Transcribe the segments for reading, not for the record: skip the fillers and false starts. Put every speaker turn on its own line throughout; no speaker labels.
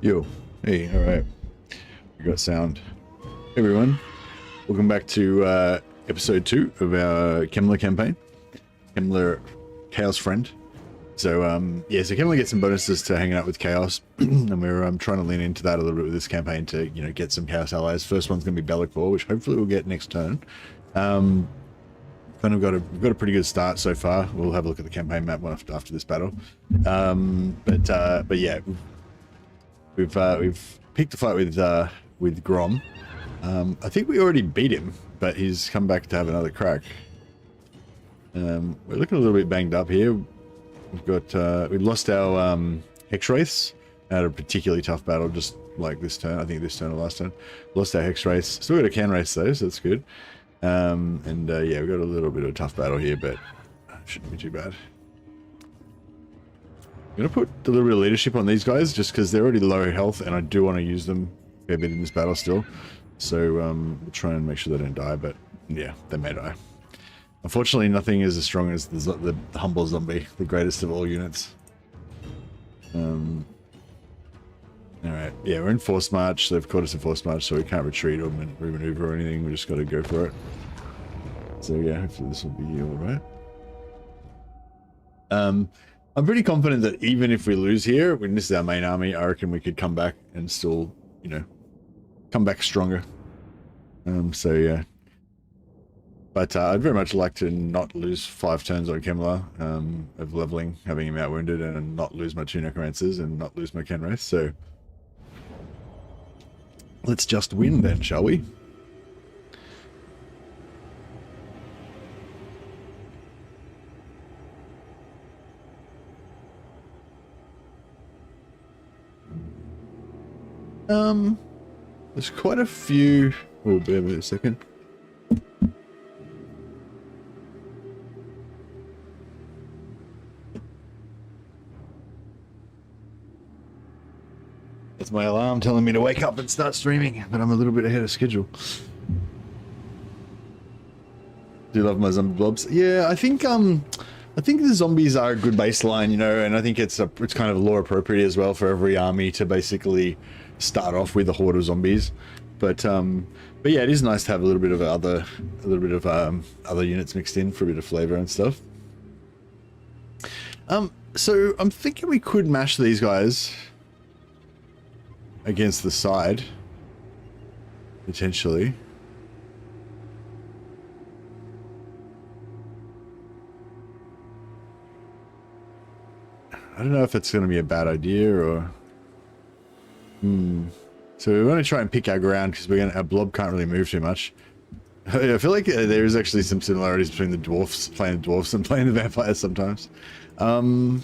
Yo, hey, all right. We got sound. Hey everyone, welcome back to episode 2 of our Kemmler campaign. Kemmler, Chaos Friend. So yeah, so Kemmler gets some bonuses to hanging out with Chaos, and we're trying to lean into that a little bit with this campaign to get some Chaos allies. First one's going to be Bellicor, which hopefully we'll get next turn. Kind of we've got a pretty good start so far. We'll have a look at the campaign map after this battle. But yeah. We've picked a fight with Grom. I think we already beat him, but he's come back to have another crack. We're looking a little bit banged up here. We lost our Hex Wraiths. Had a particularly tough battle, just like this turn. I think this turn or last turn. Lost our Hex Wraiths. Still got a Can Wraith though, so that's good. Yeah, we got a little bit of a tough battle here, but shouldn't be too bad. I'm going to put a little bit of leadership on these guys just because they're already low health and I do want to use them a fair bit in this battle still. So we'll try and make sure they don't die, but yeah, they may die. Unfortunately, nothing is as strong as the humble zombie, the greatest of all units. Alright, yeah, we're in force march. They've caught us in force march, so we can't retreat or remaneuver or anything. We just got to go for it. So yeah, hopefully this will be alright. I'm pretty confident that even if we lose here, when this is our main army, I reckon we could come back and still, come back stronger. So yeah. But I'd very much like to not lose 5 turns on Kemmler of leveling, having him out-wounded, and not lose my 2 Necromancers and not lose my Ken Wraith. So let's just win then, shall we? There's quite a few. Oh, bear with me a second. That's my alarm telling me to wake up and start streaming, but I'm a little bit ahead of schedule. Do you love my zombie blobs? Yeah, I think the zombies are a good baseline, and I think it's kind of lore appropriate as well for every army to basically start off with a horde of zombies. But yeah, it is nice to have a little bit of other units mixed in for a bit of flavor and stuff. So I'm thinking we could mash these guys against the side, potentially. I don't know if it's going to be a bad idea or... So we want to try and pick our ground because our blob can't really move too much. I feel like there is actually some similarities between the dwarfs, playing the dwarfs and playing the vampires sometimes. But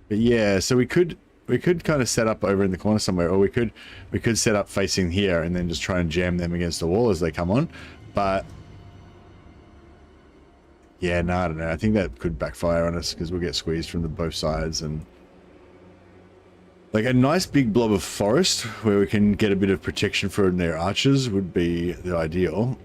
yeah, so we could kind of set up over in the corner somewhere, or we could set up facing here and then just try and jam them against the wall as they come on. But yeah, no, I don't know. I think that could backfire on us because we'll get squeezed from both sides, and like a nice big blob of forest where we can get a bit of protection for their archers would be the ideal.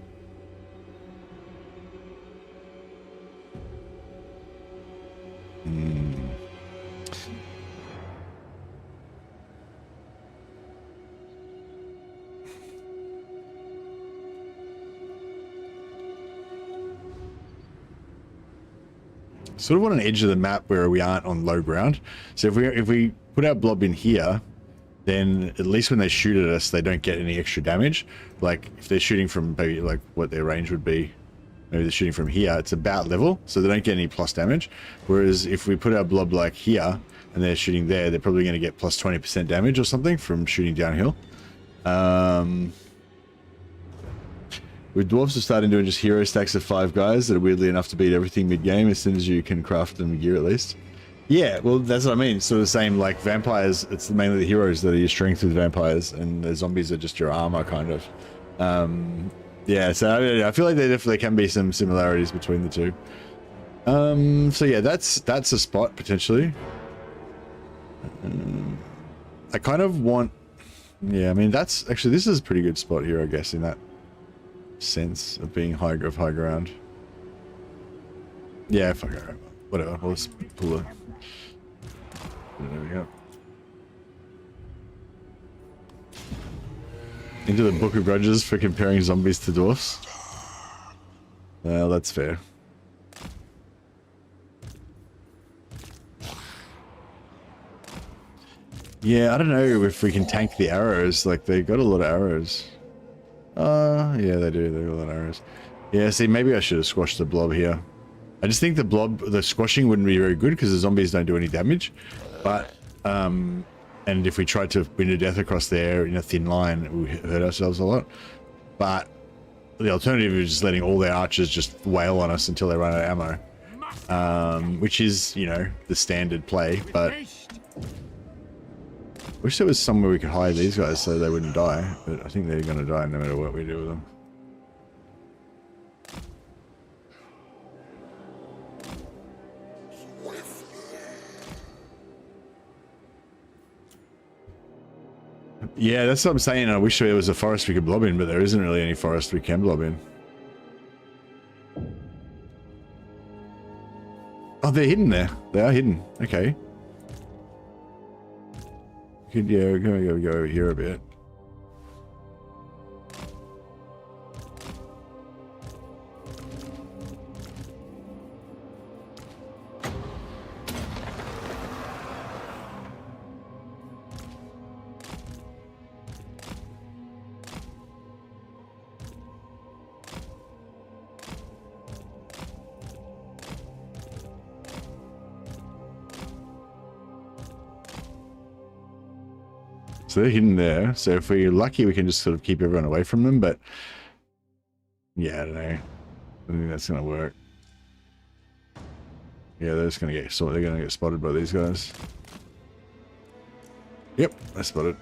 Sort of on an edge of the map where we aren't on low ground. So if we put our blob in here, then at least when they shoot at us, they don't get any extra damage. Like if they're shooting from maybe like what their range would be, maybe they're shooting from here, it's about level, so they don't get any plus damage. Whereas if we put our blob like here and they're shooting there, they're probably going to get plus 20% damage or something from shooting downhill. With dwarves are starting doing just hero stacks of 5 guys that are weirdly enough to beat everything mid-game as soon as you can craft them gear at least. Yeah, well, that's what I mean. Sort of the same, like vampires, it's mainly the heroes that are your strength with vampires, and the zombies are just your armor, kind of. Yeah, so I feel like there definitely can be some similarities between the two. So yeah, that's a spot, potentially. I kind of want... Yeah, I mean, that's... Actually, this is a pretty good spot here, I guess, in that sense of being high ground. Yeah, fuck it. Whatever. We'll just pull it. There we go. Into the Book of Grudges for comparing zombies to dwarfs. Well, that's fair. Yeah, I don't know if we can tank the arrows. Like, they got a lot of arrows. Yeah, they do. They got a lot of arrows. Yeah, see, maybe I should have squashed the blob here. I just think the squashing wouldn't be very good because the zombies don't do any damage. But, and if we tried to win a death across there in a thin line, it would hurt ourselves a lot. But the alternative is just letting all their archers just wail on us until they run out of ammo. Which is, you know, the standard play, but... Wish there was somewhere we could hide these guys so they wouldn't die, but I think they're going to die no matter what we do with them. Yeah, that's what I'm saying. I wish there was a forest we could blob in, but there isn't really any forest we can blob in. Oh, they're hidden there. They are hidden. Okay. Yeah, we're going to go over here a bit. So they're hidden there. So if we're lucky, we can just sort of keep everyone away from them. But yeah, I don't know. I think that's gonna work. Yeah, they're just gonna get they're gonna get spotted by these guys. Yep, I spotted.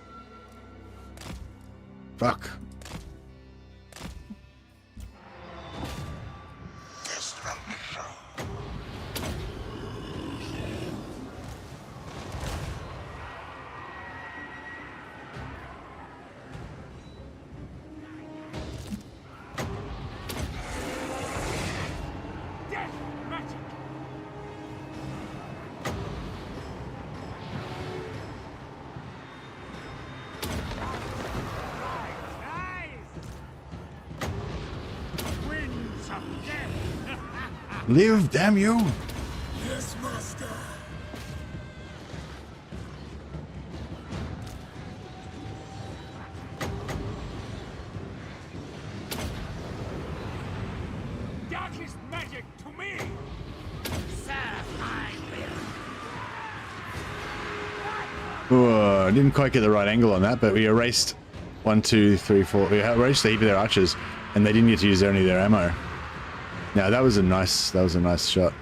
Fuck. Live, damn you!
Yes, master.
Darkest magic to me! Sir, I will.
Oh, I didn't quite get the right angle on that, but we erased 1, 2, 3, 4. We erased a heap of their archers, and they didn't get to use any of their ammo. Now that was a nice shot.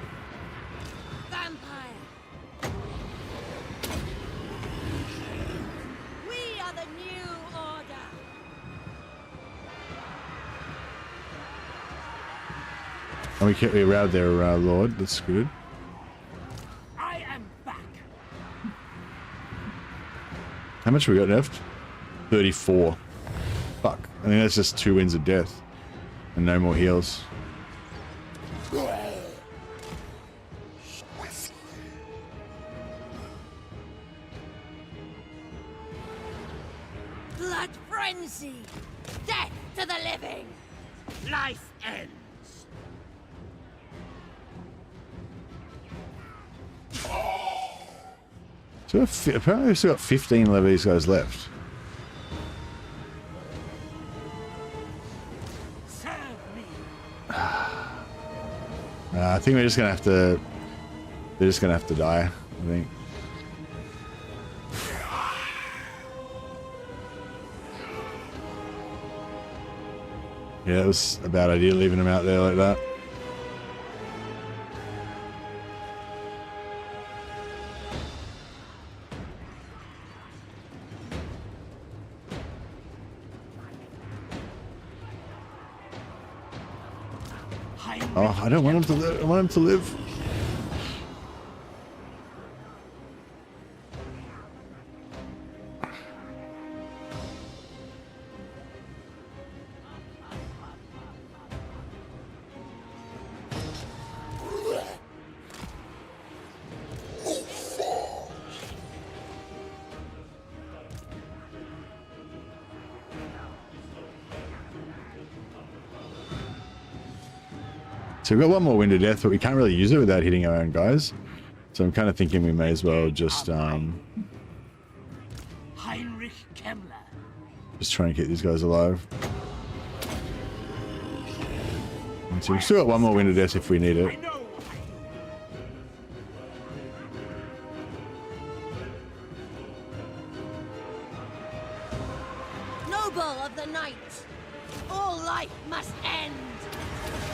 Vampire. We are the new order.
And we routed their lord. That's good.
I am back.
How much we got left? 34. Fuck. I think that's just 2 wins of death, and no more heals.
Blood frenzy. Death to the living.
Life ends.
So apparently we've still got 15 of these guys left.
Serve me.
I think we're just gonna have to. They're just gonna have to die, I think. Yeah, it was a bad idea leaving them out there like that. Oh, I don't want him to live. I want him to live. So we've got one more Wind of Death, but we can't really use it without hitting our own guys. So I'm kind of thinking we may as well just
Heinrich Kemmler.
just try and keep these guys alive. And so we've still got one more Wind of Death if we need
I
it.
know.
Noble of the night, all life must end.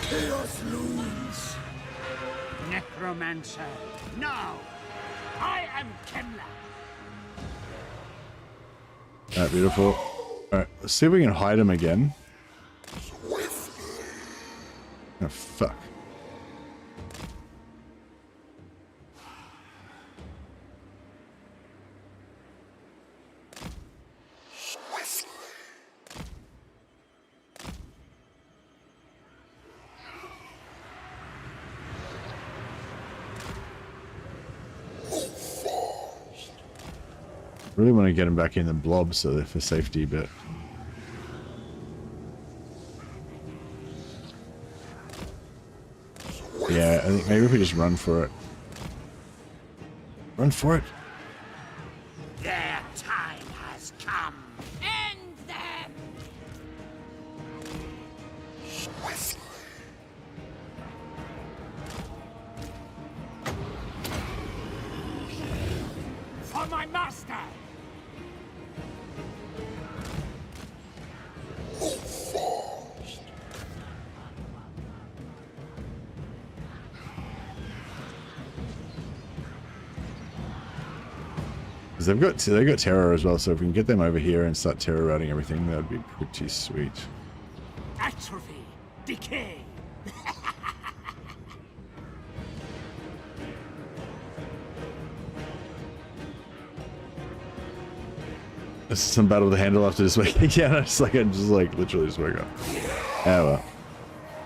Chaos looms. Necromancer. No. I am Kemmler.
Alright, beautiful. Alright, let's see if we can hide him again. Oh, fuck. Really want to get him back in the blob so they're for safety, but yeah, I think maybe if we just run for it. Run for it.
Their time has come.
End them.
For my master.
Because they've got terror as well, so if we can get them over here and start terror routing everything, that would be pretty sweet.
Atrophy. Decay.
This is some battle to handle after this week. Yeah, it's like I just literally just woke up. Oh well.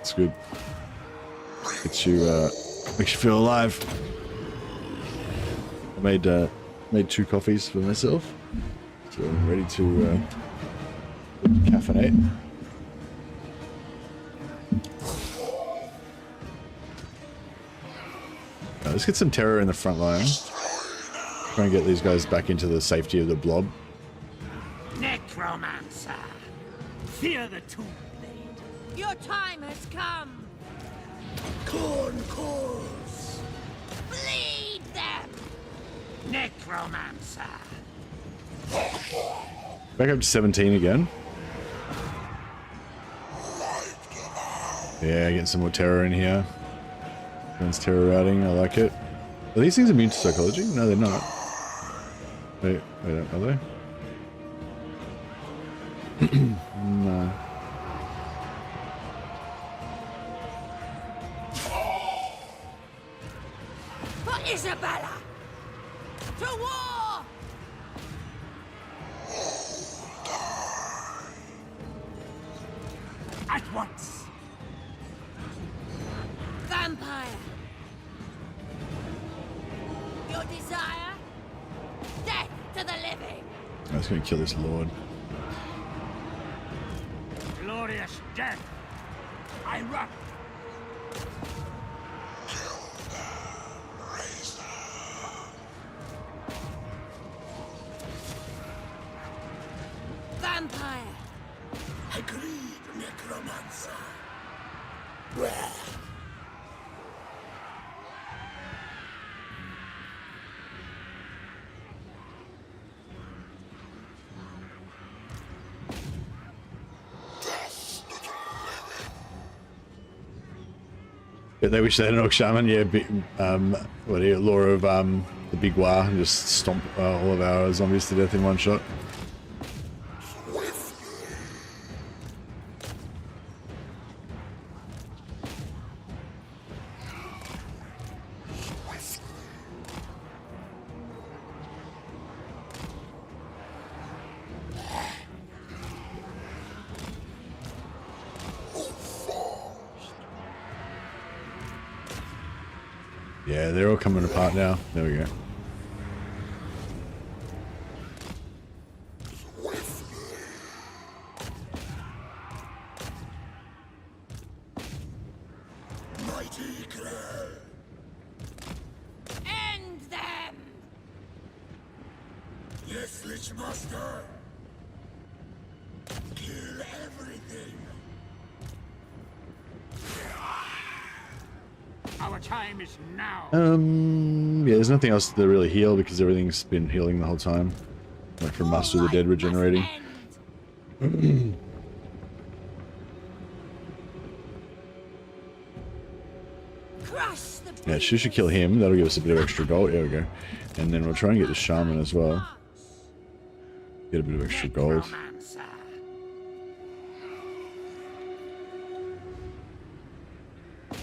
It's good. Makes you feel alive. I made 2 coffees for myself. So I'm ready to caffeinate. Let's get some terror in the front line. Try and get these guys back into the safety of the blob.
Necromancer. Fear the tomb blade.
Your time has come.
Corn cores.
Bleed them.
Necromancer.
Back up to 17 again. Yeah, getting some more terror in here. Everyone's terror routing, I like it. Are these things immune to psychology? No, they're not. Wait, are they? No.
For Isabella. To war.
At once.
Vampire. Your desire? Death to the living.
I was going to kill this lord.
Glorious death. I run.
Vampire.
Agreed, necromancer.
Yeah, they wish they had an Orc Shaman, yeah, what are you, Lore of the Big War, and just stomp all of our zombies to death in one shot. Yeah, they're all coming apart now. There we go.
My
Lichmaster! Kill everything!
Our time is now.
Yeah, there's nothing else to really heal because everything's been healing the whole time. Like from Master of the Dead regenerating. Yeah, she should kill him. That'll give us a bit of extra gold. There we go. And then we'll try and get the shaman as well. Get a bit of extra gold.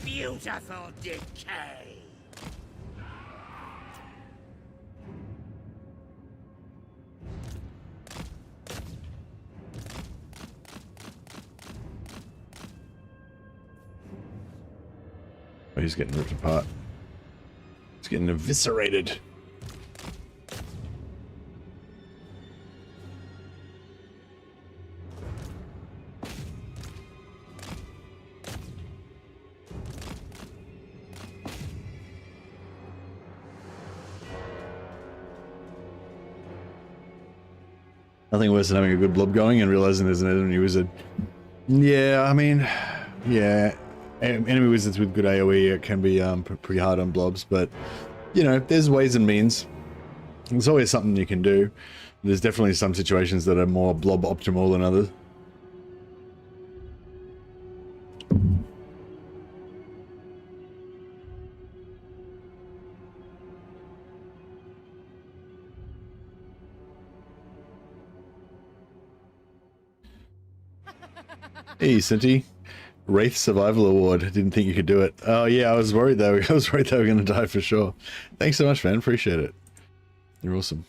Beautiful decay.
Oh, he's getting ripped apart. He's getting eviscerated. Nothing worse than having a good blob going and realizing there's an enemy wizard. Yeah, I mean, yeah. Enemy wizards with good AoE, it can be pretty hard on blobs, but, you know, there's ways and means. There's always something you can do. There's definitely some situations that are more blob optimal than others. Hey, Cinti. Wraith Survival Award. Didn't think you could do it. Oh yeah, I was worried though. I was worried they were going to die for sure. Thanks so much, man. Appreciate it. You're awesome.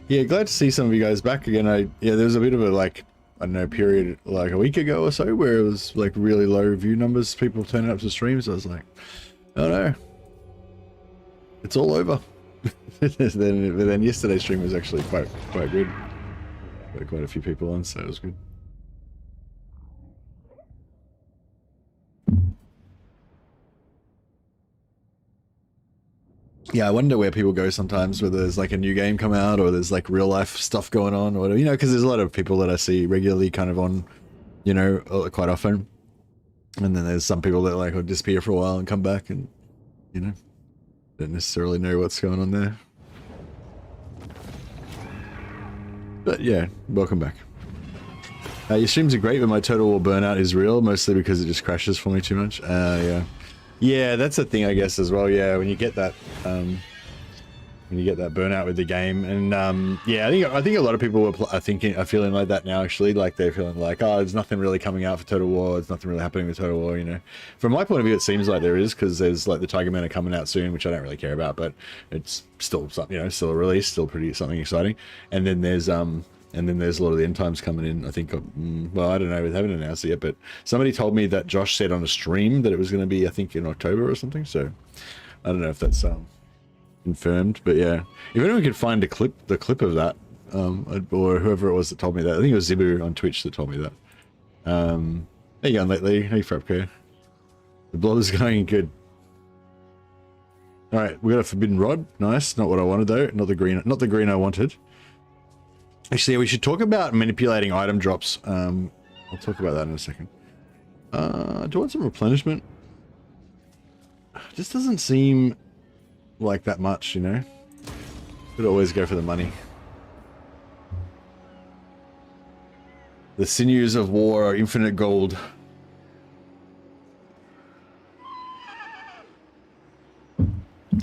Yeah, glad to see some of you guys back again. Yeah, there was a bit of a like, I don't know, period like a week ago or so where it was like really low view numbers, people turning up to streams. I was like, oh no, it's all over. But then yesterday's stream was actually quite good. Got quite a few people on, so it was good. Yeah, I wonder where people go sometimes, whether there's like a new game come out or there's like real life stuff going on or whatever, you know, because there's a lot of people that I see regularly kind of on, you know, quite often. And then there's some people that like will disappear for a while and come back and, you know, don't necessarily know what's going on there. But yeah, welcome back. Your streams are great, but my total war burnout is real, mostly because it just crashes for me too much. Yeah. Yeah, that's the thing, I guess, as well. Yeah, when you get that burnout with the game, and yeah, I think a lot of people are feeling like that now. Actually, like they're feeling like, oh, there's nothing really coming out for Total War. There's nothing really happening with Total War. You know, from my point of view, it seems like there is, because there's like the Tiger Men are coming out soon, which I don't really care about, but it's still something, you know, still a release, still pretty something exciting. And then there's a lot of the end times coming in. I think, well, I don't know, they haven't announced it yet, but somebody told me that Josh said on a stream that it was going to be, I think, in October or something. So I don't know if that's confirmed, but yeah, if anyone could find the clip of that, or whoever it was that told me that. I think it was Zibu on Twitch that told me that. There you go, lately. Hey, Frapco. The blob is going good. All right, we got a forbidden rod. Nice. Not what I wanted though. Not the green I wanted. Actually, we should talk about manipulating item drops. I'll talk about that in a second. Do I want some replenishment? Just doesn't seem like that much, you know? Could always go for the money. The sinews of war are infinite gold.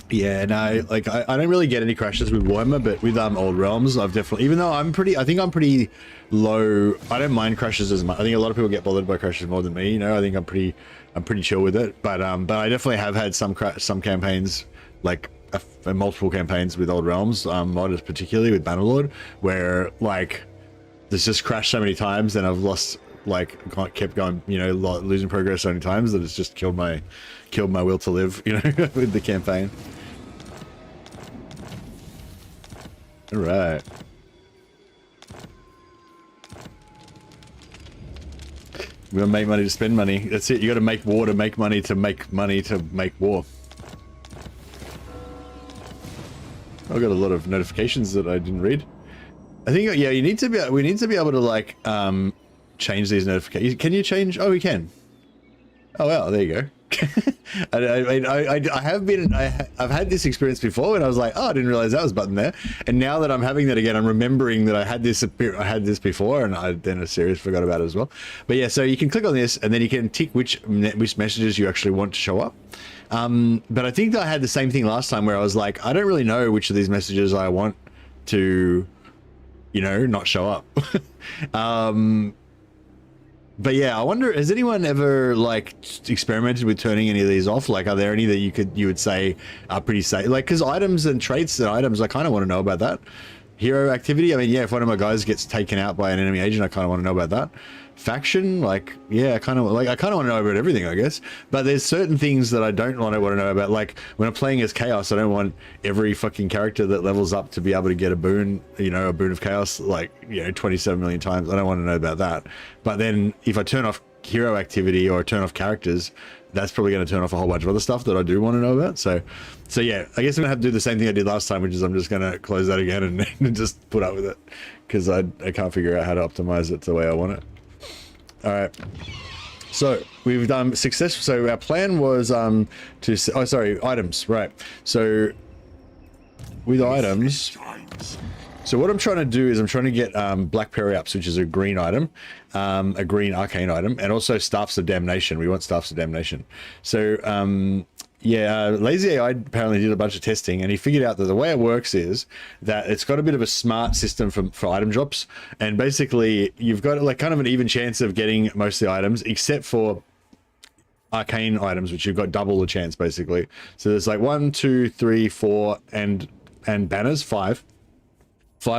Yeah, no, like I don't really get any crashes with Warhammer, but with Old Realms, I've definitely, even though I think I'm pretty low, I don't mind crashes as much. I think a lot of people get bothered by crashes more than me, you know. I think I'm pretty chill with it, but I definitely have had some campaigns, like multiple campaigns with Old Realms, modded particularly with Bannerlord, where like there's just crashed so many times and I've lost, like, kept going, you know, losing progress so many times that it's just killed my will to live, you know, with the campaign. All right. We're gonna make money to spend money. That's it. You got to make war to make money to make money to make war. I've got a lot of notifications that I didn't read. I think, yeah, we need to be able to like change these notifications. Can you change? Oh, we can. Oh wow, there you go. I've had this experience before, and I was like, oh, I didn't realize that was a button there. And now that I'm having that again, I'm remembering that I had this before, and I then seriously forgot about it as well. But yeah, so you can click on this, and then you can tick which messages you actually want to show up. But I think that I had the same thing last time where I was like, I don't really know which of these messages I want to, you know, not show up. But yeah, I wonder, has anyone ever like experimented with turning any of these off? Like, are there any that you would say are pretty safe? Like, because items and traits and items, I kind of want to know about that. Hero activity, I mean, yeah, if one of my guys gets taken out by an enemy agent, I kind of want to know about that. Faction, like, yeah, I kind of want to know about everything, I guess. But there's certain things that I don't want to know about. Like, when I'm playing as Chaos, I don't want every fucking character that levels up to be able to get a boon, you know, a boon of Chaos, like, you know, 27 million times. I don't want to know about that. But then if I turn off hero activity or turn off characters, that's probably going to turn off a whole bunch of other stuff that I do want to know about. So yeah, I guess I'm gonna have to do the same thing I did last time, which is I'm just going to close that again and just put up with it, because I can't figure out how to optimize it the way I want it. All right, so we've done success. So our plan was items, right? So with items, so what I'm trying to do is I'm trying to get Black Periaps, which is a green item, a green arcane item, and also Staffs of Damnation. We want Staffs of Damnation. So yeah, Lazy AI apparently did a bunch of testing, and he figured out that the way it works is that it's got a bit of a smart system for item drops, and basically you've got like kind of an even chance of getting most of the items, except for arcane items, which you've got double the chance basically. So there's like 1, 2, 3, 4, and banners, 5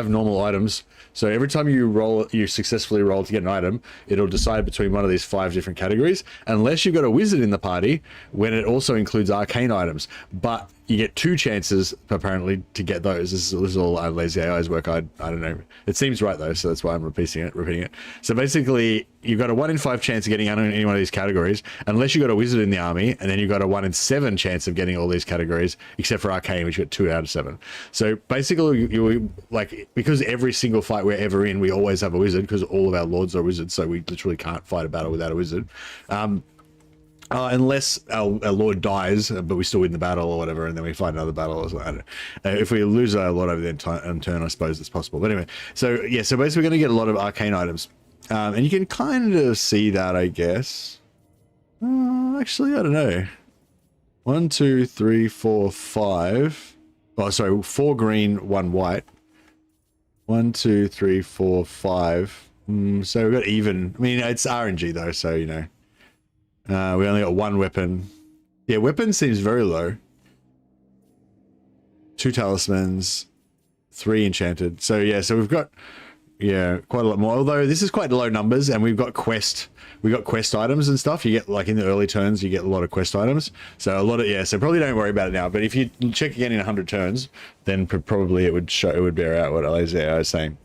normal items. So every time you successfully roll to get an item, it'll decide between one of these 5 different categories, unless you've got a wizard in the party, when it also includes arcane items. But you get 2 chances apparently to get those. This is all Lazy AI's work. I don't know. It seems right though, so that's why I'm repeating it. So basically, you've got a 1 in 5 chance of getting any one of these categories, unless you've got a wizard in the army, and then you've got a 1 in 7 chance of getting all these categories, except for arcane, which you got 2 out of 7. So basically, you like, because every single fight we're ever in, we always have a wizard, because all of our lords are wizards, so we literally can't fight a battle without a wizard. Unless our lord dies, but we still win the battle or whatever, and then we fight another battle or something. I don't know. If we lose our lord over the turn, I suppose it's possible. But anyway, so yeah, so basically we're going to get a lot of arcane items. And you can kind of see that, I guess. Actually, I don't know. 1, 2, 3, 4, 5. Oh, sorry, 4 green, 1 white. 1, 2, 3, 4, 5. So we've got even. I mean, it's RNG though, so you know. We only got 1 weapon. Yeah, weapon seems very low. 2 talismans, 3 enchanted. So yeah, so we've got, yeah, quite a lot more. Although this is quite low numbers, and we've got quest items and stuff. You get, like, in the early turns, you get a lot of quest items. So a lot of, yeah, so probably don't worry about it now. But if you check again in 100 turns, then probably it would bear out what Lazy AI is saying.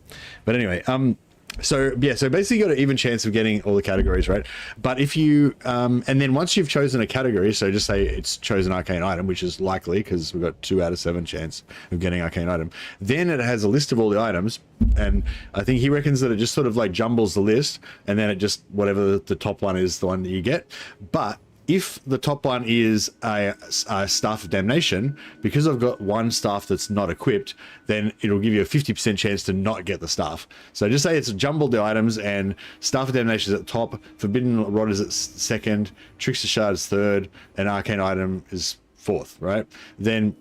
But anyway, so yeah, so basically you got an even chance of getting all the categories, right? But if you and then once you've chosen a category, so just say it's chosen arcane item, which is likely because we've got 2 out of 7 chance of getting arcane item, then it has a list of all the items, and I think he reckons that it just sort of like jumbles the list, and then it just, whatever the top one is, the one that you get. But if the top one is a Staff of Damnation, because I've got 1 staff that's not equipped, then it'll give you a 50% chance to not get the staff. So just say it's jumbled the items, and Staff of Damnation is at the top, Forbidden Rod is at 2nd, Trickster Shard is 3rd, and Arcane Item is 4th, right? Then,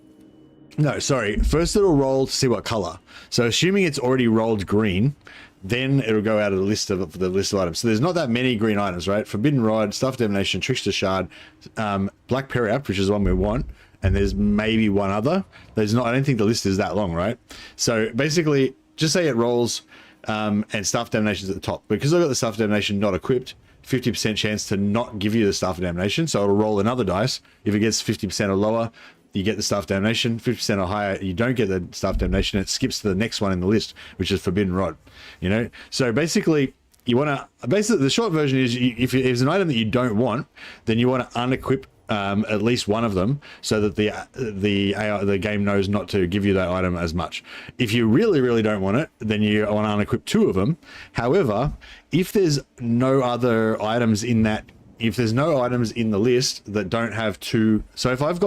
no, sorry, first it'll roll to see what color. So assuming it's already rolled green, then it'll go out of the list of items. So there's not that many green items, right? Forbidden Rod, Staff of Damnation, Trickster Shard, Black Periap, which is the one we want, and there's maybe 1 other. There's not. I don't think the list is that long, right? So basically, just say it rolls, and Staff of Damnation is at the top. Because I've got the Staff of Damnation not equipped, 50% chance to not give you the Staff of Damnation. So it'll roll another dice. If it gets 50% or lower, you get the Staff of Damnation. 50% or higher, you don't get the Staff of Damnation. It skips to the next one in the list, which is Forbidden Rod. You know, so basically, you want to, basically the short version is, if it's an item that you don't want, then you want to unequip at least one of them, so that the game knows not to give you that item as much. If you really don't want it, then you want to unequip 2 of them. However, if there's no other items in that, if there's no items in the list that don't have 2, so if I've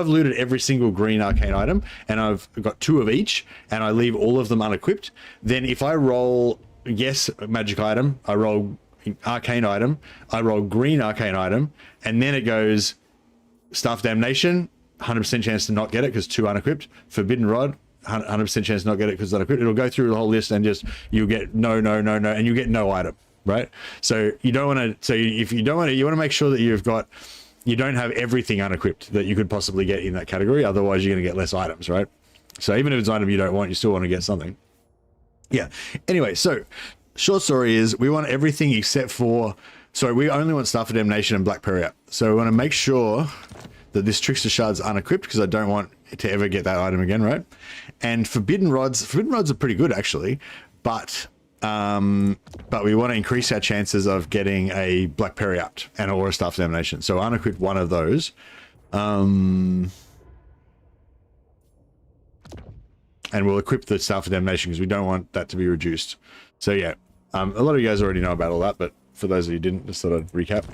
looted every single green arcane item and I've got 2 of each and I leave all of them unequipped, then if I roll yes magic item, I roll arcane item, I roll green arcane item, and then it goes Staff of Damnation, 100% chance to not get it because 2 unequipped. Forbidden Rod, 100% chance to not get it because it's unequipped. It'll go through the whole list and just you'll get no, and you get no item, right? So you don't want to. So if you don't want to, you want to make sure that you don't have everything unequipped that you could possibly get in that category. Otherwise, you're going to get less items, right? So even if it's an item you don't want, you still want to get something. Yeah. Anyway, so. Short story is we want everything except for, sorry, we only want Staff of Damnation and Black Periap. So we want to make sure that this Trickster Shard's unequipped because I don't want to ever get that item again, right? And Forbidden Rods are pretty good actually, but we want to increase our chances of getting a Black Periap and or a Staff of Damnation. So unequip one of those. And we'll equip the Staff of Damnation because we don't want that to be reduced. So yeah, a lot of you guys already know about all that, but for those of you who didn't, just thought I'd recap.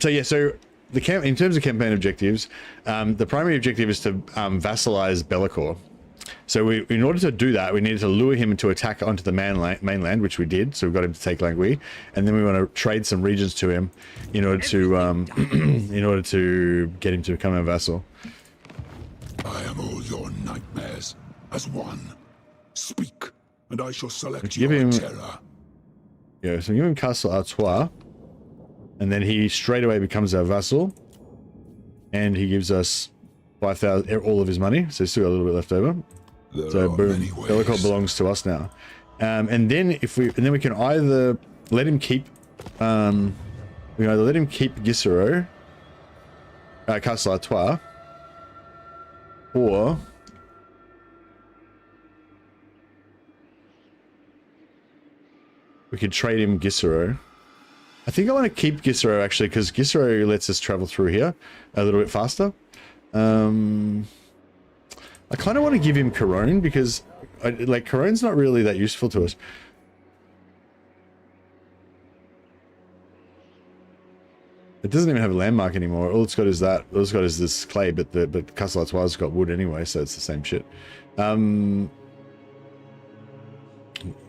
So yeah, so in terms of campaign objectives, the primary objective is to vassalize Be'lakor. So in order to do that, we needed to lure him to attack onto the mainland, which we did. So we got him to take Langui, and then we want to trade some regions to him in order to in order to get him to become a vassal.
I am all your nightmares as one. Speak, and I shall select
Give
your
him-
terror.
Yeah, so give him Castle Artois, and then he straight away becomes our vassal, and he gives us 5,000, all of his money. So he's still got a little bit left over.
There
So
are
boom,
many ways.
Be'lakor belongs to us now. And then we can either let him keep, we can either let him keep Gisero, Castle Artois, or we could trade him Gisero. I think I want to keep Gisero actually, because Gisero lets us travel through here a little bit faster. I kind of want to give him Corone because Corone's not really that useful to us. It doesn't even have a landmark anymore. All it's got is that. All it's got is this clay, but Castle Artois has got wood anyway, so it's the same shit. But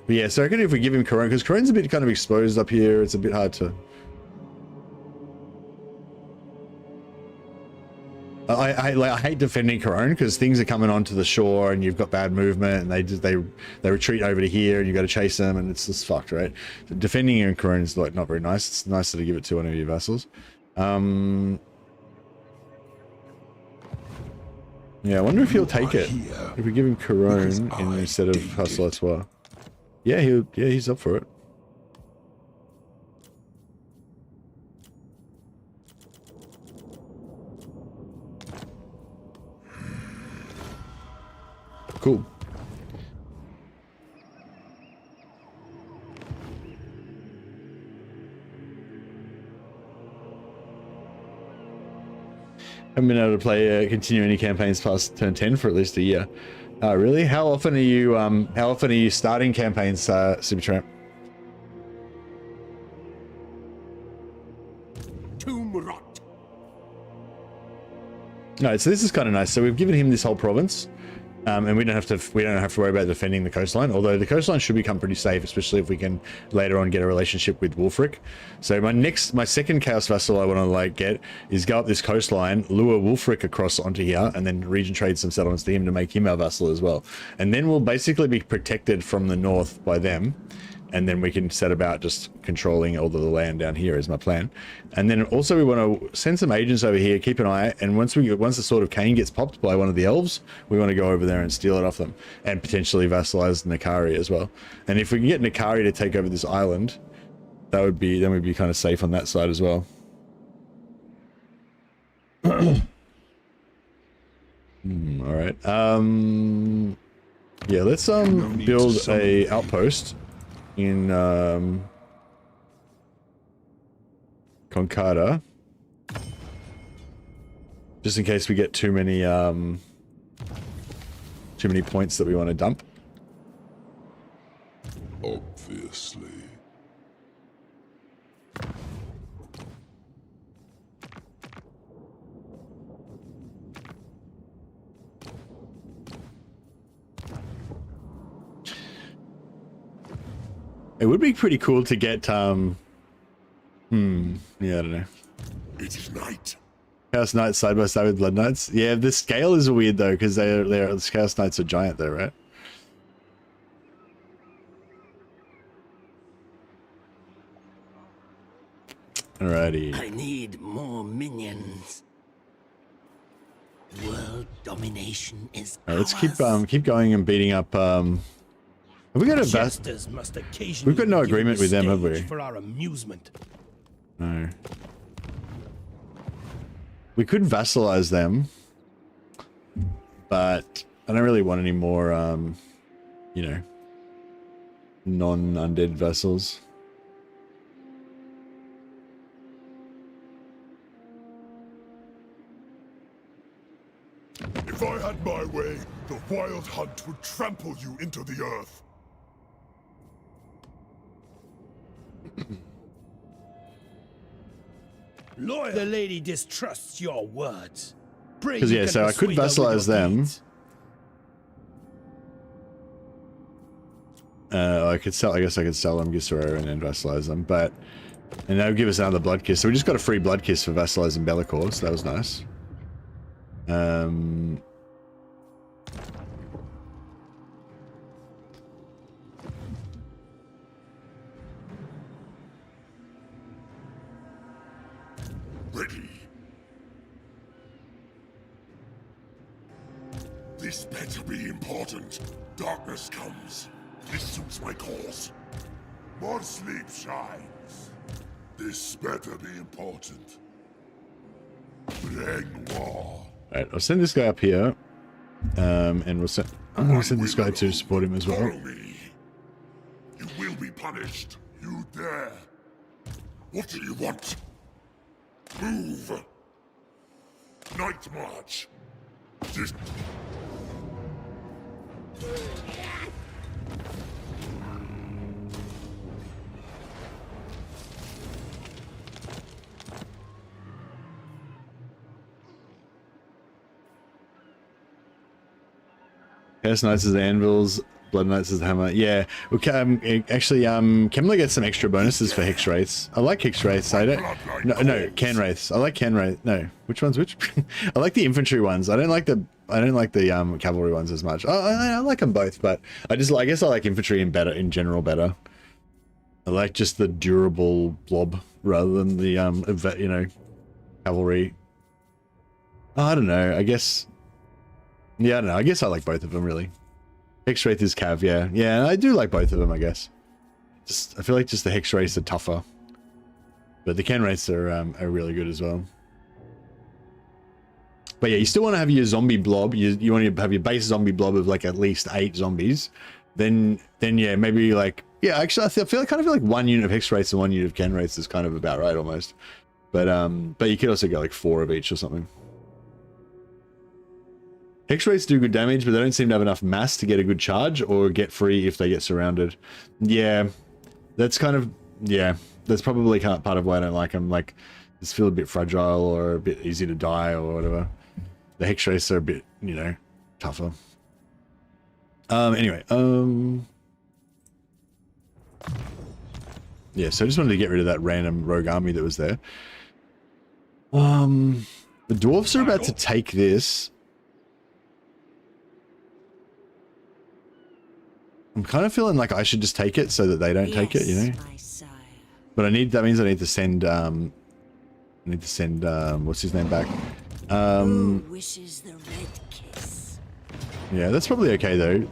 yeah, so I reckon if we give him Corone, because Corone's a bit kind of exposed up here, it's a bit hard to... I hate defending Corone because things are coming onto the shore and you've got bad movement and they retreat over to here and you've got to chase them and it's just fucked, right? Defending in Corone is like not very nice. It's nicer to give it to one of your vassals. Yeah, I wonder if he'll take it if we give him Corone instead of Castle Artois. Yeah, he's up for it. Cool. Haven't been able to play continue any campaigns past turn 10 for at least a year. Really? How often are you starting campaigns, Supertramp?
Tomb rot.
No, so this is kind of nice. So we've given him this whole province. And we don't have to worry about defending the coastline, although the coastline should become pretty safe, especially if we can later on get a relationship with Wulfric. So my second Chaos Vassal I want to get is go up this coastline, lure Wulfric across onto here, and then region trade some settlements to him to make him our vassal as well. And then we'll basically be protected from the north by them. And then we can set about just controlling all of the land down here is my plan. And then also we want to send some agents over here, keep an eye, and once the Sword of Cain gets popped by one of the elves, we want to go over there and steal it off them, and potentially vassalize Nakari as well. And if we can get Nakari to take over this island, then we'd be kind of safe on that side as well. All right. Yeah, let's build a outpost in Concarda, Just in case we get too many points that we want to dump.
Obviously.
It would be pretty cool to get yeah, I don't know.
It is night.
Chaos Knights side by side with Blood Knights. Yeah, the scale is weird though, because the Chaos Knights are giant though, right? Alrighty.
I need more minions. World domination is
Alright, let's
ours.
keep going and beating up. Have we got a
Jesters must occasionally
We've got no
be given
agreement
the
with them, have we?
stage for our amusement.
No. We could vassalize them, but I don't really want any more, you know, non-undead vassals.
If I had my way, the Wild Hunt would trample you into the earth.
Lawyer, the lady distrusts your words. Pray
Because
you
yeah,
can
so I could
persuade her with
vassalize
your
them.
deeds.
I could sell. I guess I could sell them Gisero and then vassalize them, but and that would give us another blood kiss. So we just got a free blood kiss for vassalizing Bellicor, so that was nice.
Ready. This better be important. Darkness comes. This suits my cause. More sleep shines. This better be important. War.
Alright, I'll send this guy up here, and we'll send this guy to support him as well.
Follow me. You will be punished. You dare. What do you want? Move. Night march. Just...
Chaos Knights is the anvils, Blood Knights is the hammer. Yeah, okay, actually, Kemmler gets some extra bonuses for Hex Wraiths. I like Hex Wraiths. I don't. No, Can Wraiths. I like Can Wraith. No, which one's which? I like the infantry ones. I don't like the cavalry ones as much. I like them both, but I guess I like infantry in general better. I like just the durable blob rather than the you know, cavalry. I don't know. I guess. Yeah, I don't know. I guess I like both of them, really. Hex Wraith is Cav, yeah. Yeah, I do like both of them, I guess. I feel like just the Hex Wraiths are tougher. But the Can Wraiths are really good as well. But yeah, you still want to have your zombie blob. You want to have your base zombie blob of like at least 8 zombies. Then yeah, maybe like... Yeah, actually, I kind of feel like 1 unit of Hex Wraiths and 1 unit of Can Wraiths is kind of about right, almost. But you could also go like 4 of each or something. Hex Wraiths do good damage, but they don't seem to have enough mass to get a good charge or get free if they get surrounded. Yeah, that's kind of... Yeah, that's probably part of why I don't like them. Like, just feel a bit fragile or a bit easy to die or whatever. The Hex Wraiths are a bit, you know, tougher. Anyway, yeah, so I just wanted to get rid of that random rogue army that was there. The dwarves are about to take this. I'm kind of feeling like I should just take it so that they don't take it, you know?
my sire.
But that means I need to send, what's his name back?
Who wishes the red kiss?
Yeah, that's probably okay though.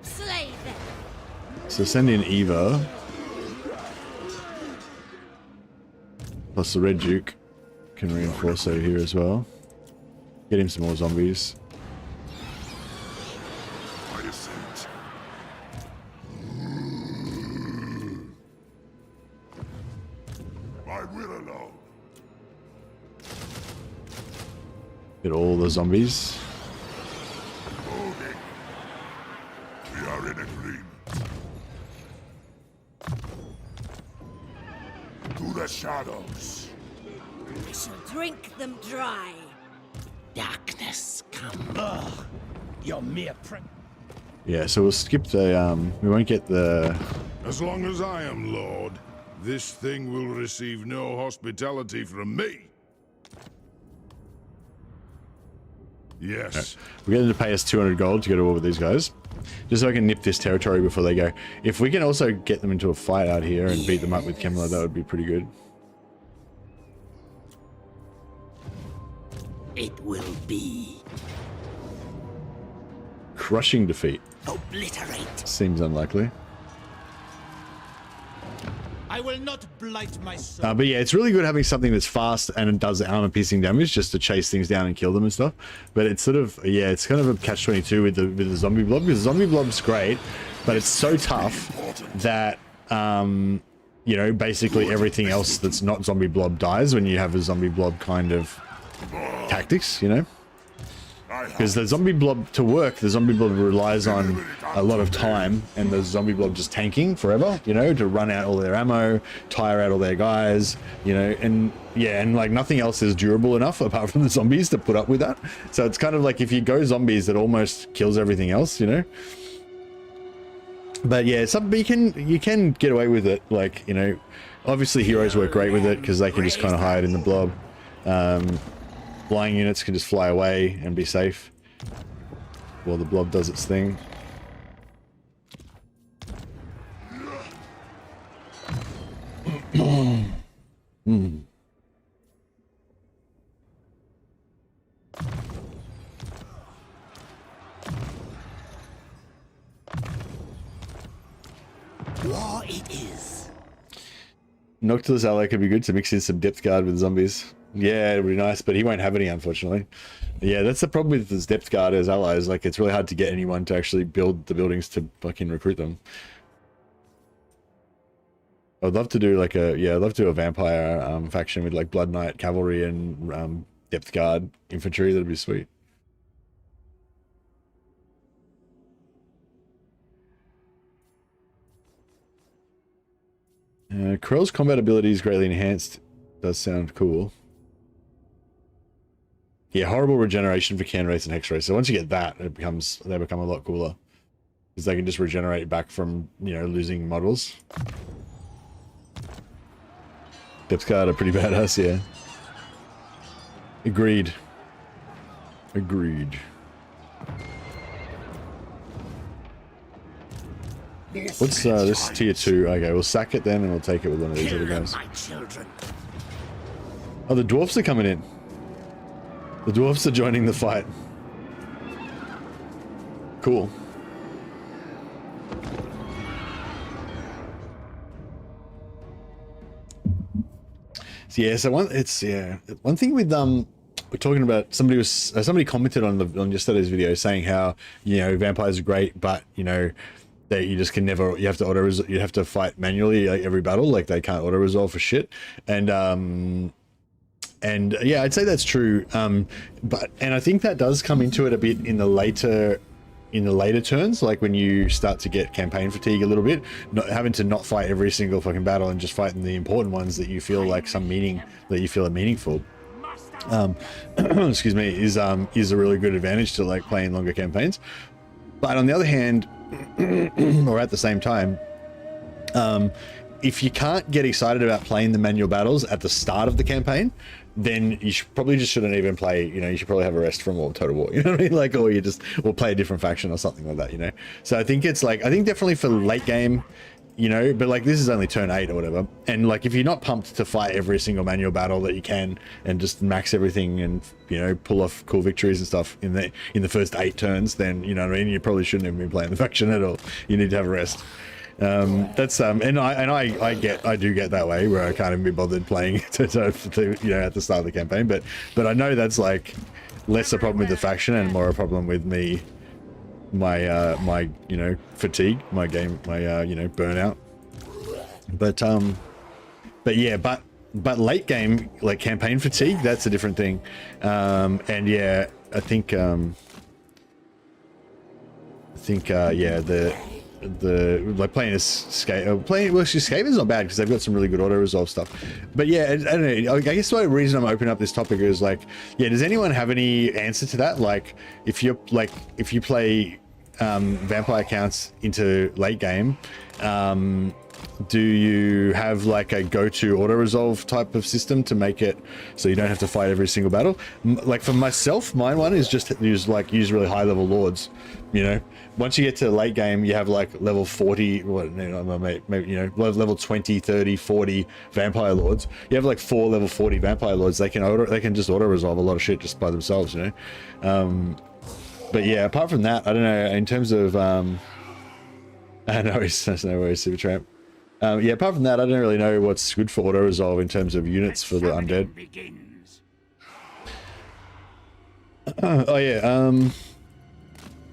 Slay them.
So send in Eva. Plus the Red Duke can reinforce over here as well. Get him some more zombies. Get all the zombies.
Moving. We are in agreement. To the shadows.
We shall drink them dry.
Darkness, come. Ugh. You're mere
Yeah, so we'll skip the, we won't get the...
As long as I am Lord, this thing will receive no hospitality from me. Yes.
We're going to pay us 200 gold to go to war with these guys. Just so I can nip this territory before they go. If we can also get them into a fight out here and beat them up with Kemmler, that would be pretty good.
It will be.
Crushing defeat.
Obliterate.
Seems unlikely.
I will not blight my soul.
But yeah, it's really good having something that's fast and it does armor-piercing damage just to chase things down and kill them and stuff. But it's sort of, yeah, it's kind of a catch-22 with the zombie blob, because the zombie blob's great, but it's so tough that, you know, basically everything else that's not zombie blob dies when you have a zombie blob kind of tactics, you know? Because the zombie blob, to work, the zombie blob relies on a lot of time, and the zombie blob just tanking forever, you know, to run out all their ammo, tire out all their guys, you know, and yeah, and like nothing else is durable enough apart from the zombies to put up with that. So it's kind of like if you go zombies, it almost kills everything else, you know. But yeah, you can get away with it, like, you know, obviously heroes work great with it because they can just kind of hide in the blob. Flying units can just fly away and be safe while the blob does its thing.
War it is.
Noctilus ally could be good to mix in some depth guard with zombies. Yeah, it'd be nice, but he won't have any, unfortunately. Yeah, that's the problem with this depth guard as allies. Like, it's really hard to get anyone to actually build the buildings to fucking recruit them. I'd love to do like a, yeah, I'd love to do a vampire faction with like Blood Knight cavalry and depth guard infantry. That'd be sweet. Krell's combat ability is greatly enhanced. Does sound cool. Yeah, horrible regeneration for can race and hex race. So once you get that, they become a lot cooler because they can just regenerate back from, you know, losing models. Depth guard are pretty badass, yeah. Agreed. Agreed. What's this tier 2? Okay, we'll sack it then and we'll take it with one of these other guys. Oh, the dwarfs are coming in. The dwarfs are joining the fight. Cool. So yeah, so one thing with we're talking about, somebody commented on yesterday's video saying how, you know, vampires are great, but you know, that you just can never, you have to fight manually like every battle, like they can't auto resolve for shit. And yeah, I'd say that's true. But I think that does come into it a bit in the later turns, like when you start to get campaign fatigue a little bit, not having to not fight every single fucking battle and just fighting the important ones that you feel like some meaning, that you feel are meaningful. Excuse me, is a really good advantage to like playing longer campaigns. But on the other hand, or at the same time, if you can't get excited about playing the manual battles at the start of the campaign, then you probably just shouldn't even play, you know, you should probably have a rest from Total War, you know what I mean? Like, or or play a different faction or something like that, you know? So I think it's like, I think definitely for late game, you know, but like this is only turn 8 or whatever. And like, if you're not pumped to fight every single manual battle that you can and just max everything and, you know, pull off cool victories and stuff in the first 8 turns, then, you know what I mean? You probably shouldn't even be playing the faction at all. You need to have a rest. That's and I do get that way where I can't even be bothered playing to you know, at the start of the campaign, but I know that's like less a problem with the faction and more a problem with me, my you know, fatigue, my you know, burnout. But yeah, but but late game, like campaign fatigue, that's a different thing. And yeah, I think yeah, the like playing a Skaven is not bad because they've got some really good auto resolve stuff. But yeah, I don't know. I guess the reason I'm opening up this topic is like, yeah, does anyone have any answer to that? Like, if you play vampire counts into late game, do you have like a go-to auto resolve type of system to make it so you don't have to fight every single battle? Like for myself, my one is just use really high level lords. You know, once you get to late game, you have like level 40, maybe, you know, level 20, 30, 40 vampire lords. You have like 4 level 40 vampire lords. They can just auto resolve a lot of shit just by themselves, you know. But yeah, apart from that, I don't know. In terms of I know it's no worries, Super Tramp. Yeah, apart from that, I don't really know what's good for auto resolve in terms of units for the undead. Oh yeah,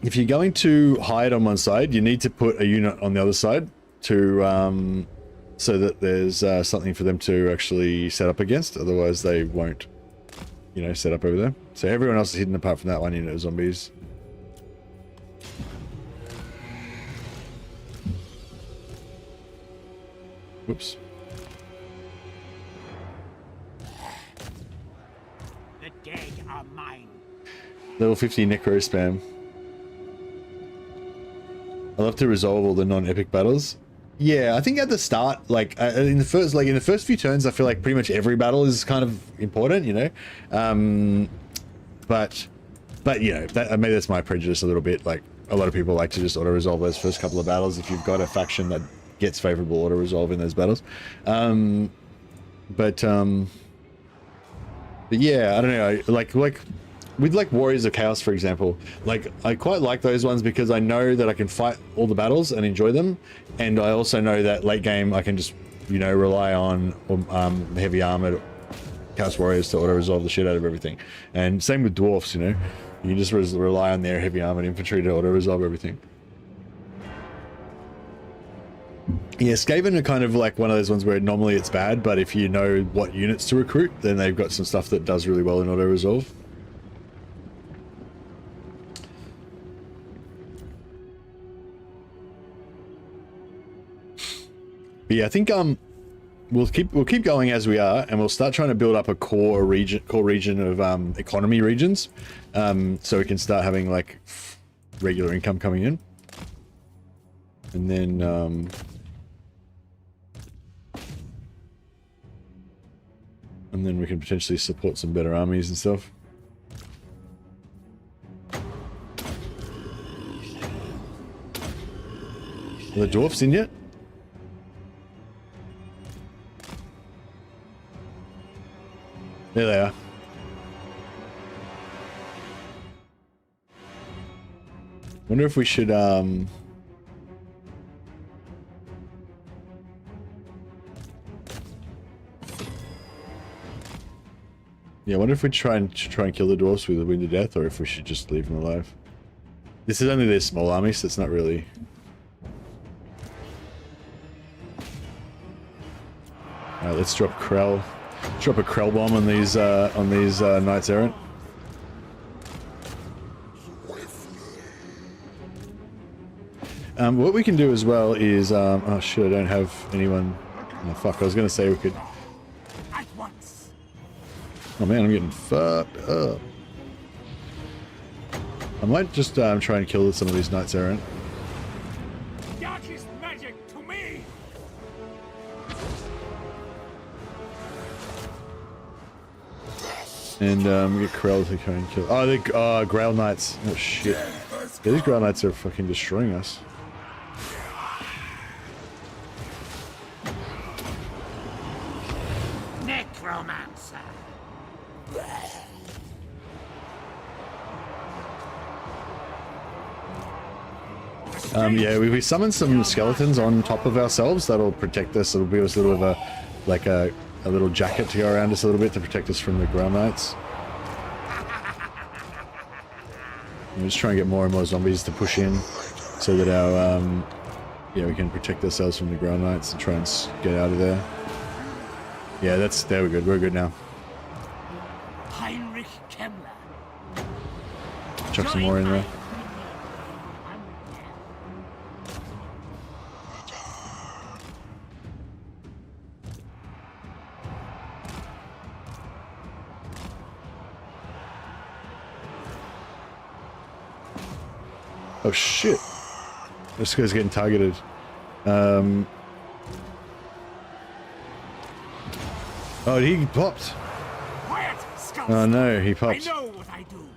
if you're going to hide on one side, you need to put a unit on the other side to so that there's something for them to actually set up against. Otherwise, they won't, you know, set up over there. So everyone else is hidden apart from that one unit of zombies. Whoops.
The dead are mine.
Level 50 necro spam. I love to resolve all the non-epic battles. Yeah, I think at the start, like in the first few turns, I feel like pretty much every battle is kind of important, you know. But you know, maybe that's my prejudice a little bit. Like a lot of people like to just auto resolve those first couple of battles if you've got a faction that gets favorable auto resolve in those battles. But yeah, I don't know. Like with like Warriors of Chaos, for example, like I quite like those ones because I know that I can fight all the battles and enjoy them, and I also know that late game I can just, you know, rely on heavy armored Chaos Warriors to auto resolve the shit out of everything. And same with dwarfs, you know, you can just rely on their heavy armored infantry to auto resolve everything. Yeah, Skaven are kind of like one of those ones where normally it's bad, but if you know what units to recruit, then they've got some stuff that does really well in auto resolve. But yeah, I think we'll keep going as we are, and we'll start trying to build up a core region of economy regions, so we can start having like regular income coming in, and then we can potentially support some better armies and stuff. Are the dwarfs in yet? There they are. Wonder if we should yeah, I wonder if we try and kill the dwarfs with a wind of death, or if we should just leave them alive. This is only their small army, so it's not really. Alright, let's drop Krell. Drop a Krell bomb on these Knights Errant. What we can do as well is oh shit, I don't have anyone. Oh fuck, I was gonna say we could. Oh man, I'm getting fucked up. I might just try and kill some of these Knights Errant.
Darkest magic to me.
And get Krell to try and kill. Oh, the Grail Knights. Oh shit. Yeah, these Grail Knights are fucking destroying us.
Necromancer.
Yeah, we summoned some skeletons on top of ourselves that'll protect us. It'll give us a little of a little jacket to go around us a little bit to protect us from the Ground Knights. I'm just trying to get more and more zombies to push in so that our yeah, we can protect ourselves from the Ground Knights and try and get out of there. Yeah, that's there. We're good. We're good now.
Heinrich Kemmler.
Chuck some more in there. Oh shit! This guy's getting targeted. Oh, he popped.
Quiet, scout.
Oh no, he popped.
I know what I do.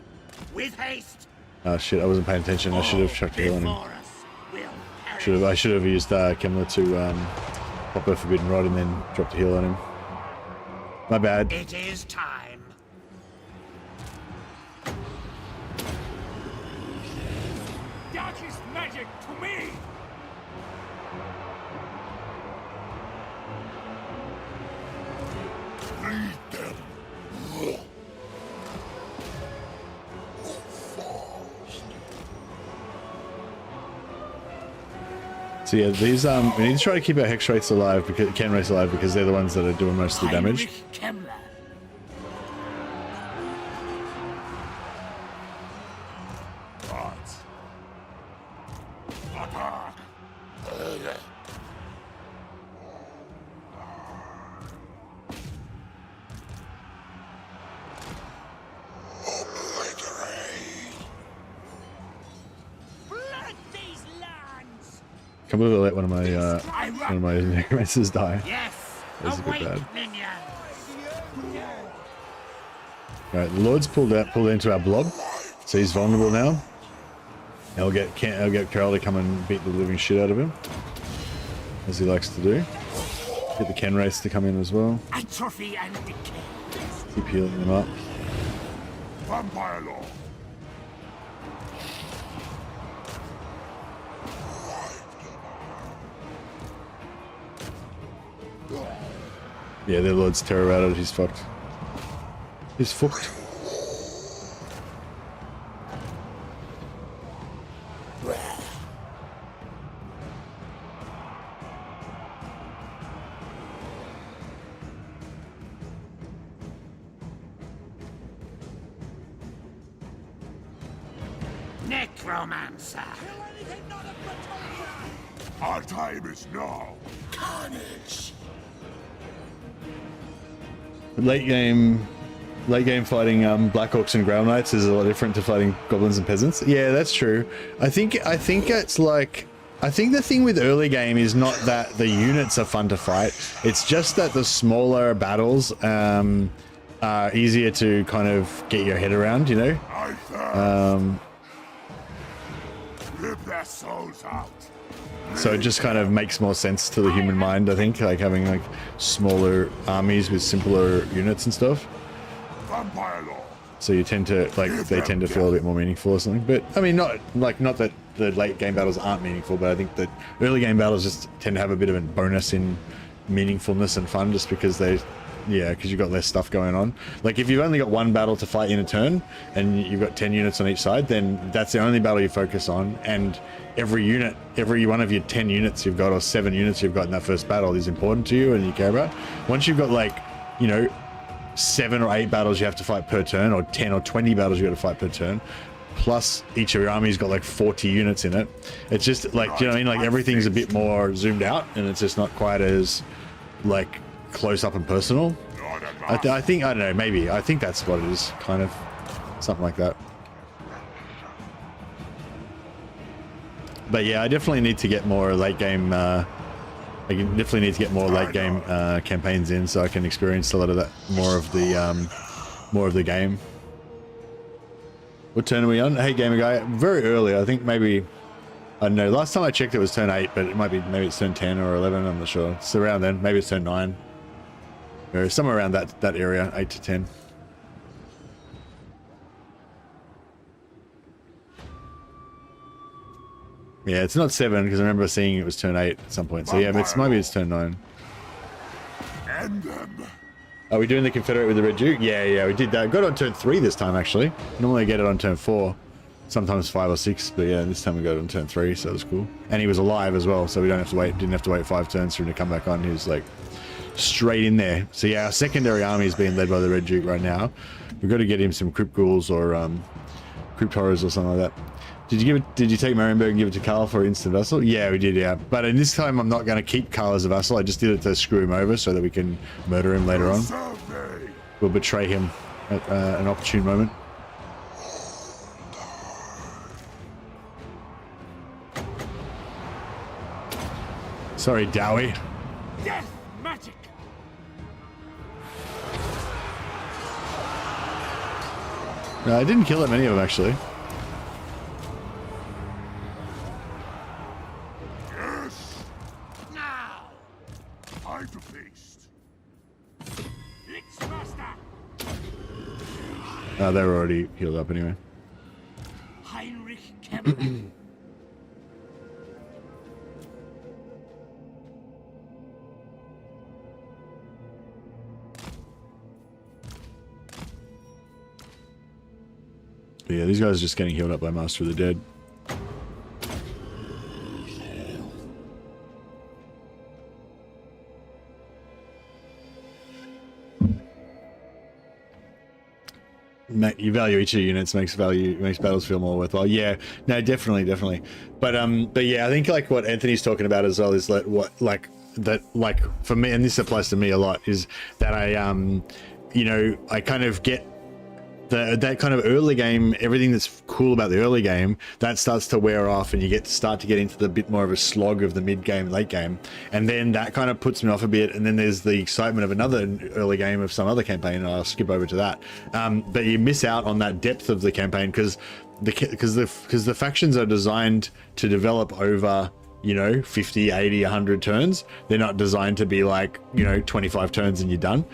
With haste.
Oh shit! I wasn't paying attention. I should have chucked a heal on him.
Before us will perish.
I should have used Kemmler to pop a forbidden rod and then dropped a heal on him. My bad.
It is time. Darkest magic to me.
Lead them.
So yeah, these we need to try to keep our hex rates alive, because Ken rates alive, because they're the ones that are doing most of the damage.
Heinrich Kemmler.
Attack.
Flood these lands.
Can't believe I let one of my necromancers die.
Yes.
That's a bit
Awake,
bad.
minions.
Alright, the Lord's pulled into our blob, so he's vulnerable now. I'll get Carol to come and beat the living shit out of him, as he likes to do. Get the Ken race to come in as well.
Atrophy and decay.
Keep healing them up.
Vampire Law.
Yeah, their Lord's terror out of it. He's fucked. He's fucked.
Necromancer.
Our time is now. Carnage.
Late game fighting Black Orcs and Ground Knights is a lot different to fighting goblins and peasants. Yeah, that's true. I think it's like, I think the thing with early game is not that the units are fun to fight. It's just that the smaller battles are easier to kind of get your head around, you know?
I thirst. Rip their souls out.
So it just kind of makes more sense to the human mind, I think, like having like smaller armies with simpler units and stuff.
Vampire Law.
So you tend to they tend to feel a bit more meaningful or something. But I mean, not that the late game battles aren't meaningful, but I think that early game battles just tend to have a bit of a bonus in meaningfulness and fun, just because because you've got less stuff going on. Like if you've only got one battle to fight in a turn and you've got 10 units on each side, then that's the only battle you focus on, and every one of your 10 units you've got, or 7 units you've got in that first battle, is important to you and you care about. Once you've got, like, you know, 7 or 8 battles you have to fight per turn, or 10 or 20 battles you got to fight per turn, plus each of your army's got like 40 units in it, it's just like, do you know what I mean? Like everything's a bit more zoomed out, and it's just not quite as like close up and personal. I think, I don't know, maybe I think that's what it is, kind of something like that. But yeah, I definitely need to get more late game. I definitely need to get more late game campaigns in, so I can experience a lot of that, more of the game. What turn are we on? Hey, gamer guy, very early. I think maybe, I don't know. Last time I checked, it was turn 8, but it might be, maybe it's turn 10 or 11. I'm not sure. It's around then. Maybe it's turn 9. Or somewhere around that area, 8 to 10. Yeah, it's not 7, because I remember seeing it was turn 8 at some point. So yeah, maybe it's turn 9.
End them.
Are we doing the Confederate with the Red Duke? Yeah, we did that. Got it on turn 3 this time, actually. Normally I get it on turn 4. Sometimes 5 or 6, but yeah, this time we got it on turn 3, so it was cool. And he was alive as well, so we didn't have to wait 5 turns for him to come back on. He was like straight in there. So yeah, our secondary army is being led by the Red Duke right now. We've got to get him some Crypt Ghouls or Crypt Horrors or something like that. Did you take Marienburg and give it to Carl for instant vassal? Yeah, we did, yeah. But in this time, I'm not going to keep Carl as a vassal. I just did it to screw him over so that we can murder him later on. We'll betray him at an opportune moment. Sorry, Dowie.
Death magic.
No, I didn't kill that many of them, actually.
Yes! Now! Time to feast.
Lichmaster.
They were already healed up anyway.
Heinrich Kemmler.
But yeah, these guys are just getting healed up by Master of the Dead. You value each of your units, makes battles feel more worthwhile. Yeah, no, definitely. But yeah, I think like what Anthony's talking about as well is like for me, and this applies to me a lot, is that I I kind of get that kind of early game, everything that's cool about the early game, that starts to wear off, and you start to get into the bit more of a slog of the mid game, late game, and then that kind of puts me off a bit. And then there's the excitement of another early game of some other campaign, and I'll skip over to that. But you miss out on that depth of the campaign because the factions are designed to develop over 50, 80, 100 turns. They're not designed to be like 25 turns and you're done.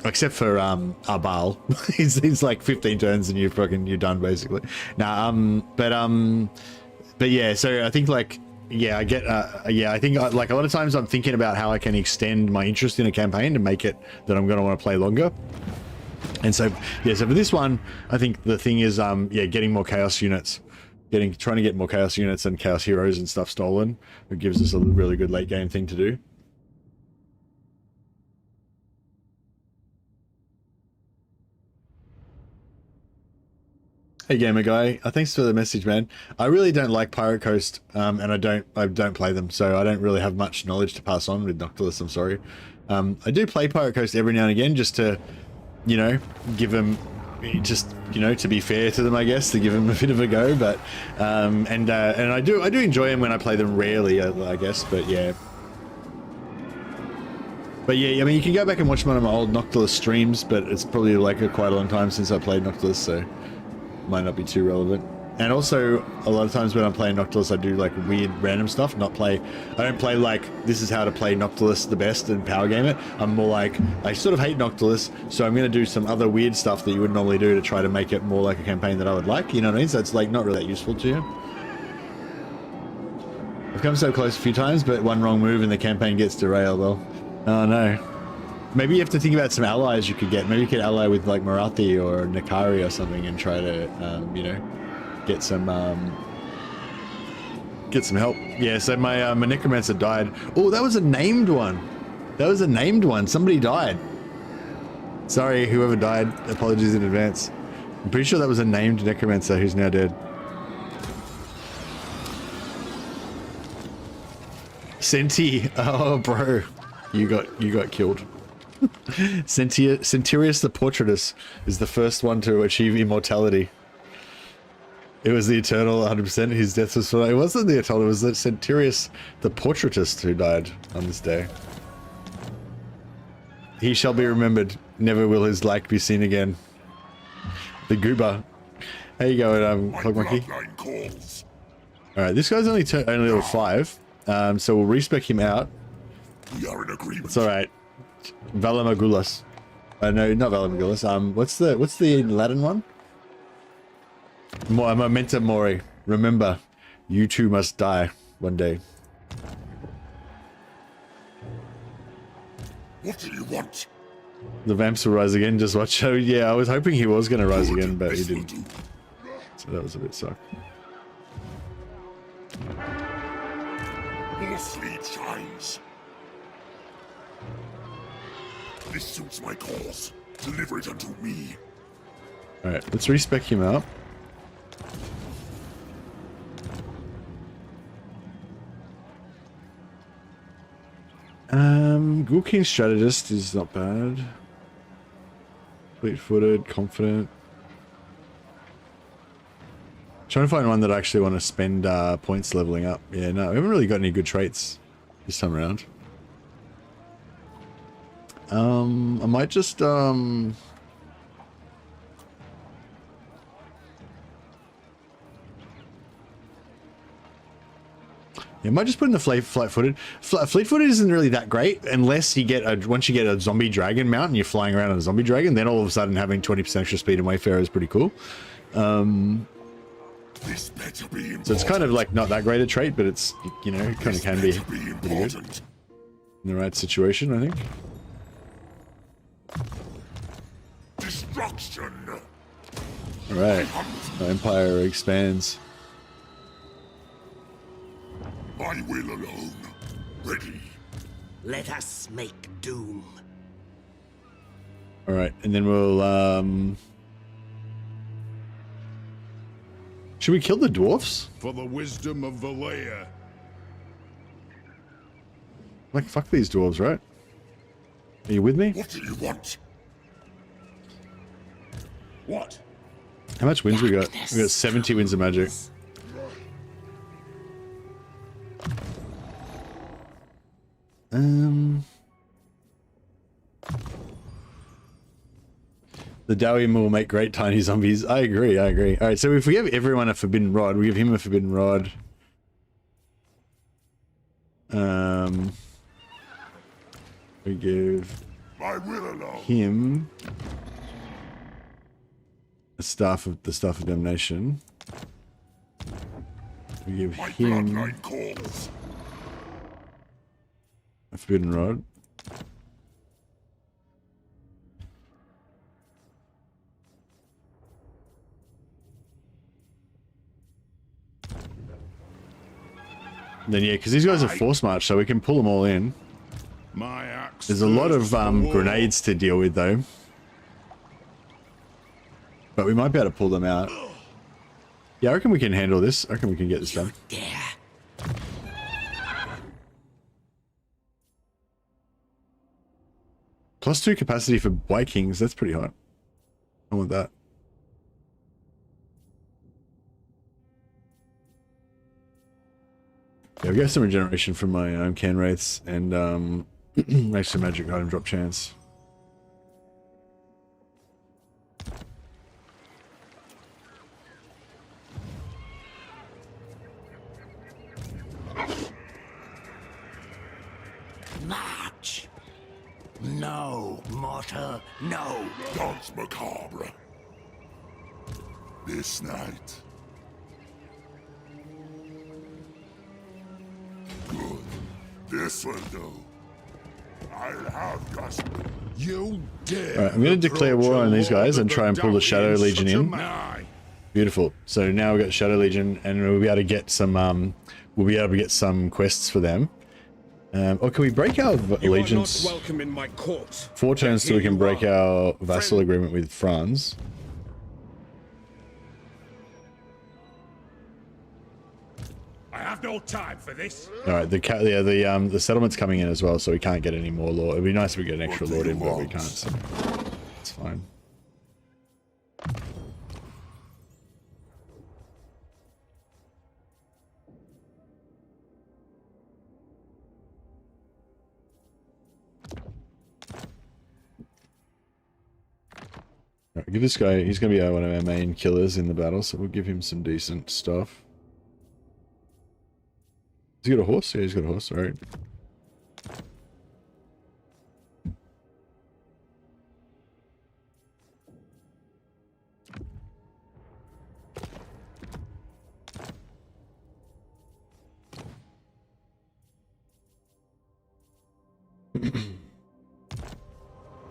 Except for Arbal, he's like 15 turns and you're done basically. Now, but yeah. So I think like I get I think like a lot of times I'm thinking about how I can extend my interest in a campaign to make it that I'm going to want to play longer. And so yeah, so for this one, I think the thing is getting more chaos units, trying to get more chaos units and chaos heroes and stuff stolen. It gives us a really good late game thing to do. Hey Gamer Guy, thanks for the message, man. I really don't like Pirate Coast, and I don't play them, so I don't really have much knowledge to pass on with Noctilus. I'm sorry. I do play Pirate Coast every now and again, just to, give them, to be fair to them, I guess, to give them a bit of a go. But and I do enjoy them when I play them rarely, I guess. But yeah. But yeah, I mean, you can go back and watch one of my old Noctilus streams, but it's probably like quite a long time since I played Noctilus, so might not be too relevant. And also, a lot of times when I'm playing Noctilus, I do like weird random stuff, I don't play like, this is how to play Noctilus the best and power game it. I'm more like, I sort of hate Noctilus, so I'm going to do some other weird stuff that you wouldn't normally do to try to make it more like a campaign that I would like, you know what I mean? So it's like not really that useful to you. I've come so close a few times, but one wrong move and the campaign gets derailed. Well, oh no. Maybe you have to think about some allies you could get. Maybe you could ally with like Marathi or Nakari or something and try to, get some help. Yeah, so my Necromancer died. Oh, that was a named one. Somebody died. Sorry, whoever died. Apologies in advance. I'm pretty sure that was a named Necromancer who's now dead. Senti. Oh, bro. You got killed. Centurius the Portraitus is the first one to achieve immortality. It was the Eternal 100%. His death was for... It wasn't the Eternal, it was the Centurius the Portraitist who died on this day. He shall be remembered. Never will his like be seen again. The Goober. How you going, Clog Monkey? Alright, this guy's only level 5. So we'll respec him out.
We are in agreement.
It's alright. Valamagulas. No, not Valamagulas. What's the Latin one? Memento Mori. Remember, you too must die one day.
What do you want?
The vamps will rise again. Just watch. Oh, yeah, I was hoping he was going to rise again, but he didn't. So that was a bit suck.
More sleep shines. This suits my cause. Deliver it unto me.
Alright, let's respec him up. Ghoul King Strategist is not bad. Fleet-footed, confident. Trying to find one that I actually want to spend points leveling up. Yeah, no, we haven't really got any good traits this time around. I might just yeah, I might just put in the flat-footed. Fleet-footed isn't really that great unless you get once you get a zombie dragon mount and you're flying around on a zombie dragon, then all of a sudden having 20% extra speed in Wayfarer is pretty cool.
This better be important.
So it's kind of like not that great a trait, but it's, you know, it kind of can be pretty good in the right situation, I think.
Destruction.
All right, our empire expands.
My will alone. Ready.
Let us make doom.
All right, and then we'll should we kill the dwarfs?
For the wisdom of Valea.
Like, fuck these dwarves, right? Are you with me?
What do you want? What?
How much wins we got? We got 70 wins of magic. The Dowim will make great tiny zombies. I agree, I agree. Alright, so if we give everyone a forbidden rod, we give him a forbidden rod. We give him the staff of damnation. We give him a forbidden rod. And then yeah, because these guys are force march, so we can pull them all in. There's a lot of grenades to deal with though, but we might be able to pull them out. Yeah, I reckon we can handle this. I reckon we can get this done. +2 capacity for Vikings. That's pretty hot. I want that. Yeah, we got some regeneration from my can wraiths and extra magic item drop chance.
March. No, mortal, no.
Dance macabre. This night. Good. This will do. I'll have just. You dare.
Alright, I'm going to declare war on these guys and try and pull the Shadow Legion in. Beautiful. So now we've got Shadow Legion and we'll be able to get some quests for them. Or can we break our allegiance? 4 turns so we can break our vassal agreement with France.
I have no time for this.
All right, the settlement's coming in as well, so we can't get any more lord. It'd be nice if we get an extra lord in, but we can't. So it's fine. Right, give this guy. He's going to be one of our main killers in the battle, so we'll give him some decent stuff. Has he got a horse? Yeah, he's got a horse. All right.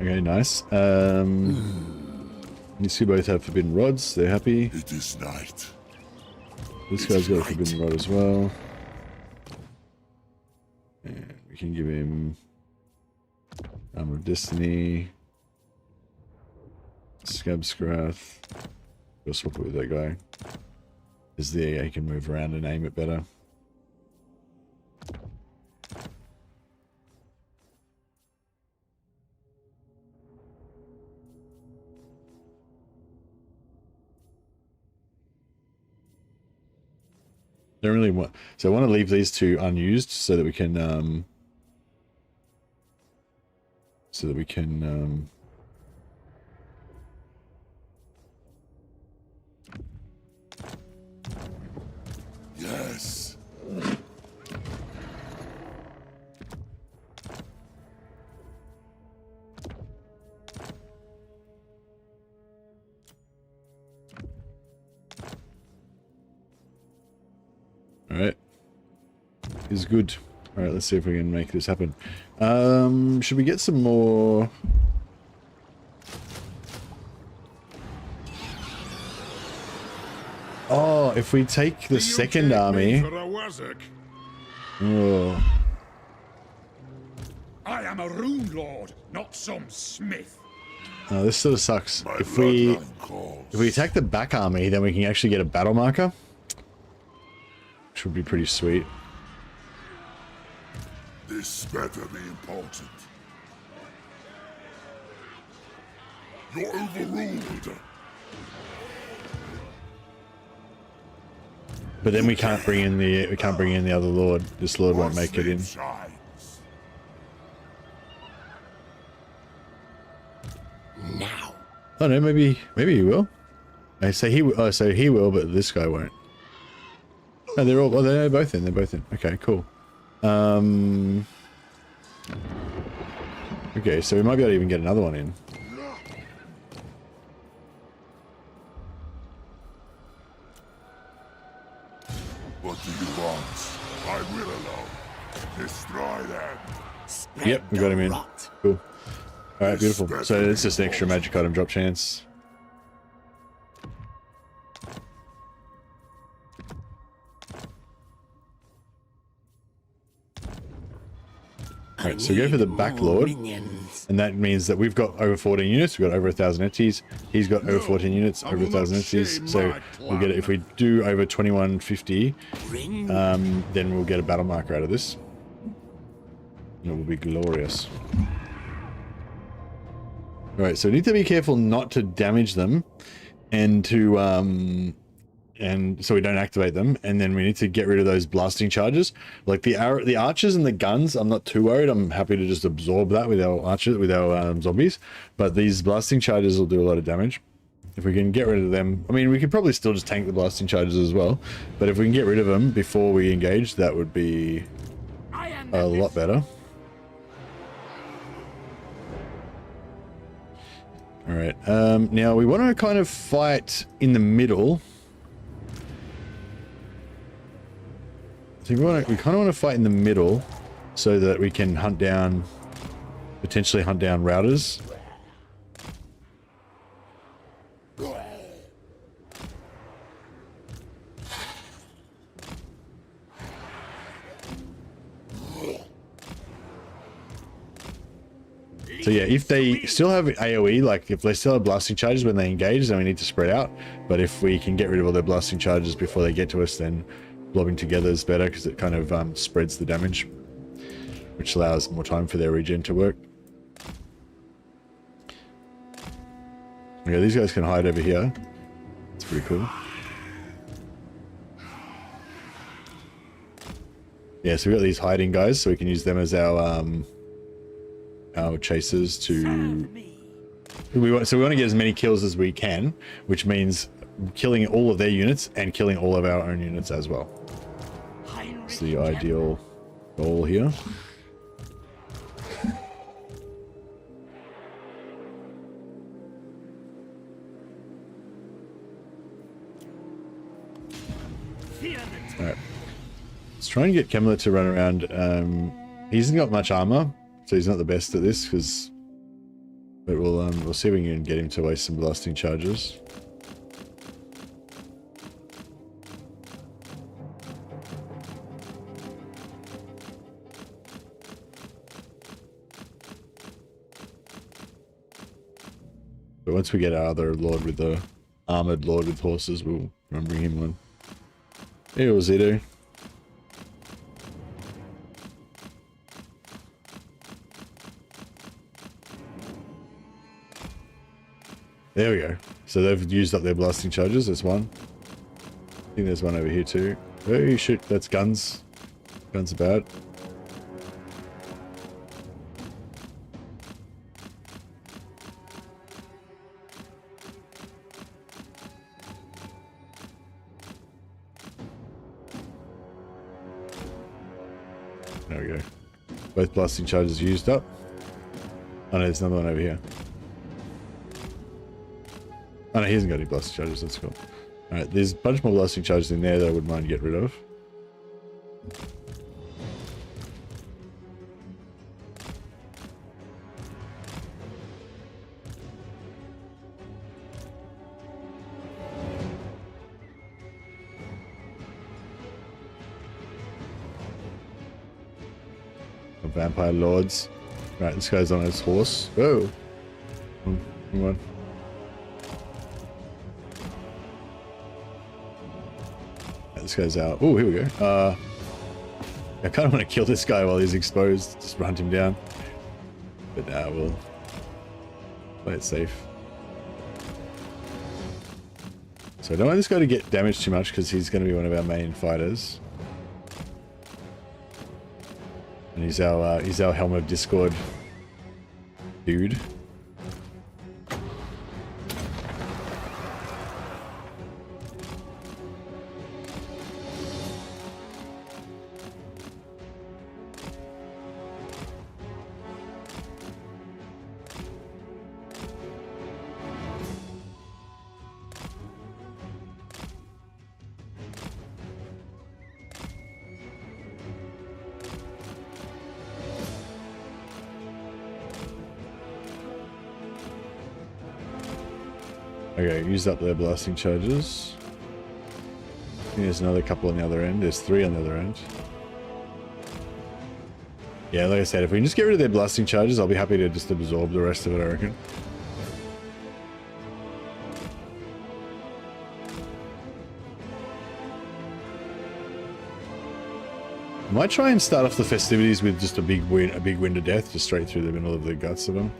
Okay, nice. These two both have forbidden rods. They're happy.
It is night.
This guy's got a forbidden rod as well. And we can give him Armor of Destiny. Scab Scrath. We'll swap it with that guy. Is there, he can move around and aim it better. Don't really want, so I want to leave these two unused so that we can
Yes.
Alright. Is good. Alright, let's see if we can make this happen. Should we get some more? Oh, if we take the second army. Oh.
I am a rune lord, not some smith.
Oh, this sort of sucks. If we attack the back army, then we can actually get a battle marker. Which would be pretty sweet.
This better be important. You're overruled.
But then we can't bring in the other lord. This lord won't make it in.
Now.
Oh no, maybe he will. I say he. Oh, so he will, but this guy won't. No, they're all. Oh, they're both in. They're both in. Okay, cool. Okay, so we might be able to even get another one in.
What do you want? I will alone. Destroy them.
Yep, we got him in. Cool. Alright, beautiful. So it's just an extra magic item drop chance. Alright, so we go for the back lord. And that means that we've got over 14 units, we've got over 1,000 entities. He's got over 14 units, over 1,000 entities. So we'll get it, if we do over 2150, then we'll get a battle marker out of this. And it will be glorious. Alright, so we need to be careful not to damage them and to and so we don't activate them, and then we need to get rid of those blasting charges. Like the archers and the guns, I'm not too worried. I'm happy to just absorb that with our archers, with our zombies. But these blasting charges will do a lot of damage. If we can get rid of them, I mean, we could probably still just tank the blasting charges as well. But if we can get rid of them before we engage, that would be a lot better. All right. Now we want to kind of fight in the middle. So we kind of want to fight in the middle so that we can hunt down, potentially hunt down routers. So yeah, if they still have AoE, like if they still have blasting charges when they engage, then we need to spread out. But if we can get rid of all their blasting charges before they get to us, then blobbing together is better because it kind of spreads the damage, which allows more time for their regen to work. Yeah, these guys can hide over here. It's pretty cool. Yeah, so we got these hiding guys, so we can use them as our chasers to. So we want to get as many kills as we can, which means killing all of their units and killing all of our own units as well. It's the ideal goal here. Alright. Let's try and get Kemmler to run around. He hasn't got much armor, so he's not the best at this, but we'll see if we can get him to waste some blasting charges. But once we get our other lord with the armored lord with horses, we'll bring him on. Hey, what's he do? There we go. So they've used up their blasting charges. There's one. I think there's one over here too. Oh shit, that's guns. Guns are bad. There we go. Both blasting charges used up. Oh no, there's another one over here. Oh no, he hasn't got any blasting charges, that's cool. Alright, there's a bunch more blasting charges in there that I wouldn't mind to get rid of. Vampire lords. Right, this guy's on his horse. Oh, come on. Right, this guy's out. Oh, here we go. I kind of want to kill this guy while he's exposed. Just hunt him down. But we'll play it safe. So I don't want this guy to get damaged too much because he's going to be one of our main fighters. And he's our Helm of Discord dude. Okay, used up their blasting charges. I think there's another couple on the other end. There's 3 on the other end. Yeah, like I said, if we can just get rid of their blasting charges, I'll be happy to just absorb the rest of it, I reckon. I might try and start off the festivities with just a big wind of death, just straight through the middle of the guts of them.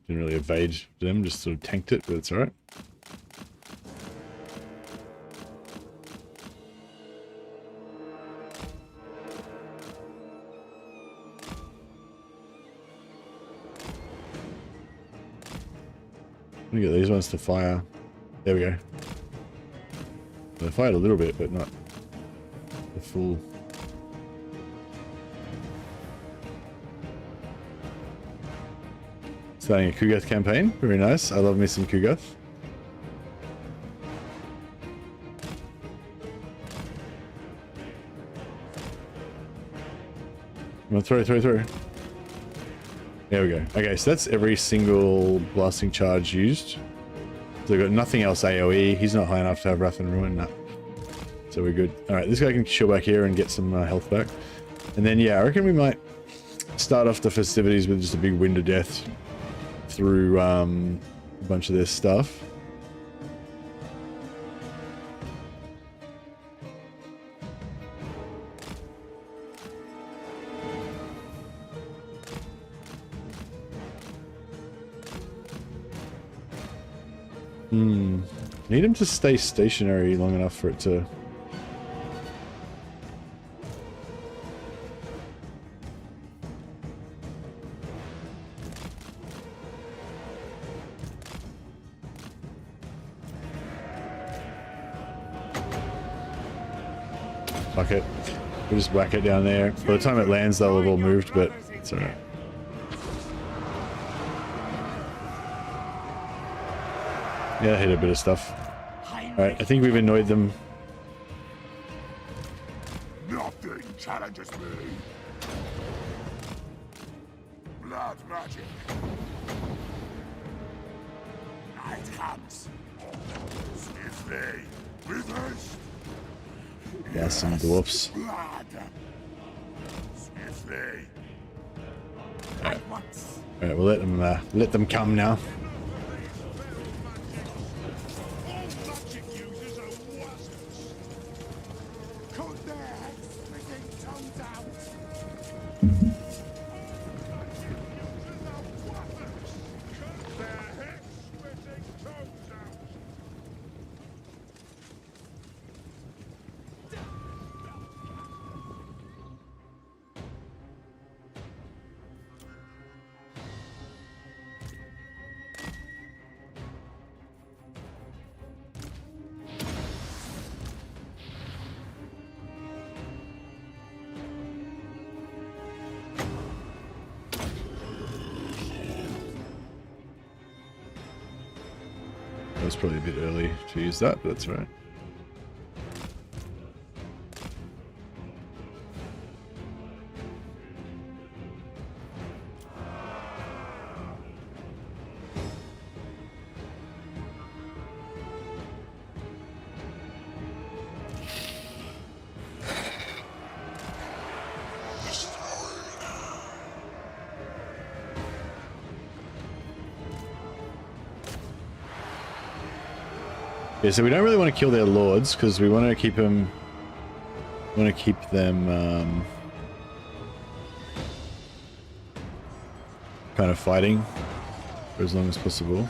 Didn't really evade them, just sort of tanked it, but it's alright. Let me get these ones to fire. There we go. They fired a little bit, but not the full. Starting a Kugath campaign. Very nice. I love me some Kugath. I'm gonna throw. There we go. Okay, so that's every single blasting charge used. So they've got nothing else AoE. He's not high enough to have Wrath and Ruin. No. So we're good. Alright, this guy can chill back here and get some health back. And then, yeah, I reckon we might start off the festivities with just a big wind of death through a bunch of this stuff. Need him to stay stationary long enough for it to... Fuck it. We'll just whack it down there. By the time it lands, they'll have all moved, but it's alright. Yeah, hit a bit of stuff. Alright, I think we've annoyed them.
Nothing challenges me. Blood magic. Night comes. Swiftly. With haste.
Yeah, some dwarfs.
Blood. Swiftly.
At once.
All right, we'll let them come now.
All magic users are wasps. Cut their heads, spitting tongues out. Cut their heads, spitting tongues out.
That was probably a bit early to use that, but that's all right. Yeah, so we don't really want to kill their lords because we want to keep them. Want to keep them kind of fighting for as long as possible.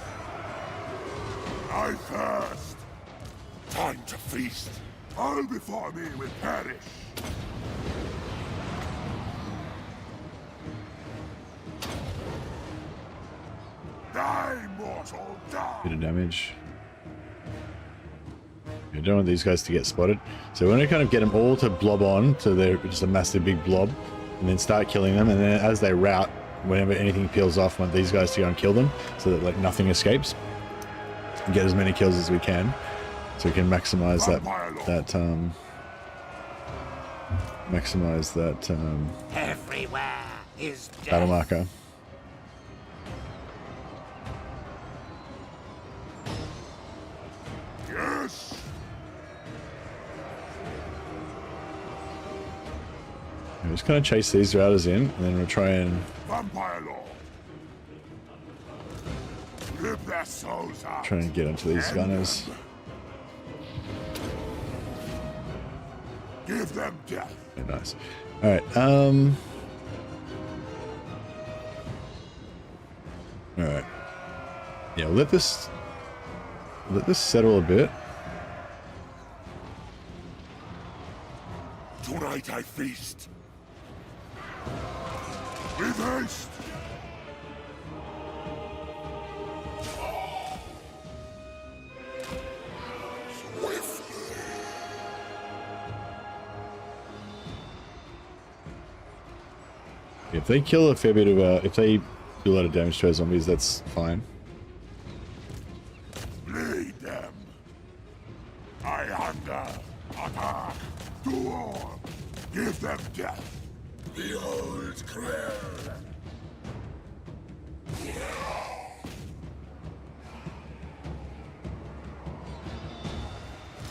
I thirst. Time to feast. All before me will perish. Die, mortal, die.
Bit of damage. You don't want these guys to get spotted, so we want to kind of get them all to blob on to their just a massive big blob, and then start killing them. And then as they rout, whenever anything peels off, I want these guys to go and kill them, so that like nothing escapes. And get as many kills as we can, so we can maximize that
Everywhere is death.
battle marker.
Yes.
We're just gonna chase these routers in, and then we'll try and
Vampire Lord. Rip their souls out.
try and get onto these gunners.
Give them death.
Yeah, nice. All right. All right. Yeah, let this settle a bit.
Tonight I feast. With haste.
If they kill a fair bit of if they do a lot of damage to our zombies, that's fine.
Bleed them. I hunger. Attack. To all. Give them death. Behold Krell.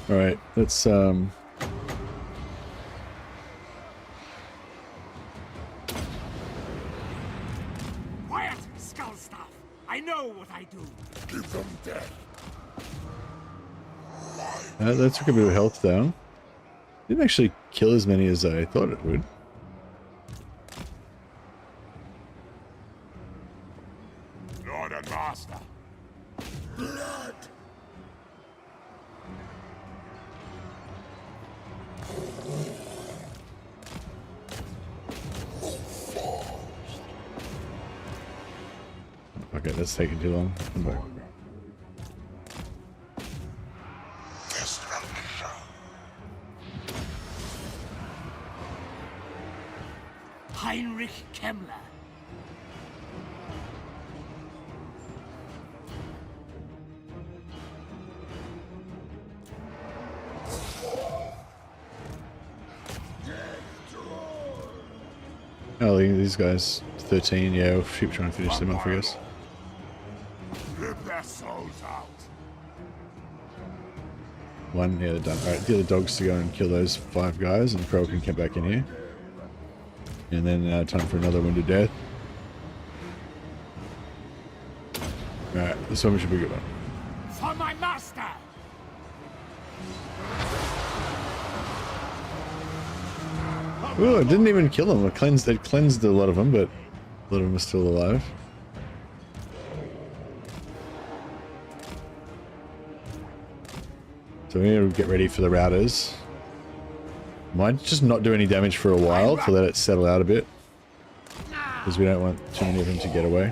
All right, let's
Quiet, skull stuff. I know what I do.
Give them death.
that took a bit of health down. Didn't actually kill as many as I thought it would.
Lord and Master. Blood.
Okay, that's taking too long. Come back.
Heinrich Kemmler.
Death to
Oh, these guys, 13. Yeah, we'll keep trying to finish them off, I guess.
Rip their souls out.
One, yeah, they're done. Alright, get the dogs to go and kill those 5 guys, and Crow can come back in here. And then time for another wounded death. Alright, this one should be a good one.
For my master!
Oh, it didn't even kill them. It cleansed a lot of them, but a lot of them are still alive. So we need to get ready for the routers. Might just not do any damage for a while to let it settle out a bit, because we don't want too many of them to get away.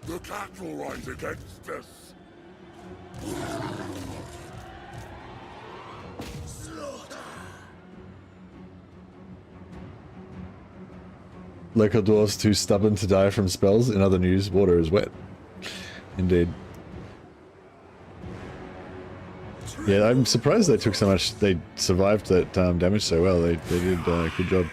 The cat will rise against us.
Local dwarves too stubborn to die from spells. In other news, water is wet. Indeed. Yeah, I'm surprised they took so much. They survived that damage so well. They did a good job.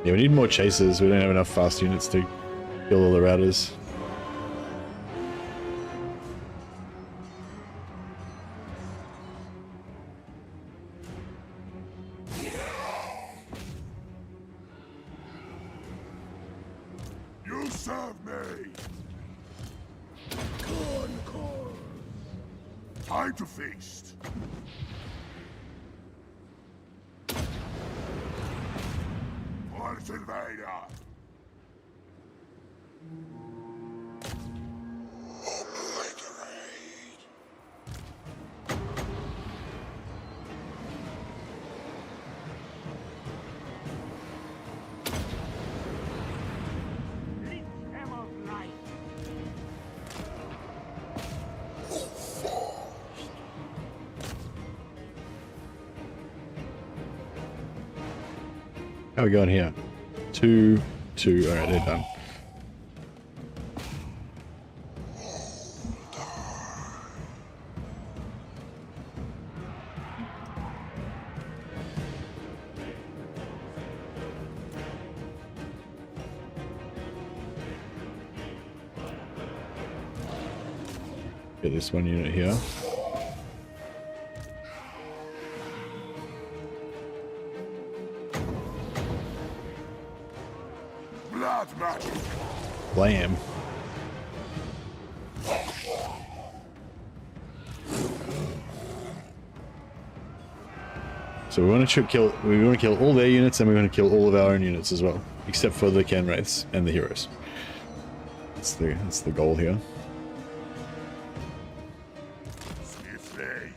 Yeah, we need more chasers. We don't have enough fast units to kill all the routers.
You serve me. Time to feast. Force invader.
How are we going here? 2, 2. Alright, they're done. Get this one unit here. Blam. So we want to kill all their units, and we want to kill all of our own units as well, except for the Ken Wraiths and the heroes. That's the goal here.
Swiftly.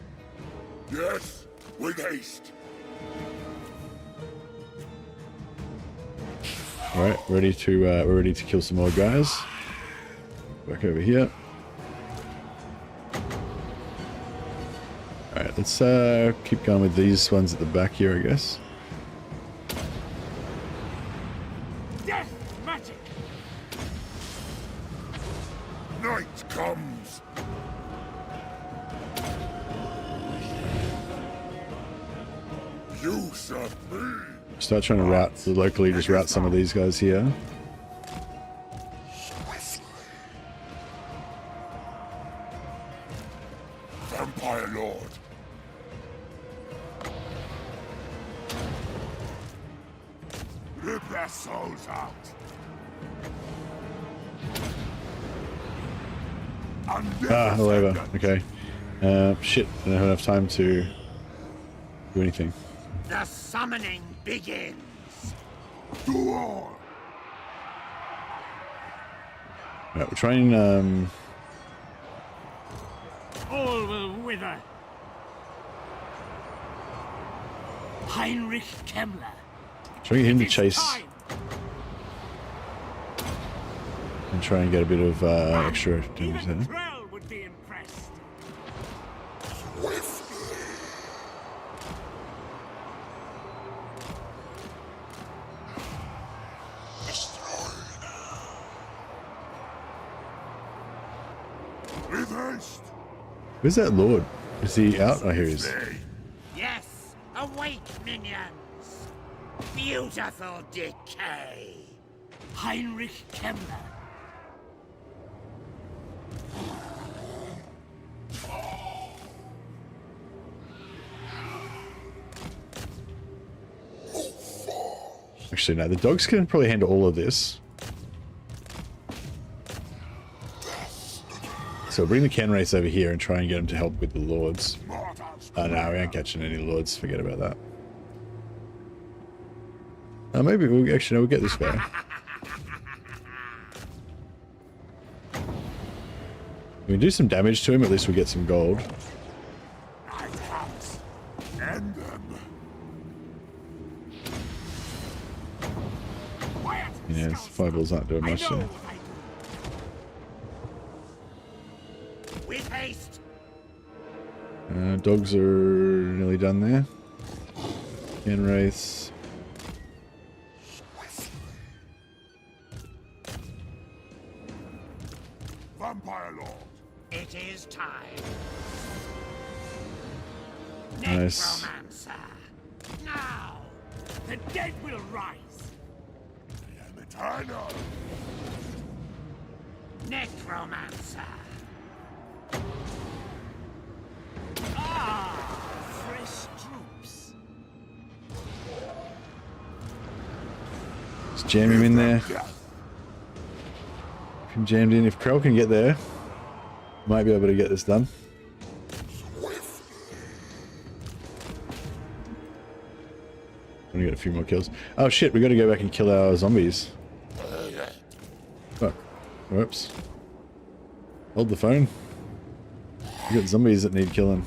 Yes, with haste.
Alright, we're ready to kill some more guys. Back over here. Alright, let's keep going with these ones at the back here, I guess.
Death magic!
Night comes. You serve me.
Start trying to route locally, just route some of these guys here.
Vampire Lord. Rip their souls out.
Ah, however, okay. Shit, I don't have enough time to do anything.
The summoning begins!
Duel.
Alright, we're trying,
All will wither. Heinrich Kemmler.
trying to get him to
It's
chase.
time.
And try and get a bit of extra damage
Even
there.
Krell would be impressed.
With haste.
Where's that lord? Is he out? Oh, here he is.
Yes, awake, minions. Beautiful decay. Heinrich Kemmler.
Actually, no, the dogs can probably handle all of this. So bring the can race over here and try and get them to help with the lords. Oh no, we aren't catching any lords. Forget about that. Maybe we'll actually, no, we'll get this guy. We can do some damage to him, at least we'll get some gold.
End them.
Yeah, fireballs aren't doing much there.
With haste.
Dogs are nearly done there. Can race.
Vampire Lord.
It is time.
Nice.
Necromancer. Now, the dead will rise.
I am eternal.
Necromancer. Ah, fresh troops.
Let's jam him in there. Him jammed in. If Krell can get there, might be able to get this done. I'm gonna get a few more kills. Oh shit, we gotta go back and kill our zombies. Fuck. Whoops. Hold the phone. We got zombies that need killing.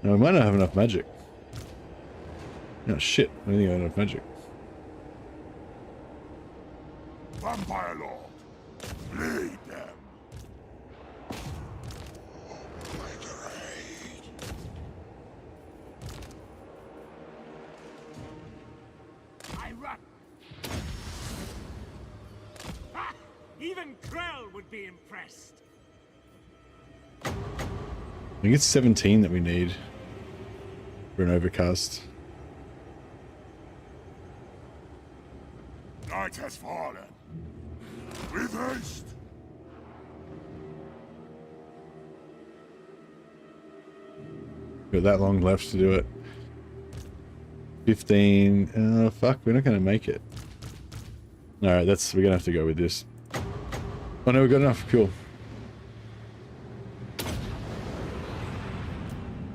No, we might not have enough magic. Oh shit, I don't think I have enough magic.
Vampire Lord. Bleed them.
I run. Ha! Even Krell would be impressed.
I think it's 17 that we need for an overcast.
Night has fallen. With haste.
Got that long left to do it. 15. Fuck, we're not going to make it. Alright, we're going to have to go with this. Oh no, we got enough. Cool.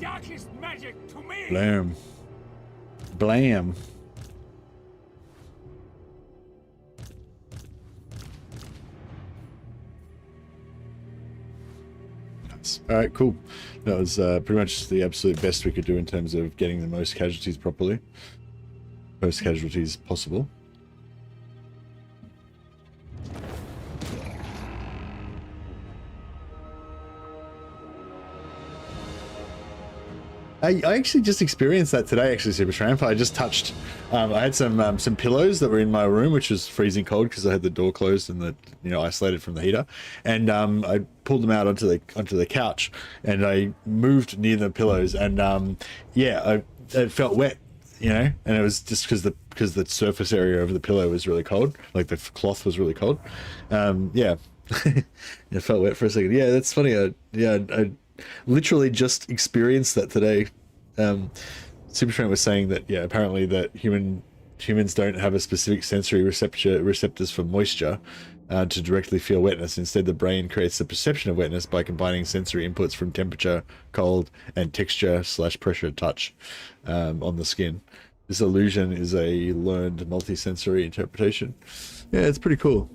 Darkest magic to me.
Blam. Blam. Alright, cool. That was pretty much the absolute best we could do in terms of getting the most casualties properly. Most casualties possible. I actually just experienced that today, actually, Super Tramp. I just touched, I had some pillows that were in my room, which was freezing cold because I had the door closed and isolated from the heater. And I pulled them out onto the couch and I moved near the pillows and it felt wet, and it was just because the surface area of the pillow was really cold, like the cloth was really cold. It felt wet for a second. Yeah, that's funny. I literally just experienced that today. Supertramp was saying that apparently that humans don't have a specific sensory receptors for moisture, to directly feel wetness. Instead, the brain creates the perception of wetness by combining sensory inputs from temperature, cold, and texture/pressure touch on the skin. This illusion is a learned multisensory interpretation. Yeah, it's pretty cool.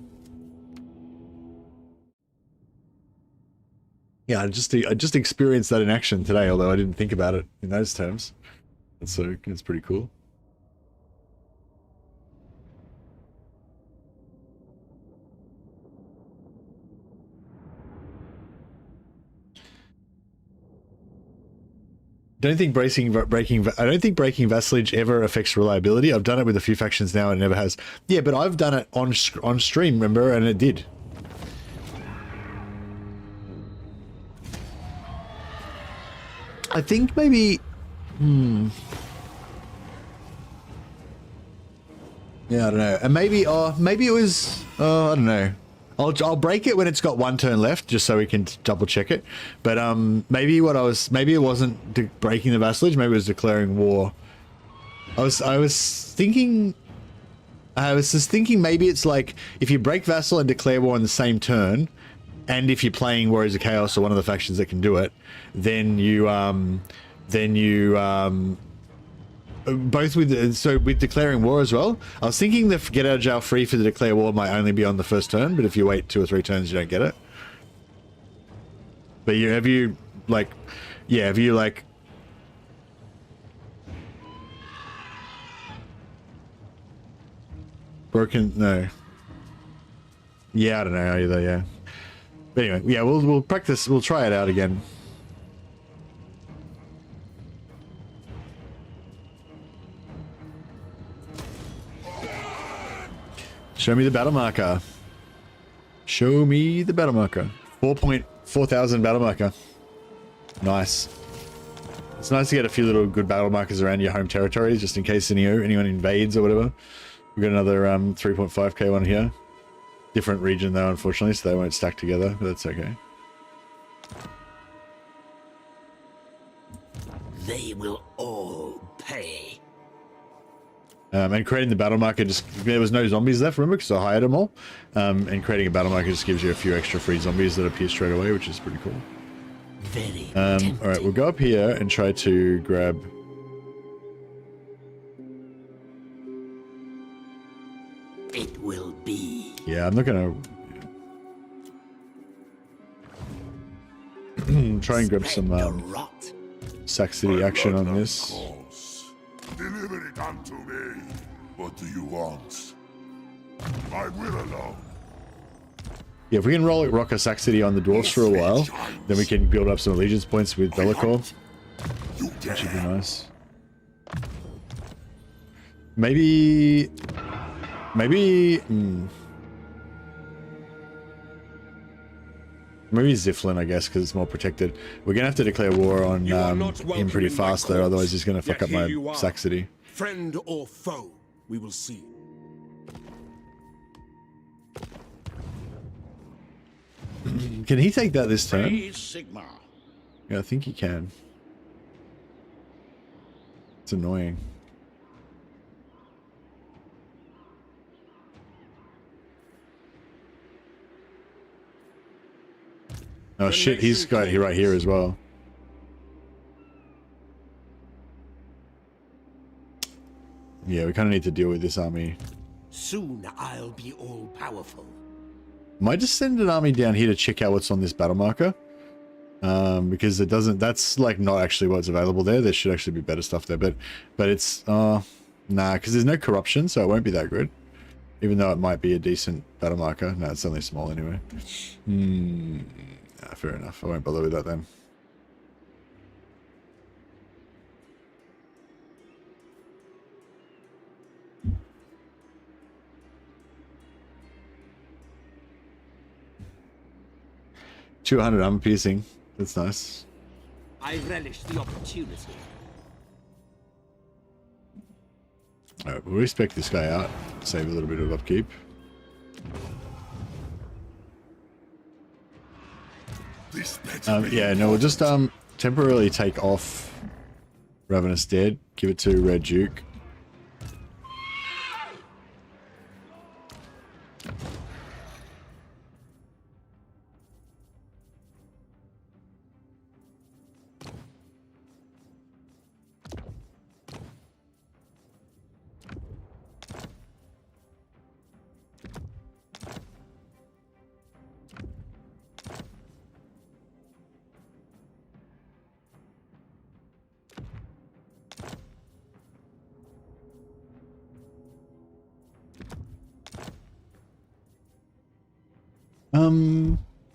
Yeah, I just experienced that in action today, although I didn't think about it in those terms. So it's pretty cool. I don't think breaking vassalage ever affects reliability. I've done it with a few factions now and it never has. Yeah, but I've done it on stream, remember, and it did. I think maybe yeah, I don't know. And maybe it was I don't know. I'll break it when it's got one turn left, just so we can double check it. But maybe it wasn't breaking the vassalage. Maybe it was declaring war. I was just thinking maybe it's like if you break vassal and declare war on the same turn, and if you're playing Warriors of Chaos or one of the factions that can do it, then you both with declaring war as well. I was thinking the get out of jail free for the declare war might only be on the first turn, but if you wait 2 or 3 turns, you don't get it. But have you broken? No. Yeah, I don't know either. Yeah. But anyway, yeah, we'll practice. We'll try it out again. Show me the battle marker. Show me the battle marker. 4,000 battle marker. Nice. It's nice to get a few little good battle markers around your home territories, just in case anyone invades or whatever. We've got another 3.5k one here. Different region though, unfortunately, so they won't stack together, but that's okay.
They will all pay.
And creating the battle marker there was no zombies left, remember, because I hired them all. And creating a battle marker just gives you a few extra free zombies that appear straight away, which is pretty cool.
Very
all right, we'll go up here and try to grab.
It will be.
Yeah, I'm not gonna try and grab some Sac City action on this.
Deliver it unto me. What do you want? I will alone.
Yeah, if we can rock a Sac City on the dwarfs for a while, then we can build up some allegiance points with Bellacore. That should be nice. Maybe Ziflin, I guess, because it's more protected. We're gonna have to declare war on him pretty fast, though. Otherwise, he's gonna fuck up my Sac City.
Friend or foe, we will see.
Can he take that this turn? Yeah, I think he can. It's annoying. Oh shit, he's got here right here as well. Yeah, we kind of need to deal with this army.
Soon I'll be all powerful.
Might just send an army down here to check out what's on this battle marker. Because it doesn't, that's like not actually what's available there. There should actually be better stuff there, but it's, nah, because there's no corruption, so it won't be that good. Even though it might be a decent battle marker. No, it's only small anyway. Fair enough. I won't bother with that then. $200 armor piercing. That's nice.
I relish the opportunity.
Alright, we'll respec this guy out. Save a little bit of upkeep. Yeah, no, we'll just temporarily take off Ravenous Dead, give it to Red Duke.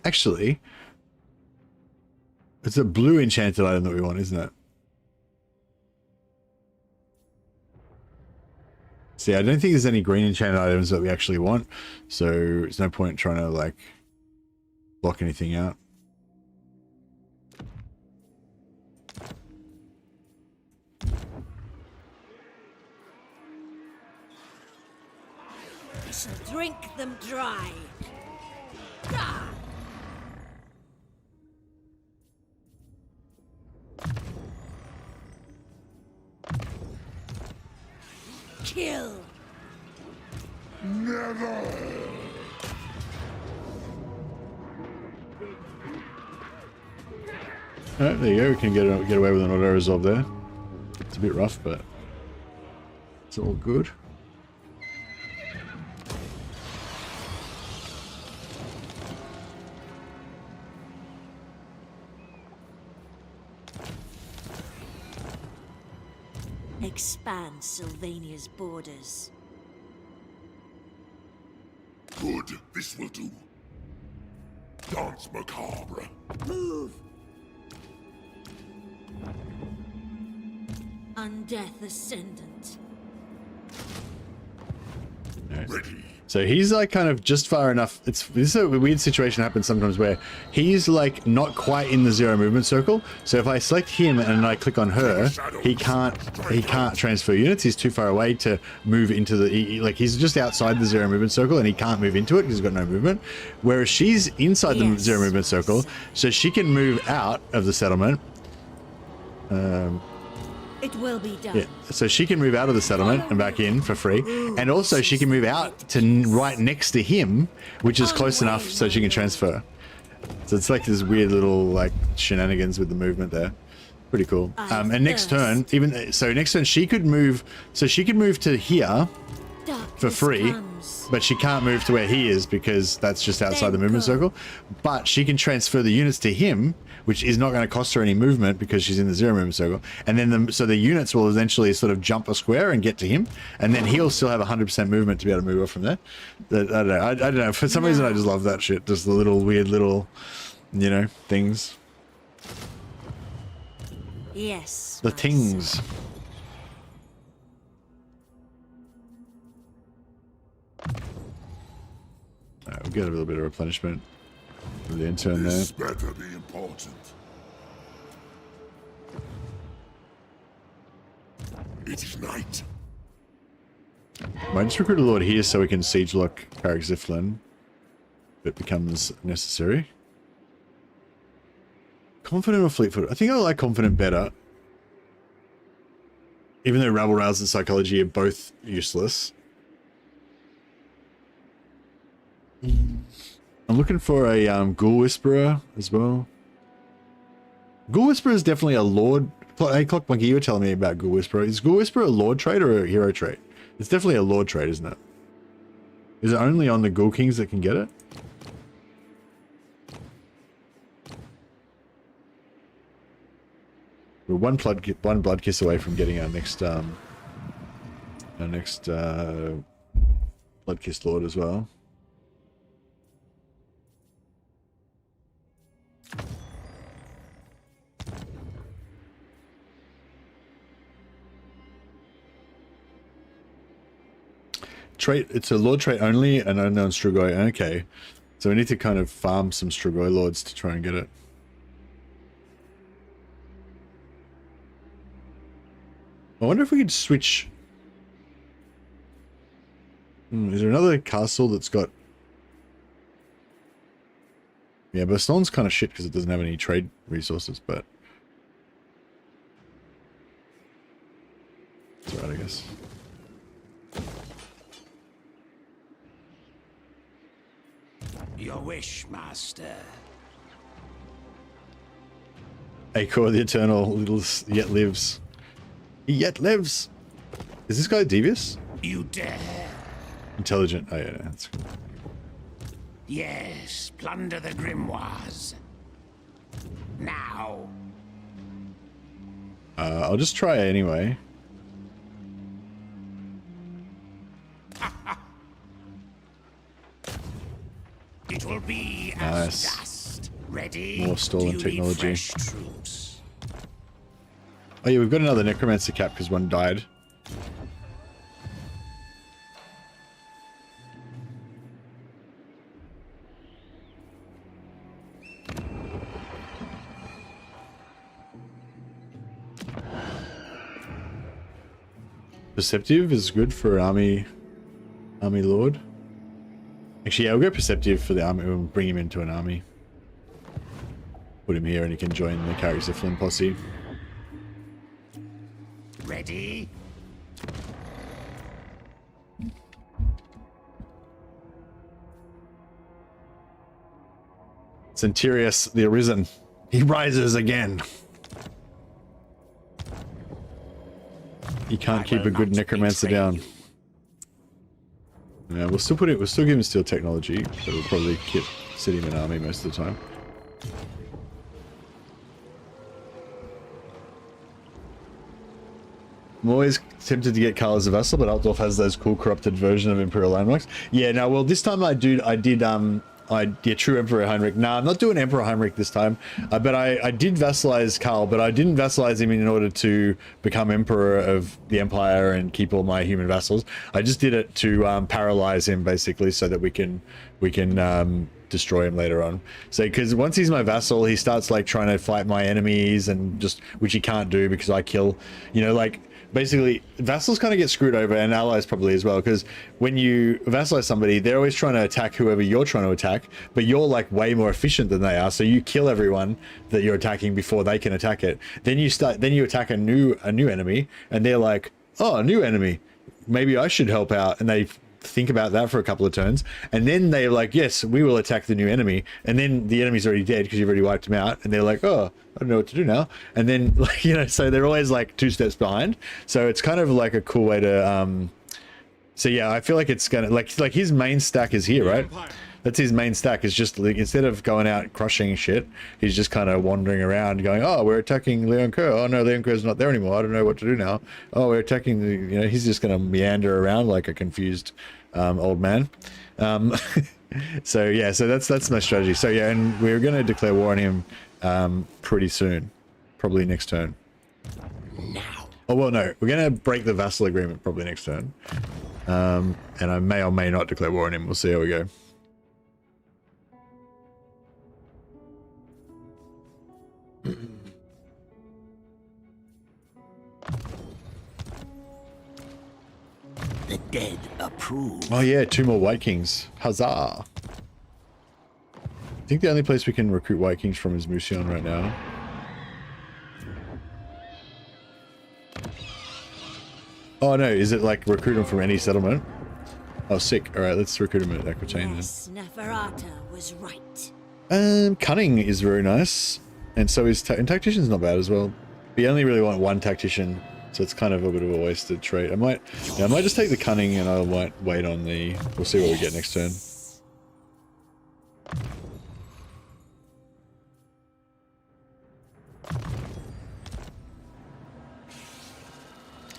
Actually, it's a blue enchanted item that we want, isn't it? See, I don't think there's any green enchanted items that we actually want, so there's no point trying to, like, block anything out.
I shall drink them dry. Ah! Kill.
Never!
Alright, there you go. We can get away with an auto resolve there. It's a bit rough, but it's all good.
Expand Sylvania's borders.
Good, this will do. Dance macabre.
Move! Undeath Ascendant.
Alright.
Ready.
So he's like kind of just far enough. This is a weird situation happens sometimes where he's like not quite in the zero movement circle. So if I select him and I click on her, he can't transfer units. He's too far away to move into the like he's just outside the zero movement circle and he can't move into it because he's got no movement. Whereas she's inside the zero movement circle, so she can move out of the settlement.
It will be done.
Yeah, so she can move out of the settlement and back in for free, and also she can move out to right next to him, which is close enough so she can transfer. So it's like this weird little like shenanigans with the movement there. Pretty cool. And next turn, next turn she could move. So she could move to here for free, but she can't move to where he is because that's just outside the movement circle. But she can transfer the units to him, which is not going to cost her any movement because she's in the zero movement circle. And then so the units will eventually sort of jump a square and get to him, and then he'll still have 100% movement to be able to move off from there. I don't know. I don't know. For some reason, I just love that shit. Just the little weird little, you know, things.
Yes.
The things. We'll get a little bit of replenishment with the intern there.
This better be important. It is night.
Might just recruit a lord here so we can siege lock Carrick Ziflin if it becomes necessary. Confident or Fleetfoot? I think I like Confident better. Even though Rabble Rouse and Psychology are both useless. I'm looking for a Ghoul Whisperer as well. Ghoul Whisperer is definitely a Lord. Hey, Clockmonkey, you were telling me about Ghoul Whisperer. Is Ghoul Whisperer a Lord trait or a hero trait? It's definitely a Lord trait, isn't it? Is it only on the Ghoul Kings that can get it? We're one blood kiss away from getting our next blood kiss Lord as well. Trait, it's a Lord trait only and only on Strugoi. Okay. So we need to kind of farm some Strugoi Lords to try and get it. I wonder if we could switch. Is there another castle that's got... Yeah, Baston's kind of shit because it doesn't have any trade resources, but... That's right, I guess.
Your wish, master.
Acor the Eternal little yet lives. He yet lives. Is this guy devious?
You dare.
Intelligent. Oh yeah, that's cool.
Yes, plunder the grimoires. Now.
I'll just try it anyway.
It It will be
Nice.
as dust. Ready?
More stolen
Do you need
technology.
fresh troops?
Oh yeah, we've got another necromancer cap because one died. Perceptive is good for army lord. Actually, yeah, we'll go perceptive for the army. We'll bring him into an army. Put him here and he can join the characters of Flynn posse.
Ready?
Centurius the Arisen. He rises again. You can't keep a good necromancer down. Yeah, we'll still give him steel technology, but we'll probably sit him in army most of the time. I'm always tempted to get Karl as a vassal, but Altdorf has those cool corrupted version of Imperial Landmarks. Yeah, no, well this time I did true Emperor Heinrich. Nah, I'm not doing Emperor Heinrich this time. But I did vassalize Karl, but I didn't vassalize him in order to become Emperor of the Empire and keep all my human vassals. I just did it to paralyze him, basically, so that we can destroy him later on. So, because once he's my vassal, he starts like trying to fight my enemies and which he can't do because I kill, like. Basically, vassals kind of get screwed over, and allies probably as well, because when you vassalize somebody, they're always trying to attack whoever you're trying to attack, but you're like way more efficient than they are, so you kill everyone that you're attacking before they can attack it. Then you attack a new enemy, and they're like, oh, a new enemy, maybe I should help out, and they think about that for a couple of turns, and then they're like, yes, we will attack the new enemy, and then the enemy's already dead because you've already wiped him out, and they're like, oh, I don't know what to do now. And then, like, so they're always like 2 steps behind. So it's kind of like a cool way to so yeah, I feel like it's gonna like his main stack is here, right? That's his main stack, is just like, instead of going out crushing shit, he's just kind of wandering around going, oh, we're attacking Leon Kerr. Oh no, Leon Kerr's not there anymore. I don't know what to do now. Oh, we're attacking the, he's just going to meander around like a confused old man. So yeah, so that's my strategy. So yeah, and we're going to declare war on him pretty soon, probably next turn.
Now.
Oh well, no, we're going to break the vassal agreement probably next turn. And I may or may not declare war on him. We'll see how we go.
The dead approve.
Oh yeah, 2 more White Kings. Huzzah! I think the only place we can recruit White Kings from is Musion right now. Oh no, is it like recruit them from any settlement? Oh sick, alright, let's recruit them at Aquitaine
Yes, Neferata was right.
then. Cunning is very nice. And so is and Tactician's not bad as well. We only really want 1 Tactician, so it's kind of a bit of a wasted trait. I might just take the Cunning and I might wait on the... We'll see what we get next turn.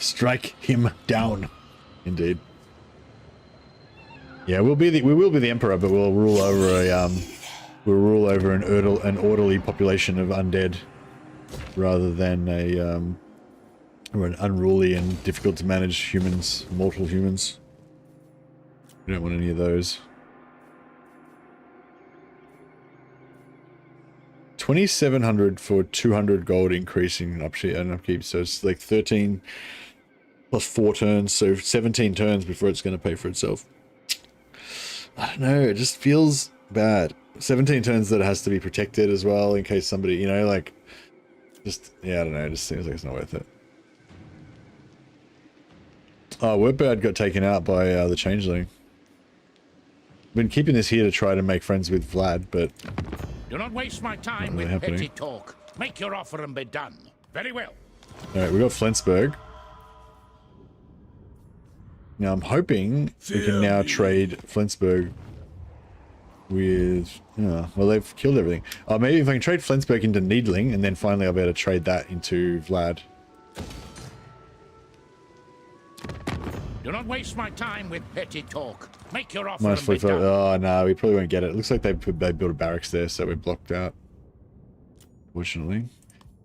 Strike him down. Indeed. Yeah, we will be the Emperor, but we'll rule over an orderly population of undead, rather than an unruly and difficult to manage humans, mortal humans. We don't want any of those. 2,700 for 200 gold increasing upkeep, so it's like 13 plus 4 turns, so 17 turns before it's going to pay for itself. I don't know, it just feels bad. 17 turns that it has to be protected as well in case somebody, like, just, yeah, I don't know, it just seems like it's not worth it. Oh, Wordbird got taken out by the Changeling. Been keeping this here to try to make friends with Vlad, but...
Do not waste my time with petty talk. Make your offer and be done. Very well.
Alright, we got Flensburg. Now I'm hoping we can now trade Flensburg with... well, they've killed everything. Oh, maybe if I can trade Flensburg into Needling, and then finally I'll be able to trade that into Vlad.
Do not waste my time with petty talk. Make your offer
Nice
and be
flip.
done.
Oh no, we probably won't get it. It looks like they built a barracks there, so we're blocked out. Fortunately,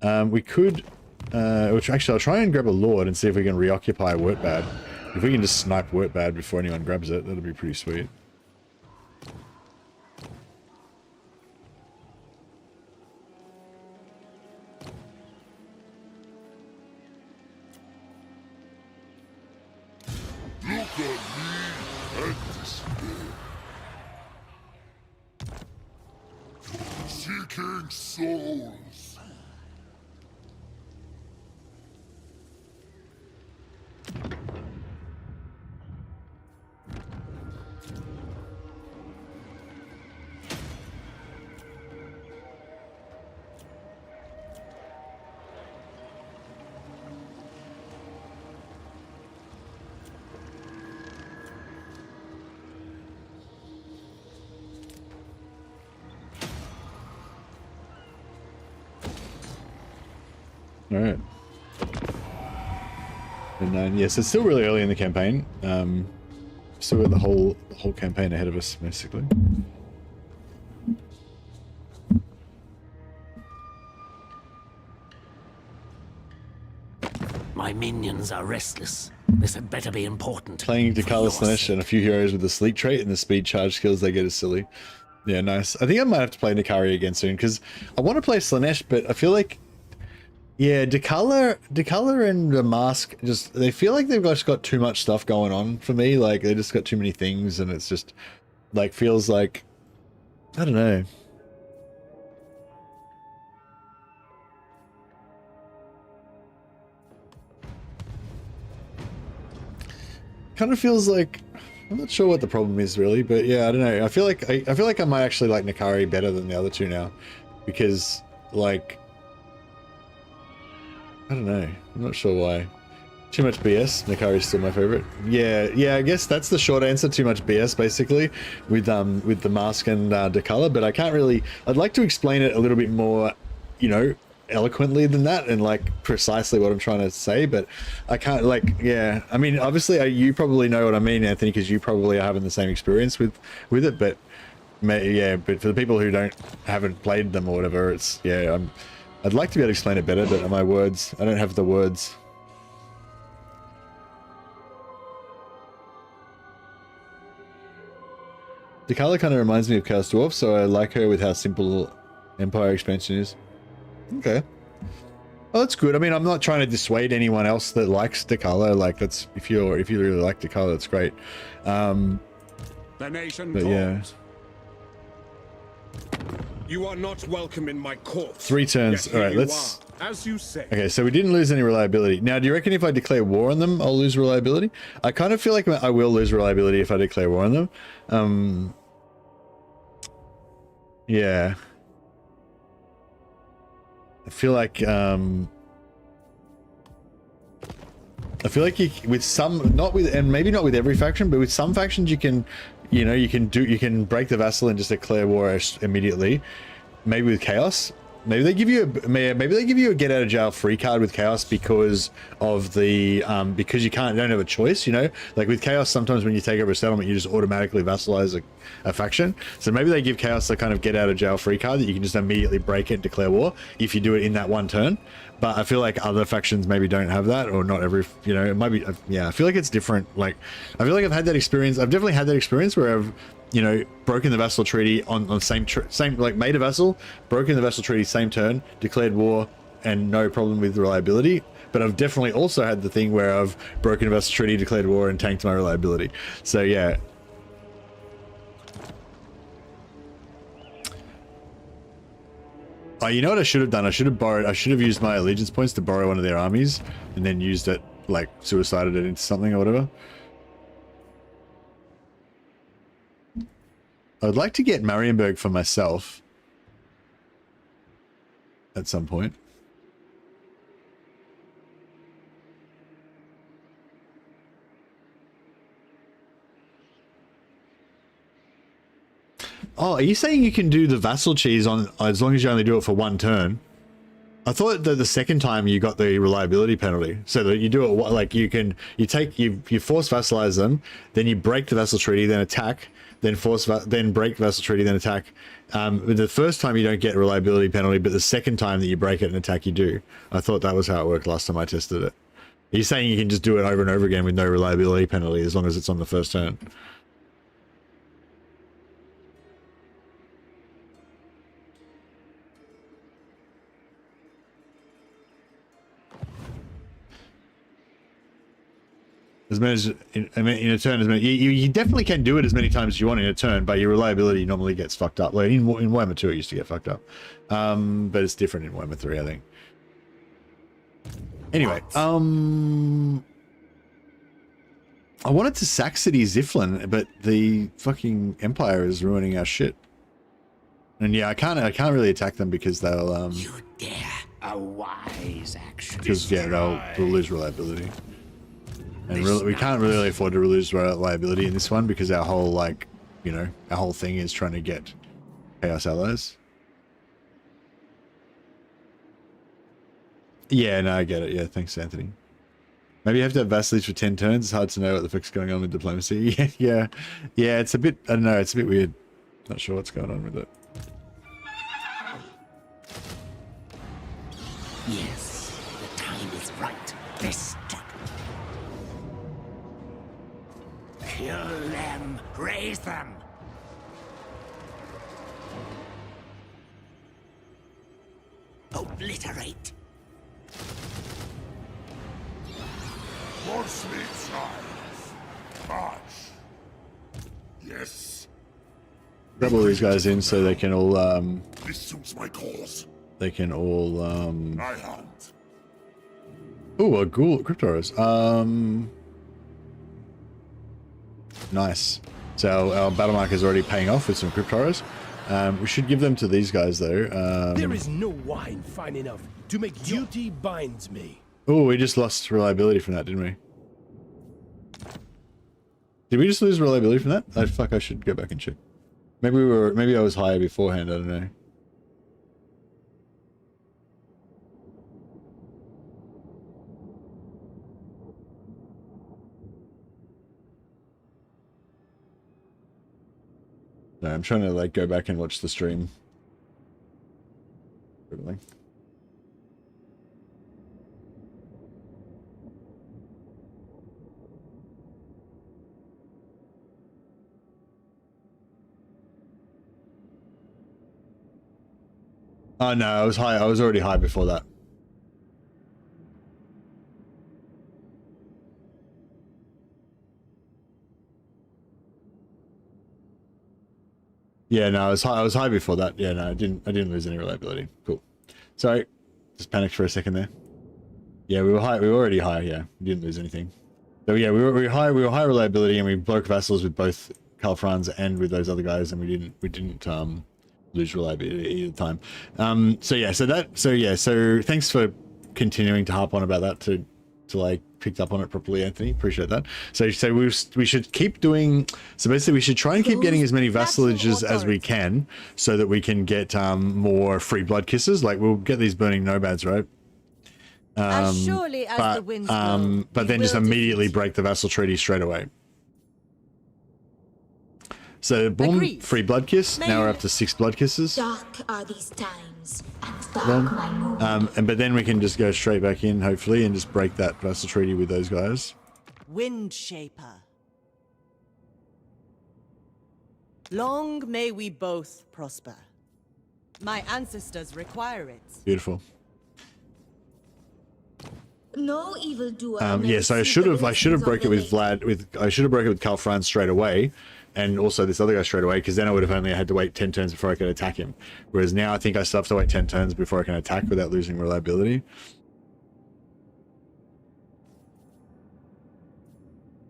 we could. Which actually, I'll try and grab a lord and see if we can reoccupy Wurtbad. If we can just snipe Wurtbad before anyone grabs it, that'll be pretty sweet.
Look at me and despair. Seeking souls.
All right. And then, yes, it's still really early in the campaign. Still got the whole campaign ahead of us, basically.
My minions are restless. This had better be important.
Playing Dakala Slanesh and a few heroes with the sleek trait and the speed charge skills they get is silly. Yeah, nice. I think I might have to play Nikari again soon because I want to play Slanesh, but I feel like, yeah, Dakala and the Mask just, they feel like they've just got too much stuff going on for me. Like they just got too many things, and it's just like feels like, I don't know. Kind of feels like, I'm not sure what the problem is really, but yeah, I don't know. I feel like I might actually like Nikari better than the other two now, because like, I don't know. I'm not sure why. Too much BS. Nikari's still my favorite. Yeah. I guess that's the short answer. Too much BS, basically, with the Mask and Dakala. But I can't really. I'd like to explain it a little bit more, you know, eloquently than that, and like precisely what I'm trying to say. But I can't. Like, yeah. I mean, obviously, you probably know what I mean, Anthony, because you probably are having the same experience with it. But yeah. But for the people who haven't played them or whatever, it's yeah. I'd like to be able to explain it better, but my words, I don't have the words. Dakala kind of reminds me of Chaos Dwarf, so I like her with how simple Empire expansion is. Okay. Oh, that's good. I mean, I'm not trying to dissuade anyone else that likes Dakala. Like, that's if you really like Dakala, that's great.
The nation
but yeah.
You are not welcome in my court.
3 turns. All right, let's.
As you say.
Okay, so we didn't lose any reliability. Now, do you reckon if I declare war on them, I'll lose reliability? I kind of feel like I will lose reliability if I declare war on them. Yeah. I feel like you, with some, not with, and maybe not with every faction, but with some factions you can, you know, you can break the vassal and just declare war immediately. Maybe with Chaos, maybe they give you a get out of jail free card with Chaos because of the because you don't have a choice, you know, like with Chaos sometimes when you take over a settlement you just automatically vassalize a faction. So maybe they give Chaos a kind of get out of jail free card that you can just immediately break it and declare war if you do it in that one turn. But I feel like other factions maybe don't have that, or not every, you know, it might be, yeah, I feel like it's different. Like, I feel like I've had that experience. I've definitely had that experience where I've, you know, broken the vassal treaty on same, like made a vassal, broken the vassal treaty same turn, declared war, and no problem with reliability. But I've definitely also had the thing where I've broken a vassal treaty, declared war, and tanked my reliability. So yeah. Oh, you know what I should have done? I should have used my allegiance points to borrow one of their armies, and then used it, like, suicided it into something or whatever. I would like to get Marienburg for myself at some point. Oh, are you saying you can do the vassal cheese on as long as you only do it for one turn? I thought that the second time you got the reliability penalty, so that you do it like you force vassalize them, then you break the vassal treaty, then attack, then then break the vassal treaty, then attack. The first time you don't get a reliability penalty, but the second time that you break it and attack, you do. I thought that was how it worked last time I tested it. Are you saying you can just do it over and over again with no reliability penalty as long as it's on the first turn? As many as in a turn, as many you definitely can do it as many times as you want in a turn, but your reliability normally gets fucked up. Like in Warhammer 2, it used to get fucked up, but it's different in Warhammer 3, I think. Anyway, I wanted to sack City Ziflin, but the fucking Empire is ruining our shit. And yeah, I can't really attack them because they'll
You dare. A wise action.
because yeah, they'll lose reliability. And really, we can't really afford to lose reliability in this one because our whole, like, you know, our whole thing is trying to get Chaos Allies. Yeah, no, I get it. Yeah, thanks, Anthony. Maybe you have to have vassalage for 10 turns. It's hard to know what the fuck's going on with diplomacy. Yeah, it's a bit, I don't know, it's a bit weird. Not sure what's going on with it.
Yes, the time is right. This kill them! Raise them! Obliterate!
More sleep shines. March. Yes.
Grab all these guys in so they can all
This suits my cause.
they can all
I hunt.
oh, a ghoul cryptoros. Nice. So our battle mark is already paying off with some cryptoros. We should give them to these guys though.
There is no wine fine enough to make duty binds me.
Oh, we just lost reliability from that, didn't we? Did we just lose reliability from that? Oh, fuck, I should go back and check. Maybe I was higher beforehand, I don't know. No, I'm trying to like go back and watch the stream. Oh no, I was high. I was already high before that. Yeah, no, I was high before that. Yeah, no, I didn't lose any reliability. Cool. Sorry, just panicked for a second there. Yeah, we were high. We were already high. Yeah, we didn't lose anything. So yeah, we were high. We were high reliability, and we broke vassals with both Karl Franz and with those other guys, and we didn't lose reliability either time. So thanks for continuing to harp on about that to like picked up on it properly, Anthony. Appreciate that. So we should keep doing. So basically, we should try and keep getting as many vassalages as we can, so that we can get more free blood kisses. Like we'll get these burning nomads, right?
As surely as the winds blow,
but then just immediately break the vassal treaty straight away. So boom,
Agreed.
free blood kiss. Now we're up to 6 blood kisses.
Dark are these times, and dark my mood.
But then we can just go straight back in, hopefully, and just break that vassal treaty with those guys.
Wind Shaper. Long may we both prosper. My ancestors require it.
Beautiful.
No evildoer.
Yeah, so I should have broke it with Vlad. I should have broke it with Karl Franz straight away, and also this other guy straight away, because then I would have only had to wait 10 turns before I could attack him. Whereas now I think I still have to wait 10 turns before I can attack without losing reliability.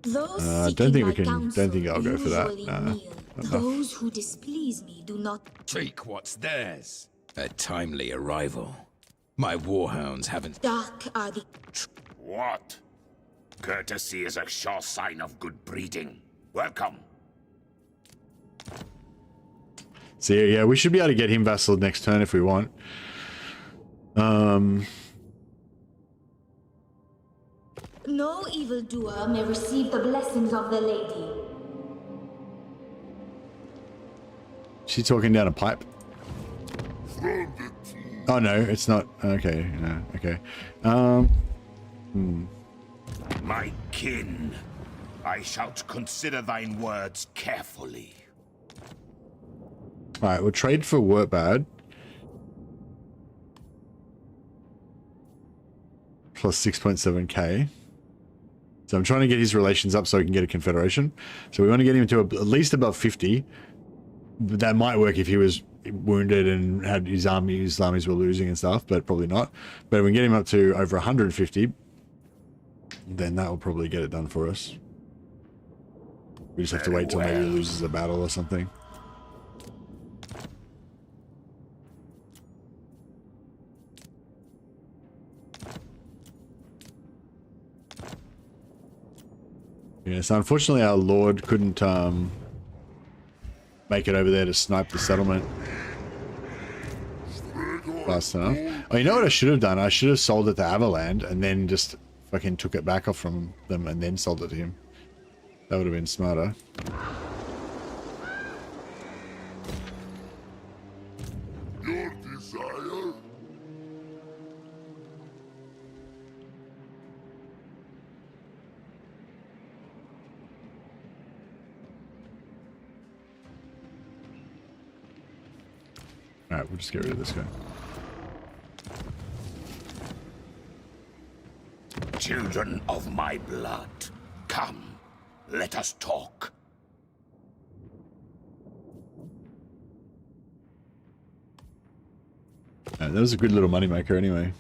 Those
don't think we
seeking
can.
my
Don't think I'll go for that.
usually
Nah,
kneel. Those who displease me do not.
Take what's theirs. A timely arrival. My warhounds haven't.
Dark are the.
What? Courtesy is a sure sign of good breeding. Welcome.
So yeah, we should be able to get him vassal next turn if we want.
No evildoer may receive the blessings of the lady.
She talking down a pipe? Oh no, it's not. Okay, no, okay.
My kin, I shalt consider thine words carefully.
Alright, we'll trade for Wurtbad. Plus 6.7k. So I'm trying to get his relations up so I can get a confederation. So we want to get him to at least above 50. But that might work if he was wounded and had his armies were losing and stuff, but probably not. But if we can get him up to over 150, then that will probably get it done for us. We just have to wait till maybe he loses a battle or something. Yeah, so unfortunately our lord couldn't make it over there to snipe the settlement fast enough. Oh, you know what I should have done? I should have sold it to Avaland and then just fucking took it back off from them and then sold it to him. That would have been smarter.
Your desire?
Alright, we'll just get rid of this guy.
Children of my blood, come, let us talk.
That was a good little moneymaker anyway.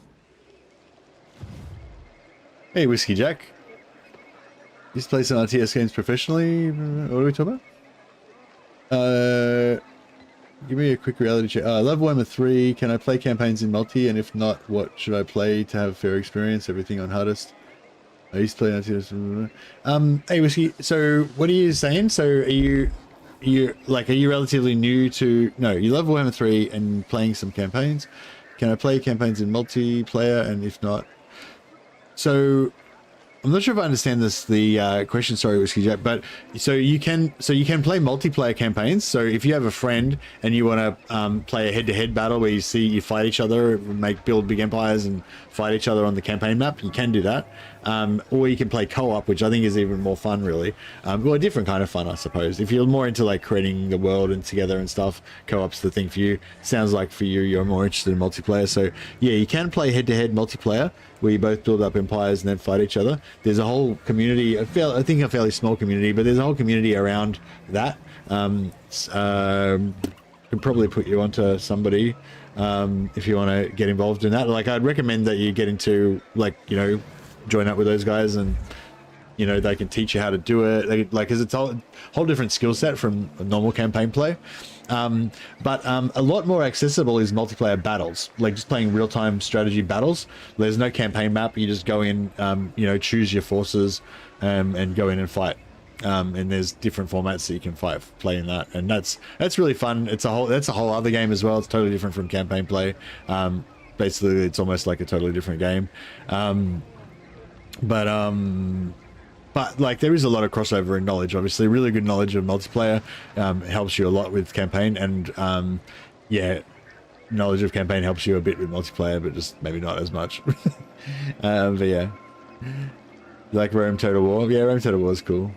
Hey, Whiskey Jack. He's played some RTS games professionally. What are we talking about? Give me a quick reality check. I love Warhammer 3. Can I play campaigns in multi? And if not, what should I play to have fair experience? Everything on hardest. I used to play RTS. Hey Whiskey. So what are you saying? So are you relatively new to? No, you love Warhammer 3 and playing some campaigns. Can I play campaigns in multiplayer? And if not, so I'm not sure if I understand the question, sorry, Whiskey Jack, but so you can play multiplayer campaigns. So if you have a friend and you want to play a head-to-head battle where you fight each other, build big empires and fight each other on the campaign map, you can do that. Or you can play co-op, which I think is even more fun, really. Well, a different kind of fun, I suppose. If you're more into like creating the world and together and stuff, co-op's the thing for you. Sounds like for you, you're more interested in multiplayer. So yeah, you can play head-to-head multiplayer where you both build up empires and then fight each other. There's a whole community, I think a fairly small community, but there's a whole community around that. Could probably put you onto somebody if you want to get involved in that. Like, I'd recommend that you get into, like, you know, join up with those guys and, you know, they can teach you how to do it. Because it's a whole different skill set from a normal campaign play. But a lot more accessible is multiplayer battles, like just playing real-time strategy battles. There's no campaign map. You just go in, you know, choose your forces and go in and fight. And there's different formats that you can play in that, and that's really fun. That's a whole other game as well. It's totally different from campaign play. Basically, it's almost like a totally different game. But like, there is a lot of crossover in knowledge. Obviously, really good knowledge of multiplayer helps you a lot with campaign, and yeah, knowledge of campaign helps you a bit with multiplayer, but just maybe not as much. But yeah, like Rome Total War. Yeah, Rome Total War is cool.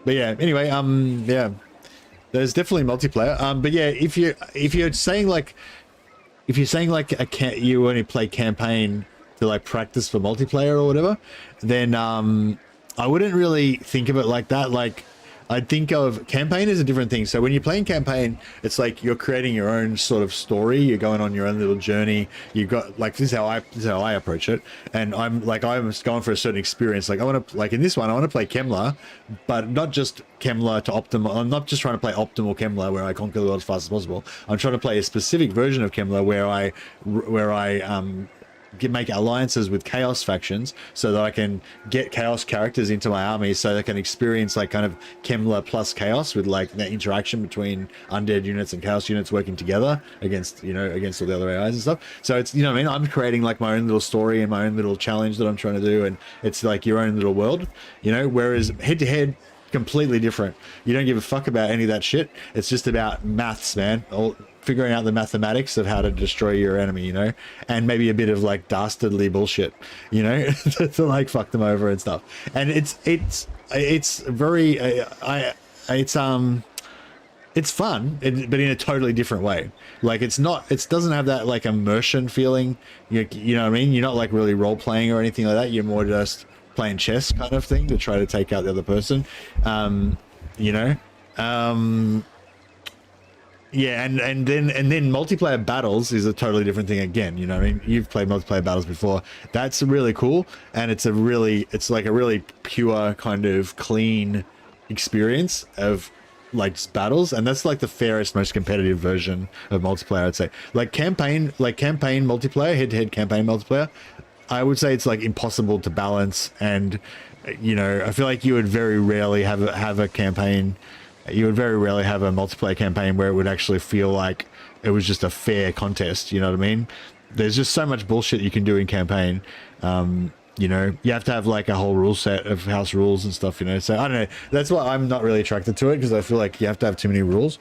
But yeah, anyway, yeah, there's definitely multiplayer. But yeah, if you're saying like you only play campaign to like practice for multiplayer or whatever, then I wouldn't really think of it like that. Like, I'd think of campaign as a different thing. So when you're playing campaign, it's like you're creating your own sort of story. You're going on your own little journey. You've got, like, this is how I approach it. And I'm going for a certain experience. Like, I want to, like in this one, I want to play Kemmler, but not just Kemmler to optimal. I'm not just trying to play optimal Kemmler where I conquer the world as fast as possible. I'm trying to play a specific version of Kemmler where I make alliances with chaos factions so that I can get chaos characters into my army so they can experience like kind of Kemmler plus chaos with like the interaction between undead units and chaos units working together against, you know, against all the other AIs and stuff. So it's, you know what I mean? I'm creating like my own little story and my own little challenge that I'm trying to do, and it's like your own little world, you know, whereas head to head, completely different. You don't give a fuck about any of that shit. It's just about maths, man. Figuring out the mathematics of how to destroy your enemy, you know, and maybe a bit of like dastardly bullshit, you know, to like fuck them over and stuff. And it's very it's fun, but in a totally different way. Like it doesn't have that like immersion feeling. You know what I mean? You're not like really role playing or anything like that. You're more just playing chess kind of thing to try to take out the other person. You know. Yeah, and then multiplayer battles is a totally different thing again. You know what I mean? You've played multiplayer battles before. That's really cool, and it's like a really pure kind of clean experience of like battles, and that's like the fairest, most competitive version of multiplayer, I'd say. Like campaign multiplayer, head-to-head campaign multiplayer, I would say it's like impossible to balance, and you know, I feel like you would very rarely have a campaign. You would very rarely have a multiplayer campaign where it would actually feel like it was just a fair contest. You know what I mean? There's just so much bullshit you can do in campaign. You know, you have to have like a whole rule set of house rules and stuff, you know? So I don't know. That's why I'm not really attracted to it, because I feel like you have to have too many rules.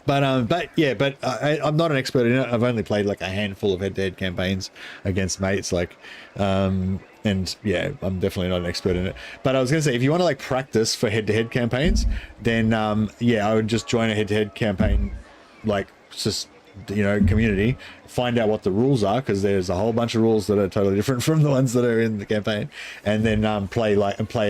But yeah, I'm not an expert in it. I've only played like a handful of head-to-head campaigns against mates, like, and yeah, I'm definitely not an expert in it. But I was gonna say, if you want to like practice for head-to-head campaigns, then yeah, I would just join a head-to-head campaign, like just, you know, community, find out what the rules are, because there's a whole bunch of rules that are totally different from the ones that are in the campaign, and then play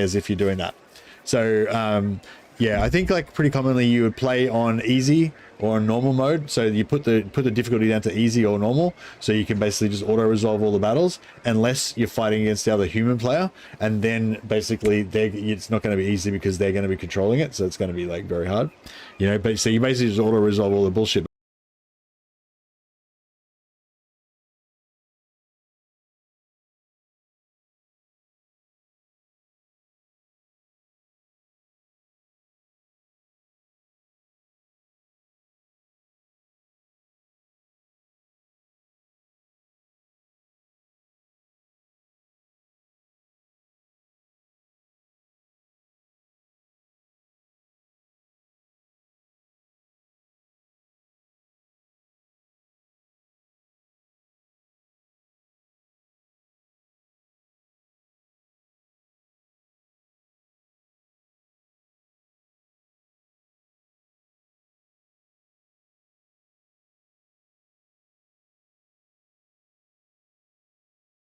as if you're doing that. So yeah, I think like pretty commonly you would play on easy or on normal mode. So you put the difficulty down to easy or normal, so you can basically just auto resolve all the battles unless you're fighting against the other human player, and then basically it's not going to be easy because they're going to be controlling it, so it's going to be like very hard, you know. But so you basically just auto resolve all the bullshit.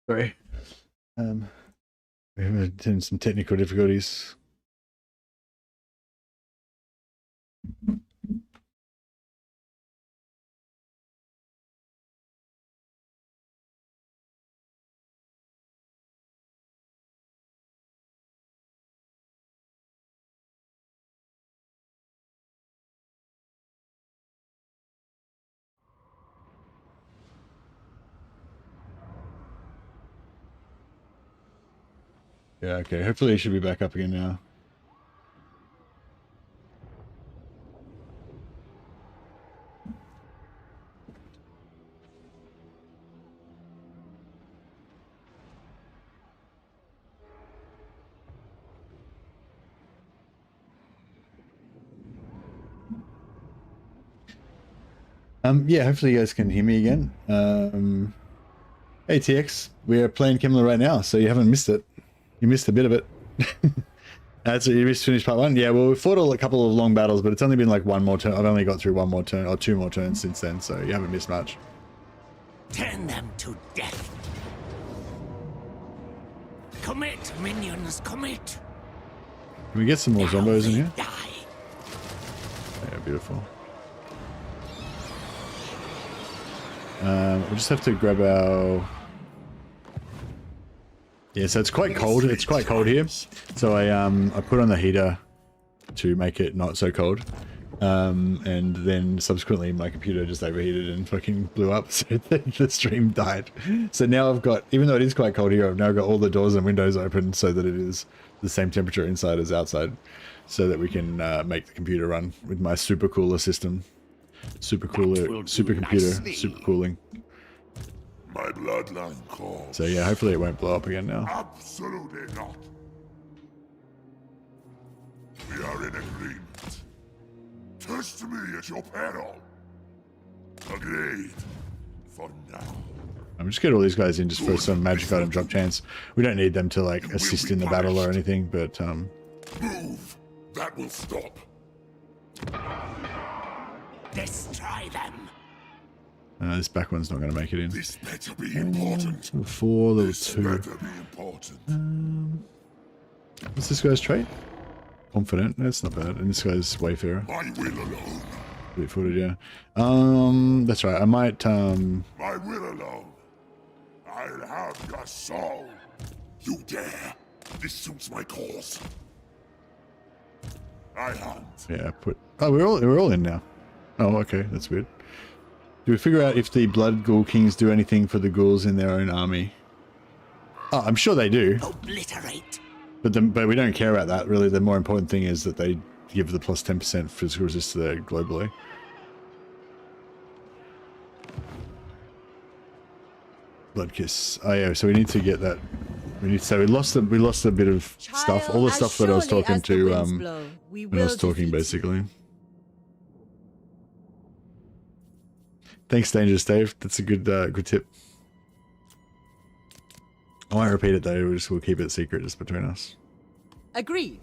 Sorry. We're having some technical difficulties. Yeah, okay. Hopefully it should be back up again now. Yeah, hopefully you guys can hear me again. Hey TX, we are playing Kemmler right now, so you haven't missed it. You missed a bit of it. That's you missed finished part 1. Yeah, well, we fought a couple of long battles, but it's only been like one more turn. I've only got through one more turn or 2 more turns since then, so you haven't missed much.
Turn them to death. Commit, minions, commit.
Can we get some more zombos in here?
Die.
Yeah, beautiful. We just have to grab our... Yeah, so it's quite cold. It's quite cold here. So I put on the heater to make it not so cold. And then subsequently my computer just overheated and fucking blew up, so the stream died. So now I've got, even though it is quite cold here, I've now got all the doors and windows open so that it is the same temperature inside as outside, so that we can make the computer run with my super cooler system. Super cooler, super computer, super cooling.
My bloodline calls.
So yeah, hopefully it won't blow up again now.
Absolutely not. We are in agreement. Test me at your peril. Agreed. For now.
I'm just get all these guys in just for some magic item drop chance. We don't need them to like assist in the battle or anything, but
Move. That will stop.
Destroy them.
This back one's not going to make it in.
This better be important.
Level 4, level
This
2.
better be important.
What's this guy's trait? Confident. That's not bad. And this guy's Wayfarer.
My will alone.
Bit footed, yeah. That's right. I might
My will alone. I'll have your soul. You dare. This suits my cause. I hunt.
yeah, put. Oh, we're all in now. Oh, okay, that's weird. Do we figure out if the Blood Ghoul Kings do anything for the ghouls in their own army? Oh, I'm sure they do.
Obliterate.
But we don't care about that, really. The more important thing is that they give the plus 10% physical resist to their globally. Blood Kiss. Oh yeah, so we need to get that. We lost a bit of stuff. All the stuff that I was talking to when I was talking, basically. Thanks, Dangerous Dave. That's a good good tip. I won't repeat it though. We'll keep it secret just between us.
Agreed.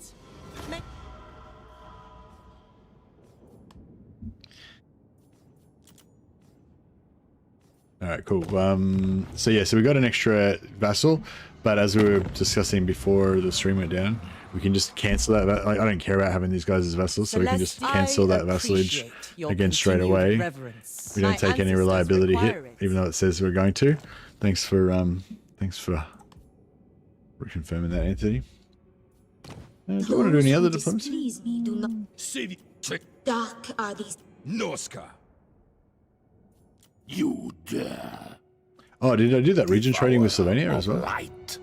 All right, cool. So yeah, so we got an extra vassal, but as we were discussing before the stream went down, we can just cancel that. Like, I don't care about having these guys as vassals, so we can just cancel that vassalage again straight away. We don't take any reliability hit, even though it says we're going to. Thanks for reconfirming that, Anthony. Do you want to do any other diplomacy?
Please me, do not.
City.
Dark are these.
Norska.
You dare.
Oh, did I do that region trading with Slovenia as well?
Right.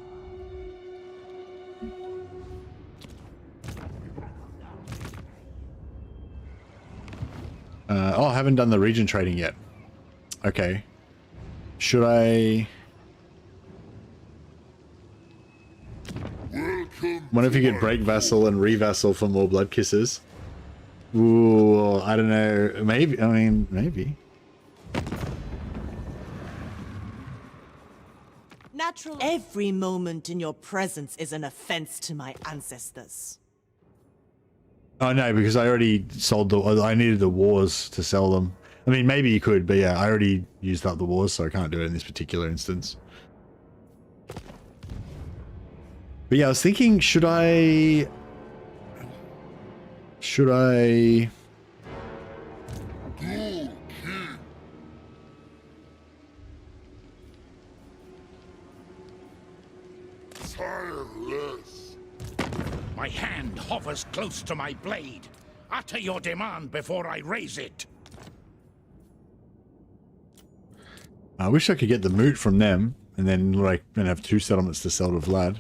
Oh, I haven't done the region trading yet. Okay. Should I... Wonder if you could break vassal and re-vassal for more blood kisses. Ooh, I don't know. Maybe. I mean, maybe.
Natural. Every moment in your presence is an offense to my ancestors.
Oh no, because I already sold the. I needed the wars to sell them. I mean, maybe you could, but yeah, I already used up the wars, so I can't do it in this particular instance. But yeah, I was thinking, should I
Tireless.
My hand hovers close to my blade. Utter your demand before I raise it.
I wish I could get the moot from them, and then like and have 2 settlements to sell to Vlad.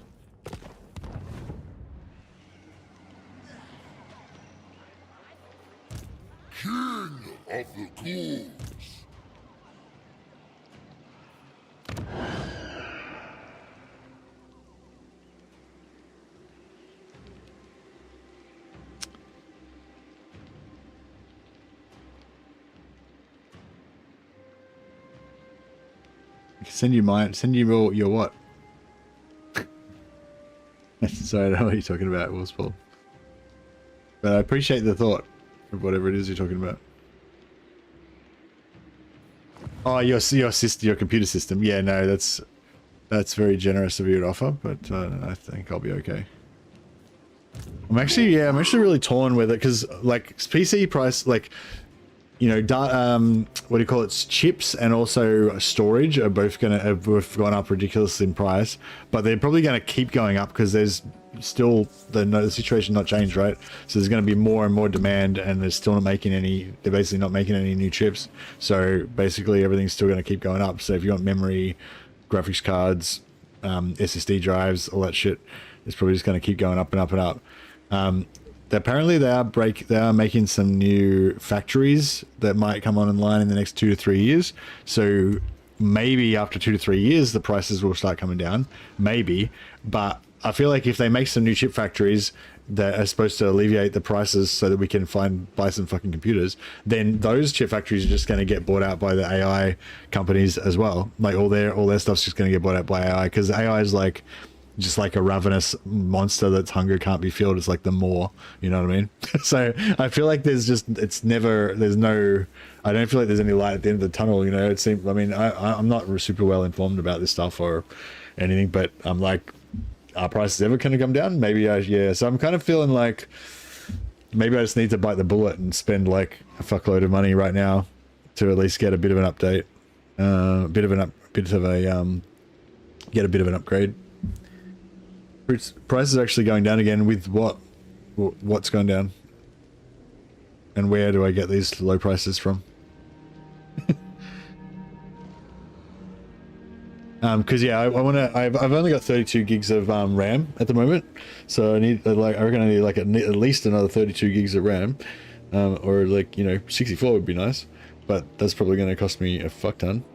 King of the ghouls.
Send you your what? Sorry, I don't know what you're talking about, Wolfsball. But I appreciate the thought of whatever it is you're talking about. Oh, your computer system. Yeah, no, that's very generous of you to offer, but I think I'll be okay. I'm actually really torn with it because like PC price, like, you know, what do you call it? Chips and also storage are both gone up ridiculously in price, but they're probably going to keep going up because there's still the situation not changed, right? So there's going to be more and more demand, and they're still not making any. They're basically not making any new chips. So basically, everything's still going to keep going up. So if you want memory, graphics cards, SSD drives, all that shit, it's probably just going to keep going up and up and up. Apparently, they are making some new factories that might come online in the next 2 to 3 years. So maybe after 2 to 3 years, the prices will start coming down. Maybe, but I feel like if they make some new chip factories that are supposed to alleviate the prices so that we can buy some fucking computers, then those chip factories are just going to get bought out by the AI companies as well. Like all their stuff's just going to get bought out by AI, because AI is like just like a ravenous monster that's hunger can't be filled. It's like the more, you know what I mean? So I feel like I don't feel like there's any light at the end of the tunnel, you know. It seems, I mean, I'm not super well informed about this stuff or anything, but I'm like, are prices ever going to come down? Maybe, yeah. So I'm kind of feeling like maybe I just need to bite the bullet and spend like a fuckload of money right now to at least get a bit of an update, get a bit of an upgrade. Prices are actually going down again. With what's going down, and where do I get these low prices from? Because yeah, I want to. I've only got 32 gigs of RAM at the moment, so I need I reckon I need like at least another 32 gigs of RAM, or like, you know, 64 would be nice, but that's probably going to cost me a fuck ton.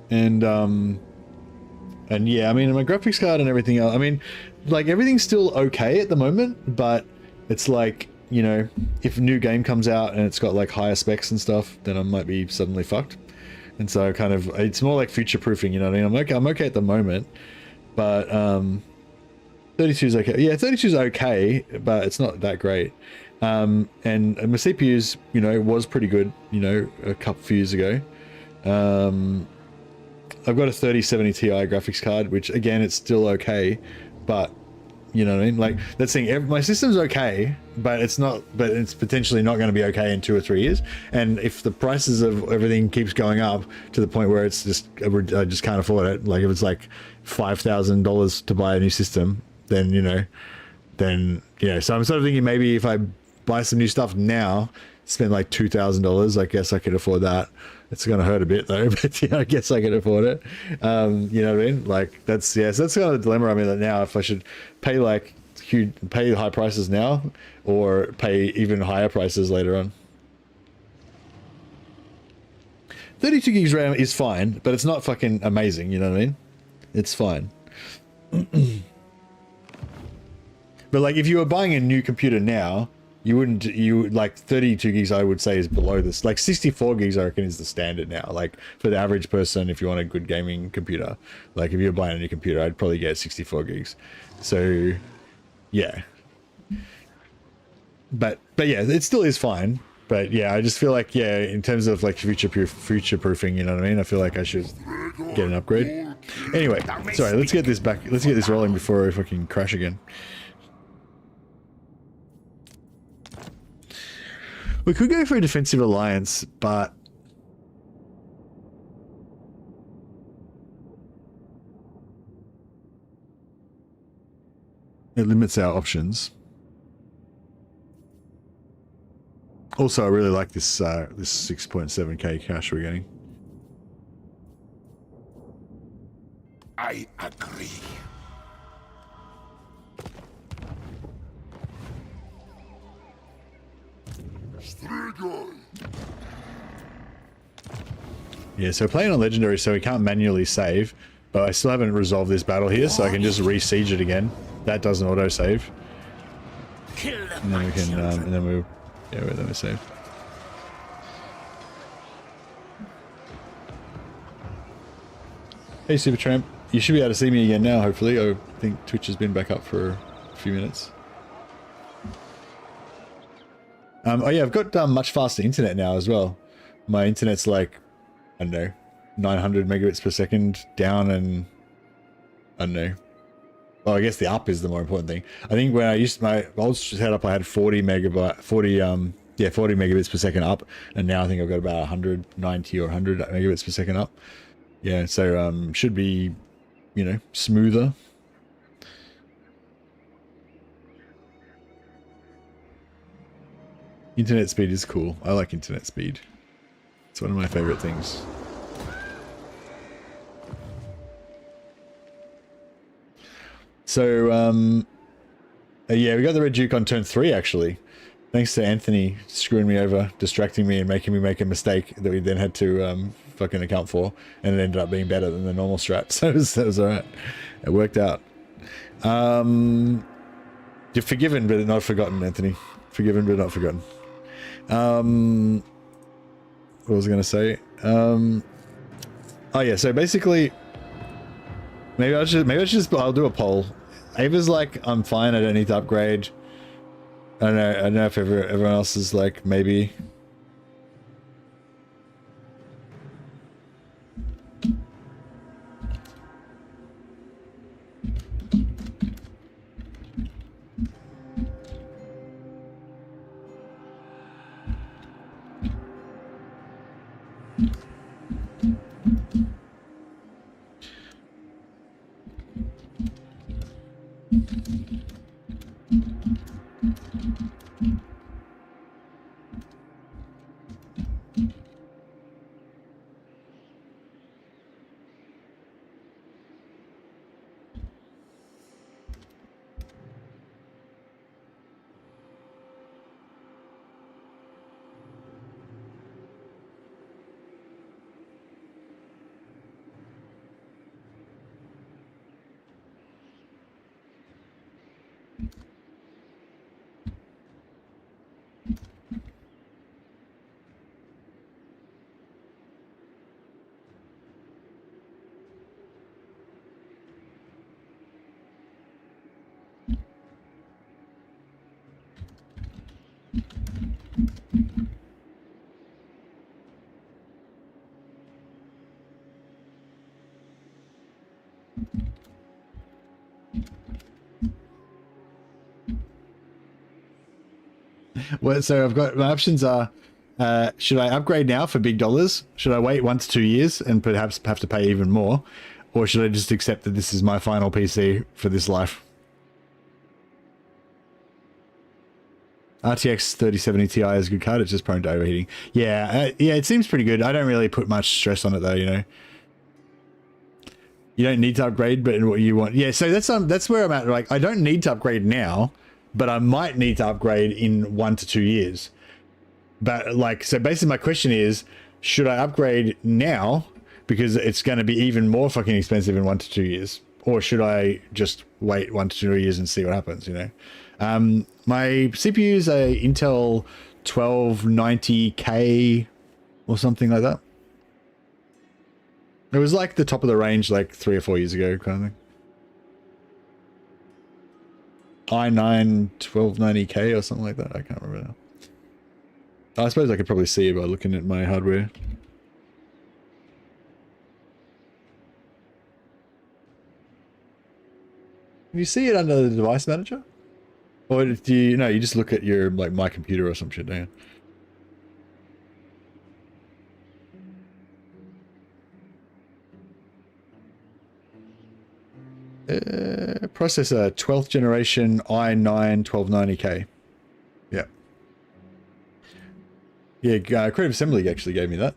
And yeah, I mean, my graphics card and everything else, I mean, like, everything's still okay at the moment, but it's like, you know, if a new game comes out and it's got like higher specs and stuff, then I might be suddenly fucked. And so kind of, it's more like future proofing, you know what I mean? I'm okay at the moment, but 32 is okay. Yeah, 32 is okay, but it's not that great. And my CPU's, you know, was pretty good, you know, a few years ago. I've got a 3070 Ti graphics card, which again, it's still okay, but you know what I mean? Like, that's thing, my system's okay, but it's potentially not going to be okay in 2 or 3 years. And if the prices of everything keeps going up to the point where it's just, I just can't afford it. Like if it's like $5,000 to buy a new system, then, so I'm sort of thinking maybe if I buy some new stuff now, spend like $2,000, I guess I could afford that. It's going to hurt a bit though, but yeah, I guess I can afford it. You know what I mean? Like that's kind of the dilemma I'm in now. If I should pay pay high prices now or pay even higher prices later on. 32 gigs RAM is fine, but it's not fucking amazing. You know what I mean? It's fine. But like if you were buying a new computer now, you like 32 gigs I would say is below this. Like 64 gigs I reckon is the standard now, like for the average person. If you want a good gaming computer, like if you're buying a new computer, I'd probably get 64 gigs. So yeah, but yeah, it still is fine. But yeah, I just feel like, yeah, in terms of like future proofing, you know what I mean? I feel like I should get an upgrade. Anyway, sorry, let's get this rolling before I fucking crash again. We could go for a defensive alliance, but it limits our options. Also, I really like this 6.7k cash we're getting.
I agree.
Yeah, so playing on legendary, so we can't manually save, but I still haven't resolved this battle here, so I can just re-siege it again. That doesn't auto-save. And then we can, and then we, yeah, then we save. Hey, Super Tramp. You should be able to see me again now, hopefully. I think Twitch has been back up for a few minutes. Oh yeah, I've got much faster internet now as well. My internet's like, I don't know, 900 megabits per second down, and I don't know. Well, I guess the up is the more important thing. I think when I used my old setup, I had 40 yeah, 40 megabits per second up, and now I think I've got about 190 or 100 megabits per second up. Yeah, so should be, you know, smoother. Internet speed is cool. I like internet speed. It's one of my favorite things. So, yeah, we got the Red Duke on turn 3, actually. Thanks to Anthony screwing me over, distracting me, and making me make a mistake that we then had to fucking account for, and it ended up being better than the normal strat. So that was alright. It worked out. You're forgiven, but not forgotten, Anthony. Forgiven, but not forgotten. What was I going to say? Oh yeah, so basically, I'll do a poll. Ava's like, I'm fine, I don't need to upgrade. I don't know if everyone else is like, maybe. Well, so I've got my options are, should I upgrade now for big dollars? Should I wait 1 to 2 years and perhaps have to pay even more? Or should I just accept that this is my final PC for this life? RTX 3070 Ti is a good card. It's just prone to overheating. Yeah, yeah, it seems pretty good. I don't really put much stress on it though, you know. You don't need to upgrade, but what you want. Yeah, so that's where I'm at. Like, I don't need to upgrade now, but I might need to upgrade in 1 to 2 years. But like, so basically my question is, should I upgrade now because it's going to be even more fucking expensive in 1 to 2 years? Or should I just wait 1 to 2 years and see what happens, you know? My CPU is a Intel 1290K or something like that. It was like the top of the range like 3 or 4 years ago kind of thing. i9 1290K or something like that. I can't remember now. I suppose I could probably see it by looking at my hardware. Can you see it under the device manager? Or do you know, you just look at your, like, my computer or some shit, don't you? Processor 12th generation i9 1290K. Yeah. Yeah, Creative Assembly actually gave me that.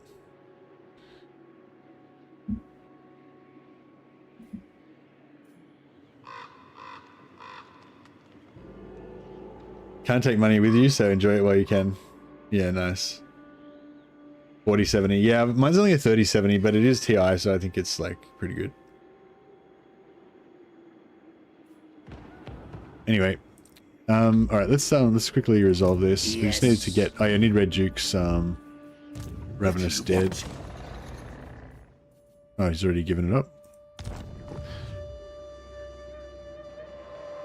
Can't take money with you, so enjoy it while you can. Yeah, nice. 4070. Yeah, mine's only a 3070, but it is TI, so I think it's like pretty good. Anyway, all right, let's quickly resolve this. Yes. We just need to get. Oh, yeah, I need Red Duke's Ravenous Dead. Oh, he's already given it up.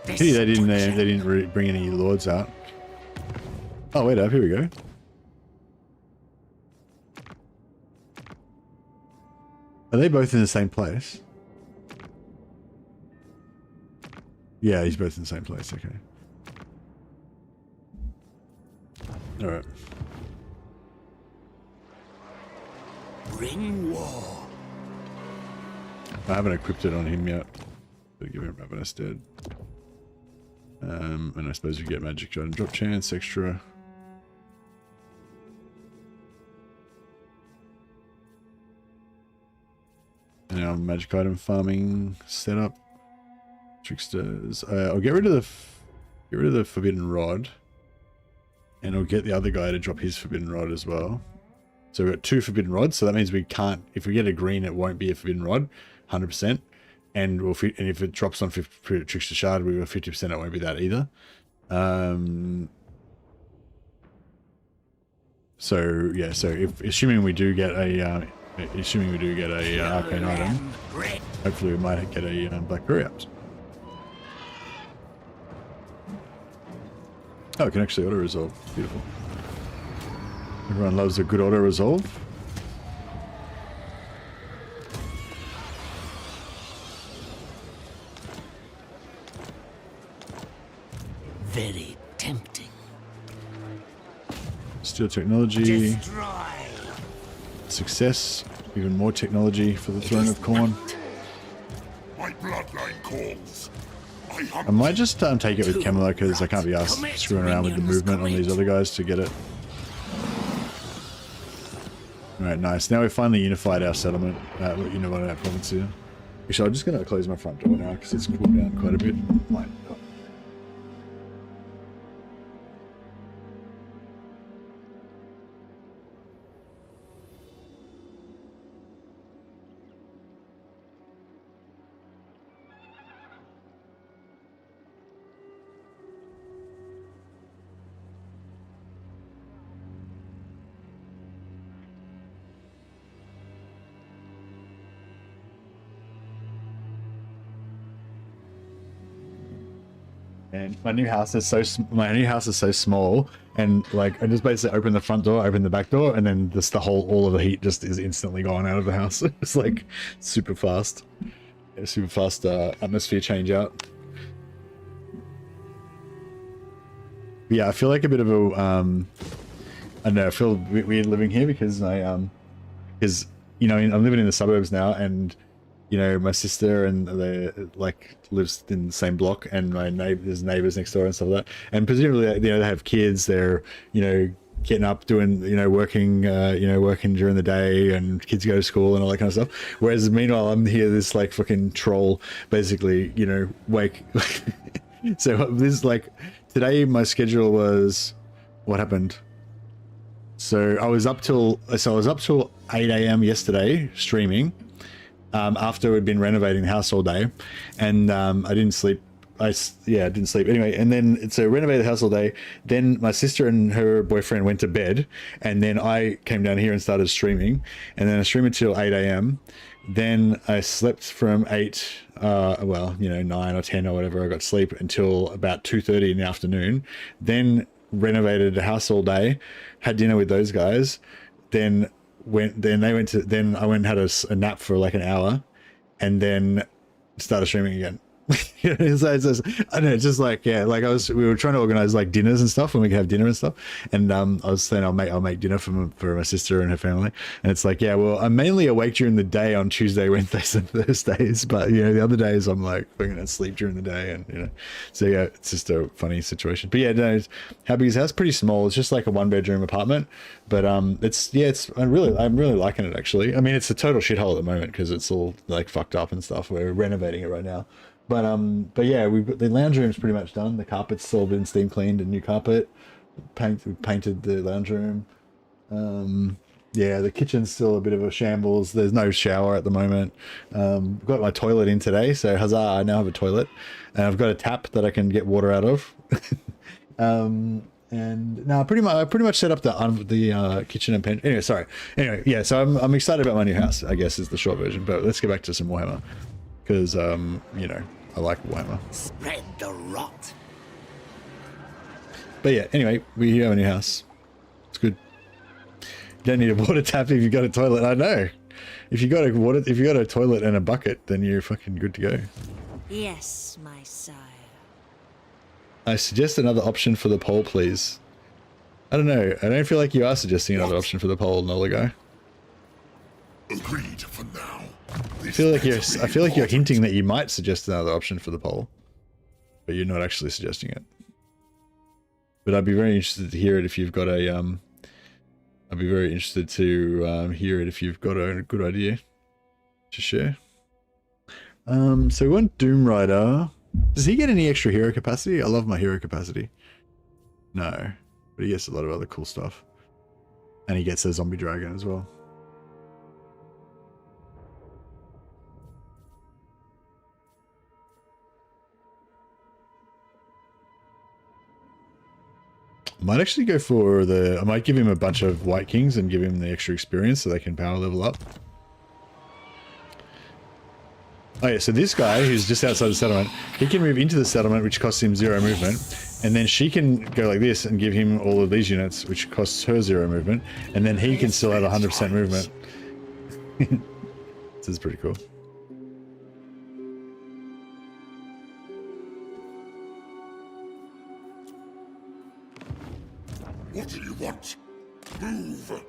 Pity they didn't bring any lords out. Oh, wait up, here we go. Are they both in the same place? Yeah, he's both in the same place, okay. All right.
Bring war.
I haven't equipped it on him yet. Gotta give him Ravenous Dead. And I suppose you get magic item drop chance extra. And now magic item farming setup. Tricksters. I'll get rid of the Forbidden Rod, and I'll get the other guy to drop his Forbidden Rod as well. So we've got 2 Forbidden Rods, so that means we can't, if we get a green, it won't be a Forbidden Rod, 100%. And if it drops on Trickster Shard, we got 50%, it won't be that either. So yeah, so if assuming we do get a arcane item, hopefully we might get a Black Periaps. Oh, it can actually auto resolve. Beautiful. Everyone loves a good auto resolve.
Very tempting.
Steel technology.
Destroy.
Success. Even more technology for the Throne of Corn.
My bloodline calls.
I might just take it with Kemmler because I can't be asked screwing around with the movement on these other guys to get it. Alright, nice. Now we've finally unified our settlement, unified our province here. Actually, I'm just going to close my front door now because it's cooled down quite a bit. And my new house is so small, and like I just basically open the front door, open the back door, and then just all of the heat just is instantly gone out of the house. It's like super fast, atmosphere change out. But yeah, I feel like a bit of a I don't know, I feel a bit weird living here because I'm living in the suburbs now, and my sister and lives in the same block, and there's neighbors next door and stuff like that. And presumably, they have kids. They're, getting up, doing, working during the day, and kids go to school and all that kind of stuff. Whereas meanwhile, I'm here, this like fucking troll, basically, wake. So this today, my schedule was, what happened? So I was up till 8 a.m. yesterday streaming. After we'd been renovating the house all day, and I didn't sleep. I didn't sleep anyway. And then so renovated the house all day. Then my sister and her boyfriend went to bed, and then I came down here and started streaming. And then I streamed until 8 a.m. Then I slept from 8, 9 or 10 or whatever. I got sleep until about 2:30 in the afternoon. Then renovated the house all day, had dinner with those guys. Then I went and had a nap for like an hour, and then started streaming again. I don't know, just we were trying to organize like dinners and stuff when we could have dinner and stuff, and I was saying I'll make dinner for my sister and her family, and it's like, yeah, well, I'm mainly awake during the day on Tuesday, Wednesdays, and Thursdays, but the other days I'm like going to sleep during the day, and so yeah, it's just a funny situation. But yeah, no, Happy's house pretty small. It's just like a 1-bedroom apartment, but I'm really liking it actually. I mean, it's a total shithole at the moment because it's all like fucked up and stuff. We're renovating it right now. But yeah, the lounge room's pretty much done. The carpet's all been steam cleaned and new carpet. Painted the lounge room. Yeah, the kitchen's still a bit of a shambles. There's no shower at the moment. Got my toilet in today, so huzzah! I now have a toilet, and I've got a tap that I can get water out of. And no, I pretty much set up the kitchen and pantry. Anyway, yeah. So I'm excited about my new house, I guess is the short version. But let's get back to some Warhammer, because I like Warhammer.
Spread the rot.
But yeah, anyway, we have a new house. It's good. You don't need a water tap if you've got a toilet. I know. If you got a toilet and a bucket, then you're fucking good to go.
Yes, my sire.
I suggest another option for the poll, please. I don't know. I don't feel like you are suggesting another option for the pole, Nola guy.
Agreed for now.
I feel like you're hinting that you might suggest another option for the poll, but you're not actually suggesting it. But I'd be very interested to hear it if you've got a I'd be very interested to hear it if you've got a good idea to share. So we want Doom Rider. Does he get any extra hero capacity? I love my hero capacity. No, but he gets a lot of other cool stuff, and he gets a zombie dragon as well. I might actually go for the... I might give him a bunch of White Kings and give him the extra experience so they can power level up. Oh yeah, so this guy who's just outside the settlement, he can move into the settlement, which costs him 0 movement, and then she can go like this and give him all of these units, which costs her 0 movement, and then he can still have 100% movement. This is pretty cool.
What do you want? Move!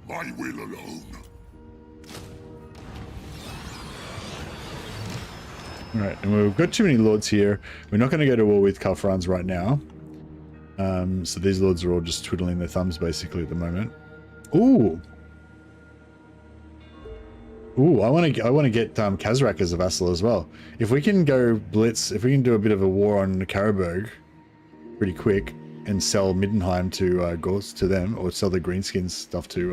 My will alone.
Alright, and we've got too many lords here. We're not going to go to war with Kalfrans right now. So these lords are all just twiddling their thumbs basically at the moment. Ooh! Ooh, I want to get Kazrak as a vassal as well. If we can go blitz, if we can do a bit of a war on Karaberg pretty quick and sell Middenheim to Gauls to them, or sell the greenskins stuff to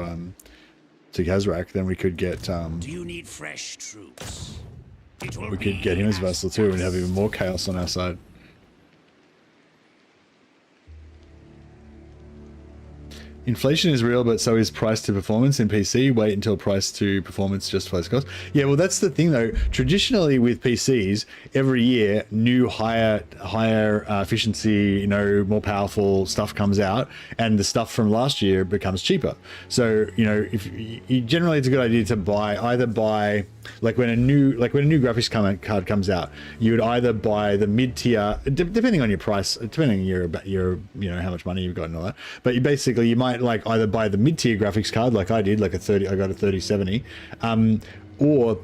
Kazrak, then we could get
Do you need fresh troops?
We could get him as vassal too and have even more chaos on our side. Inflation is real, but so is price to performance in PC. Wait until price to performance justifies cost. Yeah, well, that's the thing though. Traditionally with PCs, every year, new higher efficiency, you know, more powerful stuff comes out, and the stuff from last year becomes cheaper. So, you know, generally it's a good idea to buy like when a new graphics card comes out, you would either buy the mid-tier, depending on your price, depending on your you know how much money you've got and all that. But you might like either buy the mid-tier graphics card, like I did, like I got a 3070, or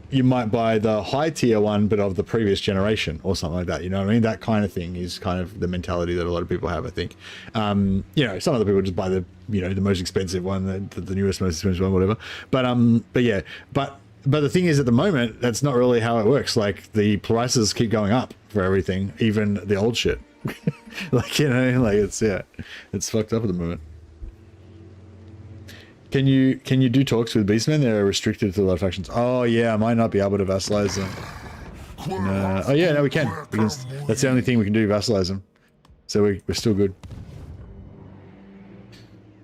you might buy the high tier one, but of the previous generation or something like that. You know what I mean? That kind of thing is kind of the mentality that a lot of people have, I think. You know, some other people just buy the most expensive one, the newest, most expensive one, whatever. But yeah, but the thing is, at the moment, that's not really how it works. Like the prices keep going up for everything, even the old shit. Like, you know, like it's fucked up at the moment. Can you do talks with beastmen? They're restricted to a lot of factions. Oh yeah, I might not be able to vassalize them. Oh yeah, no, we can. That's the only thing we can do, vassalize them. So we're still good.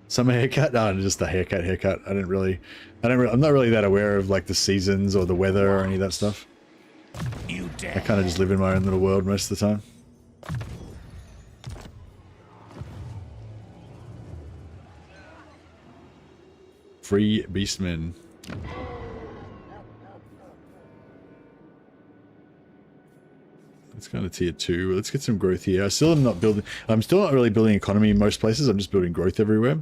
Summer haircut? No, just the haircut. I'm not really that aware of like the seasons or the weather or any of that stuff. I kind of just live in my own little world most of the time. Free beastmen. Let's go to tier 2. Let's get some growth here. I'm still not really building economy in most places. I'm just building growth everywhere.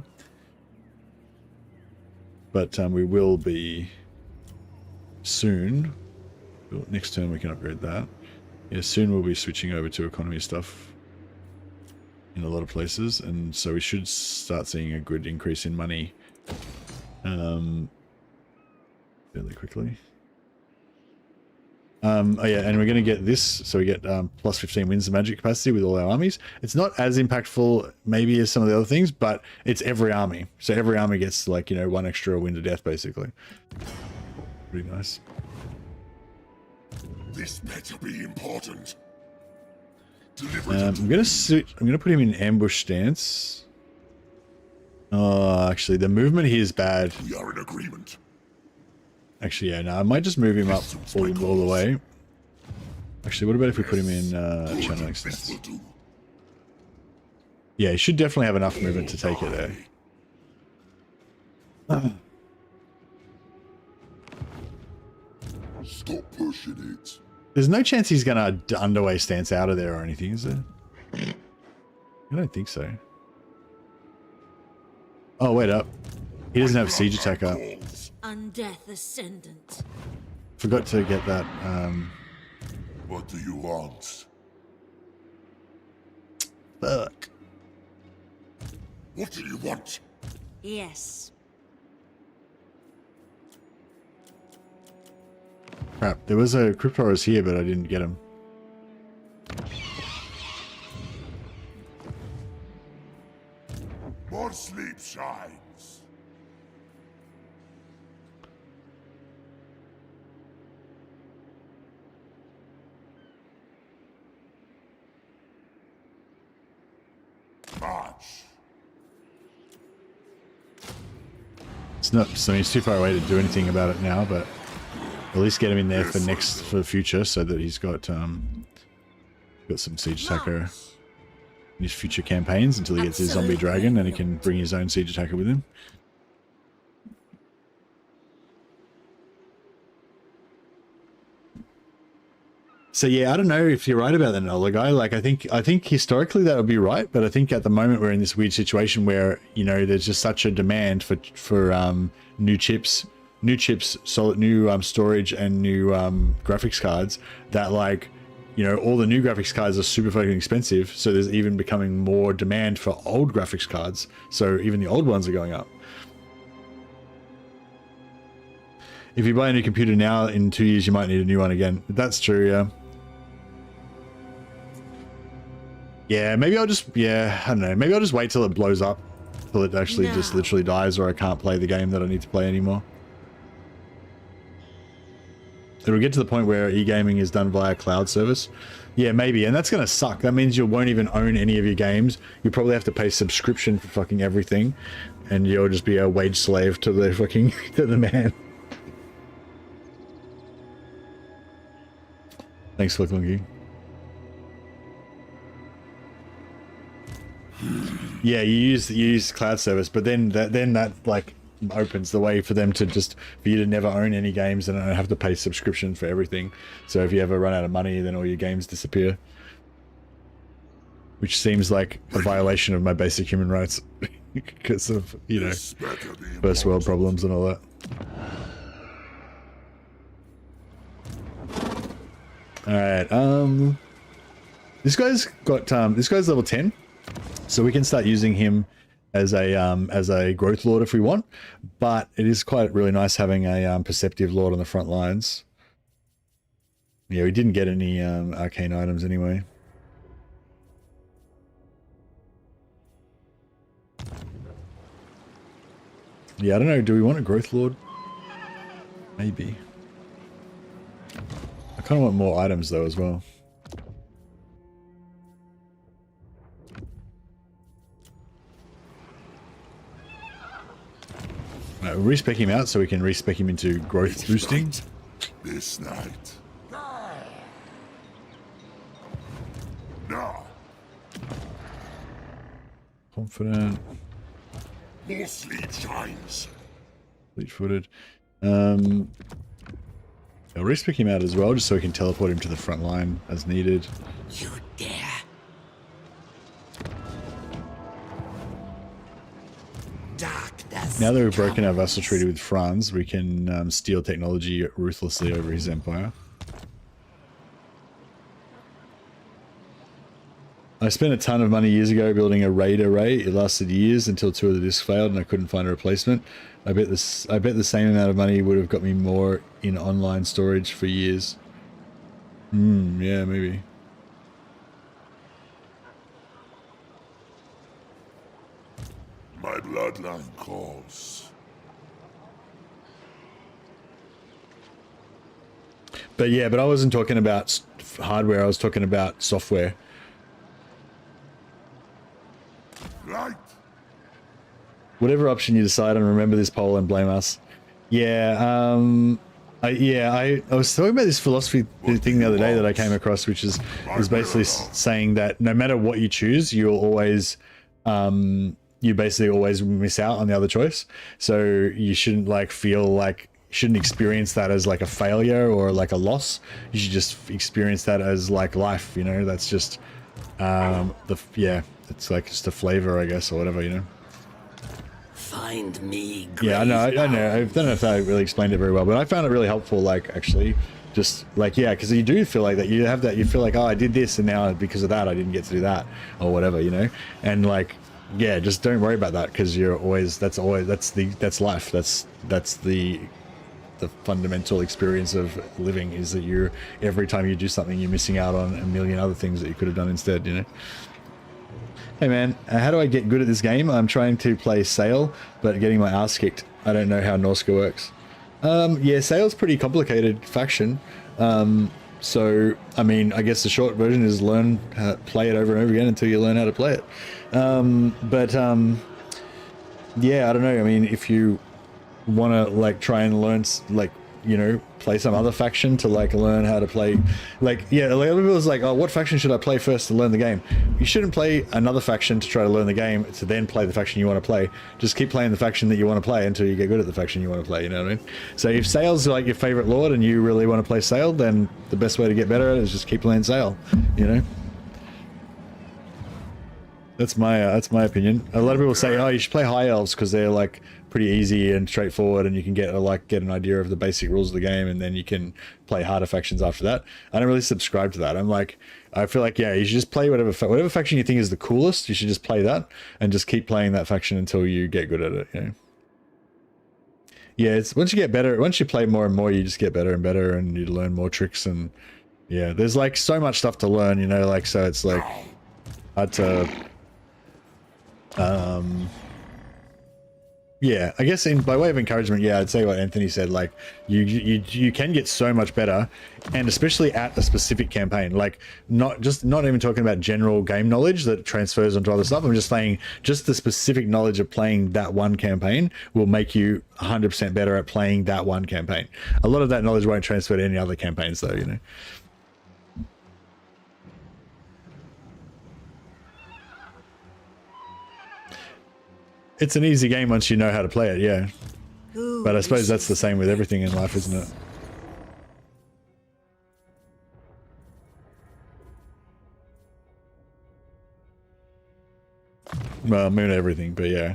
But we will be soon. Next turn we can upgrade that. Yeah, soon we'll be switching over to economy stuff in a lot of places, and so we should start seeing a good increase in money fairly quickly. Oh yeah, and we're going to get this, so we get plus 15 wins of magic capacity with all our armies. It's not as impactful maybe as some of the other things, but it's every army. So every army gets like, you know, 1 extra win to death basically. Pretty nice.
This better be important.
I'm gonna put him in ambush stance. Oh, actually, the movement here is bad.
We are in agreement.
Actually, yeah, no, I might just move him up all the way. Actually, what about if we put him in channeling stance? Yeah, he should definitely have enough movement to take it there.
Stop pushing it.
There's no chance he's gonna underway stance out of there or anything, is there? I don't think so. Oh, wait up. He doesn't have siege attack up.
Undeath Ascendant.
Forgot to get that.
What do you want?
Fuck.
What do you want?
Yes.
Crap. There was a Cryptosaurus here, but I didn't get him.
More sleep shines. March.
It's not. So he's too far away to do anything about it now, but at least get him in there for the future, so that he's got some siege attacker in his future campaigns until he gets his zombie dragon, and he can bring his own siege attacker with him. So yeah, I don't know if you're right about that, Nola guy. Like, I think historically that would be right, but I think at the moment we're in this weird situation where, you know, there's just such a demand for new chips, solid new storage and new graphics cards that, like, you know, all the new graphics cards are super fucking expensive. So there's even becoming more demand for old graphics cards. So even the old ones are going up. If you buy a new computer now, in 2 years you might need a new one again. That's true, yeah. Yeah, maybe I'll just, I don't know. Maybe I'll just wait till it blows up. Till it actually just literally dies, or I can't play the game that I need to play anymore. It'll get to the point where e-gaming is done via cloud service. Yeah, maybe. And that's going to suck. That means you won't even own any of your games. You probably have to pay subscription for fucking everything. And you'll just be a wage slave to the fucking, to the man. Thanks, Flicklunky. Yeah, you use cloud service, but then that like opens the way for them to just for you to never own any games and don't have to pay subscription for everything. So if you ever run out of money, then all your games disappear, which seems like a violation of my basic human rights because of, you know, first world problems and all that. All right, this guy's got this guy's level 10, so we can start using him as a growth lord if we want. But it is quite really nice having a perceptive lord on the front lines. Yeah, we didn't get any arcane items anyway. Yeah, I don't know. Do we want a growth lord? Maybe. I kind of want more items though as well. Right, we'll respec him out so we can respec him into growth boosting.
This night. No.
Confident.
More sleep shines.
Fleet-footed. I'll respec him out as well, just so we can teleport him to the front line as needed.
You dare? Darkness.
Now that we've broken our vassal treaty with France, we can steal technology ruthlessly over his empire. I spent a ton of money years ago building a raid array. It lasted years until 2 of the discs failed and I couldn't find a replacement. I bet the same amount of money would have got me more in online storage for years. Yeah, maybe.
My bloodline calls.
But yeah, but I wasn't talking about hardware, I was talking about software.
Right.
Whatever option you decide on, remember this poll and blame us. Yeah, I was talking about this philosophy thing the other day that I came across, which is basically saying that no matter what you choose, you'll always you basically always miss out on the other choice. So you shouldn't like feel like, shouldn't experience that as like a failure or like a loss. You should just experience that as like life, you know. That's just it's like just a flavor, I guess, or whatever, you know.
Find me.
Yeah, I know. I don't know if I really explained it very well, but I found it really helpful. Like, actually, just like, yeah, because you do feel like that. You have that. You feel like, oh, I did this, and now because of that, I didn't get to do that, or whatever, you know. And like, yeah, just don't worry about that, because you're always. That's life. That's the fundamental experience of living, is that you're, every time you do something, you're missing out on a million other things that you could have done instead, you know. Hey man, how do I get good at this game? I'm trying to play Sail, but getting my ass kicked. I don't know how Norska works. Yeah, Sail's pretty complicated faction. So, I mean, I guess the short version is learn how to play it over and over again until you learn how to play it. Yeah, I don't know. I mean, if you want to like try and learn, like, you know, play some other faction to like learn how to play, like, yeah, like other people's like, oh, what faction should I play first to learn the game? You shouldn't play another faction to try to learn the game to then play the faction you want to play. Just keep playing the faction that you want to play until you get good at the faction you want to play, you know what I mean? So if Sail's like your favorite lord and you really want to play Sail, then the best way to get better at it is just keep playing Sail, you know? That's my opinion. A lot of people say, oh, you should play High Elves because they're like pretty easy and straightforward, and you can get an idea of the basic rules of the game, and then you can play harder factions after that. I don't really subscribe to that. I feel like, yeah, you should just play whatever faction you think is the coolest. You should just play that and just keep playing that faction until you get good at it, you know? Yeah, it's once you get better, once you play more and more, you just get better and better, and you learn more tricks, and yeah, there's like so much stuff to learn, you know, like, so it's like hard to yeah, I guess by way of encouragement, yeah, I'd say what Anthony said, like you can get so much better, and especially at a specific campaign, like not even talking about general game knowledge that transfers onto other stuff. I'm just saying just the specific knowledge of playing that one campaign will make you 100% better at playing that one campaign. A lot of that knowledge won't transfer to any other campaigns though, you know. It's an easy game once you know how to play it, yeah. But I suppose that's the same with everything in life, isn't it? Well, maybe everything, but yeah.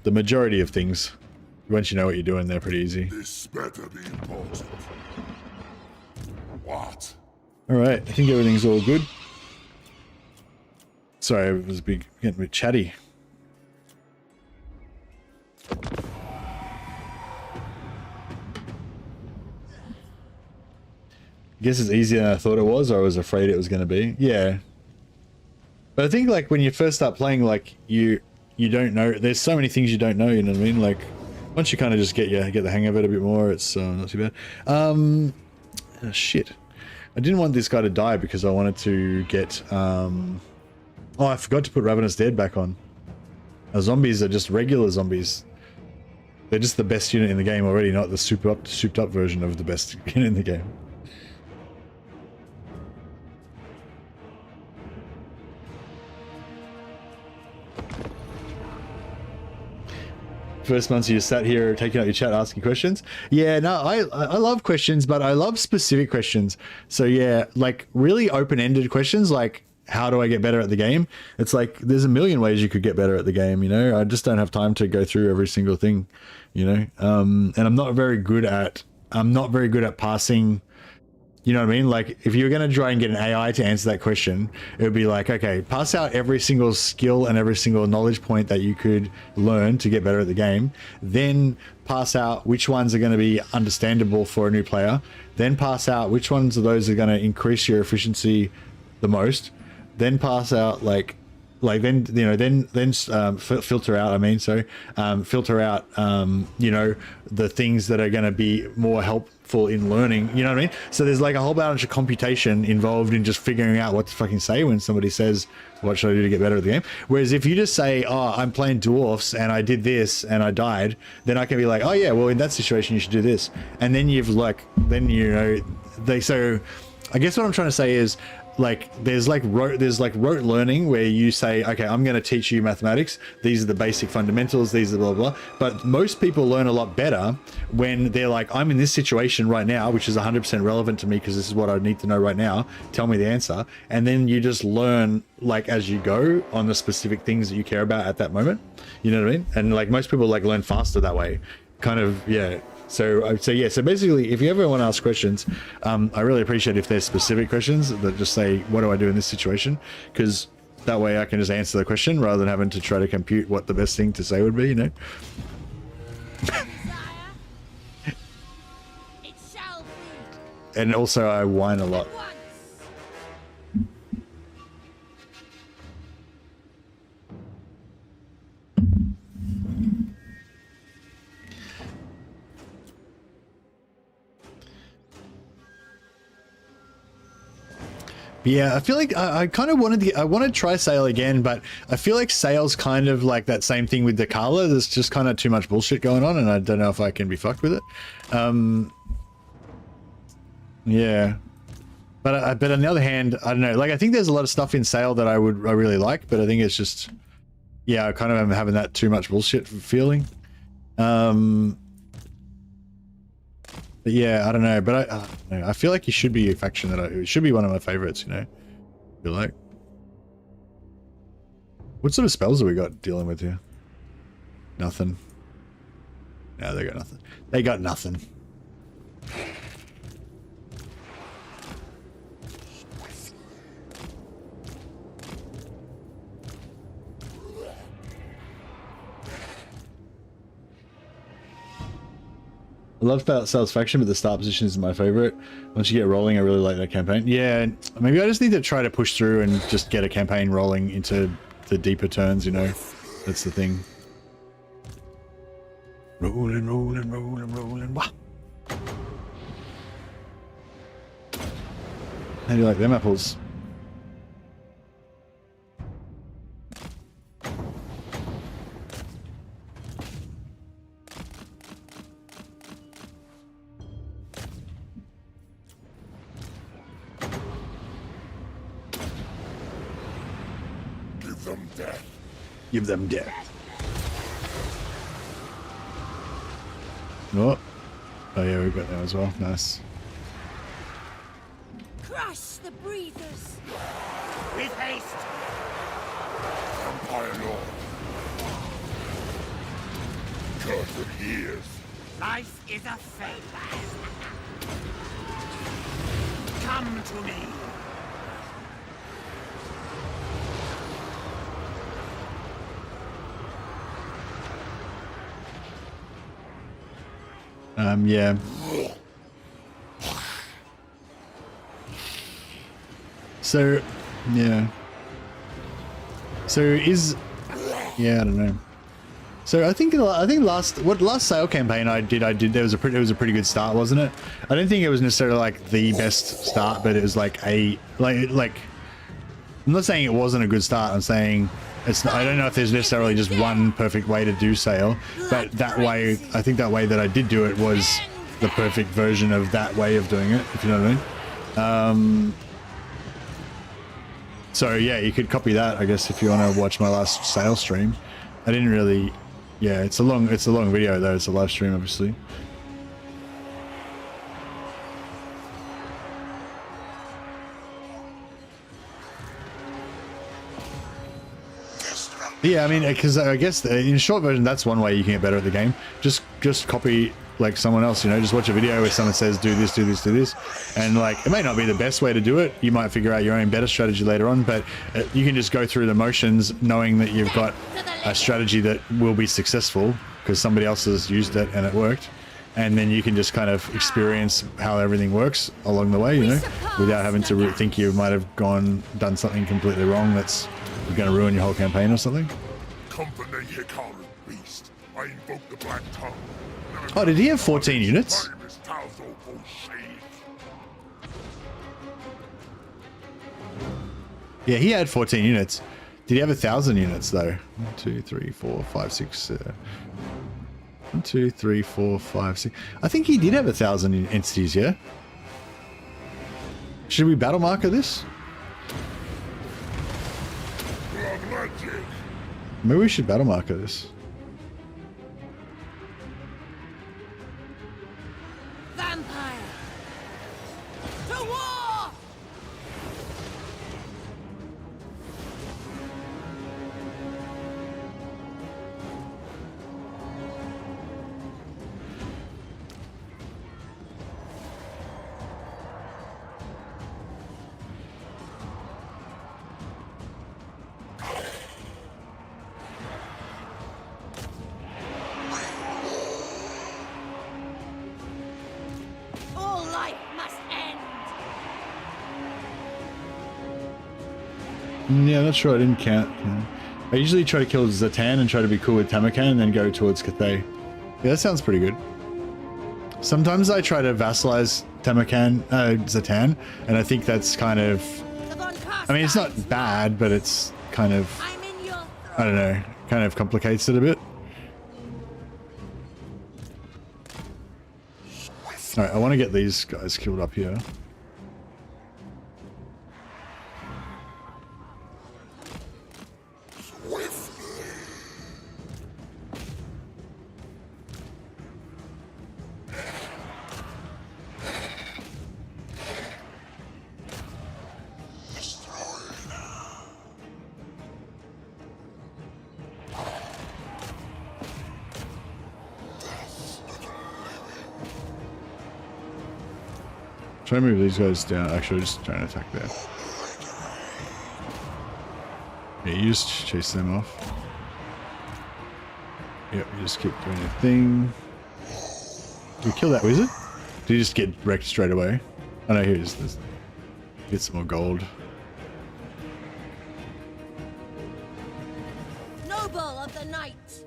The majority of things, once you know what you're doing, they're pretty easy.
This better be important. What?
Alright, I think everything's all good. Sorry, I was getting a bit chatty. I guess it's easier than I thought it was, or I was afraid it was going to be. Yeah. But I think, like, when you first start playing, like, you don't know. There's so many things you don't know, you know what I mean? Like, once you kind of just get the hang of it a bit more, it's not too bad. Oh, shit. I didn't want this guy to die because I wanted to get... Oh, I forgot to put Ravenous Dead back on. Our zombies are just regular zombies. They're just the best unit in the game already, not the souped up version of the best unit in the game. First months you just sat here taking out your chat asking questions. Yeah, no, I love questions, but I love specific questions. So yeah, like really open-ended questions like, how do I get better at the game? It's like there's a million ways you could get better at the game, you know. I just don't have time to go through every single thing, you know. And I'm not very good at passing, you know what I mean? Like if you're going to try and get an AI to answer that question, it would be like, okay, pass out every single skill and every single knowledge point that you could learn to get better at the game, then pass out which ones are going to be understandable for a new player, then pass out which ones of those are going to increase your efficiency the most, then pass out then you know then filter out filter out you know, the things that are going to be more helpful in learning, you know what I mean? So there's like a whole bunch of computation involved in just figuring out what to fucking say when somebody says, what should I do to get better at the game? Whereas if you just say, oh, I'm playing dwarfs and I did this and I died, then I can be like, oh yeah, well in that situation you should do this, and then you've like, then you know, so I guess what I'm trying to say is like there's like rote learning where you say, okay, I'm going to teach you mathematics. These are the basic fundamentals. These are blah, blah, blah. But most people learn a lot better when they're like, I'm in this situation right now, which is 100% relevant to me because this is what I need to know right now. Tell me the answer. And then you just learn like as you go on the specific things that you care about at that moment. You know what I mean? And like most people like learn faster that way. Kind of, yeah. So I'd say, yeah, so basically, if you ever want to ask questions, I really appreciate if there's specific questions that just say, what do I do in this situation? Because that way I can just answer the question rather than having to try to compute what the best thing to say would be, you know?
It shall be.
And also I whine a lot. Yeah, I feel like I kind of wanted I want to try Sail again, but I feel like Sail's kind of like that same thing with Dakala. There's just kind of too much bullshit going on, and I don't know if I can be fucked with it. Yeah, but on the other hand, I don't know. Like I think there's a lot of stuff in Sail that I really like, but I think it's just, yeah, I kind of am having that too much bullshit feeling. But yeah, I don't know, but I feel like he should be a faction that it should be one of my favorites, you know? I feel like. What sort of spells have we got dealing with here? Nothing. No, they got nothing. They got nothing. I love Sail's faction, but the start position is my favorite. Once you get rolling, I really like that campaign. Yeah, maybe I just need to try to push through and just get a campaign rolling into the deeper turns, you know? That's the thing. Rolling, rolling, rolling, rolling. Wah! How do you like them apples? Give them death. Oh, yeah, we've got that as well. Nice.
Crush the breathers.
With haste.
Empire Lord. Cursed hears.
Life is a favor. Come to me.
Yeah. So, yeah. So yeah, I don't know. So I think last Sail campaign I did it was a pretty good start, wasn't it? I don't think it was necessarily like the best start, but it was like like I'm not saying it wasn't a good start. I'm saying I don't know if there's necessarily just one perfect way to do Sail, but that way, I think that way that I did do it was the perfect version of that way of doing it, if you know what I mean. So yeah, you could copy that, I guess, if you want to watch my last Sail stream. I didn't really, yeah, it's a long video though. It's a live stream, obviously. Yeah, I mean, because I guess in short version, that's one way you can get better at the game. Just copy like someone else, you know, just watch a video where someone says, do this, do this, do this. And like, it may not be the best way to do it. You might figure out your own better strategy later on, but you can just go through the motions knowing that you've got a strategy that will be successful because somebody else has used it and it worked. And then you can just kind of experience how everything works along the way, you know, without having to think you might have done something completely wrong that's going to ruin your whole campaign or something.
Company Hikaru beast. I invoke the black tongue.
Oh, did he have 14 units? Yeah, he had 14 units. Did he have 1,000 units though? 1, 2, 3, 4, 5, 6. 1, 2, 3, 4, 5, 6. I think he did have 1,000 entities, yeah? Should we battle marker this? Maybe we should battle marker this.
Vampire! To war! All life must end!
Yeah, that's true. I didn't count. Yeah. I usually try to kill Zatan and try to be cool with Tamakan and then go towards Cathay. Yeah, that sounds pretty good. Sometimes I try to vassalize Zatan, and I think that's kind of... I mean, it's not bad, but it's kind of... I don't know, kind of complicates it a bit. Alright, I want to get these guys killed up here. Try to move these guys down. Actually, just trying to attack there. Yeah, you just chase them off. Yep, you just keep doing your thing. Did we kill that wizard? Did he just get wrecked straight away? Oh no, here he is. Get some more gold.
Noble of the night!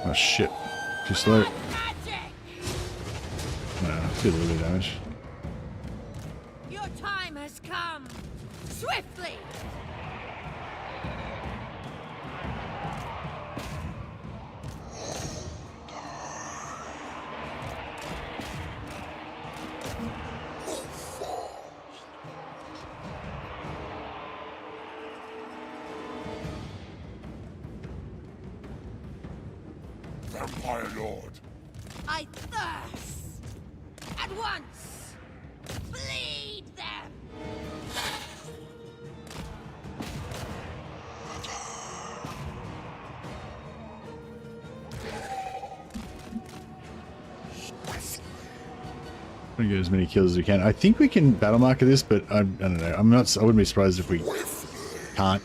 Oh shit. Too slow. No, did a little bit of damage.
Your time has come! Swiftly!
Vampire Lord.
I thirst! At once! Bleed them!
Trying to get as many kills as we can. I think we can battle marker this, but I don't know. I wouldn't be surprised if we can't,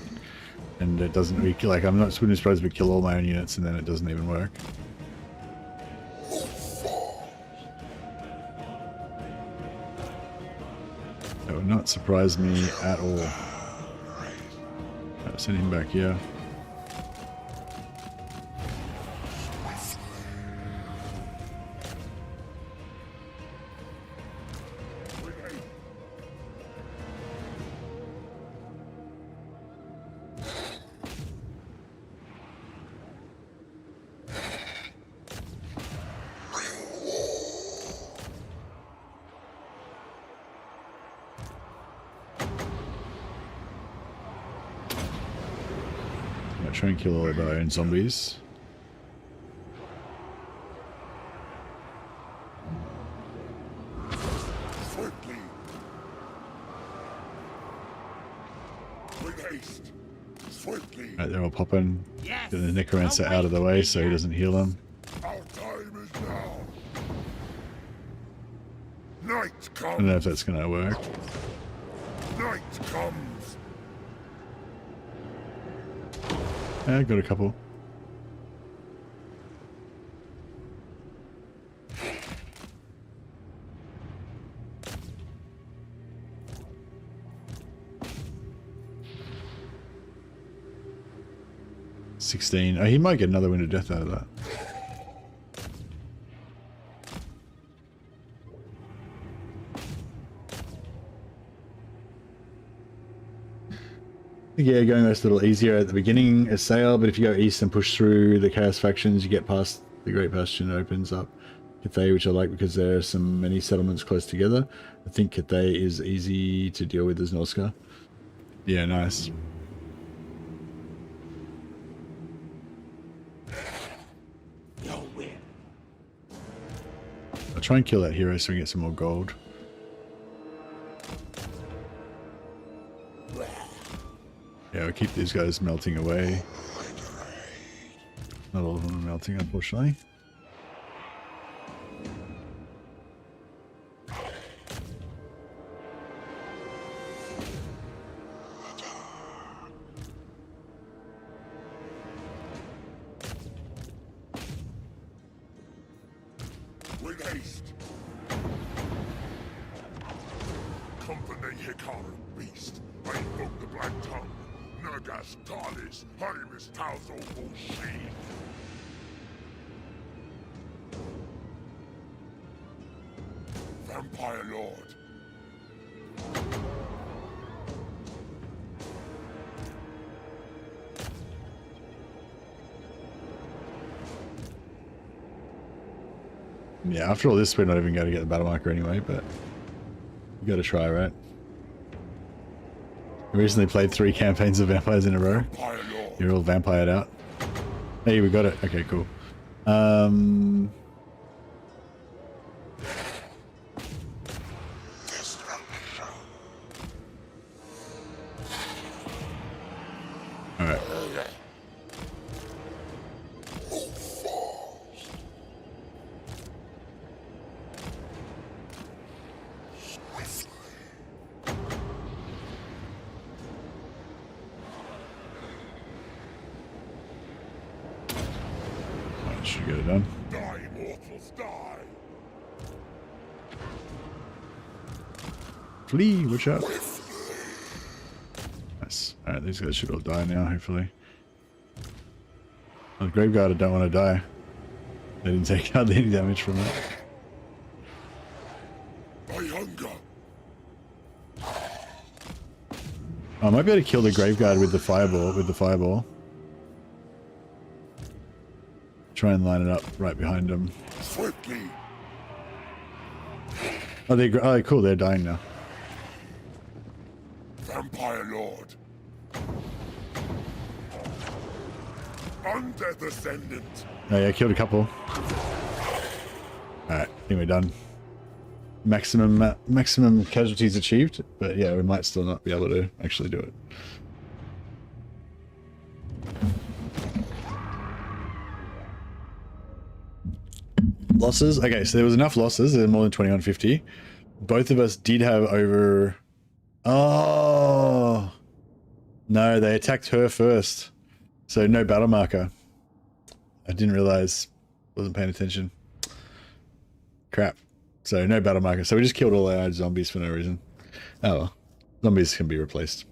and it doesn't. Like wouldn't be surprised if we kill all my own units and then it doesn't even work. That would not surprise me at all. Right, send him back here. Try and kill all of our own zombies.
Swiftly. With haste. Swiftly.
Right, they're all popping.
Yes.
Get the necromancer out of the way so he doesn't heal them.
Our time is now. Night comes.
I don't know if that's gonna work.
Night comes.
Yeah, I got a couple. $16. Oh, he might get another Wind of Death out of that. Yeah, going that's a little easier at the beginning assail, but if you go east and push through the chaos factions, you get past the Great Bastion, it opens up. You Cathay, which I like because there are some many settlements close together. I think Cathay is easy to deal with as Norska. Yeah, nice. I'll try and kill that hero so we get some more gold. Yeah, we'll keep these guys melting away. Not all of them are melting, unfortunately.
With haste. Come from the Hikaru beast. I invoke the Black Tongue. Nagas Talis, Harimis Tauzo Bushi. Vampire Lord.
Yeah, after all this, we're not even going to get the battle marker anyway, but you got to try, right? I recently played 3 campaigns of vampires in a row. You're all vampired out. Hey, we got it. Okay, cool. Alright. Should get it done.
Die, mortals, die.
Flee, watch out. Nice. Alright, these guys should all die now, hopefully. Oh, the Graveguard, I don't want to die. They didn't take out any damage from it.
My hunger.
I might be able to kill the Graveguard with the fireball. Try and line it up right behind them.
Swiftly.
Oh, cool, they're dying now.
Vampire Lord. Undeath Ascendant.
Oh yeah, killed a couple. Alright, I think we're done. Maximum casualties achieved, but yeah, we might still not be able to actually do it. Losses? Okay, so there was enough losses. There were more than 20 on 50. Both of us did have over... Oh! No, they attacked her first. So no battle marker. I didn't realize. Wasn't paying attention. Crap. So no battle marker. So we just killed all our zombies for no reason. Oh well. Zombies can be replaced.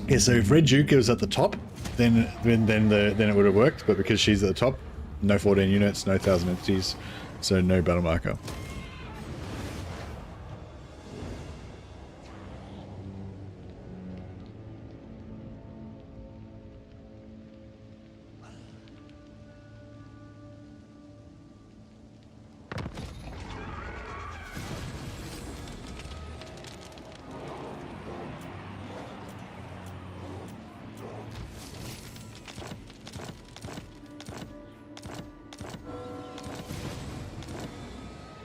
Yeah, so if Red Duke was at the top, then it would have worked, but because she's at the top, no 14 units, no 1,000 entities, so no battle marker.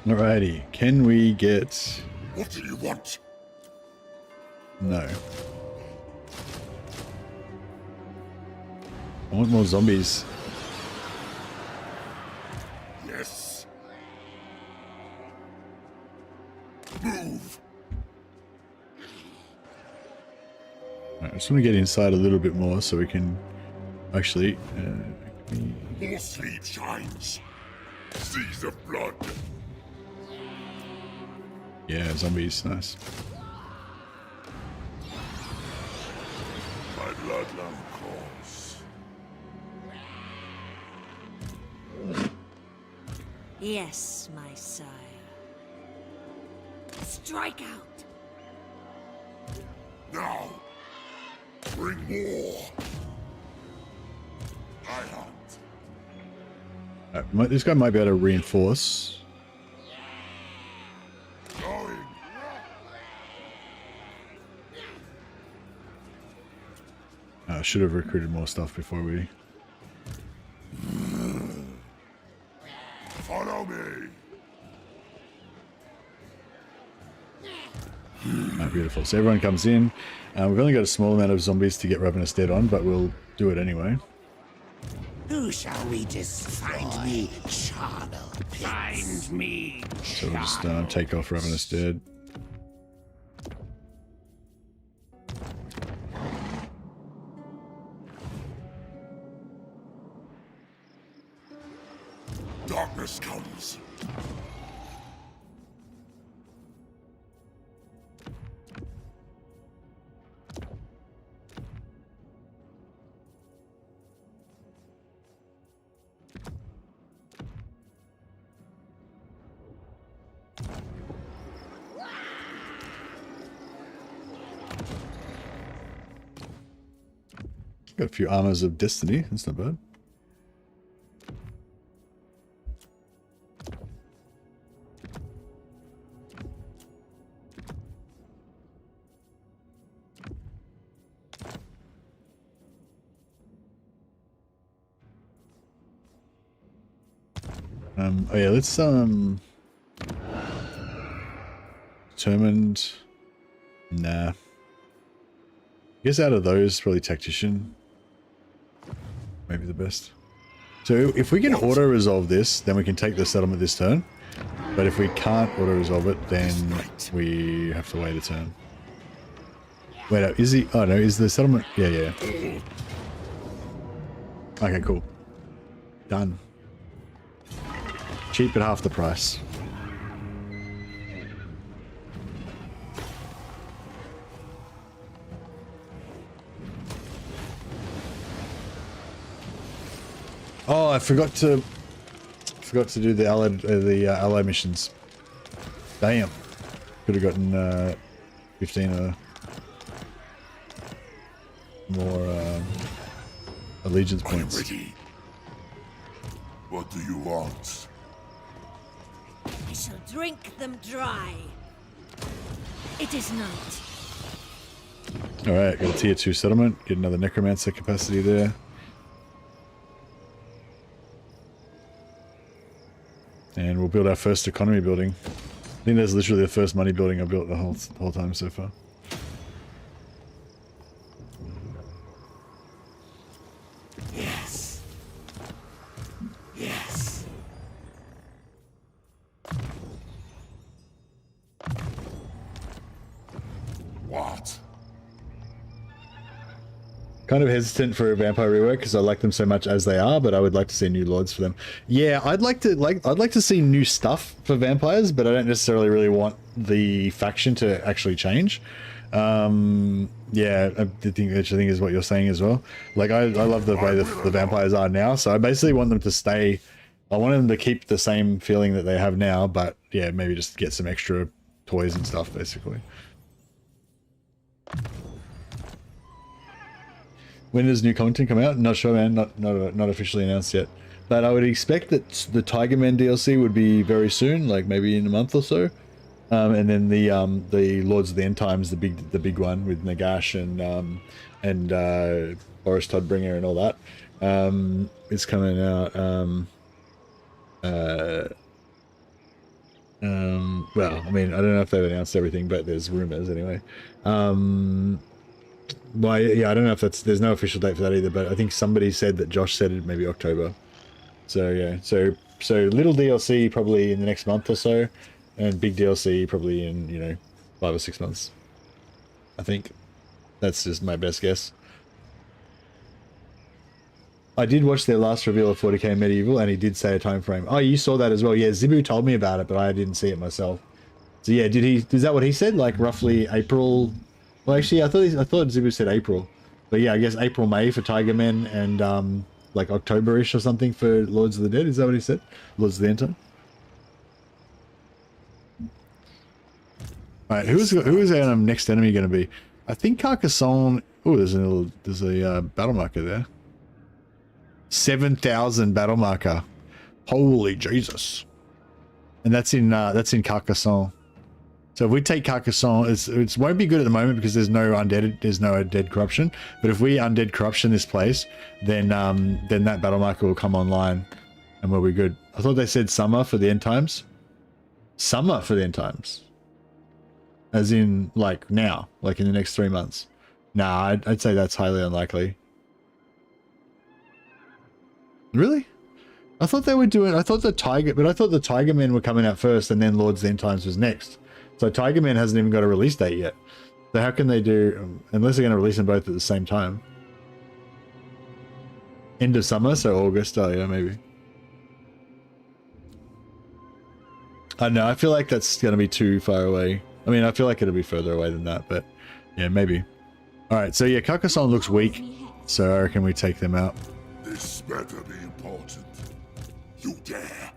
Alrighty, can we get...
What do you want?
No. I want more zombies.
Yes. Move.
Right, I just want to get inside a little bit more so we can actually...
More sleep shines. Seas of blood.
Yeah, zombies, nice.
My bloodline calls.
Yes, my sire. Strike out.
Now, bring more.
This guy might be able to reinforce. I should have recruited more stuff before we...
Follow me.
Oh, beautiful. So everyone comes in. We've only got a small amount of zombies to get Ravenous Dead on, but we'll do it anyway.
Who shall we destroy? Find me, charnel.
Find me.
So we'll just take off Ravenous Dead.
Darkness comes.
Got a few armors of destiny. That's not bad. Oh yeah, let's determined. Nah. I guess out of those, probably tactician. Maybe the best. So if we can auto-resolve this, then we can take the settlement this turn. But if we can't auto-resolve it, then we have to wait a turn. Wait, is he... Oh no, is the settlement... Yeah, yeah. Okay, cool. Done. Cheap at half the price. Oh, I forgot to do the allied missions. Damn. Could have gotten 15 more allegiance points.
Ready. What do you want?
I shall drink them dry. It is night.
Alright, got a tier 2 settlement. Get another necromancer capacity there. And we'll build our first economy building. I think that's literally the first money building I've built the whole time so far.
Yes. Yes.
What?
Kind of hesitant for a vampire rework because I like them so much as they are, but I would like to see new lords for them. Yeah, I'd like to see new stuff for vampires, but I don't necessarily really want the faction to actually change. Yeah, I think is what you're saying as well. Like I love the way the vampires are now, so I basically want them to stay. I want them to keep the same feeling that they have now, but yeah, maybe just get some extra toys and stuff, basically. When does new content come out? Not sure, man. Not officially announced yet. But I would expect that the Tiger Man DLC would be very soon, like maybe in a month or so. And then the Lords of the End Times, the big one with Nagash and Boris Toddbringer and all that, is coming out. Well, I mean, I don't know if they've announced everything, but there's rumors anyway. Well, yeah, I don't know if there's no official date for that either, but I think somebody said that Josh said it maybe October. So yeah, so little DLC probably in the next month or so, and big DLC probably in 5 or 6 months. I think that's just my best guess. I did watch their last reveal of 40k Medieval, and he did say a time frame. Oh, you saw that as well? Yeah, Zibu told me about it, but I didn't see it myself. So yeah, is that what he said? Like roughly April? Well, actually, I thought Zibu said April, but yeah, I guess April, May for Tiger Men, and like October-ish or something for Lords of the Dead. Is that what he said? Lords of the End Time. All right, who is our next enemy going to be? I think Carcassonne. Oh, there's a battle marker there. 7,000 battle marker. Holy Jesus. And that's in Carcassonne. So if we take Carcassonne, it won't be good at the moment because there's no undead corruption. But if we undead corruption this place, then that battle marker will come online and we'll be good. I thought they said summer for the end times. Summer for the end times. As in, like, now. Like, in the next 3 months. Nah, I'd say that's highly unlikely. Really? I thought they were doing... I thought the Tiger Men were coming out first and then Lords of the End Times was next. So Tiger Man hasn't even got a release date yet. So how can they do... unless they're going to release them both at the same time. End of summer, so August. Oh, yeah, maybe. I don't know. I feel like that's going to be too far away. I mean, I feel like it'll be further away than that, but yeah, maybe. All right, so yeah, Carcassonne looks weak, so I reckon we take them out.
This better be important. You dare.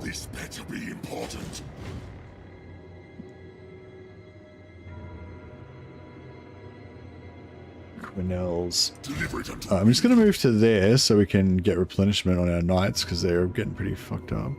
This better be important.
Quinel's. I'm just going to move to there so we can get replenishment on our knights because they're getting pretty fucked up.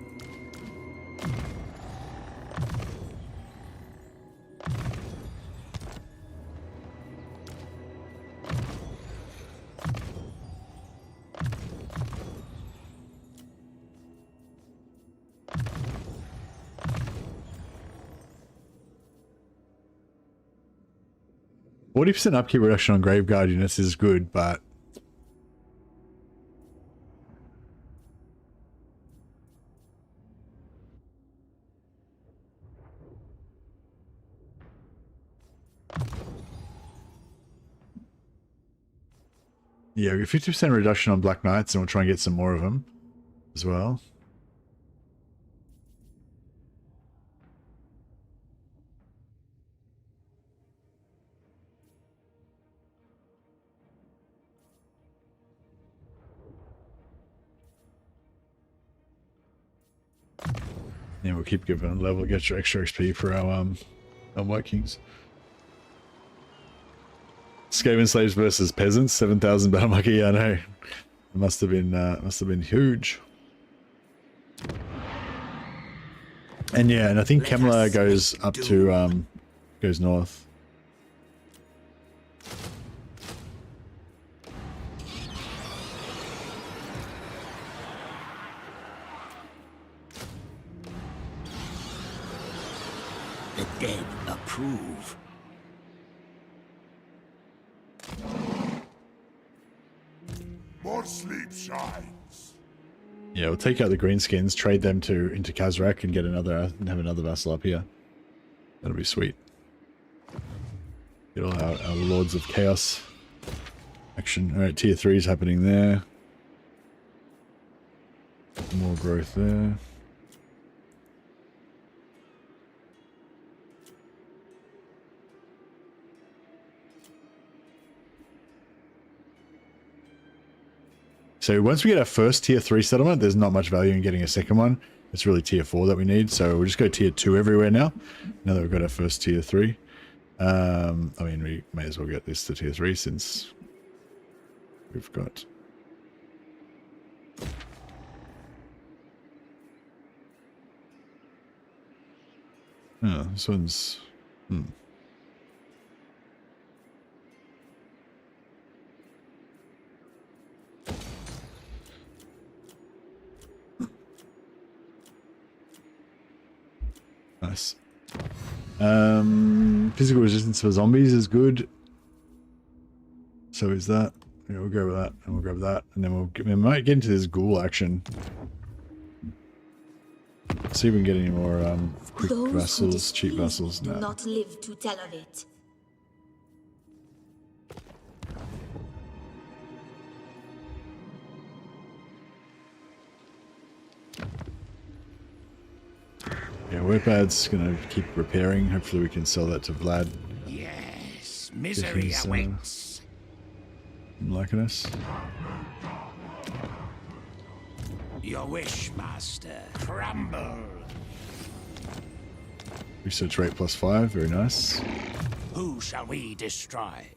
%40 upkeep reduction on Grave Guard units is good, but yeah, we get 50% reduction on Black Knights, and we'll try and get some more of them as well. And we'll keep giving a level, get your extra XP for our Vikings. Skaven slaves versus peasants, 7,000 battle marker. Yeah, I know. It must have been huge. And yeah, and I think Kemmler goes up to goes north.
The dead approve.
More sleep shines.
Yeah, we'll take out the greenskins, trade them into Kazrak, and have another vassal up here. That'll be sweet. Get all our Lords of Chaos action. All right, tier 3 is happening there. More growth there. So once we get our first tier 3 settlement, there's not much value in getting a second one. It's really tier 4 that we need. So we'll just go tier 2 everywhere now that we've got our first tier 3. I mean, we may as well get this to tier 3 since we've got... Oh, this one's... Nice. Physical resistance for zombies is good. So is that. Yeah, we'll go with that, and we'll grab that, and then we might get into this ghoul action. See if we can get any more quick vassals, cheap vassals.
Do not live to tell of it.
Yeah, Whippad's gonna keep repairing. Hopefully we can sell that to Vlad.
Yes, misery awaits.
Liking us.
Your wish, master. Crumble.
Research rate +5, very nice.
Who shall we destroy?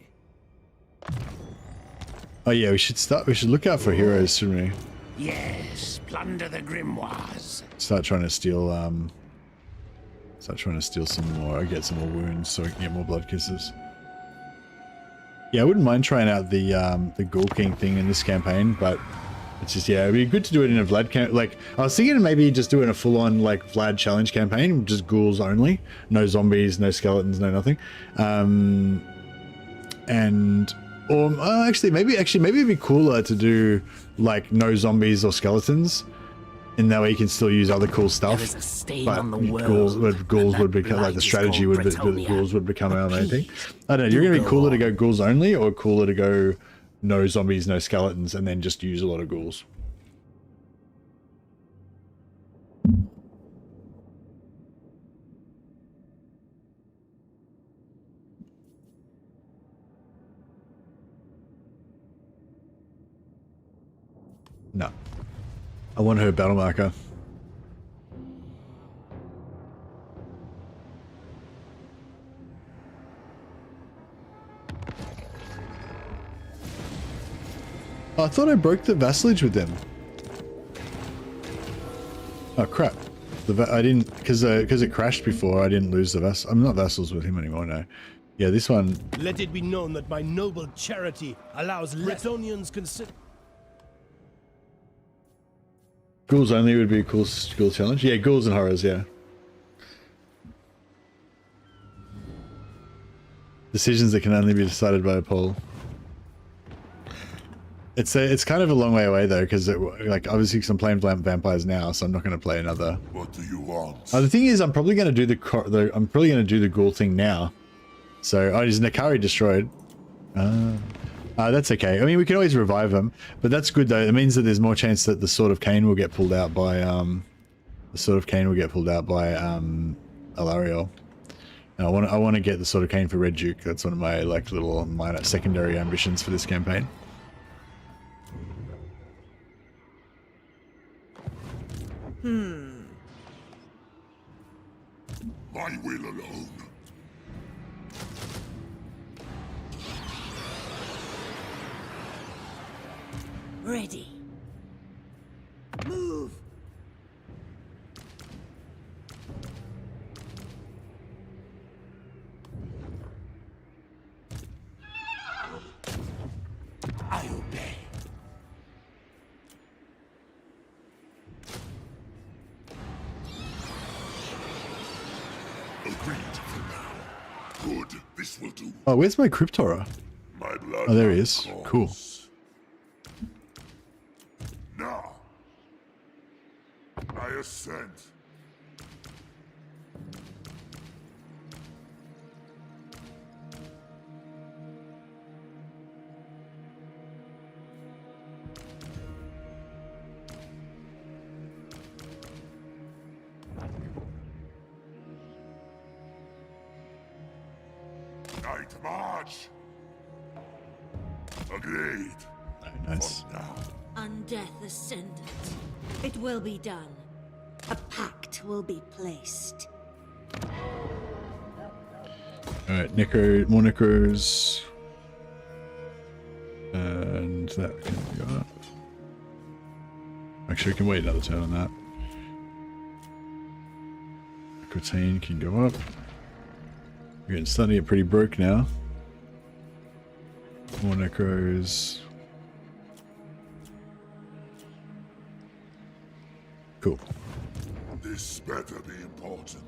Oh yeah, we should look out for heroes, shouldn't we?
Yes, plunder the grimoires.
Start trying to steal some more, or get some more wounds so we can get more blood kisses. Yeah, I wouldn't mind trying out the Ghoul King thing in this campaign, but it's just, yeah, it'd be good to do it in a Vlad camp. Like, I was thinking maybe just doing a full-on, like, Vlad challenge campaign, just ghouls only. No zombies, no skeletons, no nothing. Actually, maybe it'd be cooler to do, like, no zombies or skeletons. In that way you can still use other cool stuff. But ghouls would become, like, the strategy would be, the ghouls would become our main thing. I don't know, you're going to be cooler to go ghouls only, or cooler to go no zombies, no skeletons, and then just use a lot of ghouls? No. I want her battle marker. Oh, I thought I broke the vassalage with them. Oh crap! I didn't, because it crashed before. I didn't lose the vassal. I'm not vassals with him anymore. No. Yeah, this one.
Let it be known that my noble charity allows Bretonians consider.
Ghouls only would be a cool challenge. Yeah, ghouls and horrors. Yeah. Decisions that can only be decided by a poll. It's kind of a long way away though, because like obviously because I'm playing vampires now, so I'm not going to play another.
What do you want?
The thing is, I'm probably going to do the ghoul thing now. So is Nakari destroyed? That's okay. I mean, we can always revive them, but that's good though. It means that there's more chance that the Sword of Cain will get pulled out by Alariel. And I want to get the Sword of Cain for Red Duke. That's one of my like little minor secondary ambitions for this campaign.
My will alone.
Ready. Move.
I obey.
Agreed for now. Good, this will do.
Oh, where's my Cryptora?
My blood.
Oh, there he is. Cool.
Now, I ascend. Night march. Agreed.
Nice.
Now.
Undeath Ascendant. It will be done. A pact will be placed.
Alright, more necros. And that can go up. Actually, we can wait another turn on that. Necrotain can go up. We're getting starting to get pretty broke now. More necros. Cool.
This better be important.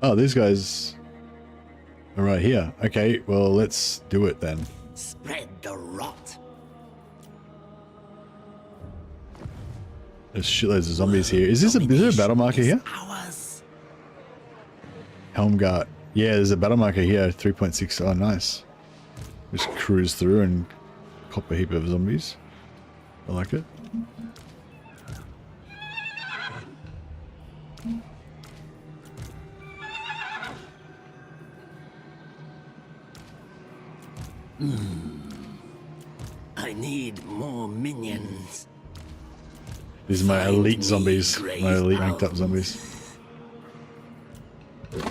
Oh, these guys are right here. Okay, well, let's do it then.
Spread the rot.
There's shitloads of zombies here. Is there a battle marker here?
Ours.
Helmgart. Yeah, there's a battle marker here. 3.6. Oh, nice. Just cruise through and cop a heap of zombies. I like it.
I need more minions.
These are my elite zombies. My elite ranked up zombies.
You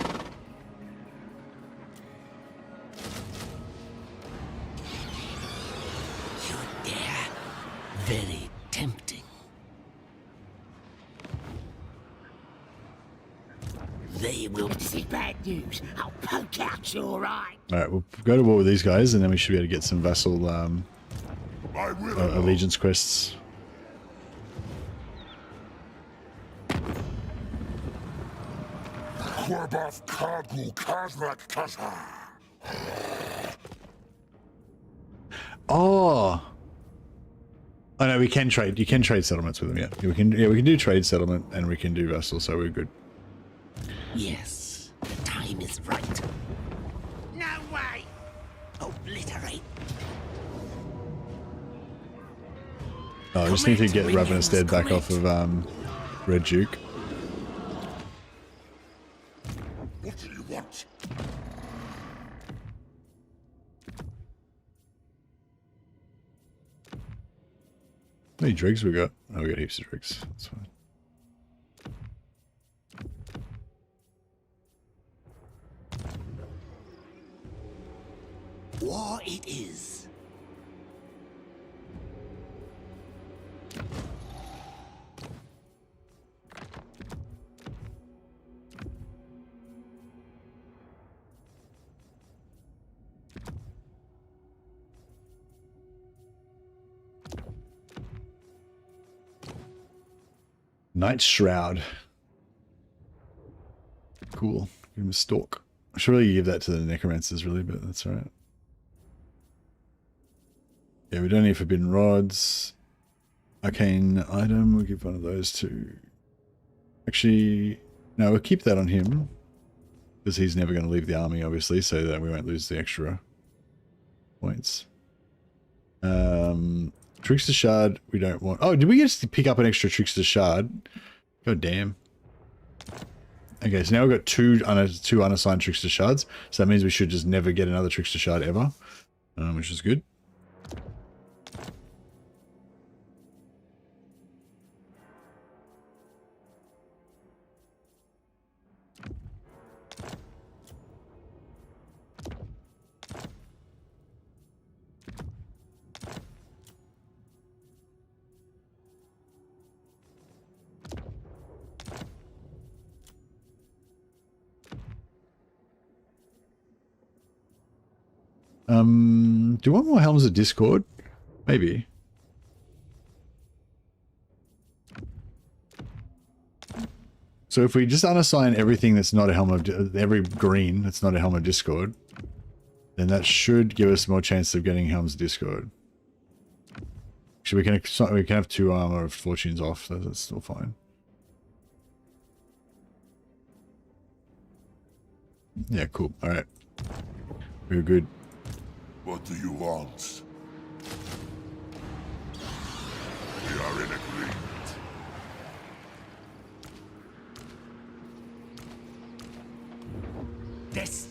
dare This is bad news. I'll poke out your eye.
Alright, we'll go to war with these guys, and then we should be able to get some vassal allegiance quests. Oh! Oh no, we can trade. You can trade settlements with them. Yeah, we can. Yeah, we can do trade settlement, and we can do vassal. So we're good.
Yes, the time is right. No way! Obliterate.
Oh, I just need to get Ravenous Dead back off of Red Duke.
What do you want?
How many dregs we got? Oh, we got heaps of dregs. That's fine.
War it is.
Night Shroud. Cool. Give him a stalk. I should really give that to the necromancers, really, but that's alright. Yeah, we don't need forbidden rods. Arcane item, we'll give one of those to... Actually, no, we'll keep that on him. Because he's never going to leave the army, obviously, so that we won't lose the extra points. Trickster Shard, we don't want... Oh, did we just pick up an extra Trickster Shard? God damn. Okay, so now we've got two unassigned Trickster Shards. So that means we should just never get another Trickster Shard ever. Which is good. Do you want more Helms of Discord? Maybe. So if we just unassign everything that's not a Helm of... every green that's not a Helm of Discord, then that should give us more chance of getting Helms of Discord. Actually, we can have 2 Armor of Fortunes off, so that's still fine. Yeah, cool. Alright. We're good.
What do you want? We are in agreement.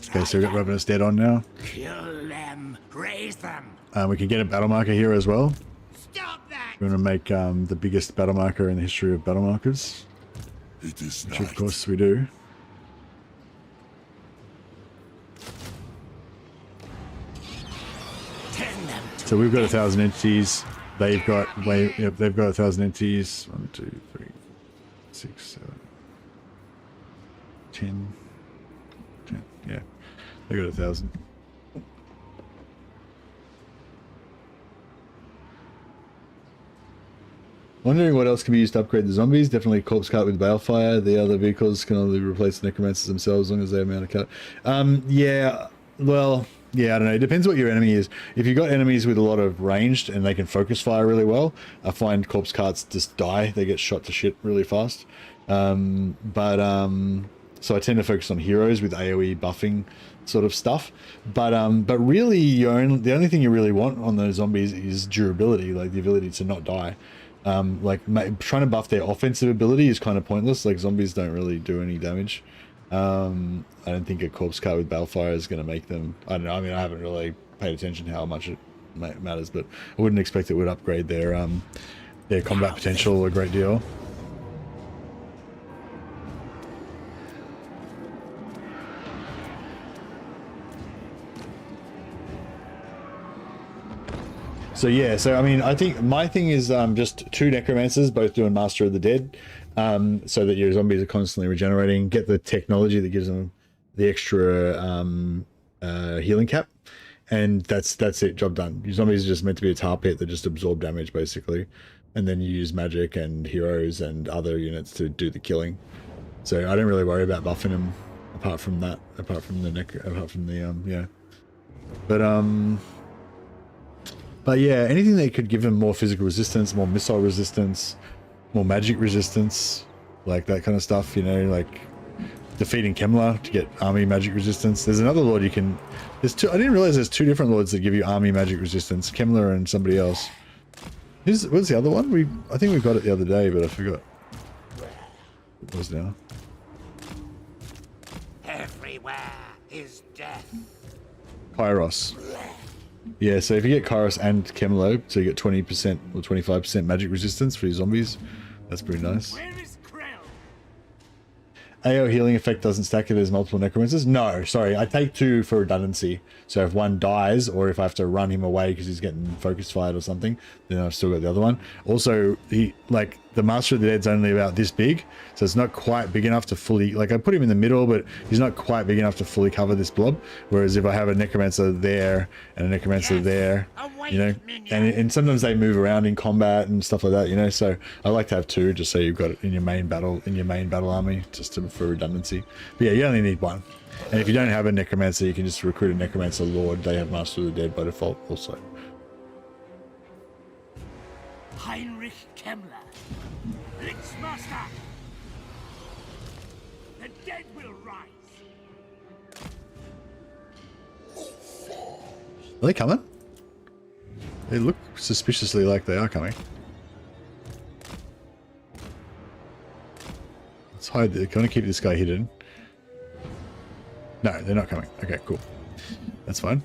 Okay, so we've got Ravenous Dead on now.
Kill them, raise them.
We can get a battle marker here as well.
Stop that!
We want to make the biggest battle marker in the history of battle markers.
It is
which of course we do. So we've got 1,000 entities. They've got they've got 1,000 entities. 1, 2, 3, 6, 7, 10. Yeah, they got 1,000. Wondering what else can be used to upgrade the zombies. Definitely corpse cart with balefire. The other vehicles can only replace the necromancers themselves as long as they have amount of cut. Yeah, well, yeah, I don't know. It depends what your enemy is. If you've got enemies with a lot of ranged and they can focus fire really well, I find corpse carts just die. They get shot to shit really fast. So I tend to focus on heroes with AoE buffing sort of stuff. But really, the only thing you really want on those zombies is durability, like the ability to not die. Trying to buff their offensive ability is kind of pointless. Like, zombies don't really do any damage. I don't think a corpse cart with balefire is going to make them... I don't know, I mean, I haven't really paid attention to how much it matters, but I wouldn't expect it would upgrade their combat potential a great deal. So yeah, so I mean, I think my thing is just 2 necromancers, both doing Master of the Dead. so that your zombies are constantly regenerating. Get the technology that gives them the extra healing cap, and that's it. Job done. Your zombies are just meant to be a tar pit that just absorb damage basically, and then you use magic and heroes and other units to do the killing. So I don't really worry about buffing them apart from the yeah. But yeah, anything that could give them more physical resistance, more missile resistance, more magic resistance, like that kind of stuff, you know, like defeating Kemmler to get army magic resistance. There's another lord you can, there's two, I didn't realize there's two different lords that give you army magic resistance, Kemmler and somebody else. What's the other one? I think we got it the other day, but I forgot. It was now.
Everywhere is death.
Kairos. Yeah, so if you get Kairos and Kemmler, so you get 20% or 25% magic resistance for your zombies. That's pretty nice. AO healing effect doesn't stack if there's multiple necromancers? No, sorry, I take 2 for redundancy. So if one dies, or if I have to run him away because he's getting focus fired or something, then I've still got the other one. Also, the Master of the Dead's only about this big, so it's not quite big enough to fully, like I put him in the middle, but he's not quite big enough to fully cover this blob. Whereas if I have a necromancer there and a necromancer there, you know, and sometimes they move around in combat and stuff like that, you know, so I like to have 2 just so you've got it in your main battle army, just for redundancy. But yeah, you only need 1. And if you don't have a necromancer, you can just recruit a necromancer lord. They have Master of the Dead by default also.
Heinrich Kemmler. Lichmaster. The dead will rise.
Are they coming? They look suspiciously like they are coming. Let's hide. They're going to keep this guy hidden. No, they're not coming. Okay, cool. That's fine.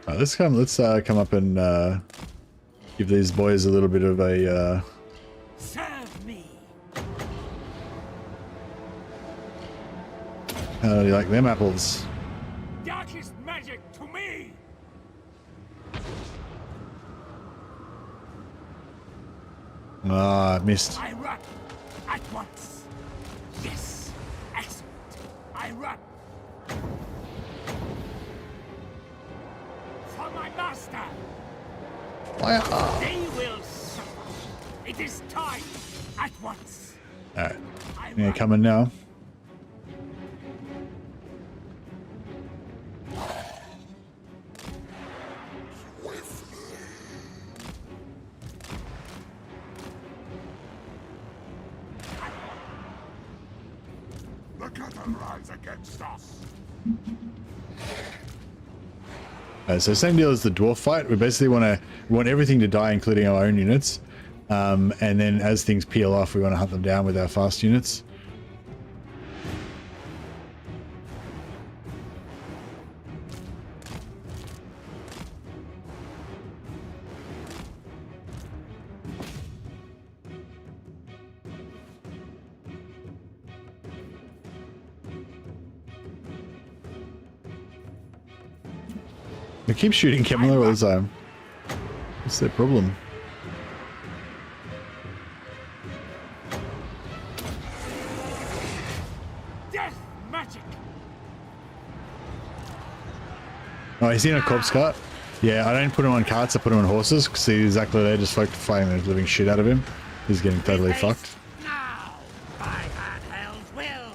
Right, let's come up and give these boys a little bit of a
Serve me.
how do you like them apples?
Darkest magic to me.
Ah, missed.
I run at once. Yes. Excellent. I run. For my master. They will suffer. It is time. At once.
Alright. Yeah, coming now.
The curtain rise against us.
So same deal as the dwarf fight. We basically want everything to die, including our own units. And then as things peel off, we want to hunt them down with our fast units. They keep shooting Kemmler all the time. What's their problem?
Death magic.
Oh, he's in a corpse cart? Yeah, I don't put him on carts, I put him on horses. See, exactly, they're just fighting the living shit out of him. He's getting totally fucked.
Now, by handheld will.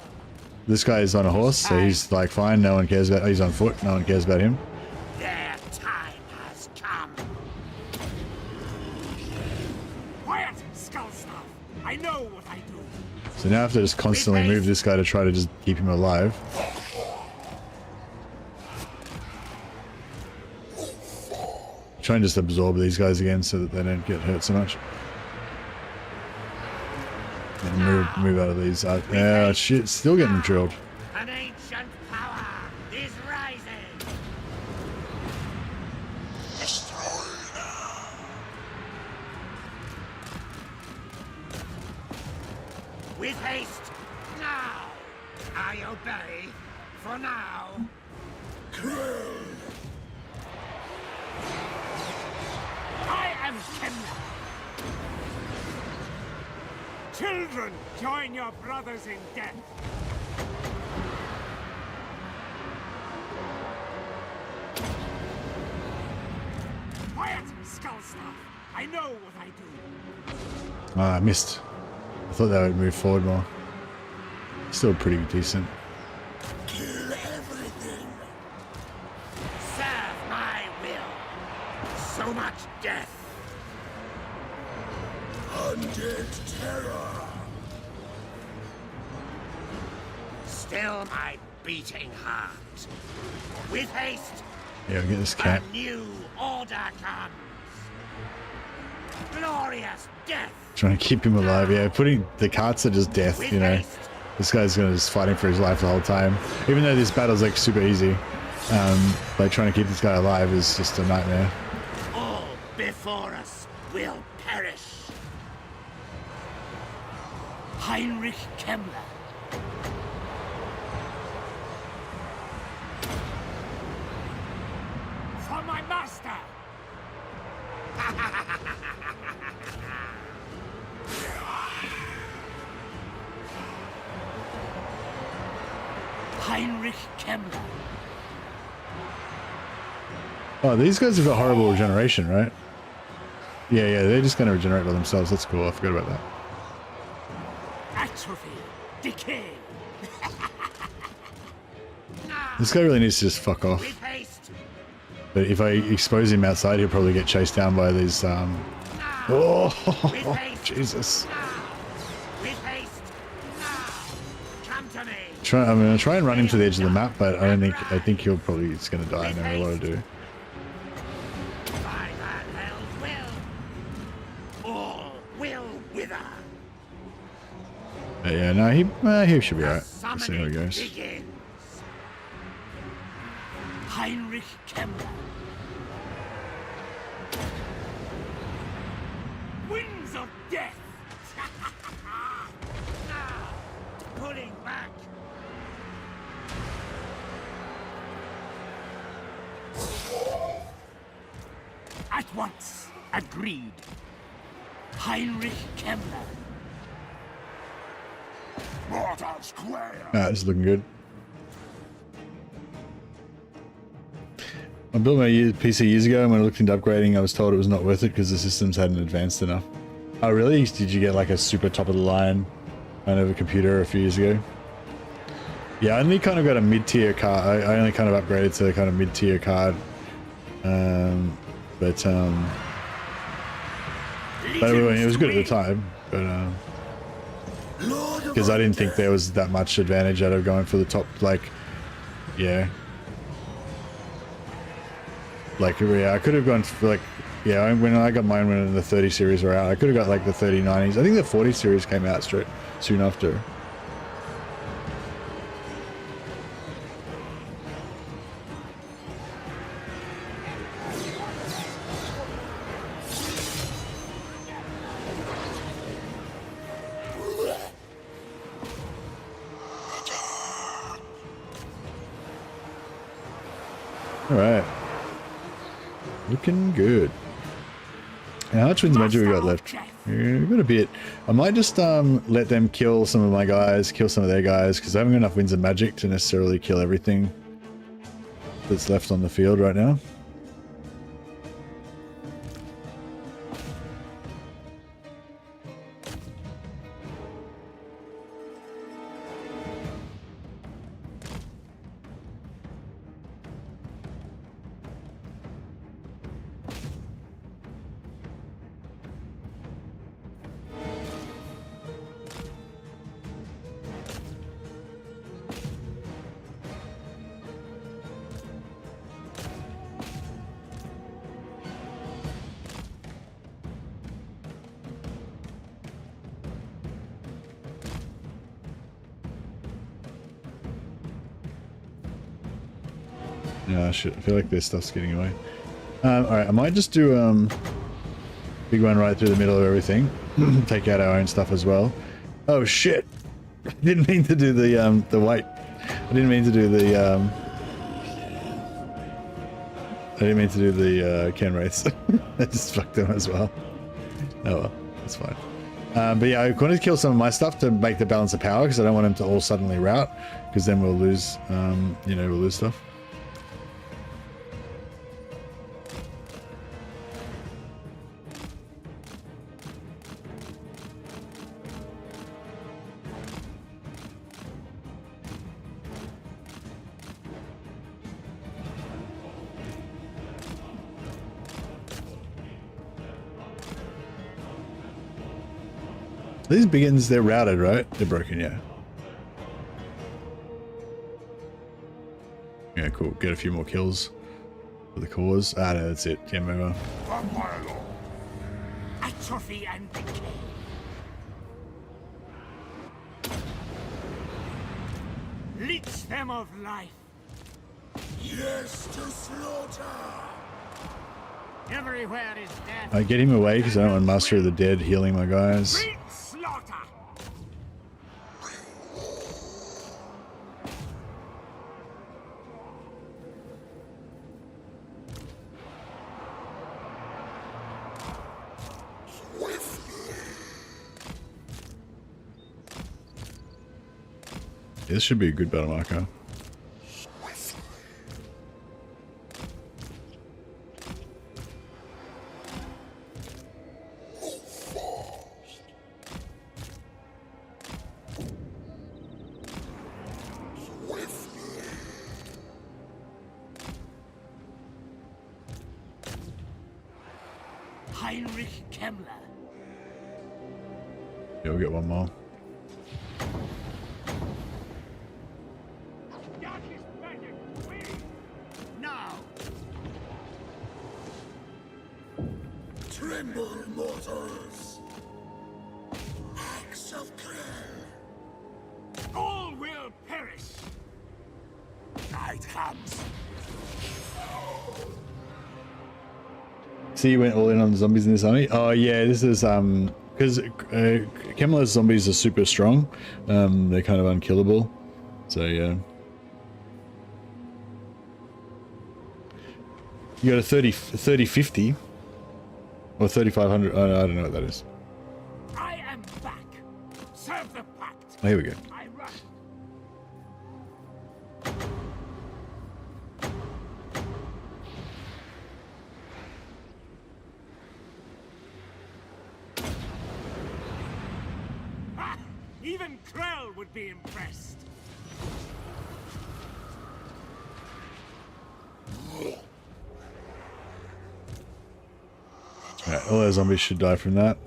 This guy is on a horse, so he's like fine, no one cares about, he's on foot, no one cares about him.
Their time has come. Quiet, skull stuff. I know what I do.
So now I have to just constantly move this guy to try to just keep him alive. Try and just absorb these guys again so that they don't get hurt so much. And move out of these. Yeah, shit, still getting drilled.
An ancient power is rising. With haste. Now. I obey. For now. am Kemmler. Children, join your brothers in death. Quiet, Skullstaff. I know what I do.
Ah, I missed. I thought that would move forward more. Still pretty decent.
Kill everything.
Serve my will. So much death.
Undead terror.
Still my beating heart. With haste,
Yeah, we get this cat.
a new order comes. Glorious death.
Trying to keep him alive. Yeah, putting the carts are just death,
With
you know.
haste.
This guy's gonna just fighting for his life the whole time. Even though this battle's like super easy, like trying to keep this guy alive is just a nightmare.
All before us will perish.
Heinrich Kemmler. For my master. Heinrich Kemmler.
Oh, these guys have got horrible regeneration, right? Yeah, they're just gonna regenerate by themselves. That's cool. I forgot about that.
Atrophy. Decay.
This guy really needs to just fuck off.
With haste.
But if I expose him outside, he'll probably get chased down by these. Oh, Jesus!
With haste. Come to me.
I'm gonna try and run him to the edge of the map, but I don't think. I think he'll probably just gonna die. No matter what I do.
By that hell's will. All will wither.
But yeah, no, he should be alright. Let's see how
Summoning
it goes.
begins.
Heinrich Kemmler. Winds of death.
Pulling back.
At once. Agreed. Heinrich Kemmler.
Mortal Square.
This is looking good. I built my PC years ago, and when I looked into upgrading, I was told it was not worth it because the systems hadn't advanced enough. Oh really? Did you get like a super top of the line kind of a computer a few years ago? Yeah, I only kind of got a mid-tier card. I only kind of upgraded to a kind of mid-tier card. But anyway, it was good at the time. But because I didn't think there was that much advantage out of going for the top, like, yeah. Like, yeah, I could have gone for, like, yeah, when I got mine when the 30 series were out, I could have got, like, the 3090s. I think the 40 series came out soon after. Alright. Looking good. Now, how much wins magic we got left? Yeah, we've got a bit. I might just let them kill some of my guys, kill some of their guys, because I haven't got enough wins of magic to necessarily kill everything that's left on the field right now. Yeah, shit. I feel like this stuff's getting away. Alright, I might just do big one right through the middle of everything. Take out our own stuff as well. Oh shit! I didn't mean to do the white. I didn't mean to do the I didn't mean to do the Ken race. I just fucked them as well. Oh well, that's fine. But yeah, I wanted to kill some of my stuff to make the balance of power because I don't want them to all suddenly rout, because then we'll lose, you know, we'll lose stuff. These begins, they're routed, right? They're broken, yeah. Yeah, cool. Get a few more kills for the cause. Ah, no, that's it. Game over.
Atrophy and decay. Leech them of life.
Yes, to slaughter.
Everywhere is death.
I get him away because I don't want Master of the Dead healing my guys.
Great slaughter.
Yeah, this should be a good battle marker.
Heinrich Kemmler.
Yeah, we'll get one more.
Now.
Tremble, mortals. Axe of Krell.
All will perish. Night comes.
See, you went all in on the zombies in this army? Oh yeah, this is because Kemmler's zombies are super strong. They're kind of unkillable. So yeah. You got a 30-50 or 3500. Oh, no, I don't know what that is.
I am back. Serve the pact.
Oh, here we go.
I run. Ha! Even Krell would be impressed.
Alright, all those zombies should die from that.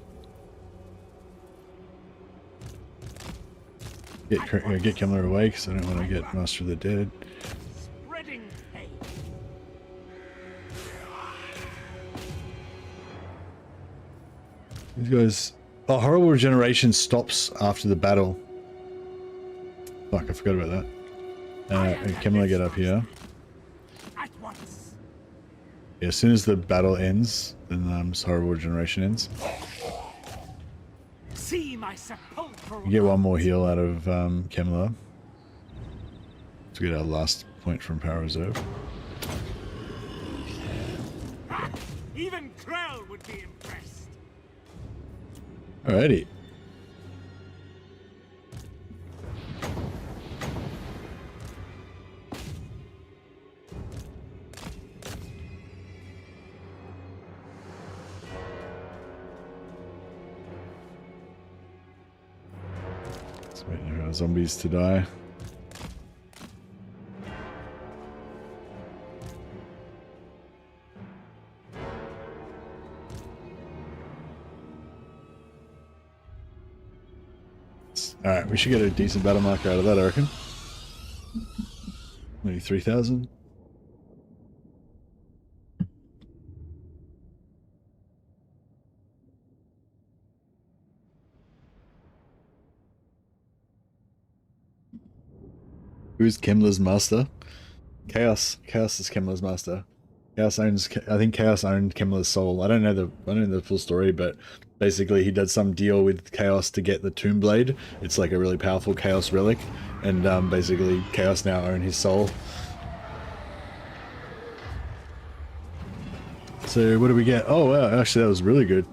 Get Kemmler away because I don't want to get Master of the Dead.
Spreading pain.
These guys... Oh, horrible regeneration stops after the battle. Fuck, I forgot about that. Kemmler, get up here.
At once.
Yeah, as soon as the battle ends, then horrible regeneration ends.
See my sepulchral.
You get one more heal out of Kemmler. To get our last point from Power Reserve.
Ha! Even Krell would be impressed.
Alrighty. Let's wait for our zombies to die. Alright, we should get a decent battle marker out of that, I reckon. Maybe 3,000. Who's Kemmler's master? Chaos. Chaos is Kemmler's master. Chaos owns. I think Chaos owned Kemmler's soul. I don't know the full story, but basically he did some deal with Chaos to get the Tomb Blade. It's like a really powerful Chaos relic, and basically Chaos now own his soul. So what do we get? Oh wow, actually that was really good.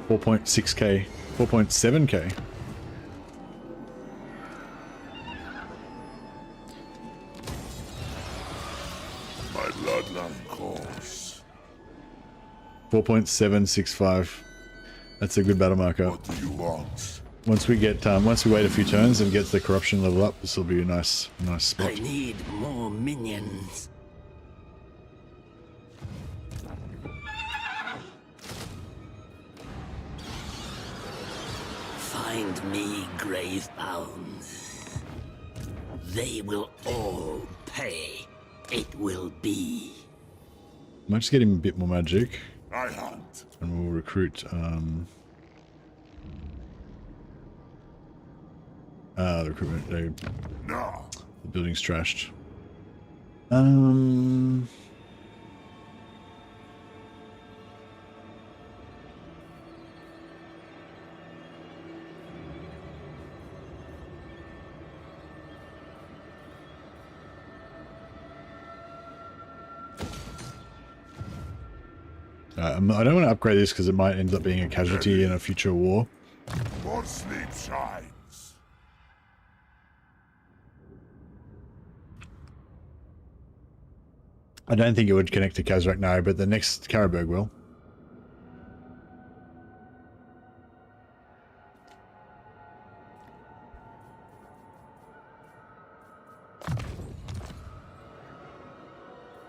4.6k, 4.7k.
My bloodline calls.
4.765. That's a good battle marker.
What do you want?
Once we get, once we wait a few turns and get the corruption level up, this will be a nice spot.
I need more minions. Find me grave-bound. They will all pay. It will be.
Might just get him a bit more magic.
I hunt.
And we'll recruit, the recruitment,
No.
the building's trashed. I don't want to upgrade this because it might end up being a casualty in a future war.
More sleep shines.
I don't think it would connect to Kazrak now, but the next Karabberg will.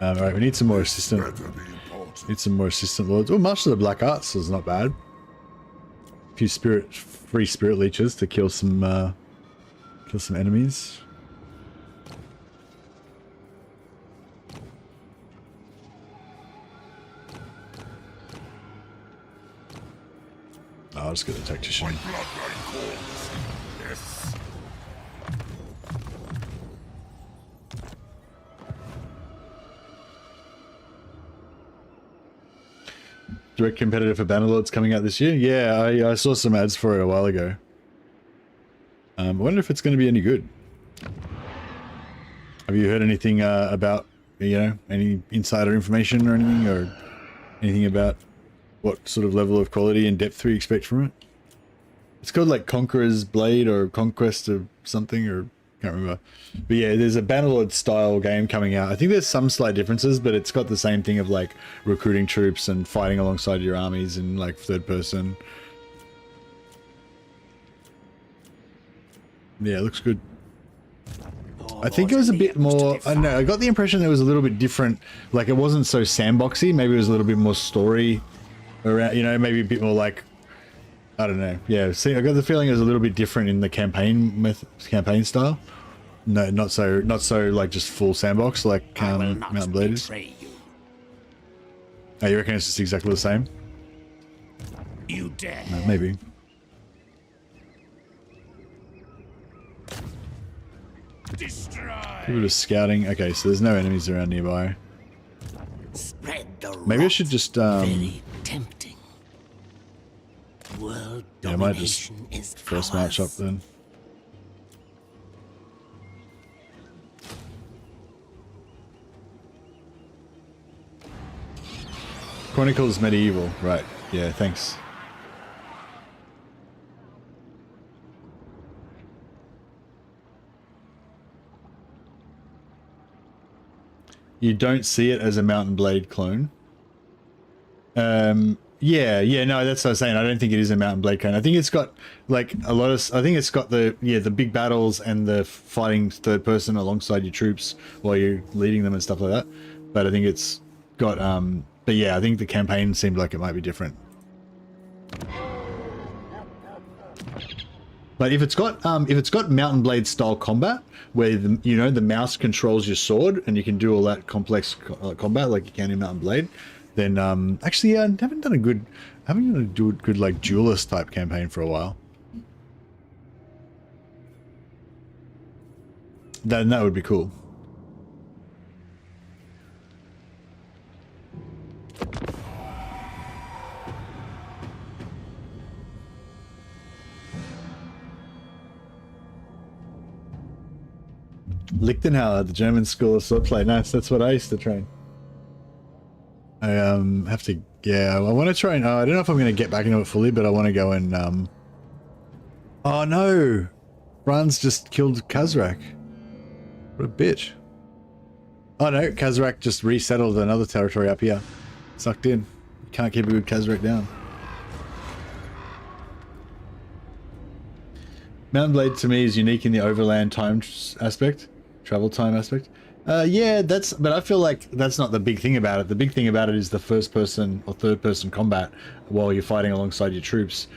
Alright, we need some more assistant. Need some more assistant lords. Oh, Marshal of the Black Arts is not bad. A few free spirit leeches to kill some enemies. I'll just get the tactician.
Yes.
Direct competitor for Bannerlords coming out this year? Yeah, I saw some ads for it a while ago. I wonder if it's going to be any good. Have you heard anything about, you know, any insider information or anything about what sort of level of quality and depth we expect from it? It's called like Conqueror's Blade or Conquest of something, or can't remember. But yeah, there's a Bannerlord style game coming out. I think there's some slight differences, but it's got the same thing of like recruiting troops and fighting alongside your armies in like third person. Yeah, it looks good. I think it was a bit more, I don't know, I got the impression that it was a little bit different. Like it wasn't so sandboxy, maybe it was a little bit more story around, you know, maybe a bit more like, I don't know. Yeah, see, I got the feeling it was a little bit different in the campaign style. No, not so like just full sandbox like Mountain Blade is. Oh, you reckon it's just exactly the same?
You dare?
No, maybe.
Destroy.
People just scouting. Okay, so there's no enemies around nearby.
Spread the
Maybe I should just
very tempting. World
yeah, I might just first march up then. Chronicles Medieval, right? Yeah, thanks. You don't see it as a Mountain Blade clone. Yeah, no, that's what I was saying. I don't think it is a Mountain Blade clone. I think it's got like a lot of. I think it's got the big battles and the fighting third person alongside your troops while you're leading them and stuff like that. But I think it's got. But yeah, I think the campaign seemed like it might be different. But if it's got Mountain Blade style combat where the mouse controls your sword and you can do all that complex combat like you can in Mountain Blade, then actually yeah, I haven't done a good like duelist type campaign for a while. Then that would be cool. Lichtenhauer, the German school of swordplay. Nice, that's what I used to train. I have to, yeah, I want to try and, I don't know if I'm going to get back into it fully, but I want to go and, oh no! Franz just killed Kazrak. What a bitch. Oh no, Kazrak just resettled another territory up here. Sucked in. Can't keep a good Kazrak down. Mountain Blade to me is unique in the overland time aspect. Travel time aspect. Yeah, but I feel like that's not the big thing about it. The big thing about it is the first person or third person combat while you're fighting alongside your troops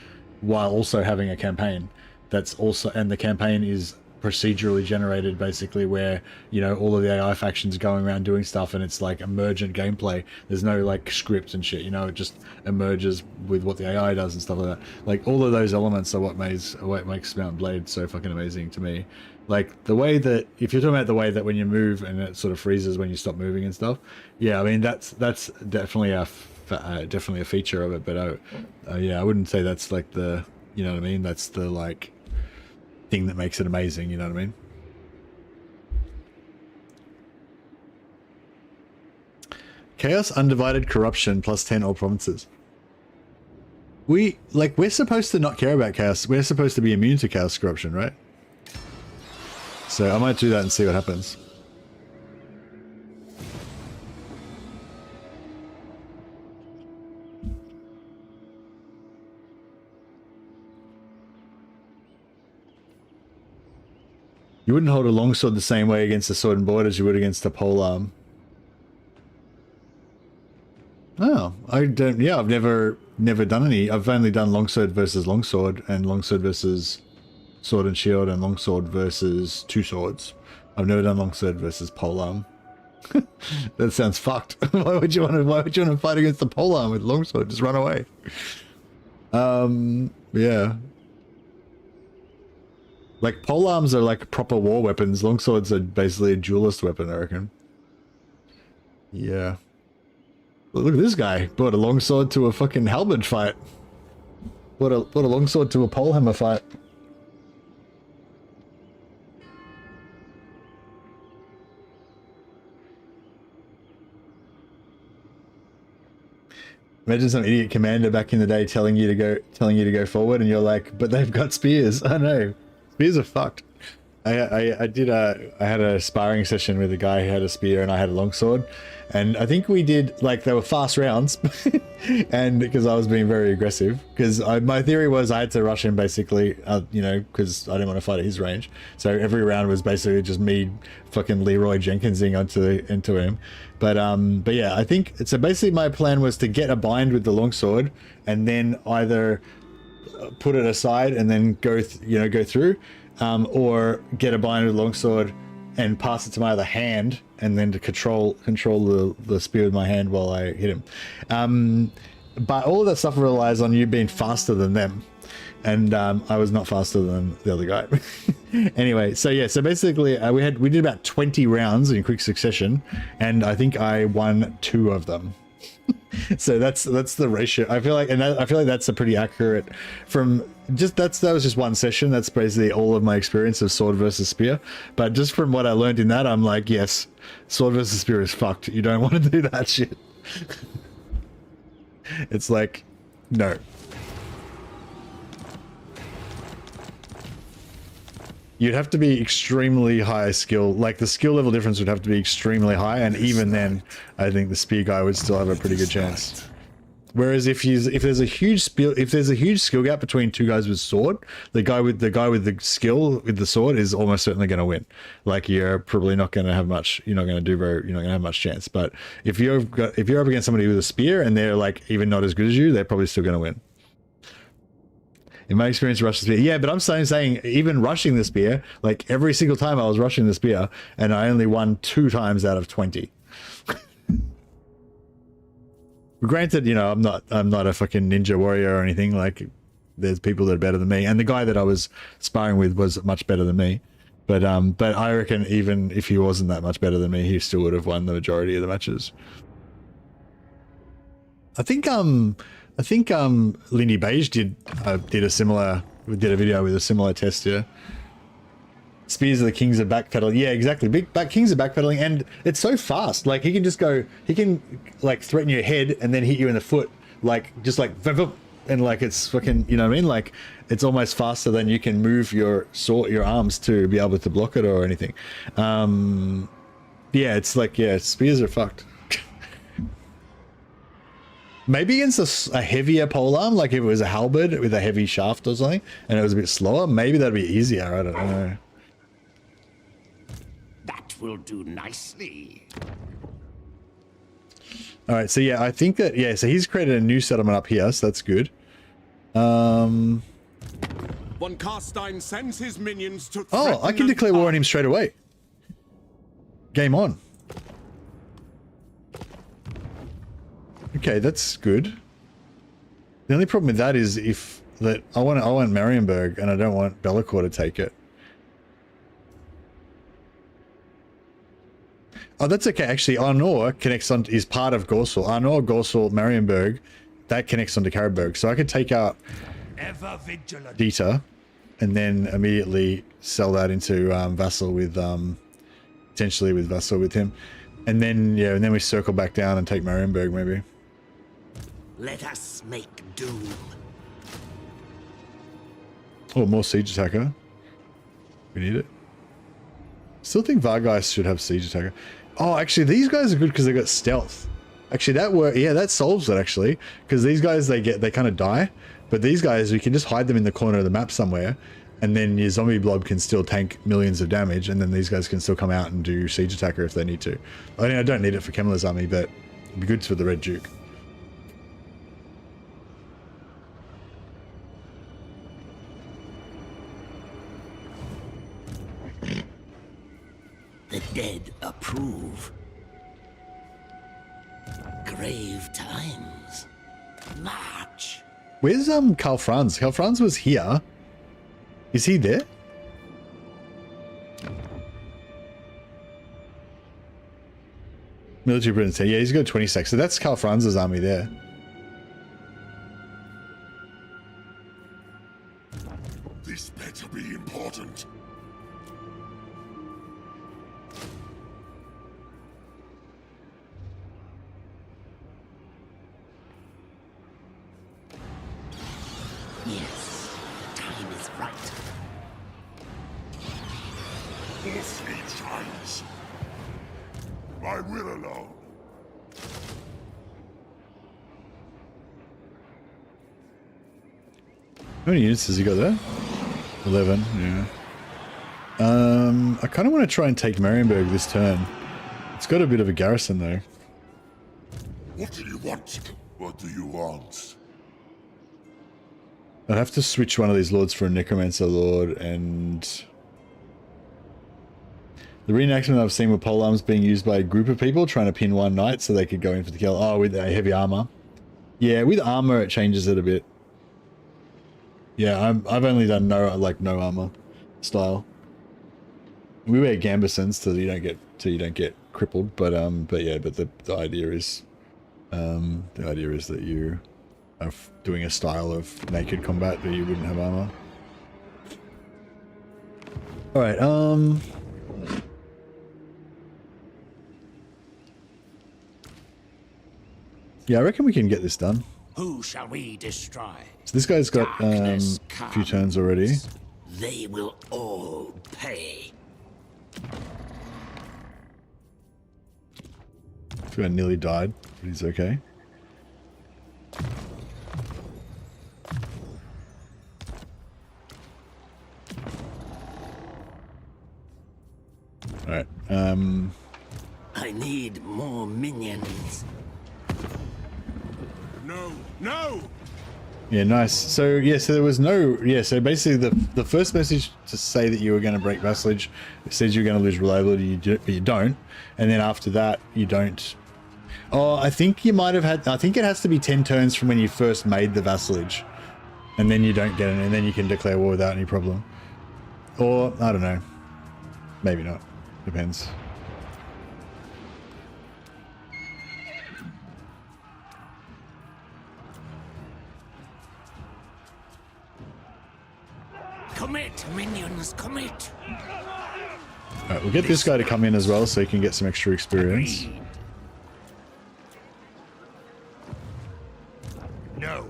while also having a campaign. That's also, and the campaign is procedurally generated basically where, you know, all of the AI factions going around doing stuff and it's like emergent gameplay. There's no like script and shit, you know, it just emerges with what the AI does and stuff like that. Like all of those elements are what makes Mountain Blade so fucking amazing to me. Like the way that, if you're talking about the way that when you move and it sort of freezes when you stop moving and stuff, yeah, I mean that's definitely a feature of it. But yeah, I wouldn't say that's like the, you know what I mean? That's the like thing that makes it amazing. You know what I mean? Chaos, undivided corruption, +10 all provinces. We're supposed to not care about chaos. We're supposed to be immune to chaos corruption, right? So I might do that and see what happens. You wouldn't hold a longsword the same way against a sword and board as you would against a polearm. Oh, I don't. Yeah, I've never done any. I've only done longsword versus longsword and longsword versus sword and shield and longsword versus two swords. I've never done longsword versus polearm. That sounds fucked. Why would you want to fight against the polearm with longsword? Just run away. Yeah. Like polearms are like proper war weapons. Longswords are basically a duelist weapon, I reckon. Yeah. Well, look at this guy. Brought a longsword to a fucking halberd fight. Brought a longsword to a polehammer fight. Imagine some idiot commander back in the day telling you to go forward, and you're like, but they've got spears. I know. Spears are fucked. I had a sparring session with a guy who had a spear and I had a longsword, and I think we did, like, they were fast rounds and because I was being very aggressive, because my theory was I had to rush him basically, you know, because I didn't want to fight at his range. So every round was basically just me fucking Leroy Jenkinsing into him. But yeah, I think so. Basically my plan was to get a bind with the longsword and then either put it aside and then go through, or get a bind with longsword and pass it to my other hand and then to control the spear with my hand while I hit him. But all of that stuff relies on you being faster than them, and I was not faster than the other guy. Anyway, so yeah, so basically we did about 20 rounds in quick succession, and I think I won 2 of them. So that's the ratio. I feel like that's a pretty accurate from just that was just one session. That's basically all of my experience of sword versus spear. But just from what I learned in that, I'm like, yes, sword versus spear is fucked. You don't want to do that shit. It's like, no. You'd have to be extremely high skill. Like the skill level difference would have to be extremely high, and even then, I think the spear guy would still have a pretty good chance. Whereas if there's a huge skill gap between two guys with sword, the guy with the skill with the sword is almost certainly going to win. Like you're probably not going to have much. You're not going to have much chance. But if you're up against somebody with a spear and they're like even not as good as you, they're probably still going to win. In my experience, rush the spear. Yeah, but I'm saying even rushing the spear, like every single time I was rushing the spear, and I only won 2 times out of 20. Granted, you know, I'm not a fucking ninja warrior or anything. Like, there's people that are better than me, and the guy that I was sparring with was much better than me. But I reckon even if he wasn't that much better than me, he still would have won the majority of the matches. I think Lindy Beige did a video with a similar test here. Spears of the Kings are backpedaling. Yeah, exactly. Kings are backpedaling, and it's so fast. Like, he can just go, he can, like, threaten your head and then hit you in the foot. Like, just like, and like, it's fucking, you know what I mean? Like, it's almost faster than you can move your arms to be able to block it or anything. Yeah, it's like, yeah, spears are fucked. Maybe against a heavier polearm, like if it was a halberd with a heavy shaft or something, and it was a bit slower, maybe that'd be easier. I don't know.
That will do nicely.
All right, so yeah, I think that, yeah, so he's created a new settlement up here, so that's good. Von
Carstein sends his minions to
oh, I can declare war on him straight away. Game on. Okay, that's good. The only problem with that is if that I want Marienburg and I don't want Be'lakor to take it. Oh, that's okay. Actually, Arnor connects on is part of Gorsel. Arnor, Gorsel, Marienburg, that connects onto Karabberg. So I could take out Dieter and then immediately sell that into Vassal with potentially with Vassal with him, and then yeah, and then we circle back down and take Marienburg maybe.
Let us make doom.
Oh, more siege attacker. We need it. Still think Vargeist should have siege attacker. Oh, actually, these guys are good because they got stealth. Actually, that solves it actually, because these guys they kind of die, but these guys we can just hide them in the corner of the map somewhere, and then your zombie blob can still tank millions of damage, and then these guys can still come out and do siege attacker if they need to. I mean, I don't need it for Kemmler's army, but it'd be good for the Red Duke.
The dead approve. Grave times. March.
Where's Karl Franz? Karl Franz was here. Is he there? Military Britain. Yeah, he's got 26. So that's Karl Franz's army there.
This better be important.
Yes, time is right.
More fleet shines. My will alone.
How many units has he got there? 11, yeah. I kind of want to try and take Marienburg this turn. It's got a bit of a garrison though.
What do you want? What do you want?
I'd have to switch one of these lords for a Necromancer Lord, and the reenactment I've seen with polearms being used by a group of people trying to pin one knight so they could go in for the kill. Oh, with a heavy armor. Yeah, with armor it changes it a bit. Yeah, I've only done no armor style. We wear gambesons so you don't get crippled, but yeah, but the idea is that you are doing a style of naked combat, but you wouldn't have armor. All right, yeah, I reckon we can get this done.
Who shall we destroy?
So this guy's got a few turns already.
They will all pay.
This guy nearly died, but he's okay. All right.
I need more minions.
No, no.
Yeah, nice. So yeah, so there was no, yeah, so basically the first message to say that you were going to break vassalage, it says you're going to lose reliability, but you don't, and then after that you don't. Oh, I think you might have had, I think it has to be 10 turns from when you first made the vassalage, and then you don't get it, and then you can declare war without any problem. Or I don't know, maybe not, depends.
Commit, minions, commit!
Alright, we'll get this guy to come in as well so he can get some extra experience.
No.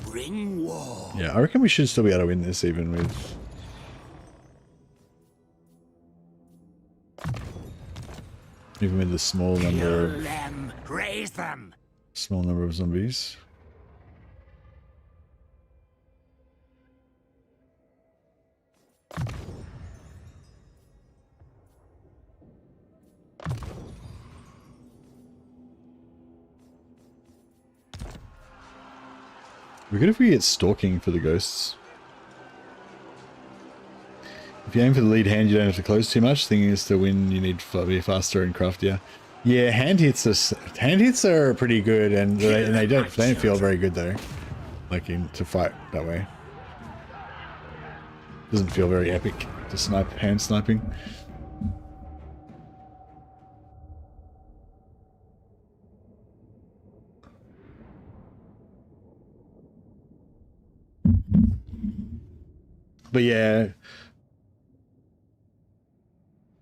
Bring war.
Yeah, I reckon we should still be able to win this even with... Even with the small number of...
them. Raise them.
Small number of zombies. We're good if we get stalking for the ghosts. If you aim for the lead hand, you don't have to close too much. Thing is, to win, you need to be faster and craftier. Yeah, hand hits are pretty good, and they don't feel very good though. Like to fight that way, doesn't feel very epic to snipe hand sniping. But yeah,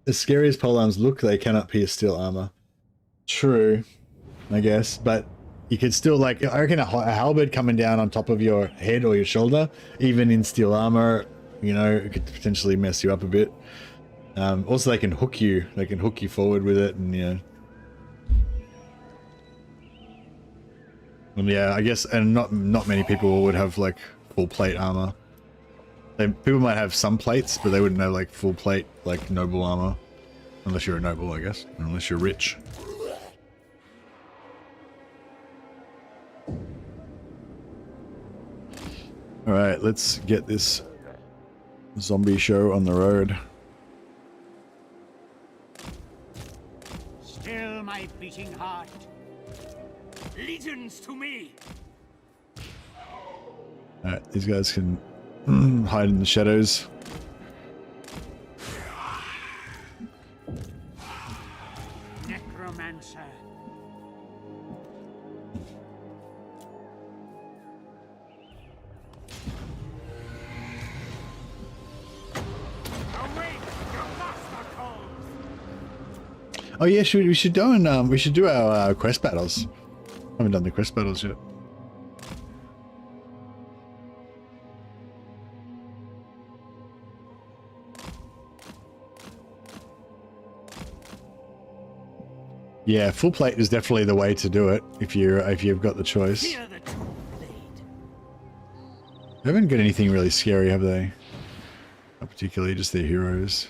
as scary as polearms look, they cannot pierce steel armor. True, I guess, but you could still, like, I reckon a halberd coming down on top of your head or your shoulder, even in steel armor, you know, it could potentially mess you up a bit. Also, they can hook you forward with it, and yeah. And yeah, I guess, and not many people would have like full plate armor. People might have some plates, but they wouldn't have like full plate, like noble armor. Unless you're a noble, I guess. Unless you're rich. Alright, let's get this zombie show on the road.
Still my beating heart. Legions to me.
Alright, these guys can hide in the shadows.
Necromancer.
Oh yeah, we should do our quest battles. Haven't done the quest battles yet. Yeah, full plate is definitely the way to do it if you've got the choice. They haven't got anything really scary, have they? Not particularly, just their heroes.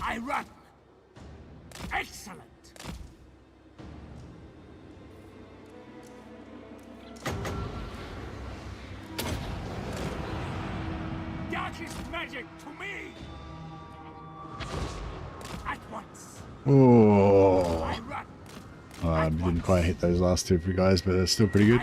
I run. Excellent. Darkest magic to me. At once.
Oh.
I run.
I didn't quite hit those last two for you guys, but they're still pretty good.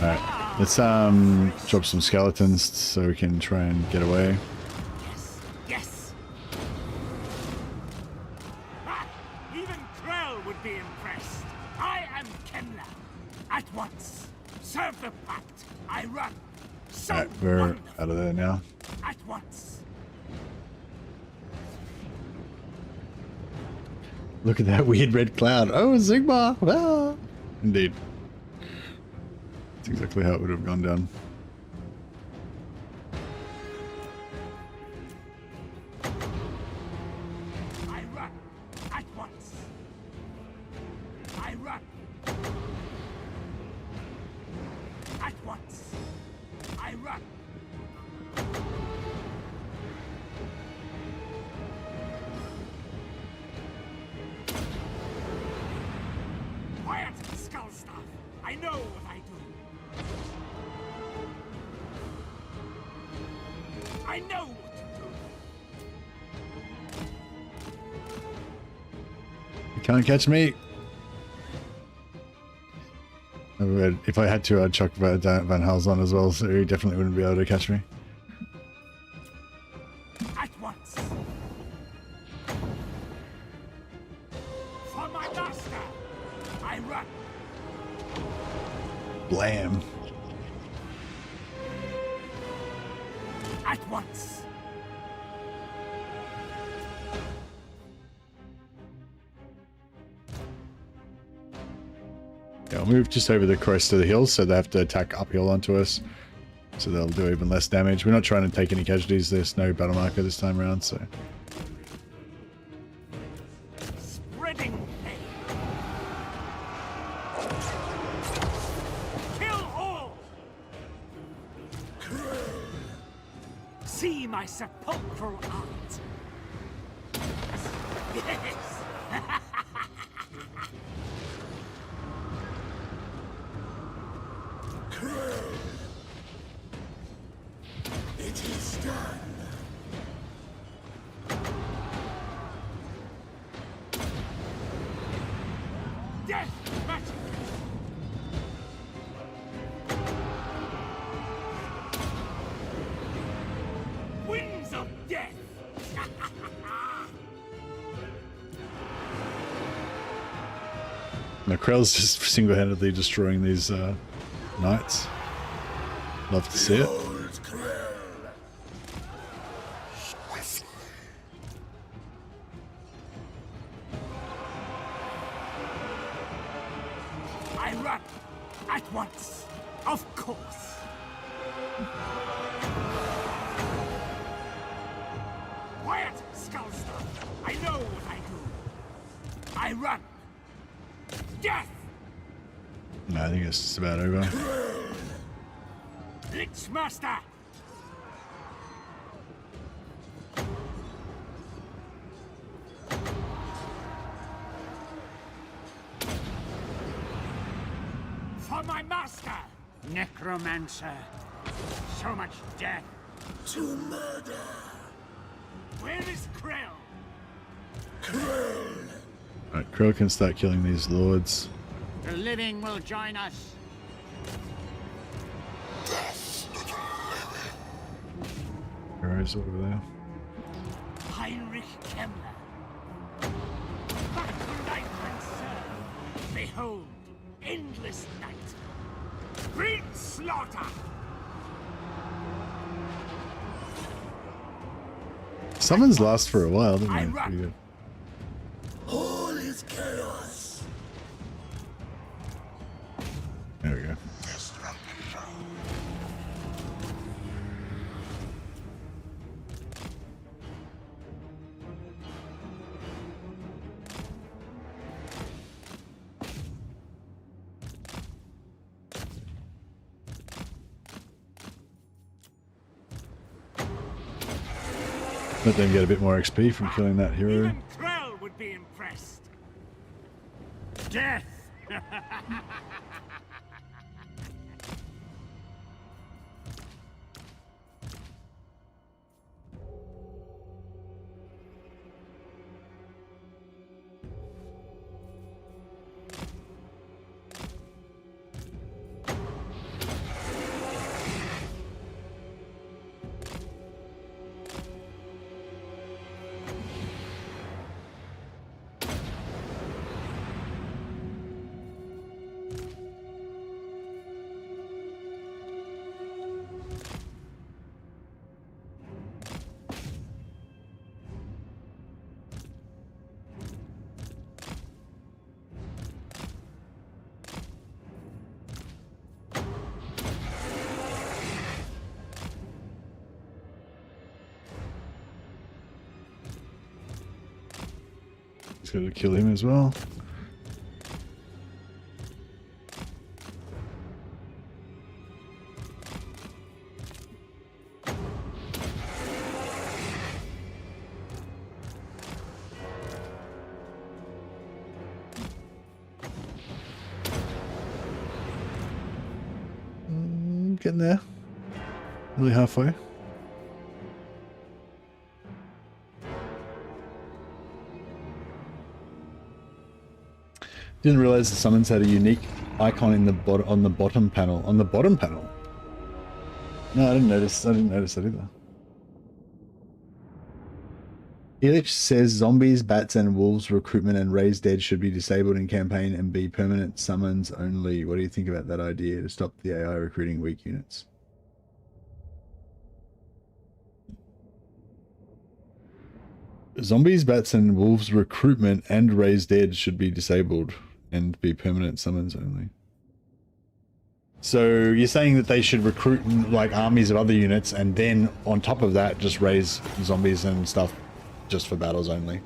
Alright, let's drop some skeletons so we can try and get away.
Yes, yes. Ah, even Krell would be impressed. I am Kemmler. At once. Serve the pact. I run. So
Alright, we're out of there now.
At once.
Look at that weird red cloud. Oh, Sigma! Ah! Indeed. That's exactly how it would have gone down.
I run. At once. I run. At once. I run. Quiet, skull stuff. I know what I do. I know what to do.
You can't catch me. If I had to, I'd chuck Van Helsing as well, so he definitely wouldn't be able to catch me.
At once. For my master. I run.
Blam.
At once.
Yeah, I'll move just over the crest of the hill, so they have to attack uphill onto us. So they'll do even less damage. We're not trying to take any casualties. There's no battle marker this time around, so.
Spreading pain. Kill all. See my sepulchral art. Yes.
It is done.
Death magic. Winds of death.
Krell's just single-handedly destroying these knights. Love to see it.
I run at once, of course. Quiet, Skullstar. I know what I do. I run. Death.
No, I think it's just about over.
Lichmaster. For my master, necromancer. So much death.
To murder.
Where is Krell?
Krell.
Alright, Krell can start killing these lords.
The living will join us.
Heroes over there.
Heinrich Kemmler. Back to life and serve. Behold, endless night. Great slaughter.
Summons last for a while, don't
I
they?
run.
Pretty good.
All is chaos.
There we go. Let them get a bit more XP from killing that hero.
Even Krell would be impressed. Death.
He's got to kill him as well. Getting there. Nearly halfway. Didn't realize the summons had a unique icon in the on the bottom panel. On the bottom panel. No, I didn't notice. I didn't notice that either. Illich says zombies, bats, and wolves recruitment and raise dead should be disabled in campaign and be permanent summons only. What do you think about that idea to stop the AI recruiting weak units? Zombies, bats, and wolves recruitment and raise dead should be disabled and be permanent summons only. So you're saying that they should recruit like armies of other units and then on top of that just raise zombies and stuff just for battles only.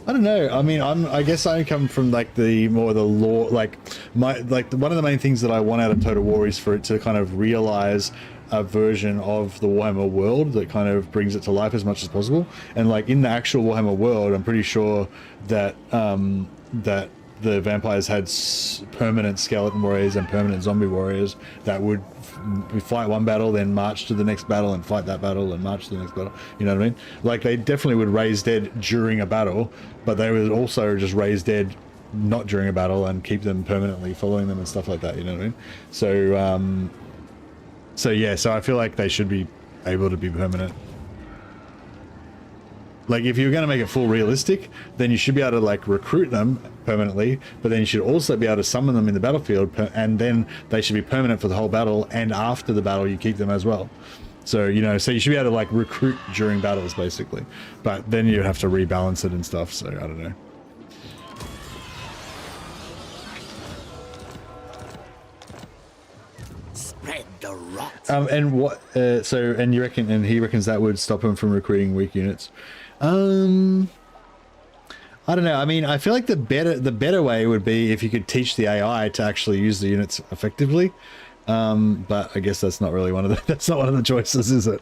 I don't know. I mean, I guess I come from like the more the lore, like one of the main things that I want out of Total War is for it to kind of realize a version of the Warhammer world that kind of brings it to life as much as possible. And like in the actual Warhammer world, I'm pretty sure that that the vampires had permanent skeleton warriors and permanent zombie warriors that would fight one battle, then march to the next battle and fight that battle and march to the next battle. You know what I mean? Like they definitely would raise dead during a battle, but they would also just raise dead not during a battle and keep them permanently following them and stuff like that. You know what I mean? So, so yeah, so I feel like they should be able to be permanent. Like if you're going to make it full realistic, then you should be able to like recruit them permanently, but then you should also be able to summon them in the battlefield, and then they should be permanent for the whole battle, and after the battle you keep them as well. So, you know, so you should be able to like recruit during battles basically, but then you'd have to rebalance it and stuff, so I don't know.
Spread the rot.
And what, so, and you reckon, and he reckons that would stop him from recruiting weak units. I don't know. I mean, I feel like the better way would be if you could teach the AI to actually use the units effectively. But I guess that's not really that's not one of the choices, is it?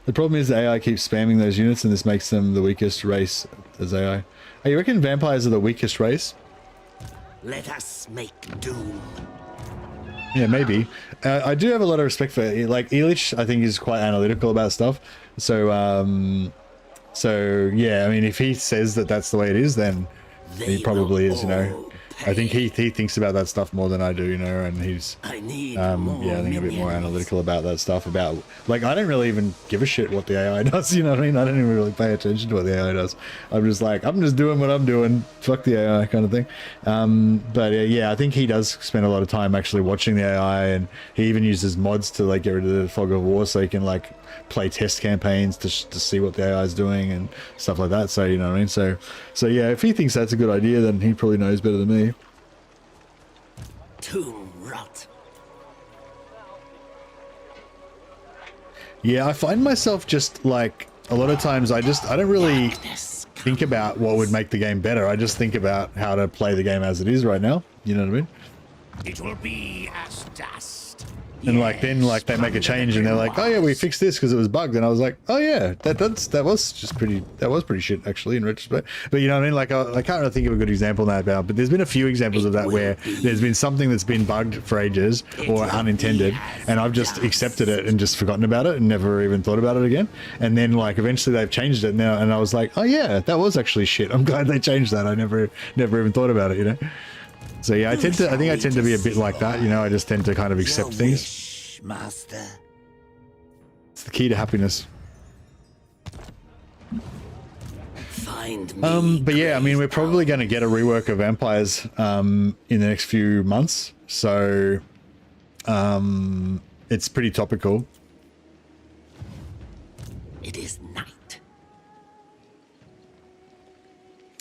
The problem is the AI keeps spamming those units, and this makes them the weakest race as AI. Oh, you reckon vampires are the weakest race?
Let us make doom.
Yeah, maybe. I do have a lot of respect for like Illich. I think is quite analytical about stuff. So, so yeah. I mean, if he says that that's the way it is, then he probably is. You know, I think he thinks about that stuff more than I do. You know, and he's yeah, I think a bit more analytical about that stuff. About like I don't really even give a shit what the AI does. You know what I mean? I don't even really pay attention to what the AI does. I'm just like I'm just doing what I'm doing. Fuck the AI kind of thing. But yeah, I think he does spend a lot of time actually watching the AI, and he even uses mods to like get rid of the fog of war, so he can like play test campaigns to see what the AI is doing and stuff like that. So you know what I mean? So yeah, if he thinks that's a good idea, then he probably knows better than me.
Tomb rot.
Yeah, I find myself just like a lot of times I don't really think about what would make the game better. I just think about how to play the game as it is right now. You know what I mean?
It will be as dust.
And like then like they make a change and they're like, oh yeah, we fixed this because it was bugged, and I was like, oh yeah, that was pretty shit actually in retrospect. But you know what I mean? Like I can't really think of a good example now about, but there's been a few examples of that where there's been something that's been bugged for ages or unintended, and I've just accepted it and just forgotten about it and never even thought about it again. And then like eventually they've changed it now, and I was like, oh yeah, that was actually shit. I'm glad they changed that. I never even thought about it, you know. So yeah, I think I tend to be a bit like that, you know. I just tend to kind of accept things.
Master.
It's the key to happiness.
Find me.
But yeah, I mean, we're probably going to get a rework of Vampires in the next few months, so it's pretty topical.
It is night.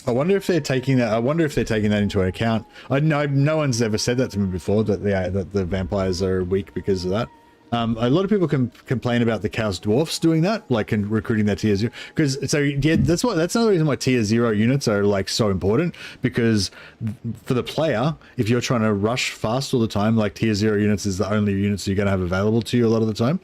I wonder if they're taking that. I wonder if they're taking that into account. I know no one's ever said that to me before, that the vampires are weak because of that. A lot of people can complain about the Chaos Dwarfs doing that, like recruiting their tier 0. Because so yeah, that's another reason why tier 0 units are like so important. Because for the player, if you're trying to rush fast all the time, like tier 0 units is the only units you're going to have available to you a lot of the time,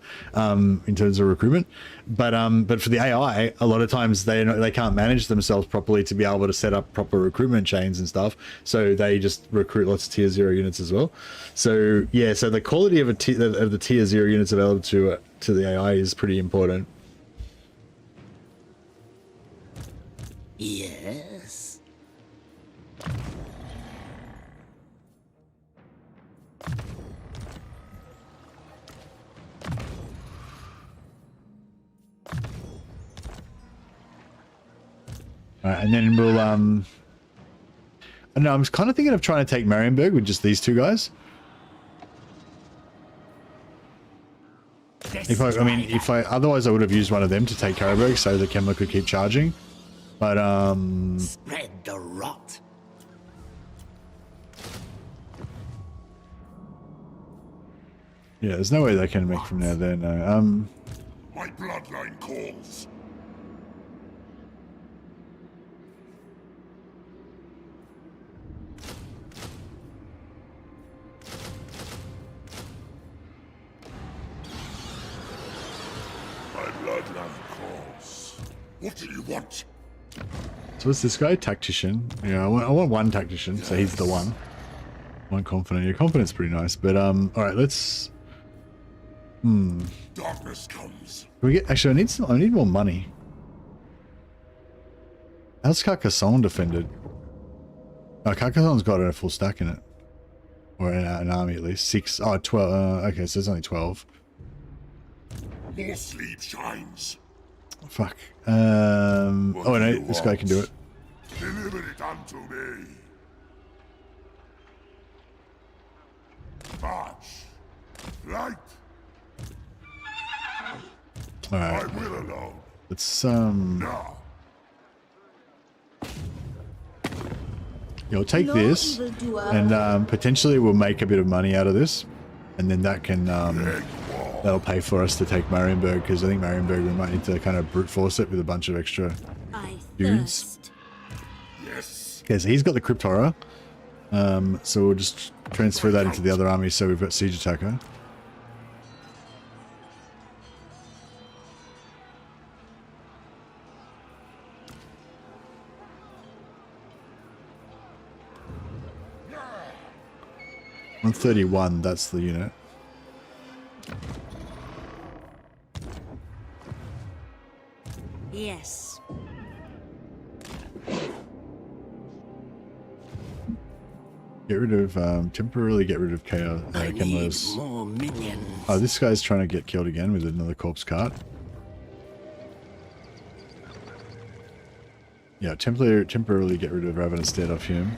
in terms of recruitment. But for the AI, a lot of times they can't manage themselves properly to be able to set up proper recruitment chains and stuff. So they just recruit lots of tier 0 units as well. So yeah, so the quality of the tier 0 units available to the AI is pretty important.
Yes.
Alright, and then we'll, I don't know, I'm kind of thinking of trying to take Marienburg with just these two guys. Otherwise I would have used one of them to take Karabberg so that Kemmler could keep charging. But,
Spread the rot.
yeah, there's no way they can make from there then, no.
My bloodline calls. My bloodline calls. What do you want?
So what's this guy? Tactician. Yeah, I want one tactician, so he's the one. One confident. Your confidence pretty nice, but alright, let's
Darkness comes.
Can we get actually I need more money. How's Carcassonne defended? Oh, Carcassonne's got a full stack in it. Or an army at least. 6 oh 12 okay, so it's only 12.
More sleep shines.
Fuck. Oh no, this guy can do it.
Deliver it unto me. March. Light.
Alright.
I will alone.
Let's
Now.
You'll take this and potentially we'll make a bit of money out of this. And then that can that'll pay for us to take Marienburg, because I think Marienburg we might need to kind of brute force it with a bunch of extra dudes.
Yes.
Okay, so he's got the Crypt Horror. So we'll just transfer that into the other army, so we've got Siege Attacker. $131, that's the unit.
Yes.
Get rid of, temporarily get rid of Chaos, Kemmler's.
More minions.
Oh, this guy's trying to get killed again with another corpse cart. Yeah, temporarily get rid of Ravenous Dead off him.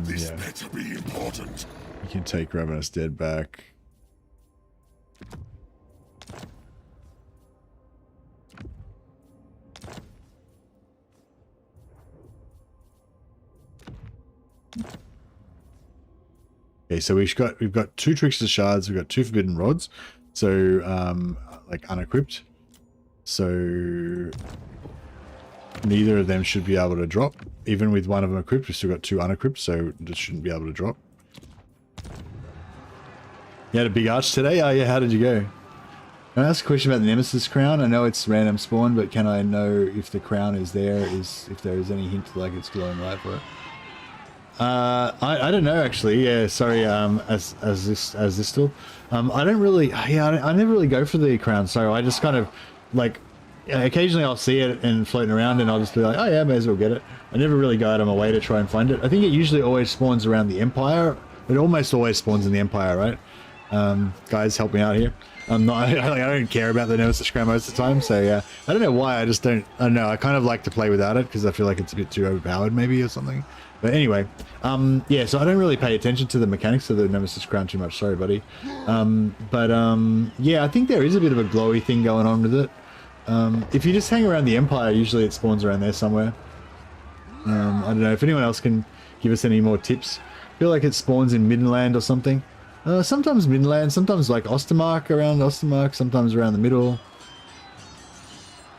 This
yeah.
better be important.
You can take Ravenous Dead back. Okay, so we've got 2 Trickster Shards, we've got 2 Forbidden Rods, so like unequipped. So neither of them should be able to drop. Even with one of them equipped, we've still got 2 unequipped, so this shouldn't be able to drop. You had a big arch today? Oh yeah, how did you go? Can I ask a question about the Nemesis crown? I know it's random spawn, but can I know if the crown is there, if there is any hint like it's glowing light for it? I don't know actually. Yeah, sorry. As this still. I don't really. Yeah, I never really go for the crown, so I just kind of like. Occasionally I'll see it and floating around, and I'll just be like, oh yeah, may as well get it. I never really go out of my way to try and find it. I think it usually always spawns around the Empire. It almost always spawns in the Empire, right? Guys, help me out here. I don't care about the Nemesis crown most of the time, so yeah. I don't know why. I don't know. I kind of like to play without it because I feel like it's a bit too overpowered, maybe, or something. But anyway, yeah, so I don't really pay attention to the mechanics of the Nemesis crown too much. Sorry, buddy. Yeah, I think there is a bit of a glowy thing going on with it. If you just hang around the Empire, usually it spawns around there somewhere. I don't know if anyone else can give us any more tips. I feel like it spawns in Midland or something. Sometimes Midland, sometimes like Ostermark, around Ostermark, sometimes around the middle.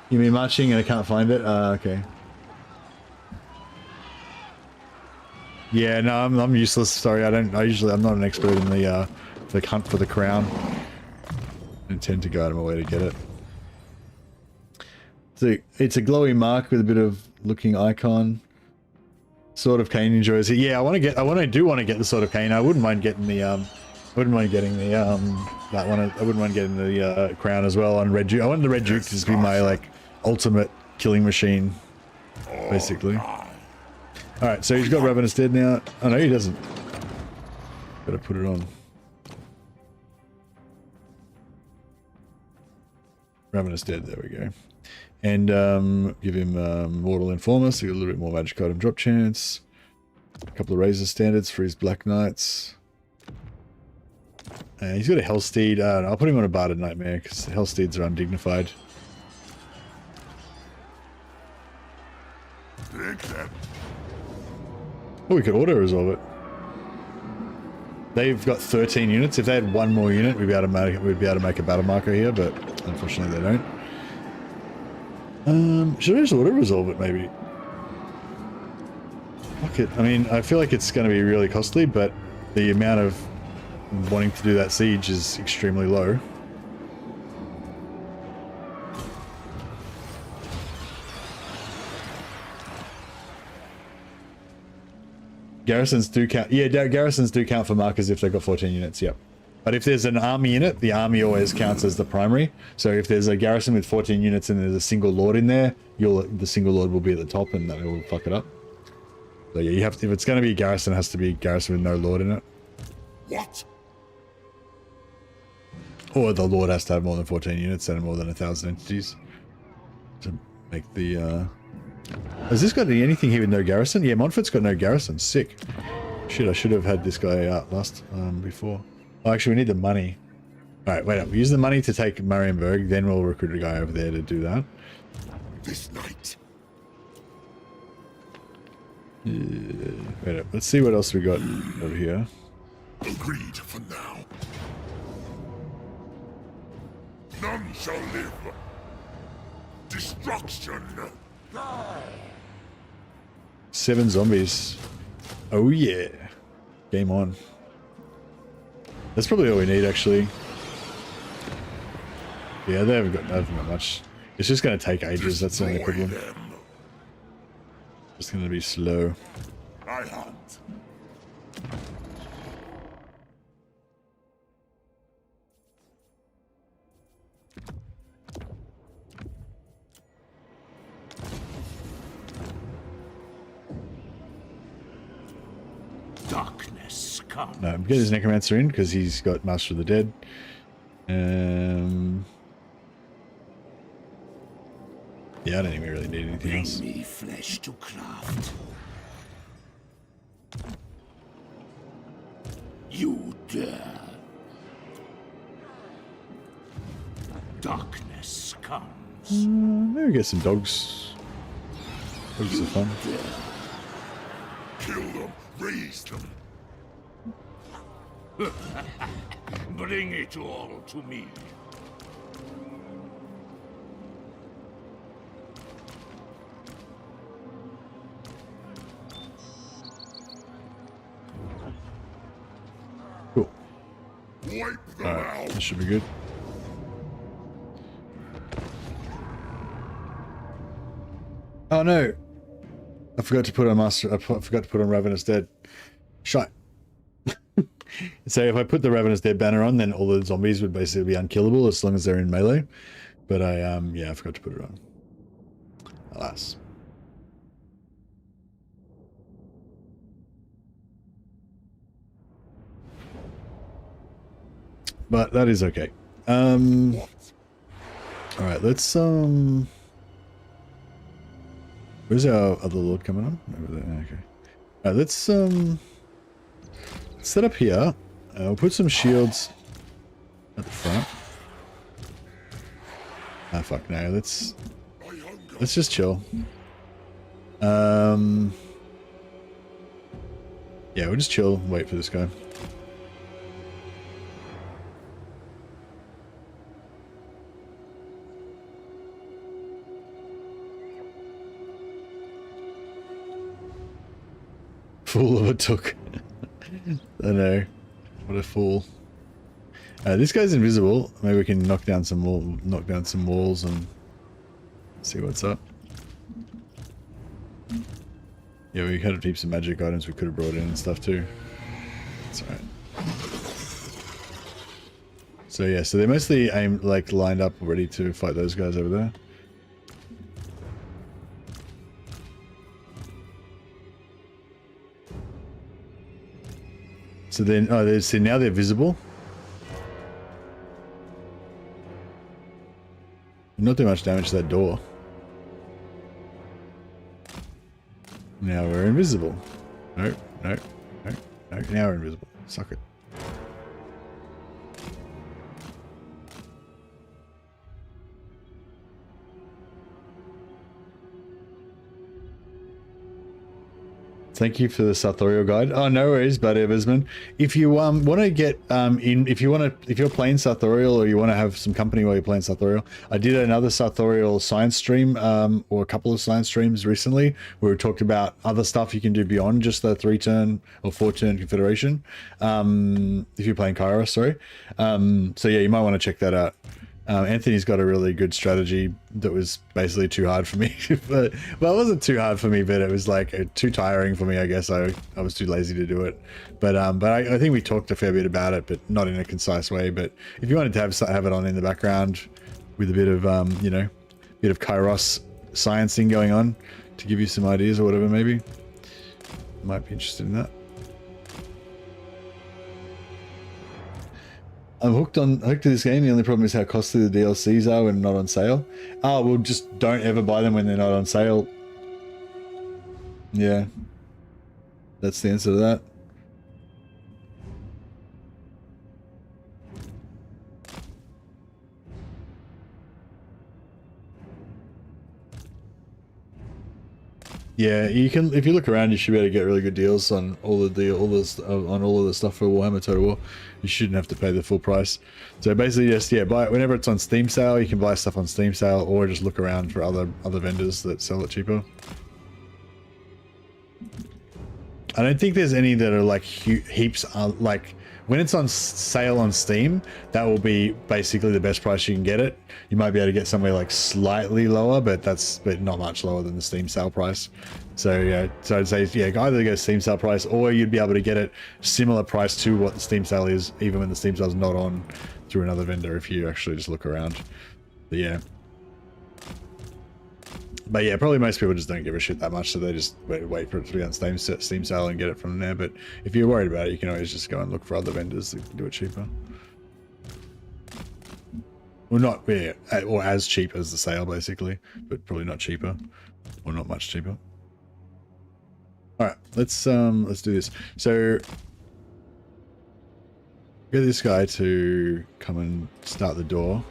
You mean marching and I can't find it? Okay. Yeah, no, I'm useless. Sorry, I'm not an expert in the hunt for the crown. I tend to go out of my way to get it. So it's a glowy mark with a bit of looking icon. Sword of Cain enjoys it. Yeah, I do want to get the Sword of Cain. I wouldn't mind getting the that one. I wouldn't mind getting the crown as well on Red Duke. I want the Red Duke to just be my like ultimate killing machine, basically. All right, so he's got Ravenous Dead now. Oh no, he doesn't. Gotta put it on. Ravenous Dead, there we go. And give him Mortal Informer, so you get a little bit more magic item drop chance. A couple of Razor Standards for his Black Knights. He's got a Hellsteed. I'll put him on a Barded Nightmare, because Hellsteeds are undignified. Oh, we could auto-resolve it. They've got 13 units. If they had one more unit, we'd be able to make a battle marker here, but unfortunately they don't. Should I just auto-resolve it, maybe? Fuck it. I mean, I feel like it's going to be really costly, but the amount of wanting to do that siege is extremely low. Garrisons do count. Yeah, garrisons do count for markers if they've got 14 units, yep. But if there's an army unit, the army always counts as the primary. So if there's a garrison with 14 units and there's a single lord in there, the single lord will be at the top and that will fuck it up. So yeah, you have to, if it's going to be a garrison, it has to be a garrison with no lord in it.
What?
Or the lord has to have more than 14 units and more than 1,000 entities to make the... Has this got anything here with no garrison? Yeah, Montfort's got no garrison. Sick. Shit, I should have had this guy out before. Oh, actually, we need the money. Alright, wait up. We use the money to take Marienburg, then we'll recruit a guy over there to do that.
This night.
Wait up. Let's see what else we got over here.
Agreed for now. None shall live. Destruction.
7 zombies. Oh yeah. Game on. That's probably all we need, actually. Yeah, they haven't got much. It's just going to take ages, that's the only problem. It's going to be slow.
I hunt.
Darkness comes.
No, get his Necromancer in because he's got Master of the Dead. Yeah, I don't even really need anything else.
Bring me flesh to craft. You dare. Darkness comes.
Maybe get some dogs. Dogs are fun.
Kill them. Raise them.
Bring it all to me.
Cool.
Wipe them
Alright,
out.
this should be good. Oh no! I forgot to put on Master. I forgot to put on Ravenous Dead. Shite. So if I put the Ravenous Dead banner on, then all the zombies would basically be unkillable as long as they're in melee. But yeah, I forgot to put it on. Alas. But that is okay. All right, let's Where's our other lord coming on? Over there. Okay. Alright, let's set up here. We'll put some shields at the front. Ah, fuck no. Let's just chill. Yeah, we'll just chill and wait for this guy. Fool of a took. I know. What a fool. This guy's invisible. Maybe we can knock down some walls and see what's up. Yeah, we had heaps of magic items we could have brought in and stuff too. That's alright. So yeah, so they're mostly lined up ready to fight those guys over there. So then, see, now they're visible. Not too much damage to that door. Now we're invisible. No. Now we're invisible. Suck it. Thank you for the sartorial guide. Oh, no worries, buddy, Evisman. If you want to get if you're playing sartorial or you want to have some company while you're playing sartorial, I did another sartorial science stream or a couple of science streams recently where we talked about other stuff you can do beyond just the 3-turn or 4-turn confederation. If you're playing Kairos, sorry. So yeah, you might want to check that out. Anthony's got a really good strategy that was basically too hard for me. But, well, it wasn't too hard for me, but it was like too tiring for me, I guess. I was too lazy to do it. But I think we talked a fair bit about it, but not in a concise way. But if you wanted to have it on in the background with a bit of, you know, bit of Kairos sciencing going on to give you some ideas or whatever, maybe. Might be interested in that. I'm hooked to this game. The only problem is how costly the DLCs are when not on sale. Oh, well, just don't ever buy them when they're not on sale. Yeah. That's the answer to that. Yeah, you can. If you look around, you should be able to get really good deals on all of the stuff for Warhammer Total War. You shouldn't have to pay the full price. So basically, just buy it whenever it's on Steam sale. You can buy stuff on Steam sale, or just look around for other vendors that sell it cheaper. I don't think there's any that are like heaps. Like when it's on sale on Steam, that will be basically the best price you can get it. You might be able to get somewhere like slightly lower, but not much lower than the Steam sale price. So yeah, so I'd say either go Steam sale price, or you'd be able to get it similar price to what the Steam sale is, even when the Steam sale is not on through another vendor. If you actually just look around, but yeah. But yeah, probably most people just don't give a shit that much, so they just wait for it to be on Steam sale and get it from there. But if you're worried about it, you can always just go and look for other vendors that can do it cheaper. Well, not or as cheap as the sale, basically, but probably not cheaper, or not much cheaper. All right, let's do this. So get this guy to come and start the door.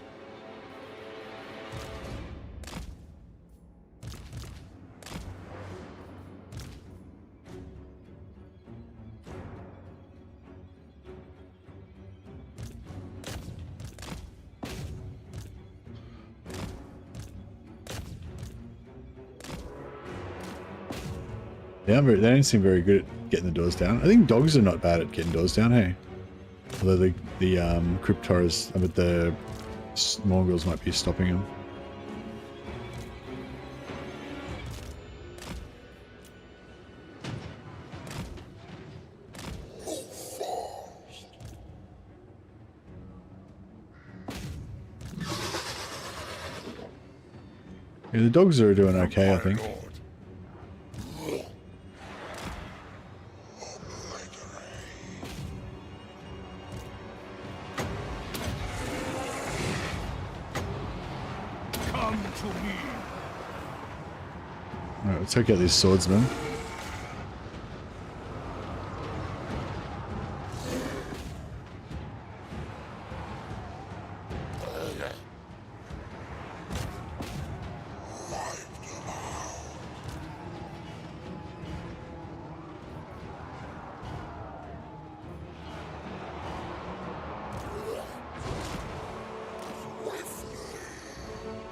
Yeah, they don't seem very good at getting the doors down. I think dogs are not bad at getting doors down, hey? Although the Cryptoras, but the Mongols might be stopping them. Yeah, the dogs are doing okay, I think. Alright, let's take out these swordsmen.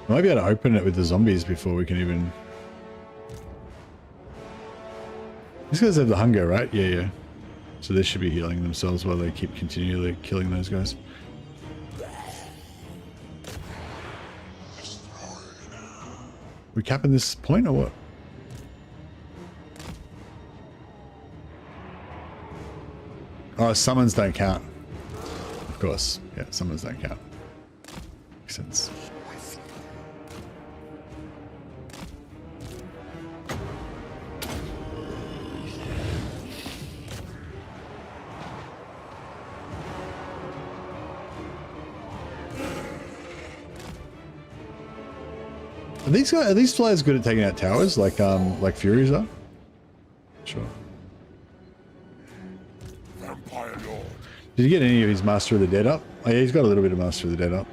I might be able to open it with the zombies before we can even... These guys have the hunger, right? Yeah. So they should be healing themselves while they keep continually killing those guys. We capping this point or what? Oh, summons don't count. Of course. Yeah, summons don't count. Makes sense. Are these flyers good at taking out towers like Furies are? Sure.
Vampire Lord.
Did you get any of his Master of the Dead up? Oh yeah, he's got a little bit of Master of the Dead up.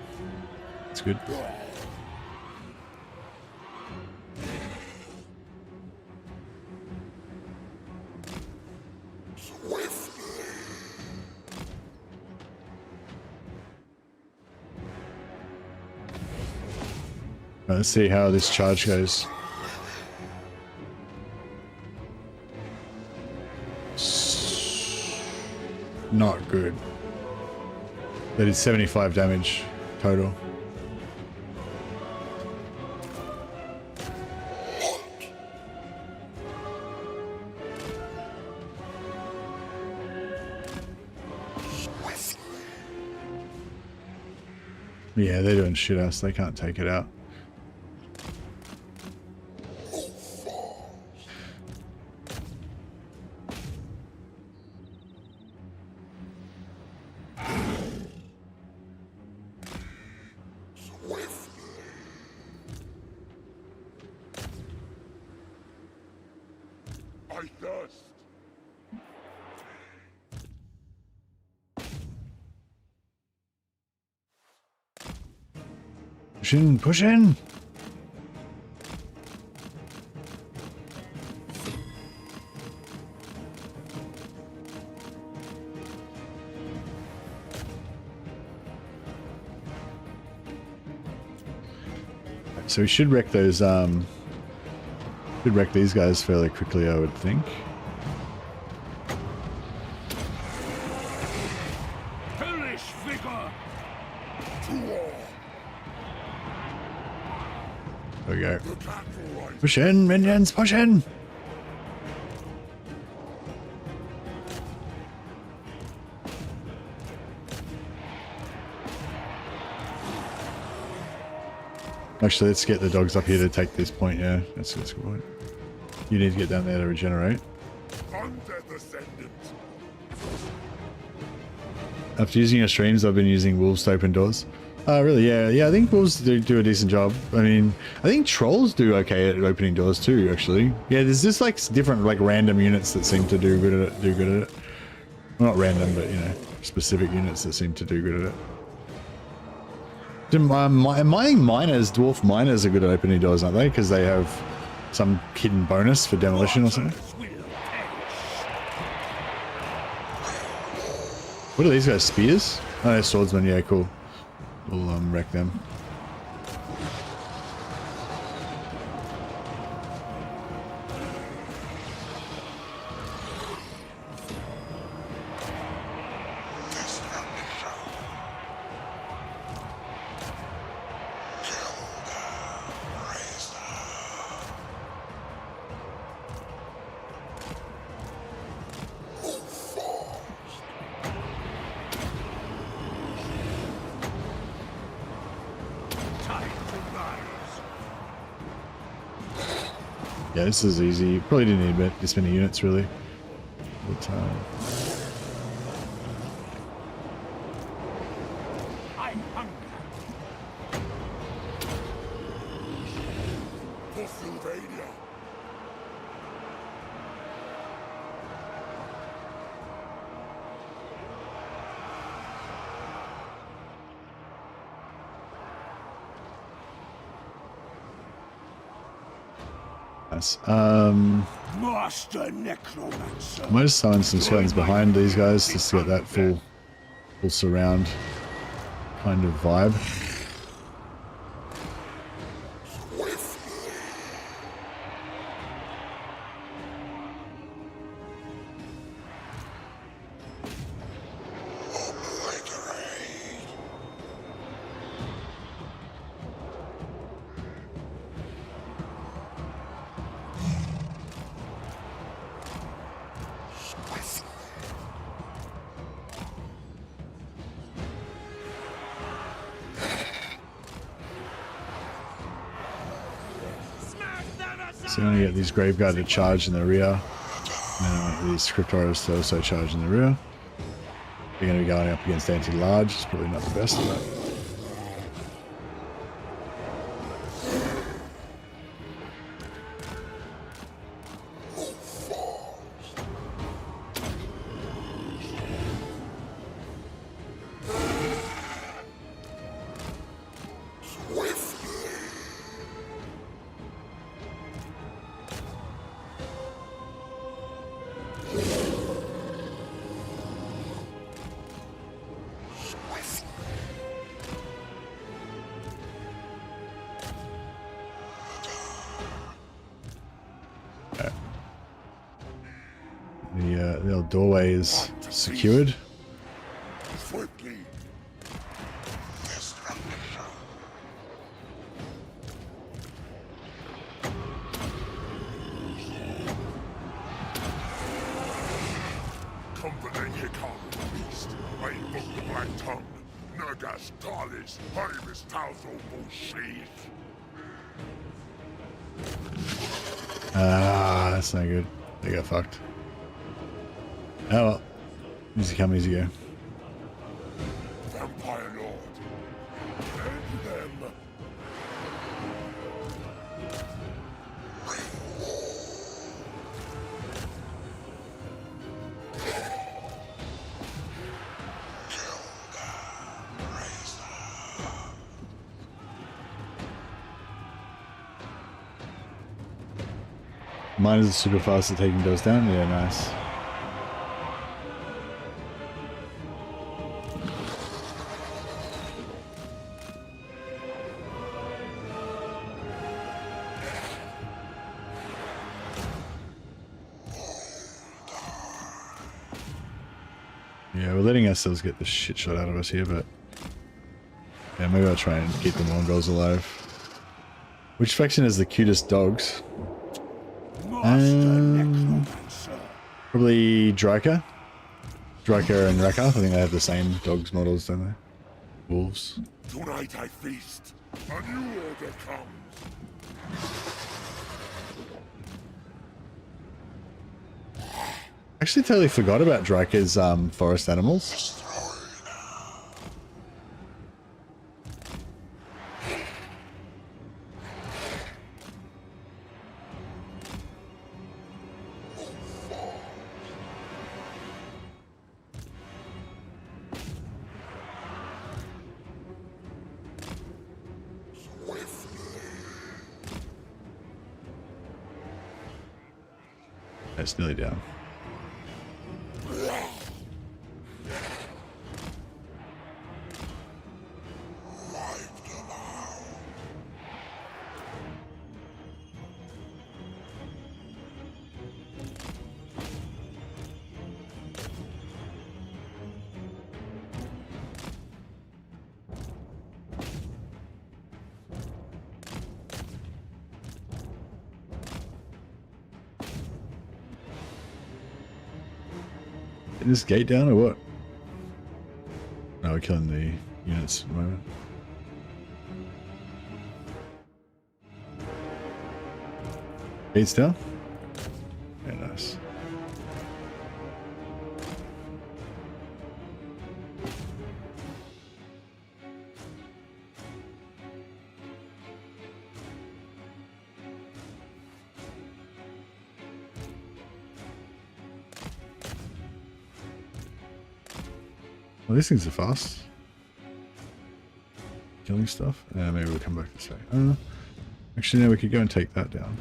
That's good. Let's see how this charge goes. Not good. That did 75 damage total. Yeah, they're doing shit ass. They can't take it out. Push in, push in! So we should wreck those, should wreck these guys fairly quickly, I would think.
Hellish vigor!
There we go. Push in, minions, push in! Actually, let's get the dogs up here to take this point, yeah. That's a good point. You need to get down there to regenerate. After using your streams, I've been using wolves to open doors. Really? Yeah. Yeah, I think wolves do a decent job. I mean, I think trolls do okay at opening doors too, actually. Yeah, there's just like different like random units that seem to do good at it. Well, not random, but you know, specific units that seem to do good at it. Mining miners, dwarf miners are good at opening doors, aren't they? Because they have some hidden bonus for demolition or something. What are these guys? Spears? Oh, they're swordsmen. Yeah, cool. We'll wreck them. Yeah, this is easy. You probably didn't need this many units, really. But,
Master Necromancer.
I might just summon some skeletons behind these guys just to get that full surround kind of vibe. So I'm going to get these Graveguard to charge in the rear. And these Script Horrors to also charge in the rear. They're going to be going up against anti-large. It's probably not the best of that. doorway is secured.
Swiftly. Company here come, beast. I invoke the black tongue. Nagas, Talis, Heinrich, Tausel, Bullshit.
Ah, that's no good. They got fucked. Oh well. Easy come, easy go.
Vampire Lord. End them.
Mine is super fast at taking those down. Yeah, nice. Yeah, we're letting ourselves get the shit shot out of us here, but yeah, maybe I'll try and keep the Mongols alive. Which faction has the cutest dogs? Probably Dryker. Dryker and Rakarth. I think they have the same dogs models, don't they? Wolves.
Tonight I feast. A new order comes.
Actually, totally forgot about Dryker's forest animals. It's nearly down. This gate down or what? No, we're killing the units at the moment. Gates down? Very nice. Well, these things are fast. Killing stuff. Maybe we'll come back this way. Actually, no, we could go and take that down.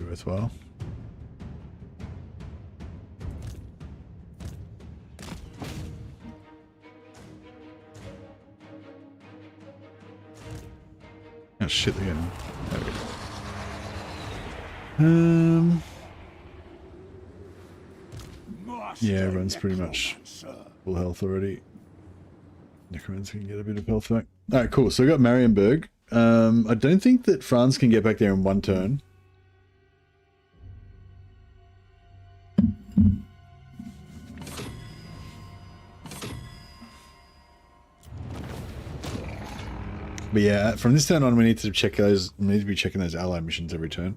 Be worthwhile. Oh shit, they're getting... There we go. Yeah, everyone's pretty much full health already. Necromancer can get a bit of health back. Alright, cool. So we got Marienburg. I don't think that Franz can get back there in one turn. But yeah, from this turn on, we need to check those. We need to be checking those ally missions every turn.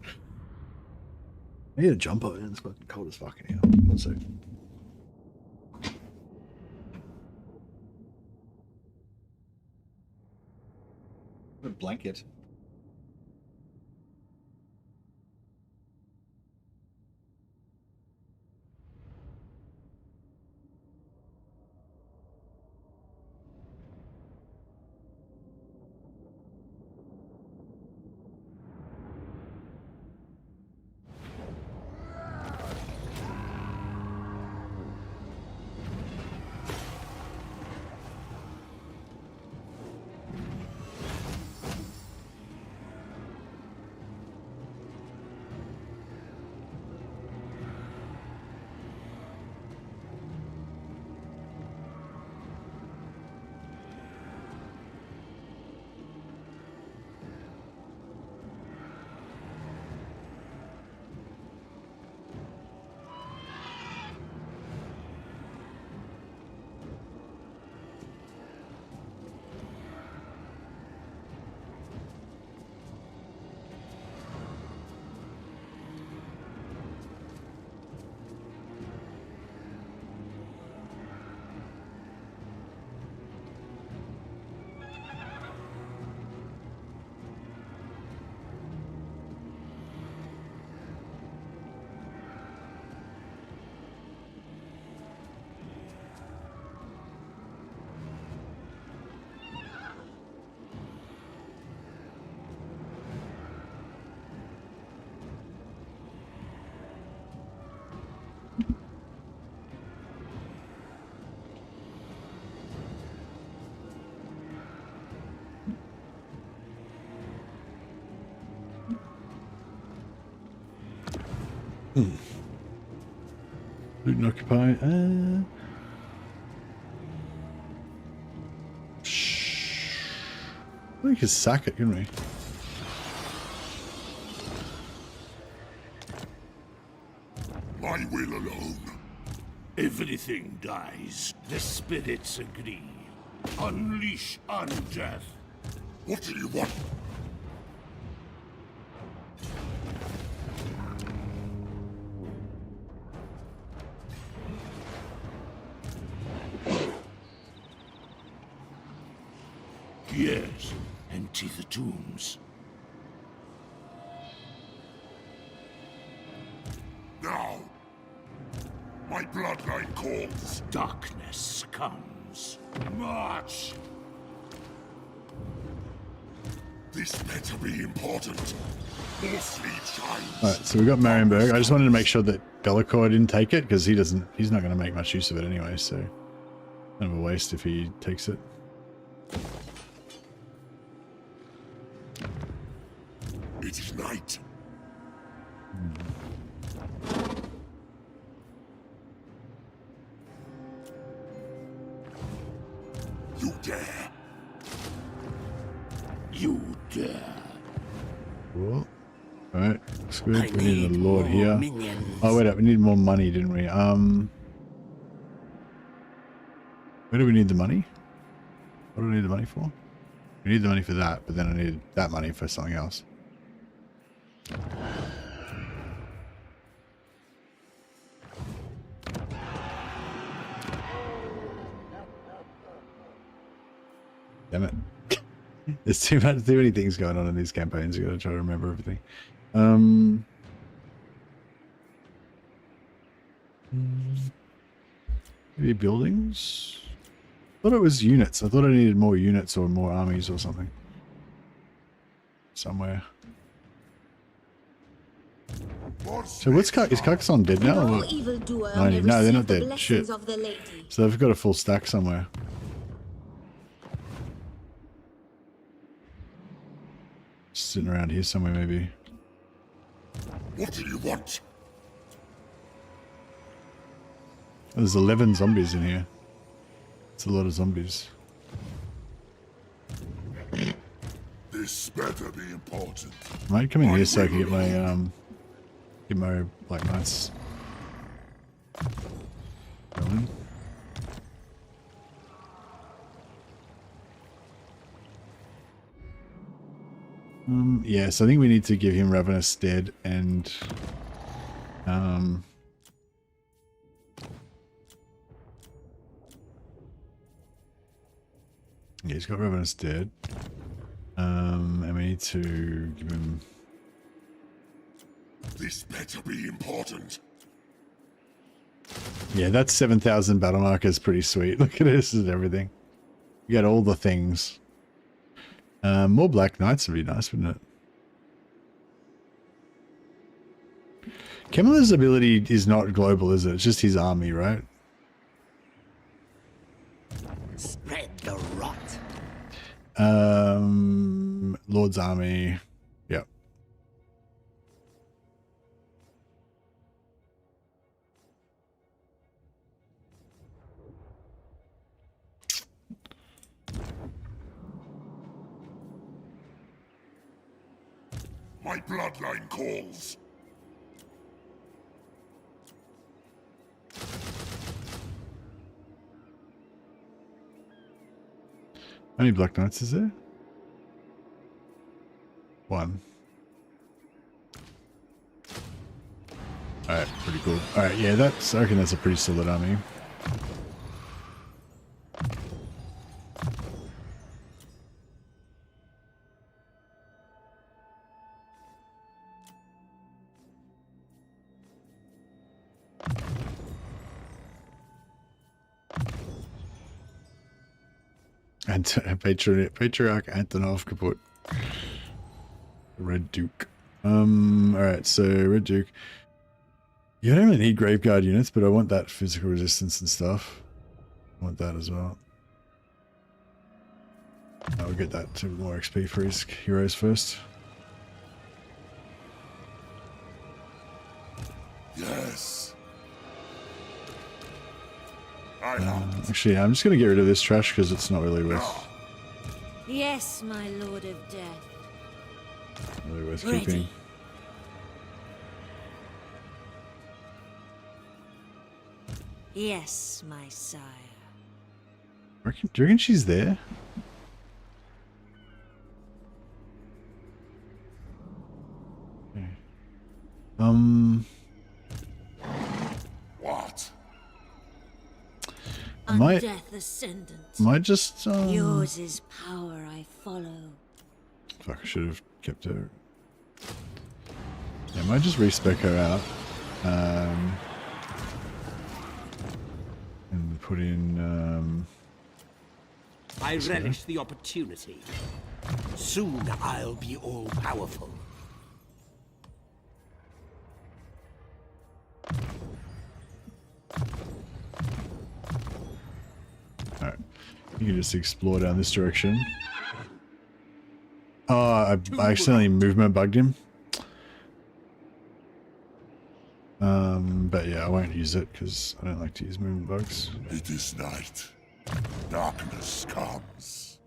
I need a jumper, and it's fucking cold as fuck in here. One sec. A blanket. Didn't occupy. We could sack it, couldn't we?
My will alone.
Everything dies. The spirits agree. Unleash undeath.
What do you want?
Yes, empty the tombs.
Now! My bloodline calls.
Darkness comes. March!
This better be important. More sleep shines.
Alright, so we got Marienburg. I just wanted to make sure that Bellicor didn't take it, because he's not going to make much use of it anyway, so kind of a waste if he takes it.
It is night. You dare. You dare.
Cool. Alright, looks good. We need a lord here. Oh, wait up. We need more money, didn't we? Where do we need the money? What do we need the money for? We need the money for that, but then I need that money for something else. Damn it. There's too many things going on in these campaigns. You gotta try to remember everything. Maybe buildings? I thought it was units. I thought I needed more units or more armies or something. Somewhere. So what's is Carcassonne dead now?
No evildoer
No,
may
they're not
receive the
dead. Shit.
blessings of the lady.
So they've got a full stack somewhere. Sitting around here somewhere, maybe.
What do you want?
There's 11 zombies in here. It's a lot of zombies.
This better be important.
I might come in here so I can get my like nice going. Yeah, so I think we need to give him Ravenous Dead and yeah, he's got Ravenous Dead. And we need to give him...
This better be important.
Yeah, that's 7,000 battle markers. Pretty sweet. Look at this and everything. You got all the things. More Black Knights would be nice, wouldn't it? Kemmler's ability is not global, is it? It's just his army, right?
Spread the rot.
Lord's army. Yep.
My bloodline calls.
How many Black Knights is there? 1. Alright, pretty cool. Alright, yeah, I reckon that's a pretty solid army. And Patriarch Antonov kaput. Red Duke. Alright, so Red Duke. You don't really need Graveguard units, but I want that physical resistance and stuff. I want that as well. I'll get that to more XP for his heroes first.
Yes.
Actually, I'm just going to get rid of this trash because it's not really worth.
Yes, my lord of death.
Really worth
Ready.
keeping.
Yes, my sire.
Do you reckon she's there? Okay.
What?
Undeath ascendant.
Might just
Yours is power I follow.
Fuck, I should have kept her. Yeah, I might just respec her out. And put in
I relish the opportunity. Soon I'll be all powerful.
Alright. You can just explore down this direction. Oh, I accidentally movement bugged him. But yeah, I won't use it because I don't like to use movement bugs.
It is night. Darkness comes.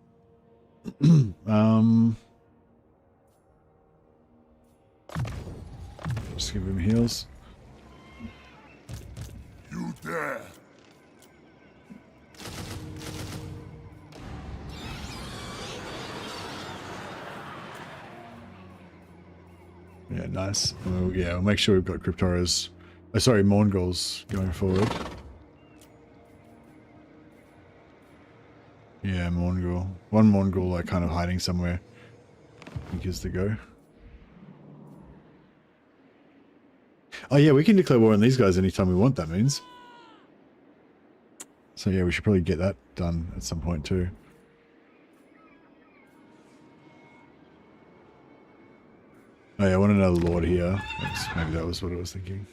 Just give him heals.
You dare.
Yeah, nice. Yeah, we'll make sure we've got Cryptoras. Oh, sorry, Morngulls going forward. Yeah, Morngul. One Morngul, like, kind of hiding somewhere. I think is the go. Oh yeah, we can declare war on these guys anytime we want, that means. So yeah, we should probably get that done at some point too. Oh yeah, I want another lord here. Maybe that was what I was thinking.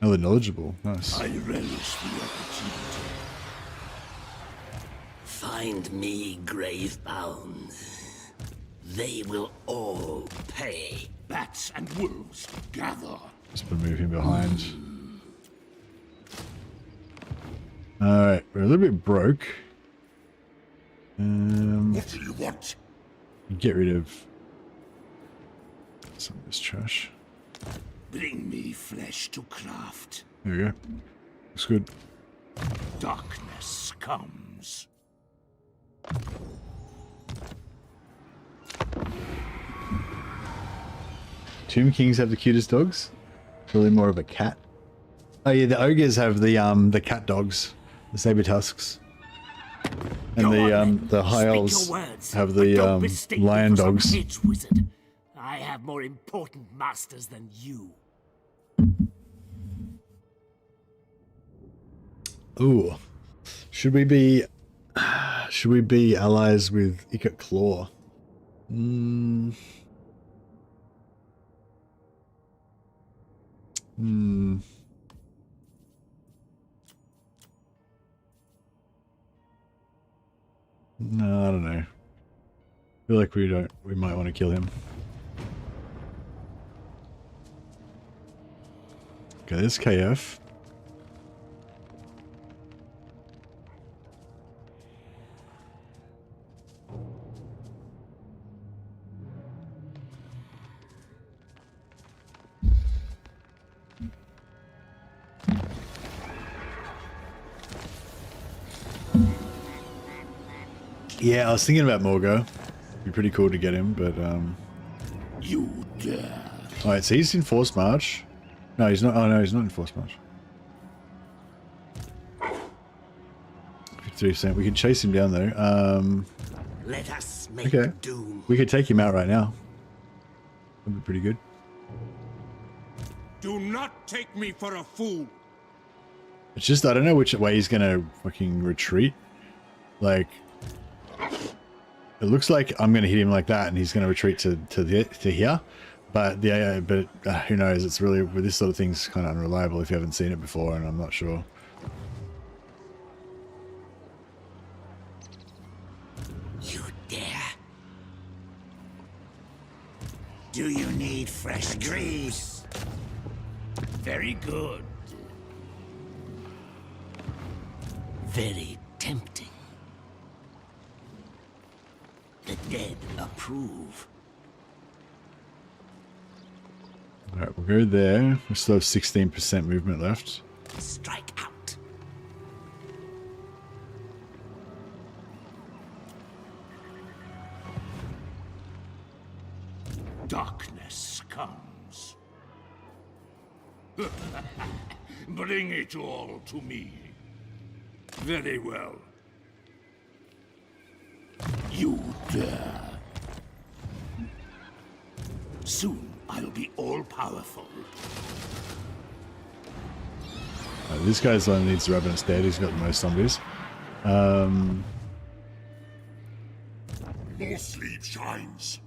Another knowledgeable. Nice.
I relish the opportunity. Find me grave-bound. They will all pay. Bats and wolves, gather.
Just move him behind. Alright, we're a little bit broke.
What do you want?
Get rid of some of this trash.
Bring me flesh to craft.
There we go. Looks good.
Darkness comes.
Tomb Kings have the cutest dogs. Really more of a cat. Oh yeah, the ogres have the cat dogs, the saber tusks, and the high elves have the lion dogs.
Wizard. I have more important masters than you.
Ooh, should we be allies with Ikat Claw? No, I don't know. I feel like we might want to kill him. Okay, this KF. Yeah, I was thinking about Morgo. It'd be pretty cool to get him, but
You dare.
Alright, so he's in Force March. No, he's not. Oh no, he's not in Force March. 53%. We can chase him down there.
Let us make
Okay.
doom.
We could take him out right now. That'd be pretty good.
Do not take me for a fool.
It's just I don't know which way he's gonna fucking retreat. Like, it looks like I'm gonna hit him like that, and he's gonna retreat to here. But who knows? It's really, with this sort of thing's kind of unreliable if you haven't seen it before, and I'm not sure.
You dare. Do you need fresh grease? Very good. Very tempting. The dead approve.
Alright, we'll go there. We still have 16% movement left.
Strike out. Darkness comes. Bring it all to me. Very well. You dare. Soon I'll be all-powerful.
This guy's the one that needs the Ravenous dead. He's got the most zombies.
More sleep shines.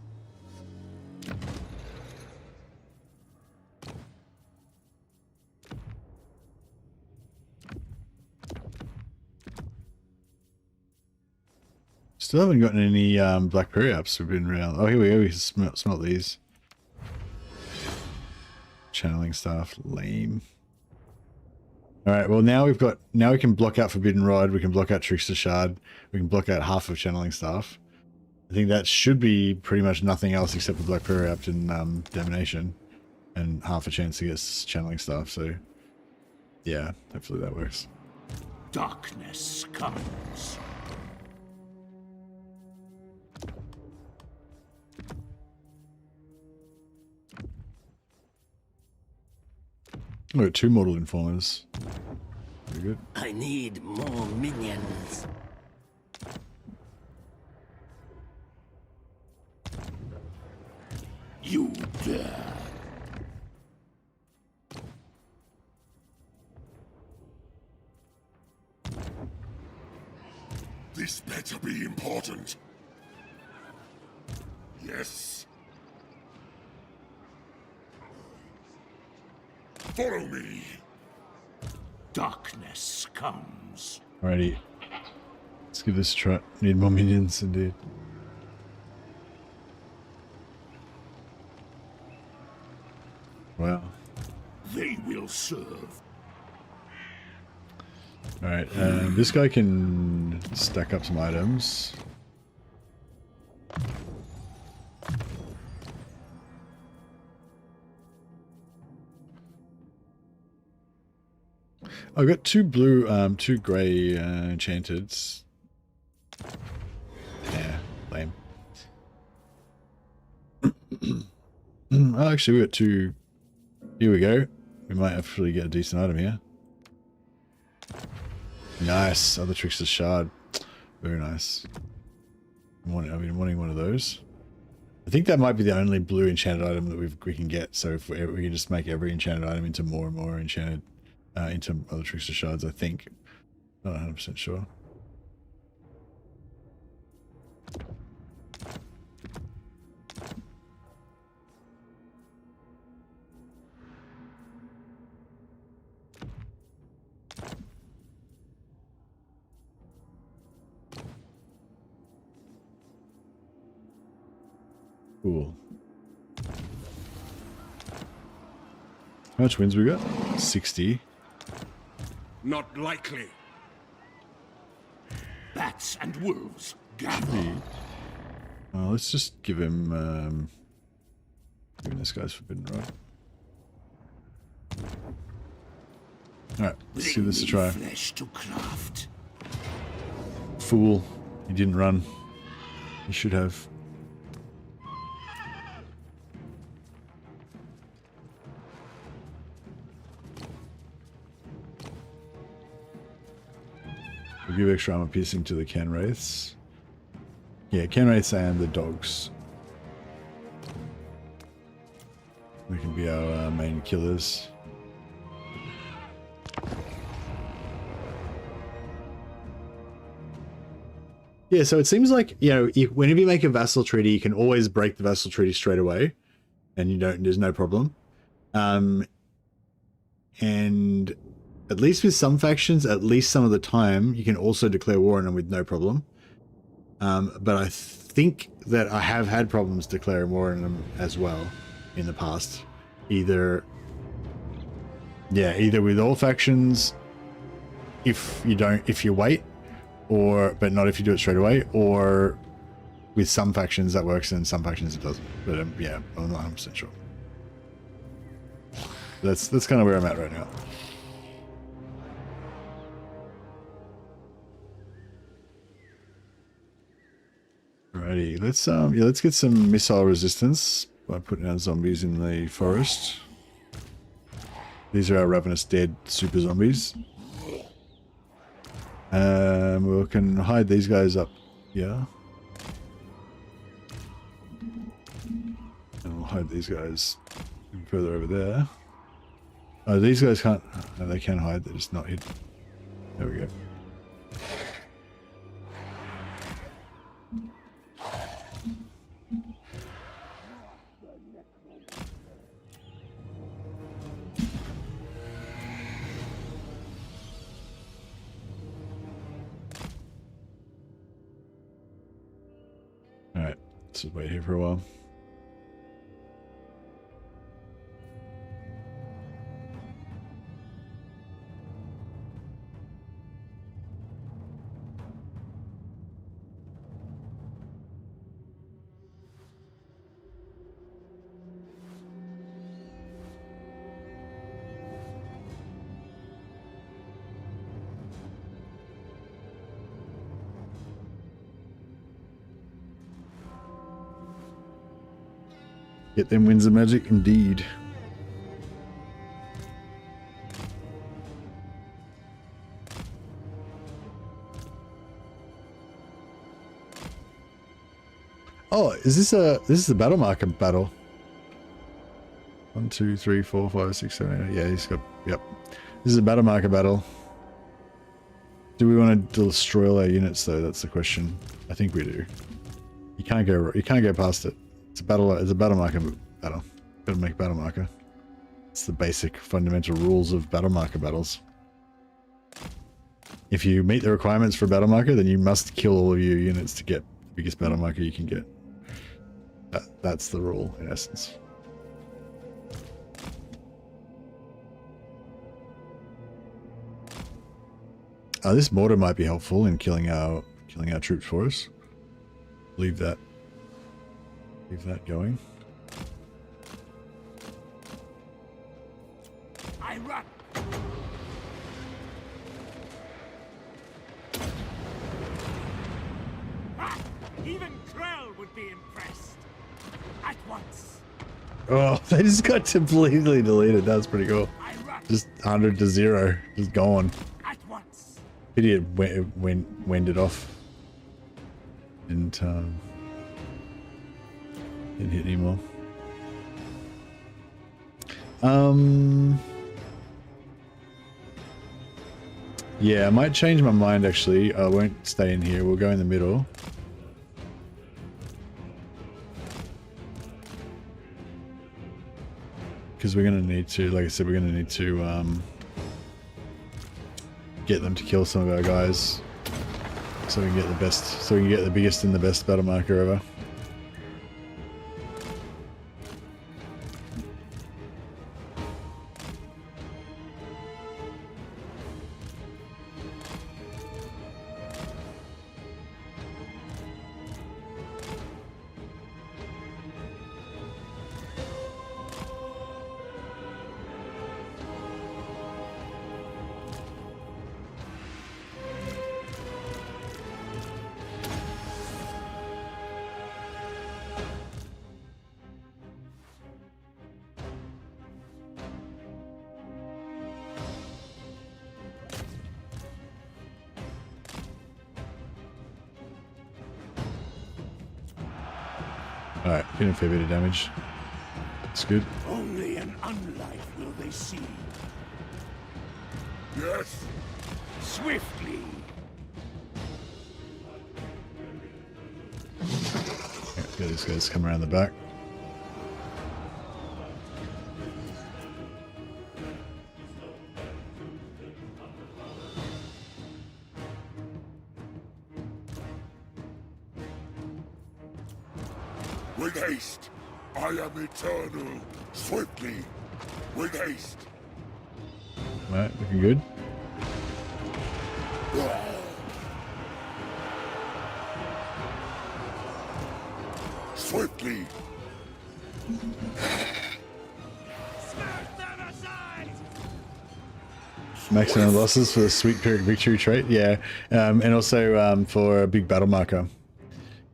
Still haven't gotten any Black Prairie apps. We've been around. Oh, here we go. We smelt these. Channeling staff, lame. All right. Well, now we can block out Forbidden Rod. We can block out Trickster Shard. We can block out half of Channeling Staff. I think that should be pretty much nothing else except for Black Prairie apt and Domination, and half a chance to get Channeling Staff. So, yeah, hopefully that works.
Darkness comes.
Oh, 2 Mortal Informers. Very good.
I need more minions. You dare.
This better be important. Yes. Follow me.
Darkness comes.
Alrighty. Let's give this a try. Need more minions indeed. Wow.
They will serve.
Alright, this guy can stack up some items. I've got 2 blue, 2 grey enchanteds. Yeah, lame. Oh, actually, we got 2. Here we go. We might actually get a decent item here. Nice. Other Trickster Shard. Very nice. I've been wanting one of those. I think that might be the only blue enchanted item that we can get. So if we can just make every enchanted item into more and more enchanted, into other Trickster Shards, I think. Not 100% sure. Cool. How much wins we got? 60.
Not likely.
Bats and wolves gather.
Let's just give him this guy's Forbidden Rod. Alright, let's give this a try.
Flesh to craft.
Fool. He didn't run. He should have. We'll give extra armor piercing to the Ken Wraiths. Yeah, Ken Wraiths and the dogs. They can be our main killers. Yeah, so it seems like, you know, whenever you make a vassal treaty, you can always break the vassal treaty straight away, and there's no problem. And at least with some factions, at least some of the time, you can also declare war on them with no problem. But I think that I have had problems declaring war on them as well in the past. Either with all factions, if you wait, but not if you do it straight away, or with some factions that works and some factions it doesn't. But yeah, I'm not 100% sure. That's kind of where I'm at right now. Alrighty, let's get some missile resistance by putting our zombies in the forest. These are our ravenous dead super zombies. We can hide these guys up here. And we'll hide these guys further over there. Oh, these guys can't... No, they can hide, they're just not hidden. There we go. Alright, let's just wait here for a while. Get them winds of magic, indeed. Oh, is this is a battle marker battle? 1, 2, 3, 4, 5, 6, 7, 8. Yeah, he's got. Yep. This is a battle marker battle. Do we want to destroy all our units though? That's the question. I think we do. You can't go past it. It's a battle marker battle. Gotta make battle marker. It's the basic fundamental rules of battle marker battles. If you meet the requirements for battle marker, then you must kill all of your units to get the biggest battle marker you can get. That's the rule in essence. This mortar might be helpful in killing our troops for us. Leave that going.
I run. Ah, even Krell would be impressed. At once.
Oh, they just got completely deleted. That was pretty cool. Just 100 to 0. Just gone.
At once.
Pity it wended off. Didn't hit anymore. Yeah, I might change my mind actually. I won't stay in here. We'll go in the middle. Because we're going to need to, like I said, we're going to need to get them to kill some of our guys. So we can get the best, so we can get the biggest and the best battle marker ever. Alright, getting a fair bit of damage. That's good.
Only an unlife will they see.
Yes.
Swiftly.
Yeah, these guys come around the back.
With haste. I am eternal. Swiftly. With haste.
Alright, looking good.
Swiftly!
Maximum losses for the sweet Pyrrhic victory trait, yeah. And also for a big battle marker.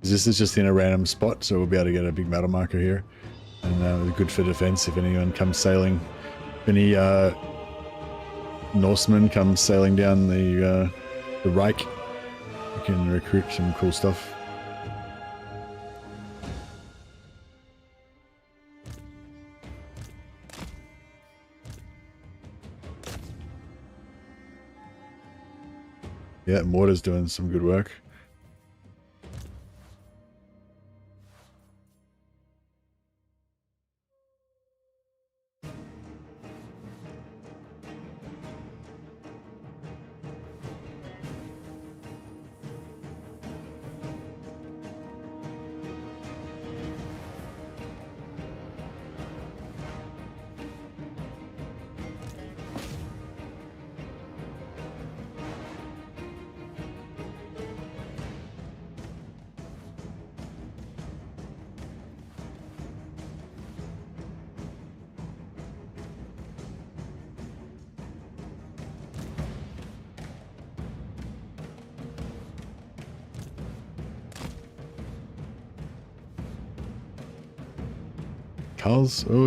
This is just in a random spot, so we'll be able to get a big battle marker here. And good for defense if anyone comes sailing. If any Norsemen come sailing down the Reich, we can recruit some cool stuff. Yeah, Mortar's doing some good work.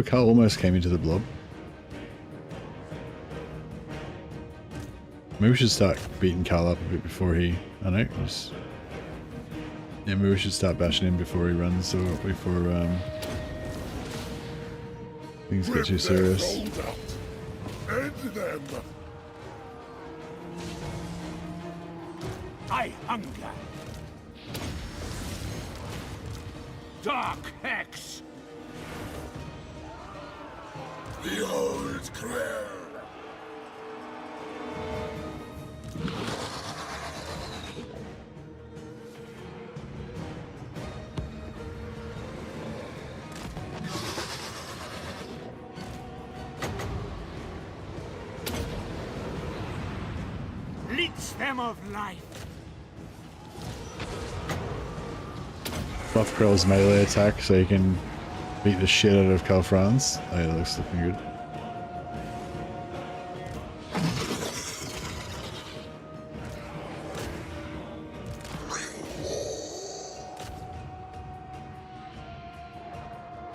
Carl almost came into the blob. Maybe we should start beating Carl up a bit before he... I know. Yeah, maybe we should start bashing him before he runs, or before things get too serious.
End them!
I hunger. Dark Hex.
Behold Krell!
Leech them of life.
Buff Krell's melee attack so you can beat the shit out of Karl Franz. Oh yeah, that looks looking good.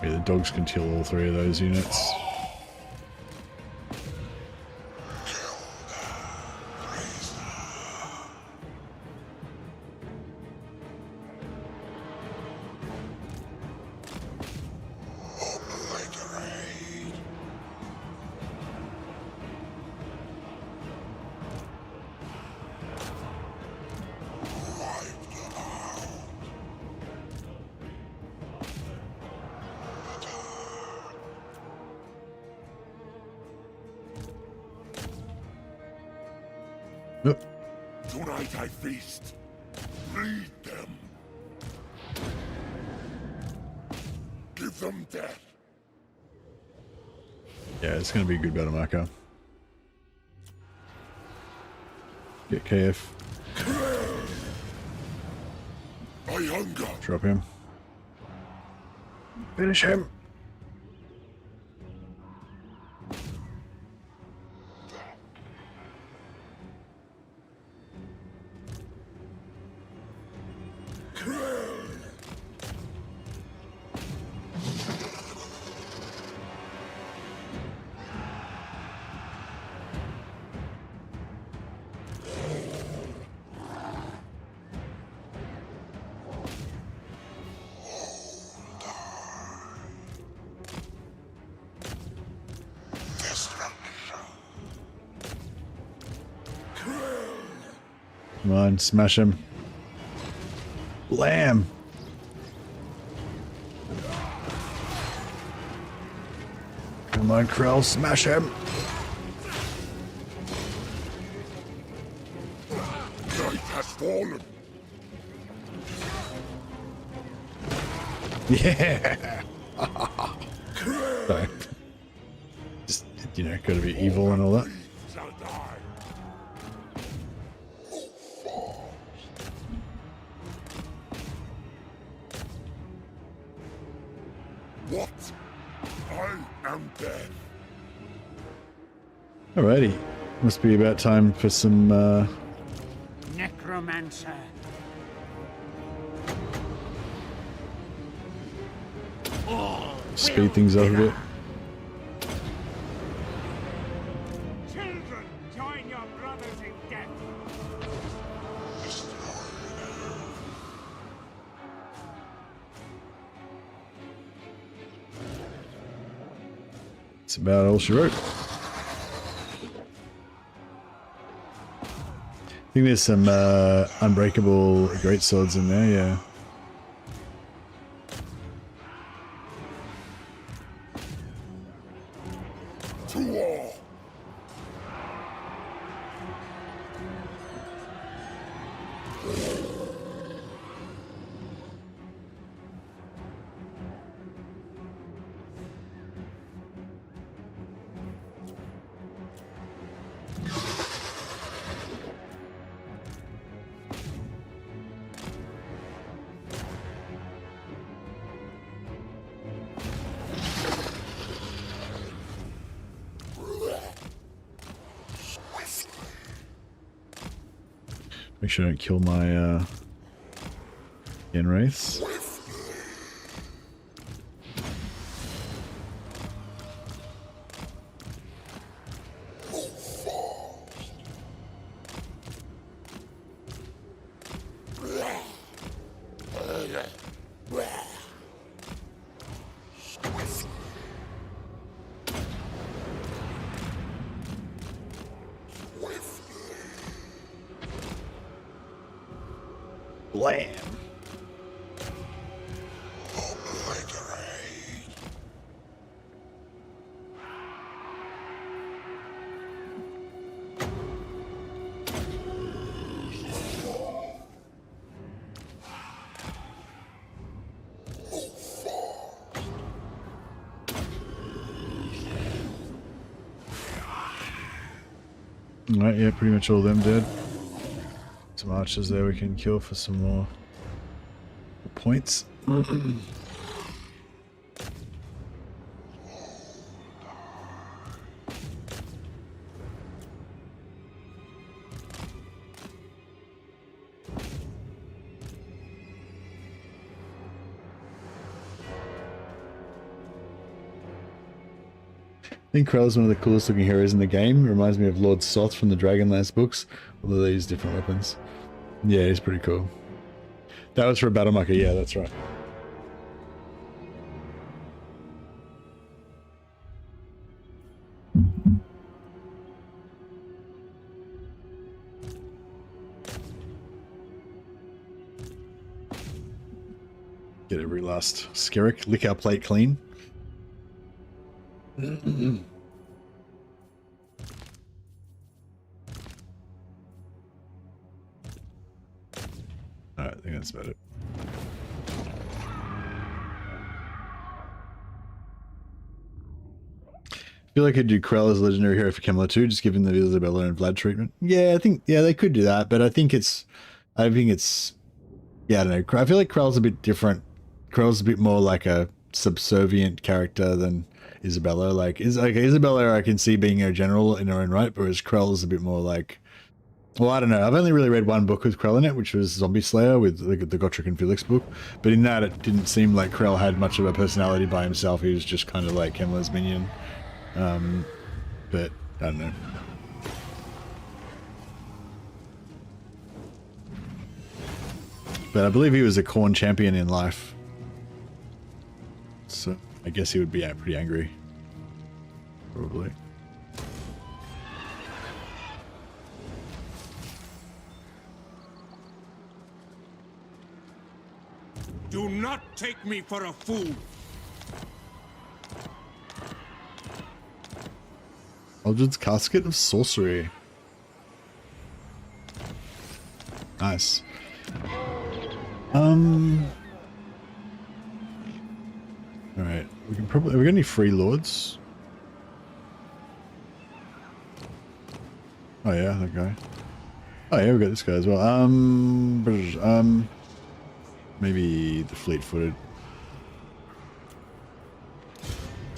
Yeah, the dogs can kill all three of those units.
Tonight I feast. Bleed them. Give them death.
Yeah, it's gonna be a good battle marker. Get KF.
I hunger.
Drop him. Finish him. Come on, smash him. Lamb. Come on, Krell, smash him.
Night has fallen.
Yeah. Sorry. Just, you know, gotta be evil and all that. Alrighty. Must be about time for some
Necromancer.
speed things up a bit.
Children, join your brothers in death.
It's about all she wrote. I think there's some unbreakable greatswords in there, yeah.
To war!
Make sure I don't kill my Wraiths. Blam. Alright, yeah, pretty much all of them dead. Some archers there we can kill for some more points. I think Krell is one of the coolest looking heroes in the game. Reminds me of Lord Soth from the Dragonlance books, although they use different weapons. Yeah, he's pretty cool. That was for a battle marker, yeah, that's right. Get every last Skerrick, lick our plate clean. Alright, I think that's about it. I feel like I'd do Krell as a legendary hero for Kemmler too, just giving the Isabella and Vlad treatment. Yeah, I think, yeah, they could do that, but I think it's, yeah, I don't know. I feel like Krell's a bit different. Krell's a bit more like a subservient character than Isabella. Like Isabella I can see being a general in her own right, whereas Krell is a bit more like, well, I don't know. I've only really read one book with Krell in it, which was Zombie Slayer with the Gotrek and Felix book. But in that, it didn't seem like Krell had much of a personality by himself. He was just kind of like Kemmler's minion. But I don't know. But I believe he was a Khorne champion in life. So I guess he would be pretty angry. Probably.
Do not take me for a fool.
Aldred's Casket of Sorcery. Nice. Alright, we can probably... Are we got any free lords? Oh yeah, that guy. Oh yeah, we got this guy as well. Maybe the fleet-footed.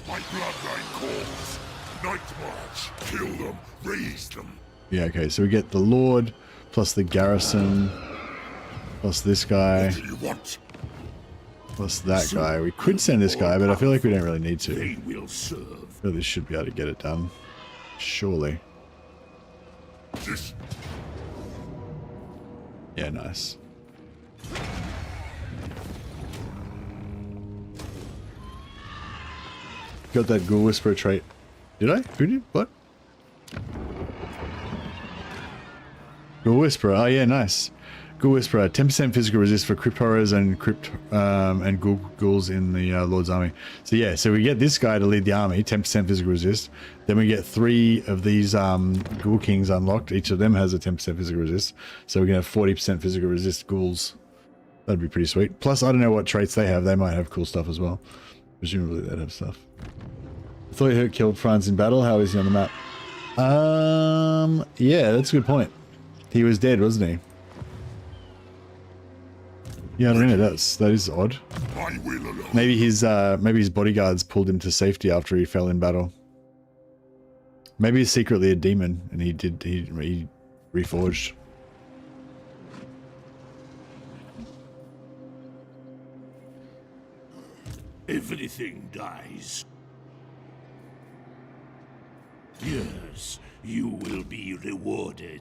My bloodline calls. Night March. Kill them Raise them.
Yeah, okay, so we get the Lord, plus the garrison, plus this guy,
What do you want?
plus that guy. We could send this guy, but I feel like we don't really need to.
They will serve.
So this should be able to get it done. Surely.
This
Yeah, nice. Got that Ghoul Whisperer trait. Did I? Who did? What? Ghoul Whisperer. Oh yeah, nice. Ghoul Whisperer. 10% physical resist for crypt horrors and ghouls in the Lord's army. So yeah, so we get this guy to lead the army. 10% physical resist. Then we get 3 of these Ghoul Kings unlocked. Each of them has a 10% physical resist. So we're gonna have 40% physical resist ghouls. That'd be pretty sweet. Plus, I don't know what traits they have. They might have cool stuff as well. Presumably they'd have stuff. I thought he killed Franz in battle. How is he on the map? Yeah, that's a good point. He was dead, wasn't he? Yeah, I don't know. That is odd.
I will alone.
Maybe his bodyguards pulled him to safety after he fell in battle. Maybe he's secretly a demon, and he reforged.
Everything dies. Yes, you will be rewarded.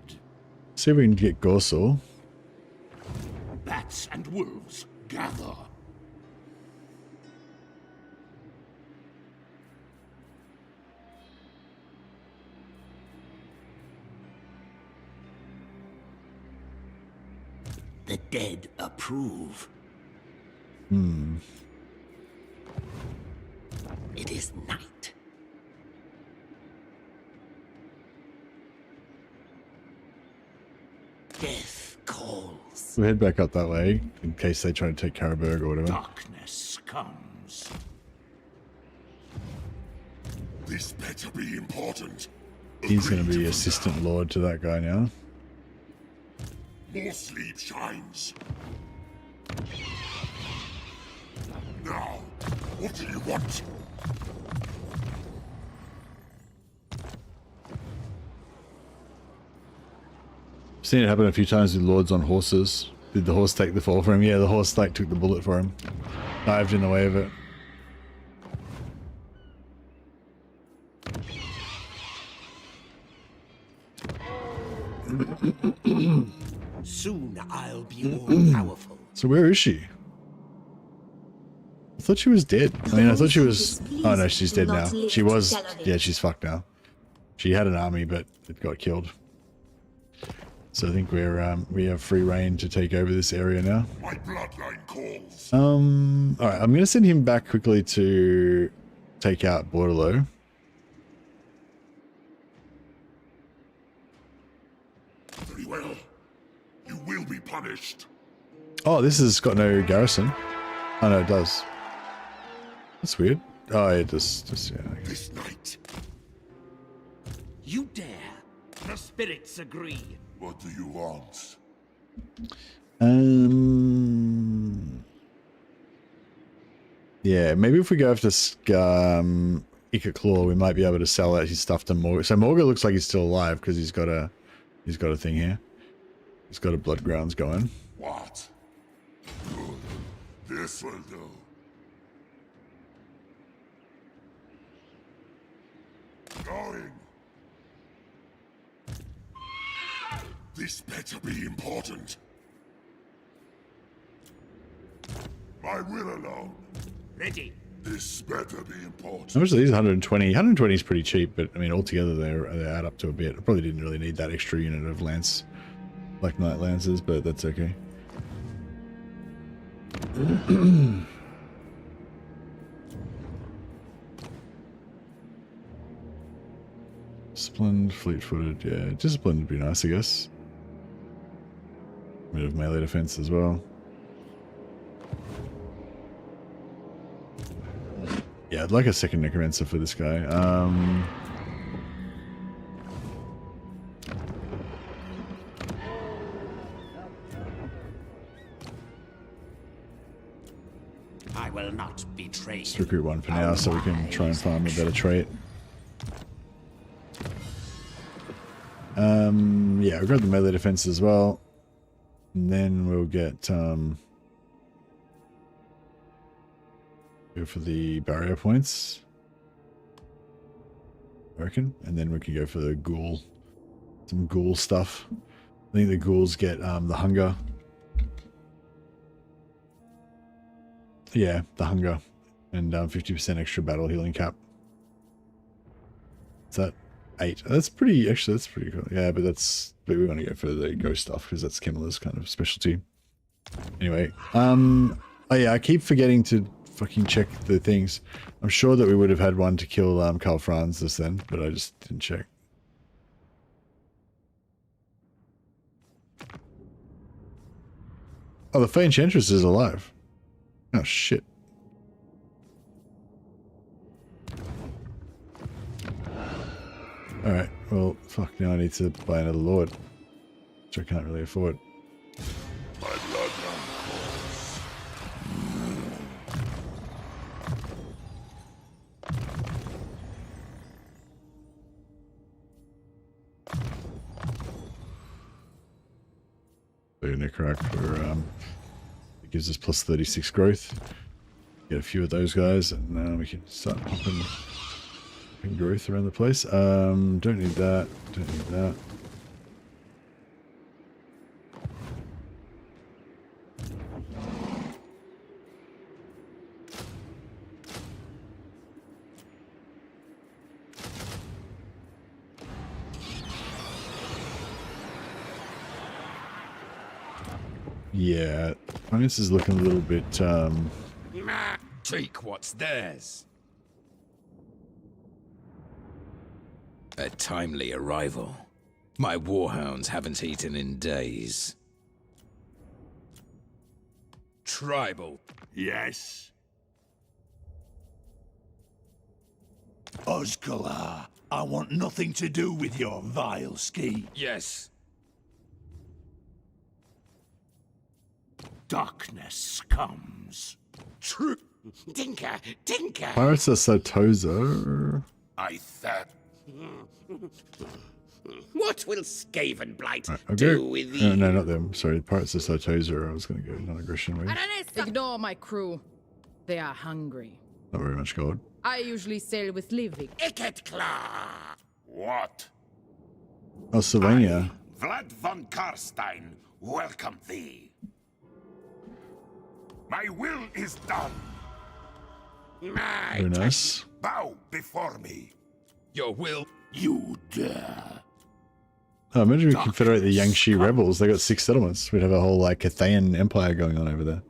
See if we can get Gorsor.
Bats and wolves, gather. The dead approve. It is night. Death calls.
We'll head back up that way in case they try to take Karaberg or whatever.
Darkness comes. This better be important.
He's going to be assistant lord to that guy now.
More sleep shines. Now, what do you want?
I've seen it happen a few times with lords on horses. Did the horse take the fall for him? Yeah, the horse like took the bullet for him. Dived in the way of it.
Soon I'll be more powerful.
So where is she? I thought she was dead. I mean, I thought she was... Oh no, she's dead now. She was... Yeah, she's fucked now. She had an army, but it got killed. So I think we have free reign to take over this area now.
My bloodline calls.
Alright, I'm gonna send him back quickly to take out Bordello.
Very well. You will be punished.
Oh, this has got no garrison. Oh no, it does. That's weird. Oh, it just yeah. Okay.
This night.
You dare. The spirits agree.
What do you want?
Yeah, maybe if we go after Ica Claw, we might be able to sell out his stuff to Morga. So Morga looks like he's still alive because he's got a thing here. He's got a blood grounds going.
What? Good. This will do. Going. This better be important. I will alone.
Ready.
This better be important.
How much are these? 120. 120 is pretty cheap, but I mean, altogether they add up to a bit. I probably didn't really need that extra unit of lance, Black Knight lances, but that's okay. Disciplined, fleet-footed, yeah. Disciplined would be nice, I guess. A bit of melee defense as well. Yeah, I'd like a second necromancer for this guy.
I will not betray.
Let's recruit one for now so we can try and farm a better trait. Yeah, we've got the melee defense as well. And then we'll get go for the barrier points, I reckon. And then we can go for the ghoul, some ghoul stuff. I think the ghouls get the hunger. Yeah, the hunger. And 50% extra battle healing cap. Is that 8? That's pretty, actually, that's pretty cool. Yeah, but we want to go for the ghost stuff because that's Kemmler's kind of specialty. Anyway, oh yeah, I keep forgetting to fucking check the things. I'm sure that we would have had one to kill Karl Franz this then, but I just didn't check. Oh, the Fey Enchantress is alive. Oh shit. Alright, well, fuck, now I need to buy another lord, which I can't really afford.
My bloodline calls.
Necroc for it gives us plus 36 growth. Get a few of those guys, and now we can start popping growth around the place. Don't need that. Don't need that. Yeah, finance is looking a little bit,
Take what's theirs. A timely arrival. My warhounds haven't eaten in days. Tribal.
Yes. Oscalar, I want nothing to do with your vile scheme.
Yes.
Darkness comes.
True. Tinker, tinker.
Pirates of Satoza.
I thought.
What will Skaven Blight
Right,
do with you?
No, not them. Sorry, Pirates of Satoza. I was going to go non-aggression with.
Ignore my crew. They are hungry.
Not very much gold.
I usually sail with Livik.
Iketkla.
What?
Oh, Sylvania.
Vlad von Karstein, welcome thee. My will is done.
My
Very nice.
Bow before me.
Your will.
You dare.
Oh, imagine we confederate the Yangshi rebels. They got 6 settlements. We'd have a whole like Cathayan empire going on over there.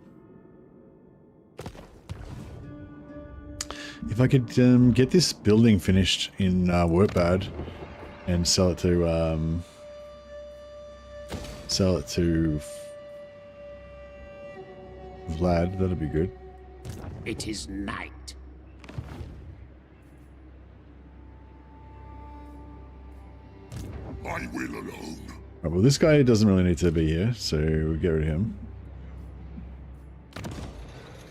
If I could get this building finished in Wertbad and sell it to Vlad, that'd be good.
It is night.
My will alone.
Right, well, this guy doesn't really need to be here, so we'll get rid of him.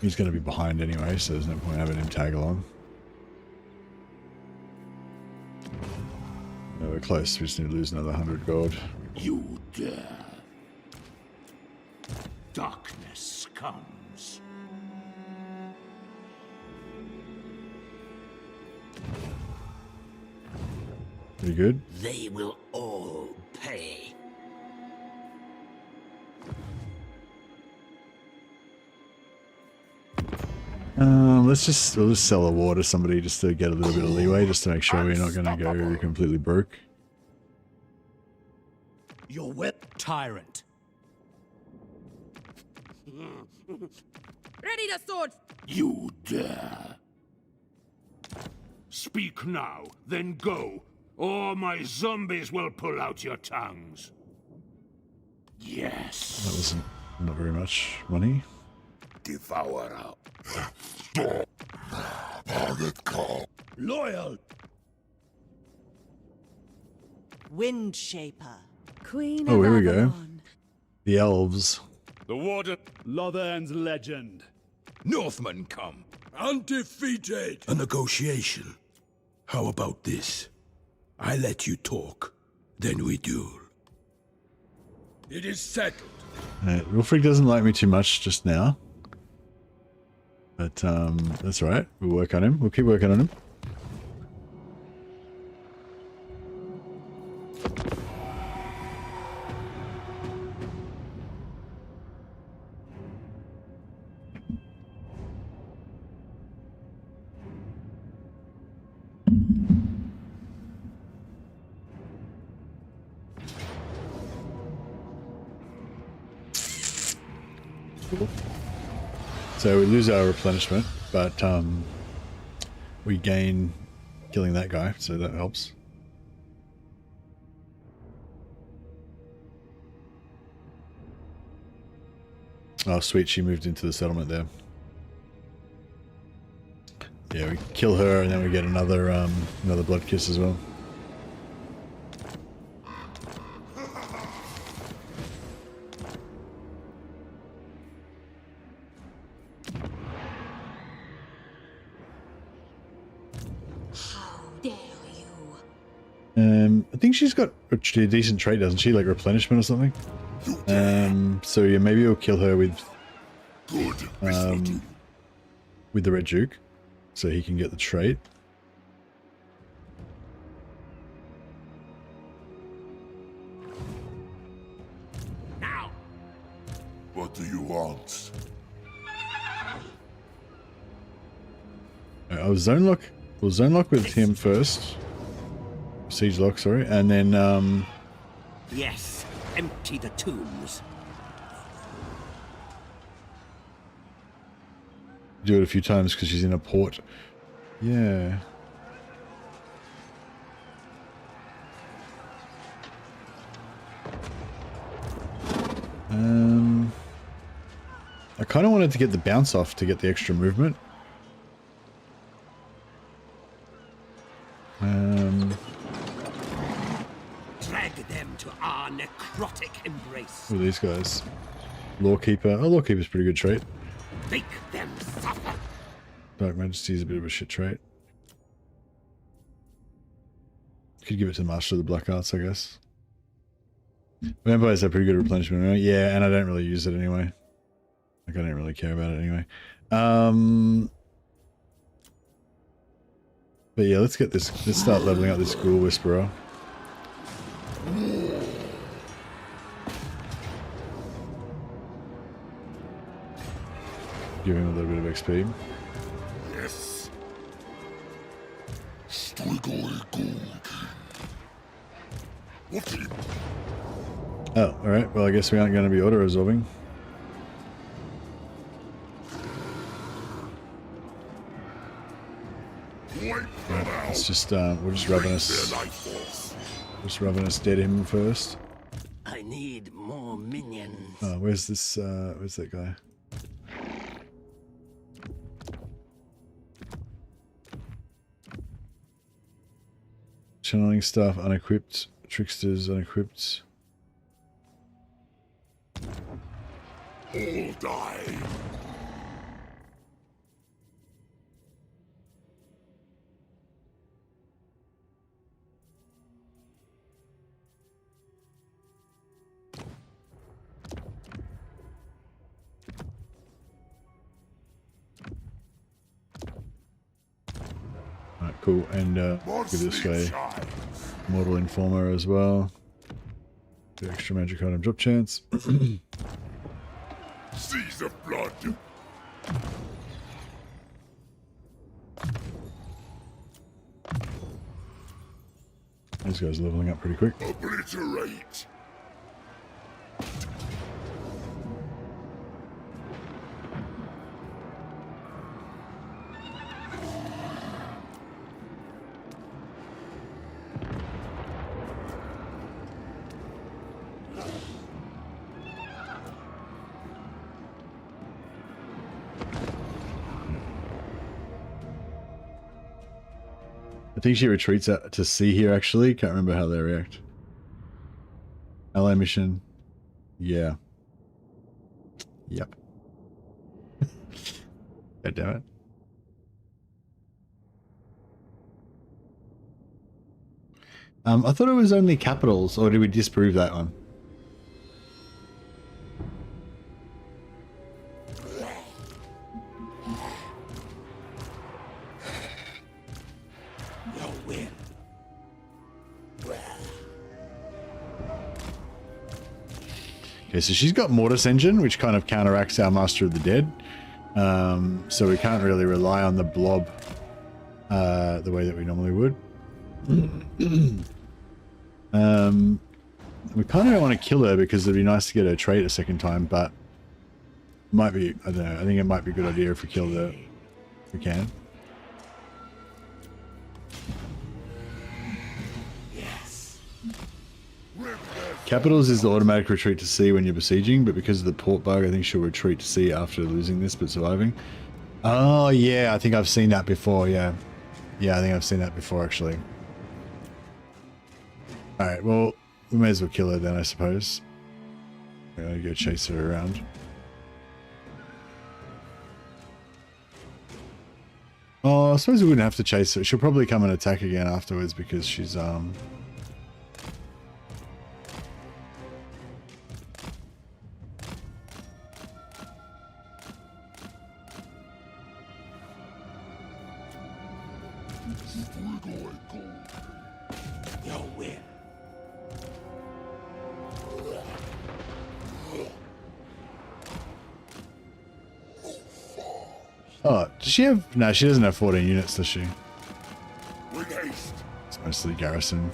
He's going to be behind anyway, so there's no point having him tag along. No, we're close. We just need to lose another 100 gold.
You dare. Darkness comes.
Pretty good.
They will all pay.
We'll just sell a war to somebody just to get a little bit of leeway, just to make sure we're not going to go completely broke.
Your whip tyrant.
Ready the sword!
You dare. Speak now, then go, or my zombies will pull out your tongues. Yes.
That wasn't not very much money.
Devour out. Stop. Target call.
Loyal.
Wind Shaper.
Queen
Oh,
of
here we go.
Avalon.
The elves.
The warden. Lothern's legend.
Northmen come.
Undefeated.
A negotiation. How about this? I let you talk, then we duel.
It is settled.
Wilfrid doesn't like me too much just now. But that's alright. We'll work on him. We'll keep working on him. So we lose our replenishment, but we gain killing that guy, so that helps. Oh sweet, she moved into the settlement there. Yeah, we kill her and then we get another another blood kiss as well. I think she's got a decent trait, doesn't she? Like replenishment or something. So yeah, maybe we'll kill her with the Red Duke, so he can get the trait.
Now, what do you want?
I'll zone lock. We'll zone lock with him first. Siege lock, sorry, and then
yes, empty the tombs.
Do it a few times because she's in a port. Yeah. I kind of wanted to get the bounce off to get the extra movement.
Drag them to our necrotic embrace.
Who are these guys? Lawkeeper. Oh, Lawkeeper's a pretty good trait.
Make them suffer.
Dark Majesty's a bit of a shit trait. Could give it to the Master of the Black Arts, I guess. Vampires have pretty good replenishment, right? Yeah, and I don't really use it anyway. Like, I don't really care about it anyway. But yeah, let's get this. Let's start leveling up this Ghoul Whisperer. Give him a little bit of XP.
Yes.
Oh, alright. Well, I guess we aren't going to be auto-resolving. Right, it's just, we're just rubbing us. Just rubbing us dead him first.
I need more minions.
Oh, where's this, where's that guy? Channeling staff unequipped. Tricksters unequipped.
All die.
Alright, cool. And give this guy Mortal Informer as well. The extra magic item drop chance.
Seas of blood.
These guys are leveling up pretty quick.
Obliterate.
I think she retreats out to sea here, actually. Can't remember how they react. Ally mission. Yeah. Yep. God damn it. I thought it was only capitals, or did we disprove that one? Okay, so she's got Mortis Engine, which kind of counteracts our Master of the Dead. So we can't really rely on the blob the way that we normally would. We kind of don't want to kill her because it'd be nice to get her trait a second time, but might be, I don't know, I think it might be a good idea if we kill her if we can. Capitals is the automatic retreat to sea when you're besieging, but because of the port bug, I think she'll retreat to sea after losing this but surviving. Oh yeah, I think I've seen that before, yeah. Yeah, I think I've seen that before actually. Alright, well, we may as well kill her then, I suppose. I'm gonna go chase her around. Oh, I suppose we wouldn't have to chase her. She'll probably come and attack again afterwards because she's, Oh, does she have... No, she doesn't have 14 units, does she? It's mostly garrison.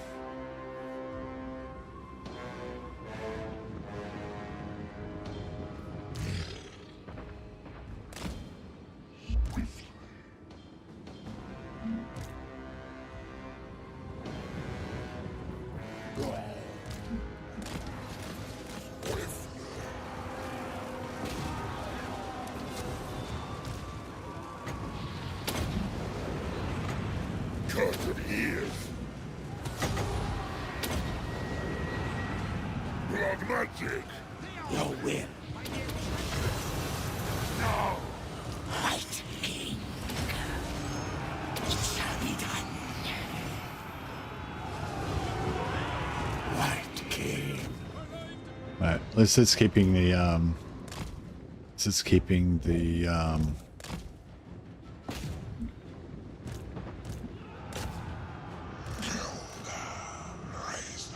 It's keeping the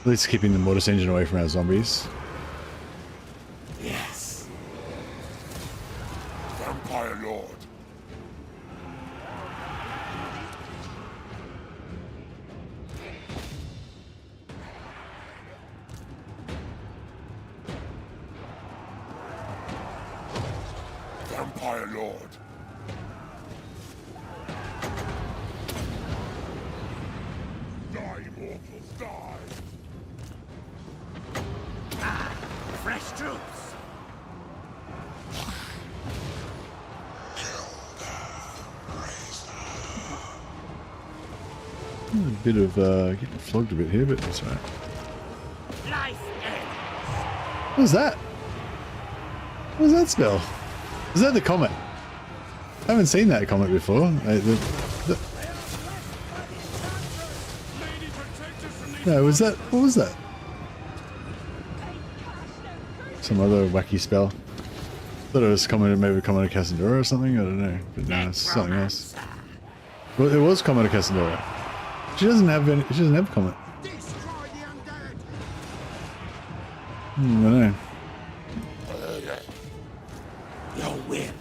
Let's keeping the Mortis Engine away from our zombies.
Yes. Vampire Lord. Vampire Lord. Die, mortals, die!
Fresh troops.
A bit of getting flogged a bit here, but that's alright. What was that? What was that spell? Was that the comet? I haven't seen that comet before. No, was that? What was that? Some other wacky spell. Thought it was maybe Comet of Cassandra or something. I don't know, but no, it's something else. Well, it was Comet of Cassandra. She doesn't have any. She doesn't have Comet. I don't know.
Your will.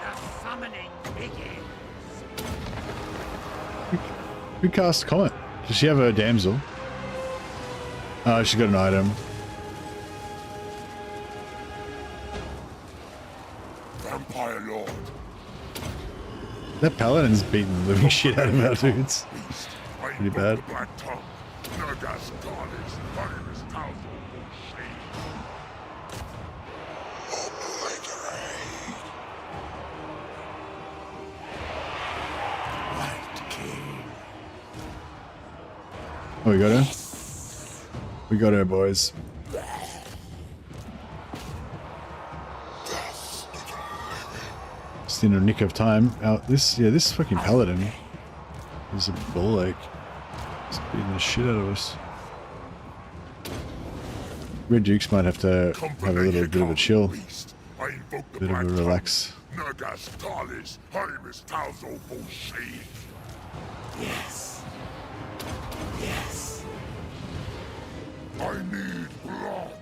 The summoning begins.
Who cast Comet? Does she have a damsel? Oh, she got an item.
Vampire Lord.
That paladin's beating the living shit out of our dudes. Pretty bad. Oh, we got her? We got her, boys. Just in a nick of time. This fucking paladin is a bull ache. He's beating the shit out of us. Red Dukes might have to have a little bit of a chill. Bit of a relax.
Nagas Talis, Heimes Talzo Bullshit.
Yes. Yes.
I need blood.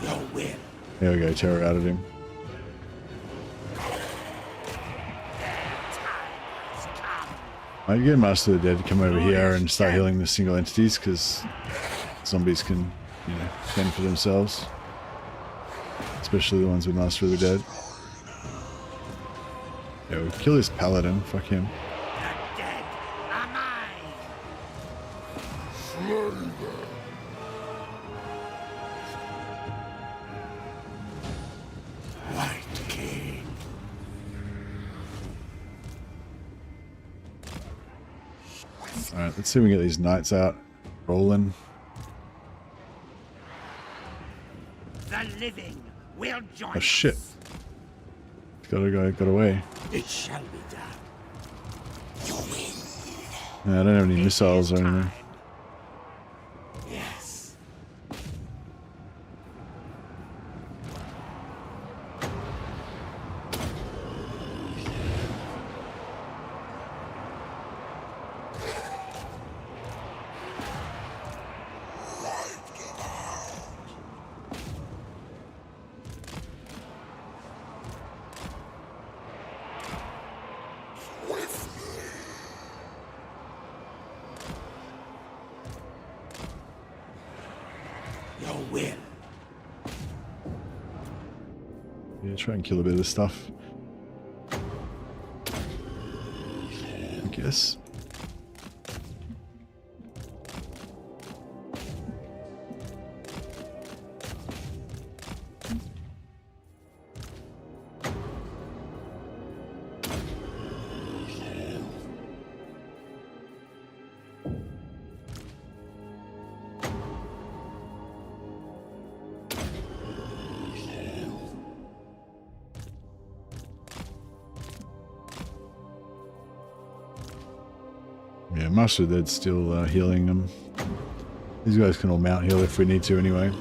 Your will.
There we go, terror out of him. I get Master of the Dead to come over here and start healing the single entities, because zombies can, you know, fend for themselves. Especially the ones with Master of the Dead. Yeah, we'll kill this paladin, fuck him.
The dead are mine.
Slay them.
White King.
Alright, let's see if we can get these knights out rolling.
The living will join.
Oh shit. Got away.
It shall be done. You win.
Yeah, I don't have any missiles or anything.
Yes. Your will.
Yeah, try and kill a bit of this stuff. I guess. Yeah, Master of the Dead's still healing them. These guys can all mount heal if we need to anyway.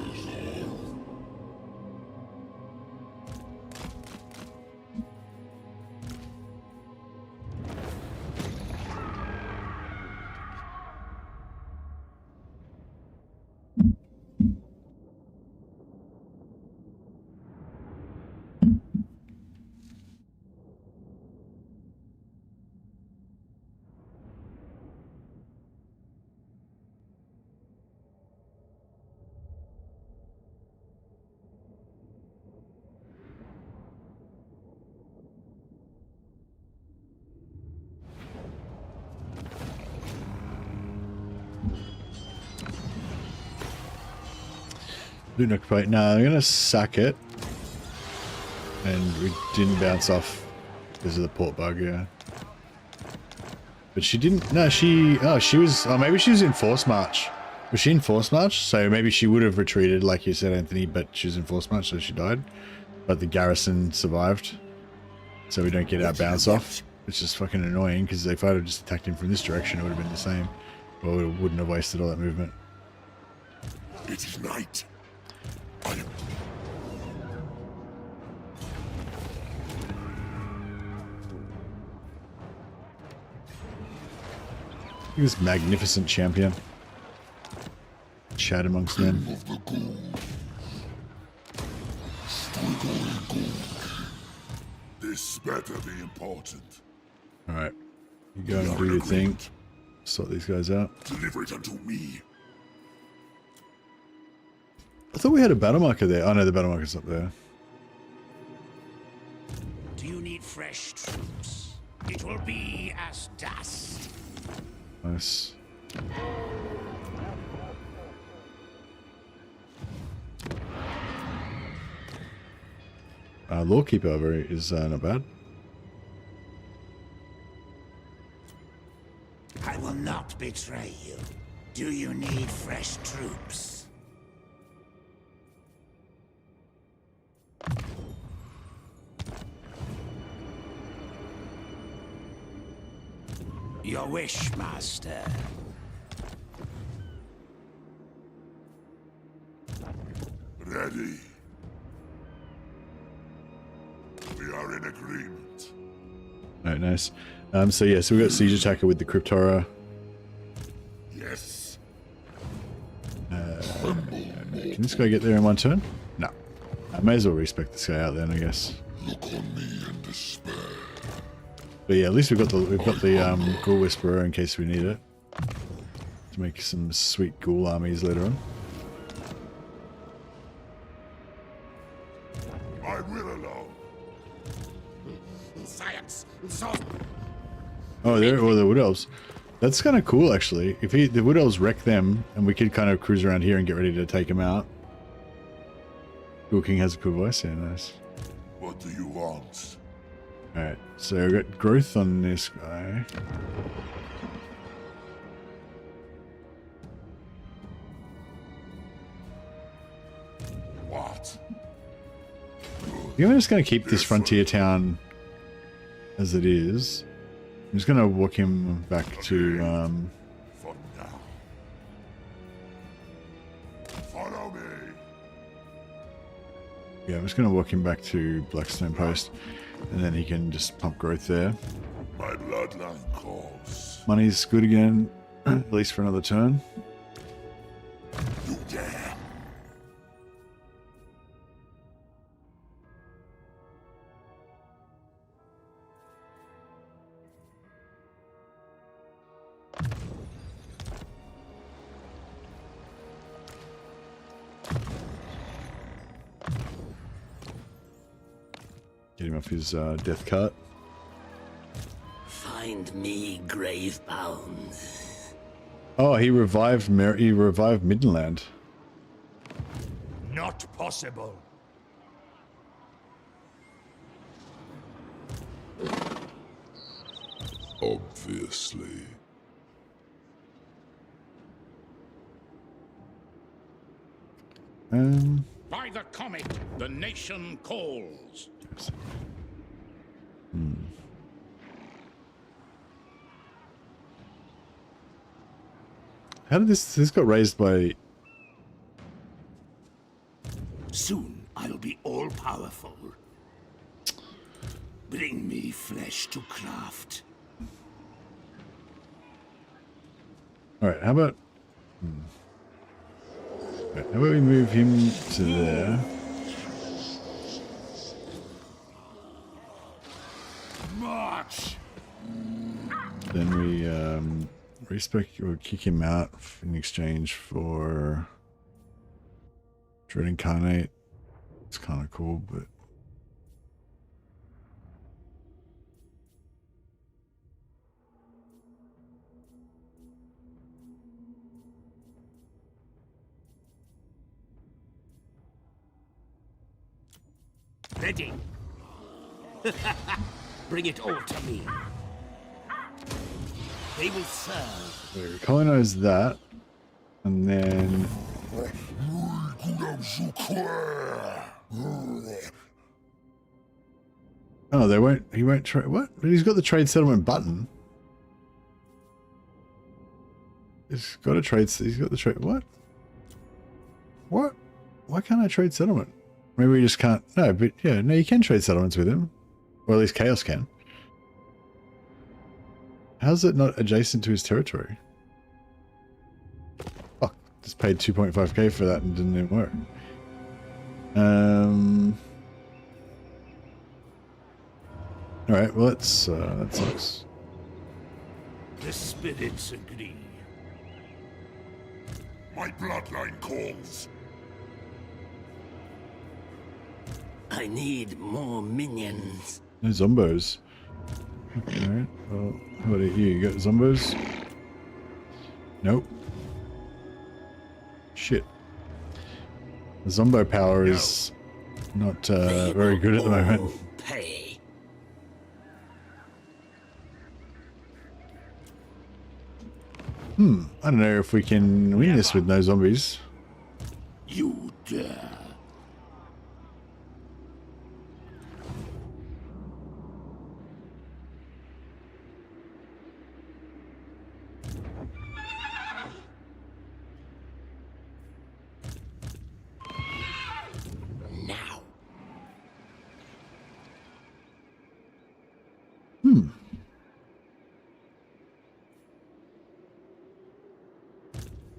No, I'm gonna sack it. And we didn't bounce off because of the port bug, yeah. But she didn't, no, she was, maybe she was in force march. Was she in force march? So maybe she would have retreated, like you said, Anthony, but she was in force march, so she died. But the garrison survived. So we don't get our bounce off. It's just fucking annoying, because if I'd have just attacked him from this direction, it would have been the same. Well, we wouldn't have wasted all that movement.
It is night.
This magnificent champion. Chat amongst men.
This better be important.
Alright. You go and do your thing. Sort these guys out.
Deliver it unto me.
I thought we had a battle marker there. Oh no, the battle marker's up there.
Do you need fresh troops? It will be as dust.
Nice. Lawkeeper over is not bad.
I will not betray you. Do you need fresh troops? Your wish, Master.
Ready. We are in agreement.
Alright, nice. So yeah, so we got Siege Attacker with the Crypt Horror.
Yes.
Can this guy get there in one turn? No. I may as well respec this guy out then, I guess.
Look on me in despair.
But yeah, at least we've got the Ghoul Whisperer in case we need it. To make some sweet ghoul armies later on.
I will alone.
Science.
Oh, the Wood Elves. That's kind of cool, actually. If the Wood Elves wreck them, and we could kind of cruise around here and get ready to take them out. Ghoul King has a cool voice. Yeah, nice.
What do you want?
Alright, so I've got growth on this guy.
What?
I'm just going to keep this frontier town as it is. I'm just going to walk him back to...
For now. Follow me.
Yeah, I'm just going to walk him back to Blackstone Post. And then he can just pump growth there.
My bloodline calls.
Money's good again, at least for another turn.
You dare.
Get him off his death cart.
Find me grave-bound.
Oh, he revived Midland.
Not possible.
Obviously.
By the comet, the nation calls.
How did this got raised by...
Soon I'll be all-powerful. Bring me flesh to craft.
Alright, how about... Right, how about we move him to there?
March!
Then we respec or kick him out in exchange for Dread Incarnate. It's kind of cool, but
Ready. Bring it all to me. They will serve.
we colonize that, and then oh, they won't. He won't trade. What? But he's got the trade settlement button. He's got a trade. He's got the trade. What? What? Why can't I trade settlement? Maybe we just can't. No, but yeah, no, you can trade settlements with him, or at least Chaos can. How's it not adjacent to his territory? Fuck, just paid 2.5k for that and didn't even work. Alright, well that sucks.
The spirits agree.
My bloodline calls.
I need more minions.
No zombos. Alright, well, how about you? You got zombos? Nope. Shit. The zombo power is not very good at the moment.
Pay.
I don't know if we can win this with no zombies.
You dare.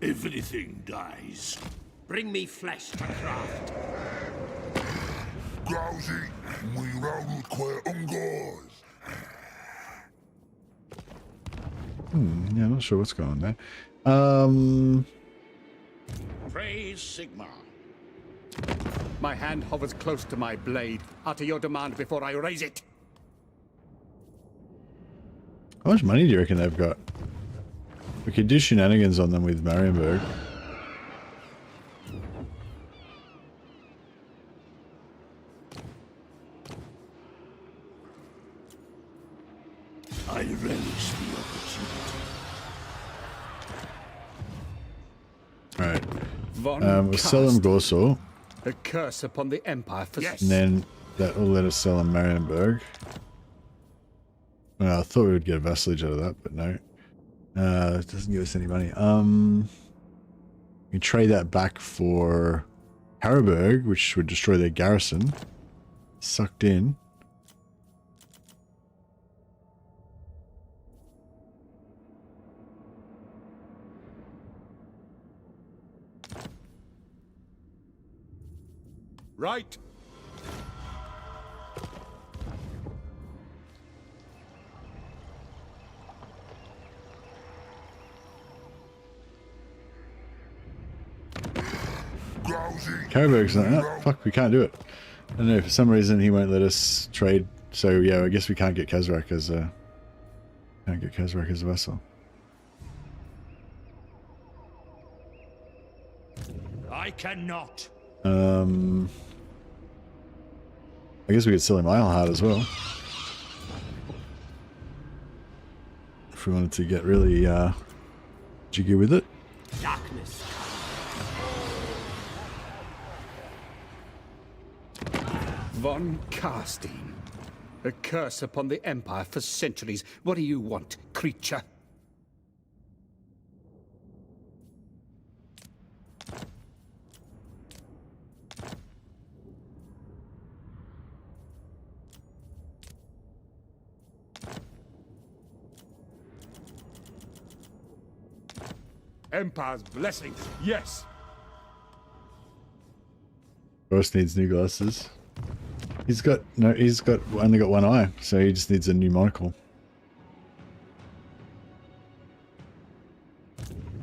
Everything dies. Bring me flesh to craft.
Grousey, we round quite ungors.
Yeah, I'm not sure what's going on there.
Praise Sigmar.
My hand hovers close to my blade. Utter your demand before I raise it.
How much money do you reckon they've got? We could do shenanigans on them with Marienburg.
I relish the opportunity.
Alright.
Von
We'll sell them Gorsor.
A curse upon the Empire for
And then that will let us sell them Marienburg. Well, I thought we would get a vassalage out of that, but no. It doesn't give us any money. We can trade that back for Harburg, which would destroy their garrison. Sucked in.
Right.
Harburg's like, oh, fuck, we can't do it. I don't know, for some reason he won't let us trade. So yeah, I guess we can't get Kazrak as a vessel.
I cannot.
I guess we could sell him Isleheart as well. If we wanted to get really jiggy with it.
Darkness. Von Karstein. A curse upon the Empire for centuries. What do you want, creature? Empire's blessings, yes.
Ross needs new glasses. He's only got one eye, so he just needs a new monocle.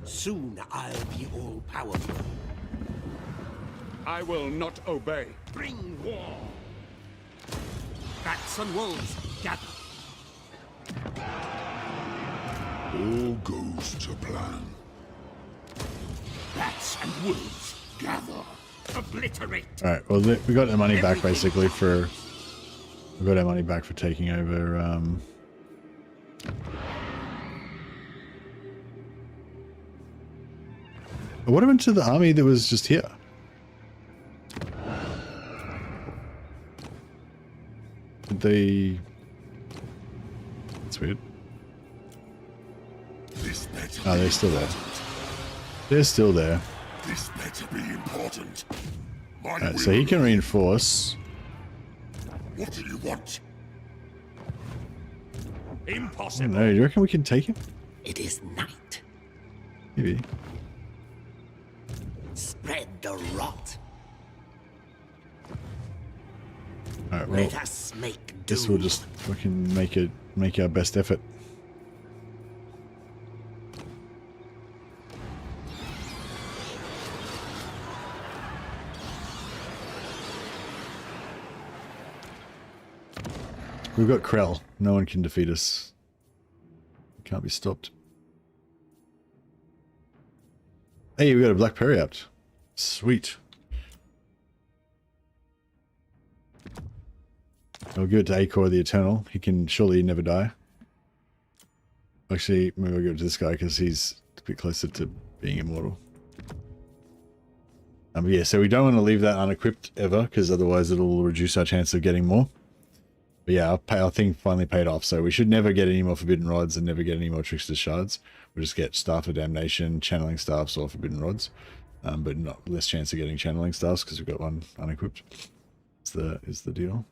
Soon I'll be all powerful. I will not obey. Bring war. Bats and wolves, gather.
All goes to plan.
Bats and wolves, gather. Obliterate.
Alright, well we got the money back basically for... We got our money back for taking over... What happened to the army that was just here? Did they... That's weird. Oh, they're still there. They're still there.
This better be important.
Alright, so he can reinforce.
What do you want?
Impossible.
No, do you reckon we can take him?
It is night.
Maybe.
Spread the rot.
Alright, well,
Let us make do.
guess we'll just fucking make our best effort. We've got Krell. No one can defeat us. Can't be stopped. Hey, we got a Black Periapt. Sweet. I'll give it to Acor the Eternal. He can surely never die. Actually, maybe I'll give it to this guy because he's a bit closer to being immortal. Yeah, so we don't want to leave that unequipped ever because otherwise it'll reduce our chance of getting more. But yeah, our thing finally paid off, so we should never get any more Forbidden Rods and never get any more Trickster's Shards. We'll just get Staff of Damnation, Channeling Staffs, or Forbidden Rods. But not less chance of getting Channeling Staffs because we've got one unequipped. Is the deal.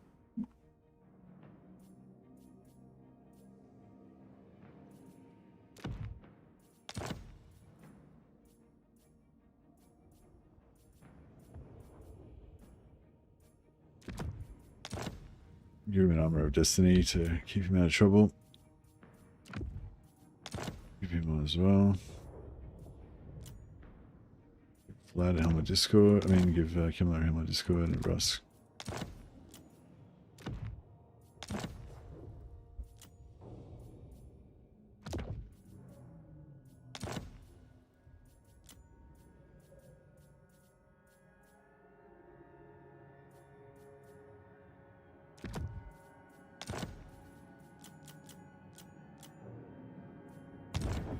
Give him an armor of destiny to keep him out of trouble. Give him one as well. Vlad a helmet discord. I mean, give Kemmler a helmet discord and Rusk.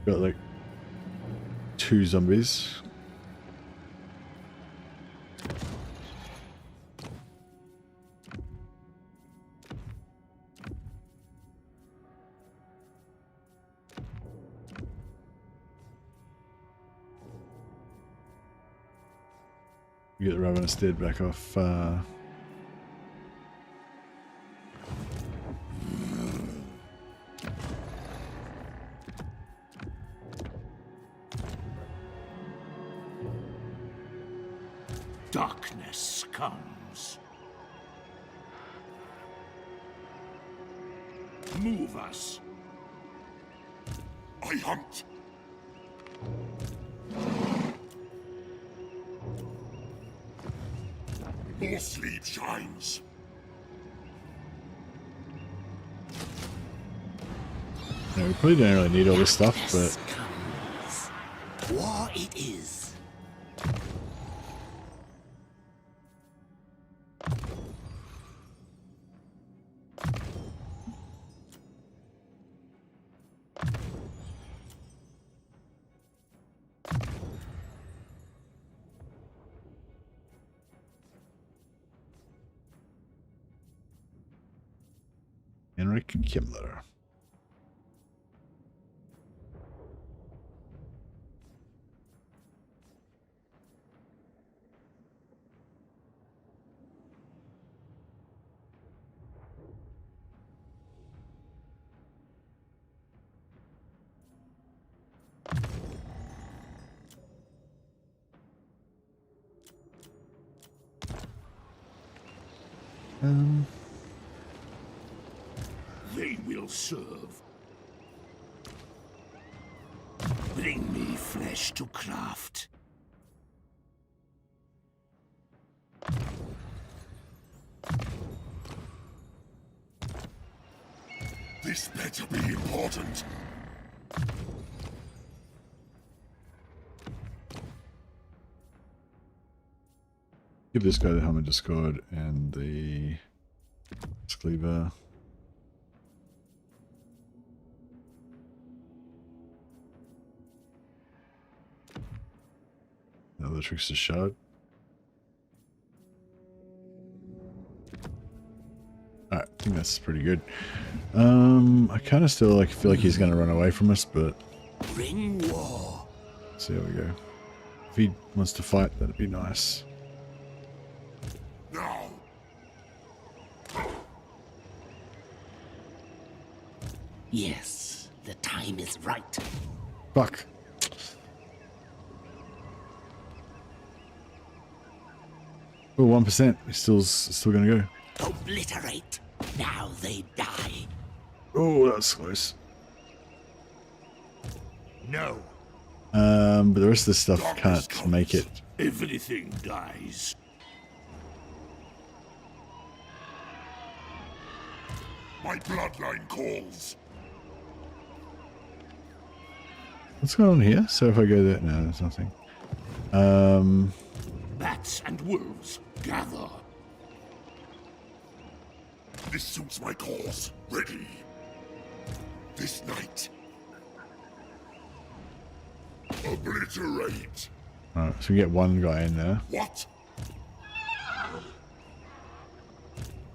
Got like 2 zombies. Get the ravenous dead back off.
Darkness comes. Move us.
I hunt. More sleep shines.
Yeah, we probably don't really need all this stuff, but
War it is.
Heinrich Kemmler.
They will serve. Bring me flesh to craft.
This better be important.
Give this guy the helmet discord and the cleaver. Another trickster shard. Alright, I think that's pretty good. I kind of still feel like he's going to run away from us, but
Bring war.
see how we go. If he wants to fight, that'd be nice.
Now.
Yes, the time is right.
Fuck. Oh, 1%. He's still going to go.
Obliterate. Now they die.
Oh, that was close.
No.
But the rest of the stuff can't make it.
Everything dies.
My bloodline calls.
What's going on here? So if I go there, no, there's nothing.
Bats and wolves, gather.
This suits my cause. Ready. This night. Obliterate.
Alright, so we get one guy in there.
What?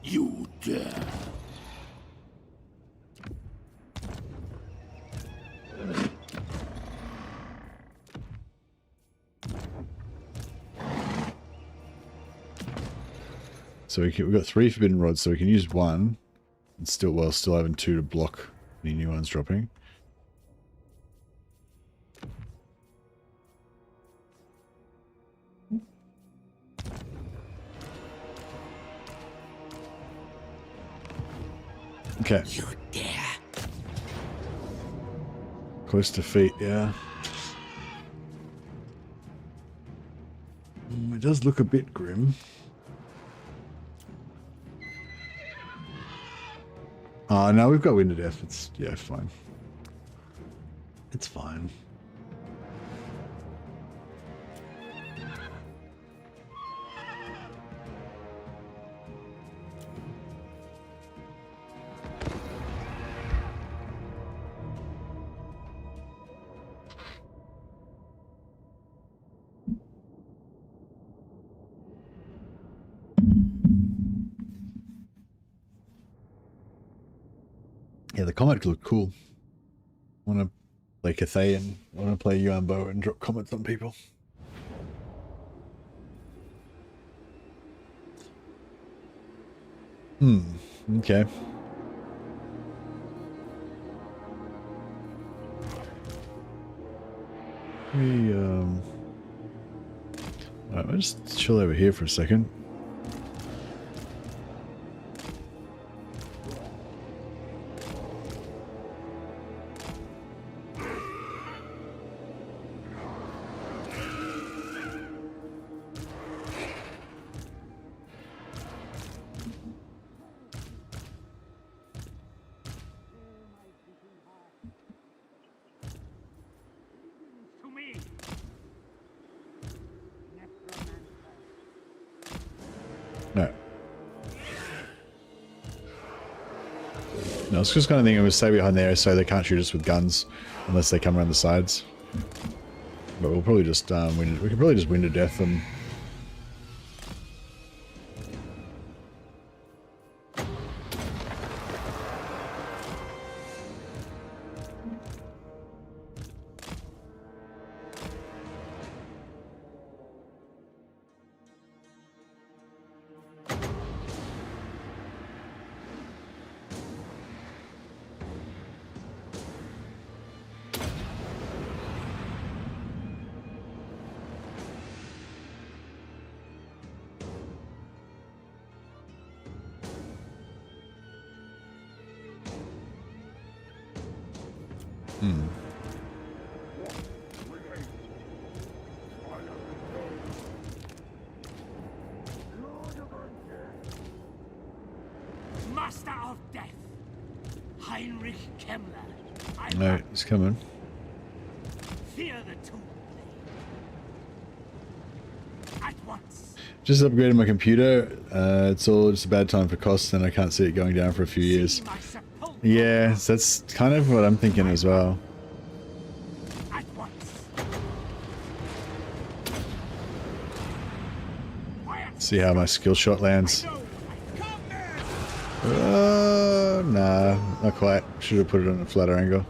You dare.
So we've got 3 forbidden rods, so we can use 1 and still having 2 to block any new ones dropping. Okay.
You dare?
Close defeat, yeah. It does look a bit grim. Oh, no, we've got Wind of Death. It's, yeah, fine. It's fine. Yeah, the comic looked cool. I want to play Cathay and I want to play Yuan Bo and drop comments on people. Okay. Alright, I'll just chill over here for a second. No, it's just kind of thing I would stay behind there so they can't shoot us with guns unless they come around the sides. But we'll probably just we can probably just Wind to Death them.
Master of Death, Heinrich Kemmler.
No, he's coming.
Fear the tomb. At once.
Just upgraded my computer. It's all just a bad time for costs, and I can't see it going down for a few years. Yeah, that's kind of what I'm thinking as well.
At once.
See how my skill shot lands. Nah, not quite. Should have put it on a flatter angle.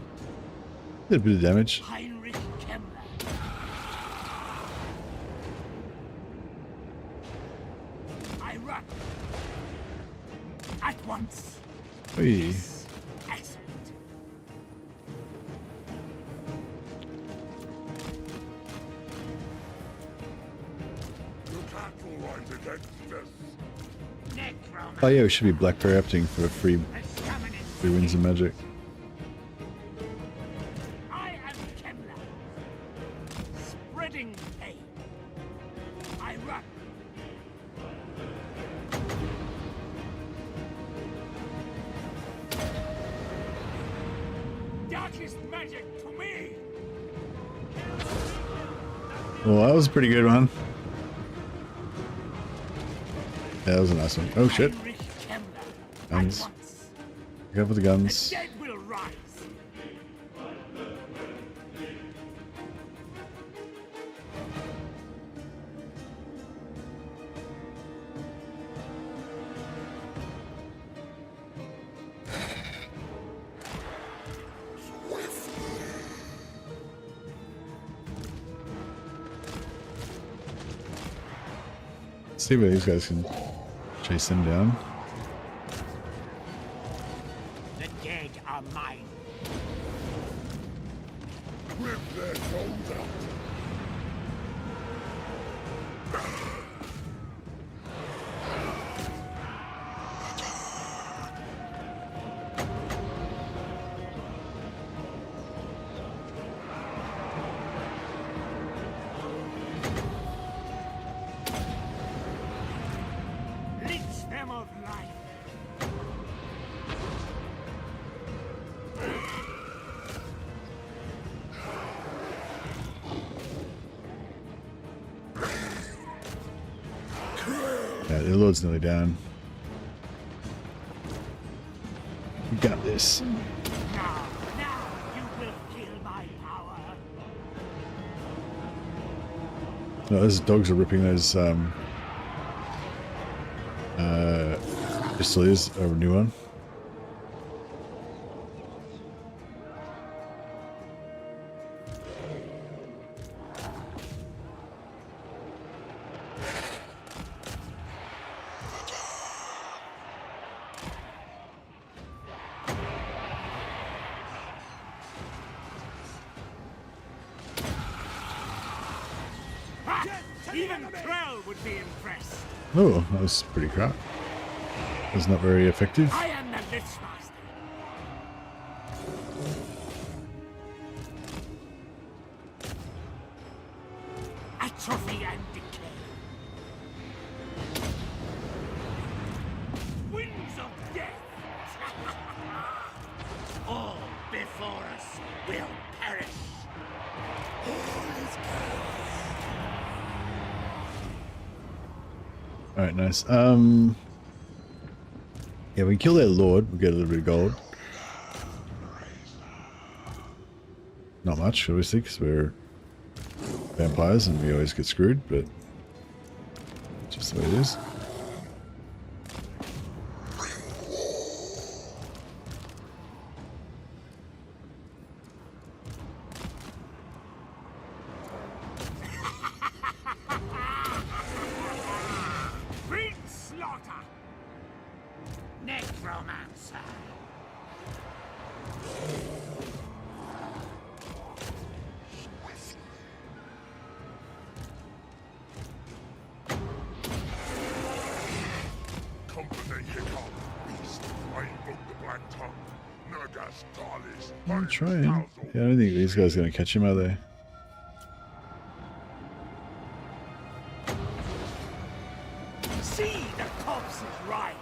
Did a bit of damage.
Heinrich Kemmler. I run. At once.
Oy.
Excellent.
You can't go right against this.
Oh yeah, we should be black preempting for free wins and magic.
I am Kemmler. Spreading pain. I run. Darkest magic to me.
Well, that was a pretty good one. Yeah, that was a nice one. Oh shit. Guns. Go for the guns.
The dead will rise.
Let's see where these guys can chase them down.
The dead are mine.
Rip their souls out.
Alright, the Lord's nearly down. We got this.
Now you will feel my power.
No, those dogs are ripping those pistoliers, a new one.
Even Krell would be impressed.
Oh, that was pretty crap. That was not very effective.
I am the Lichmaster. Atrophy and decay. Winds of death. All before us will perish.
Alright, nice. Yeah, we kill their lord, we get a little bit of gold. Not much, obviously, because we're vampires and we always get screwed, but it's just the way it is. I'm trying. Yeah, I don't think these guys are going to catch him, are they?
See the corpses rise.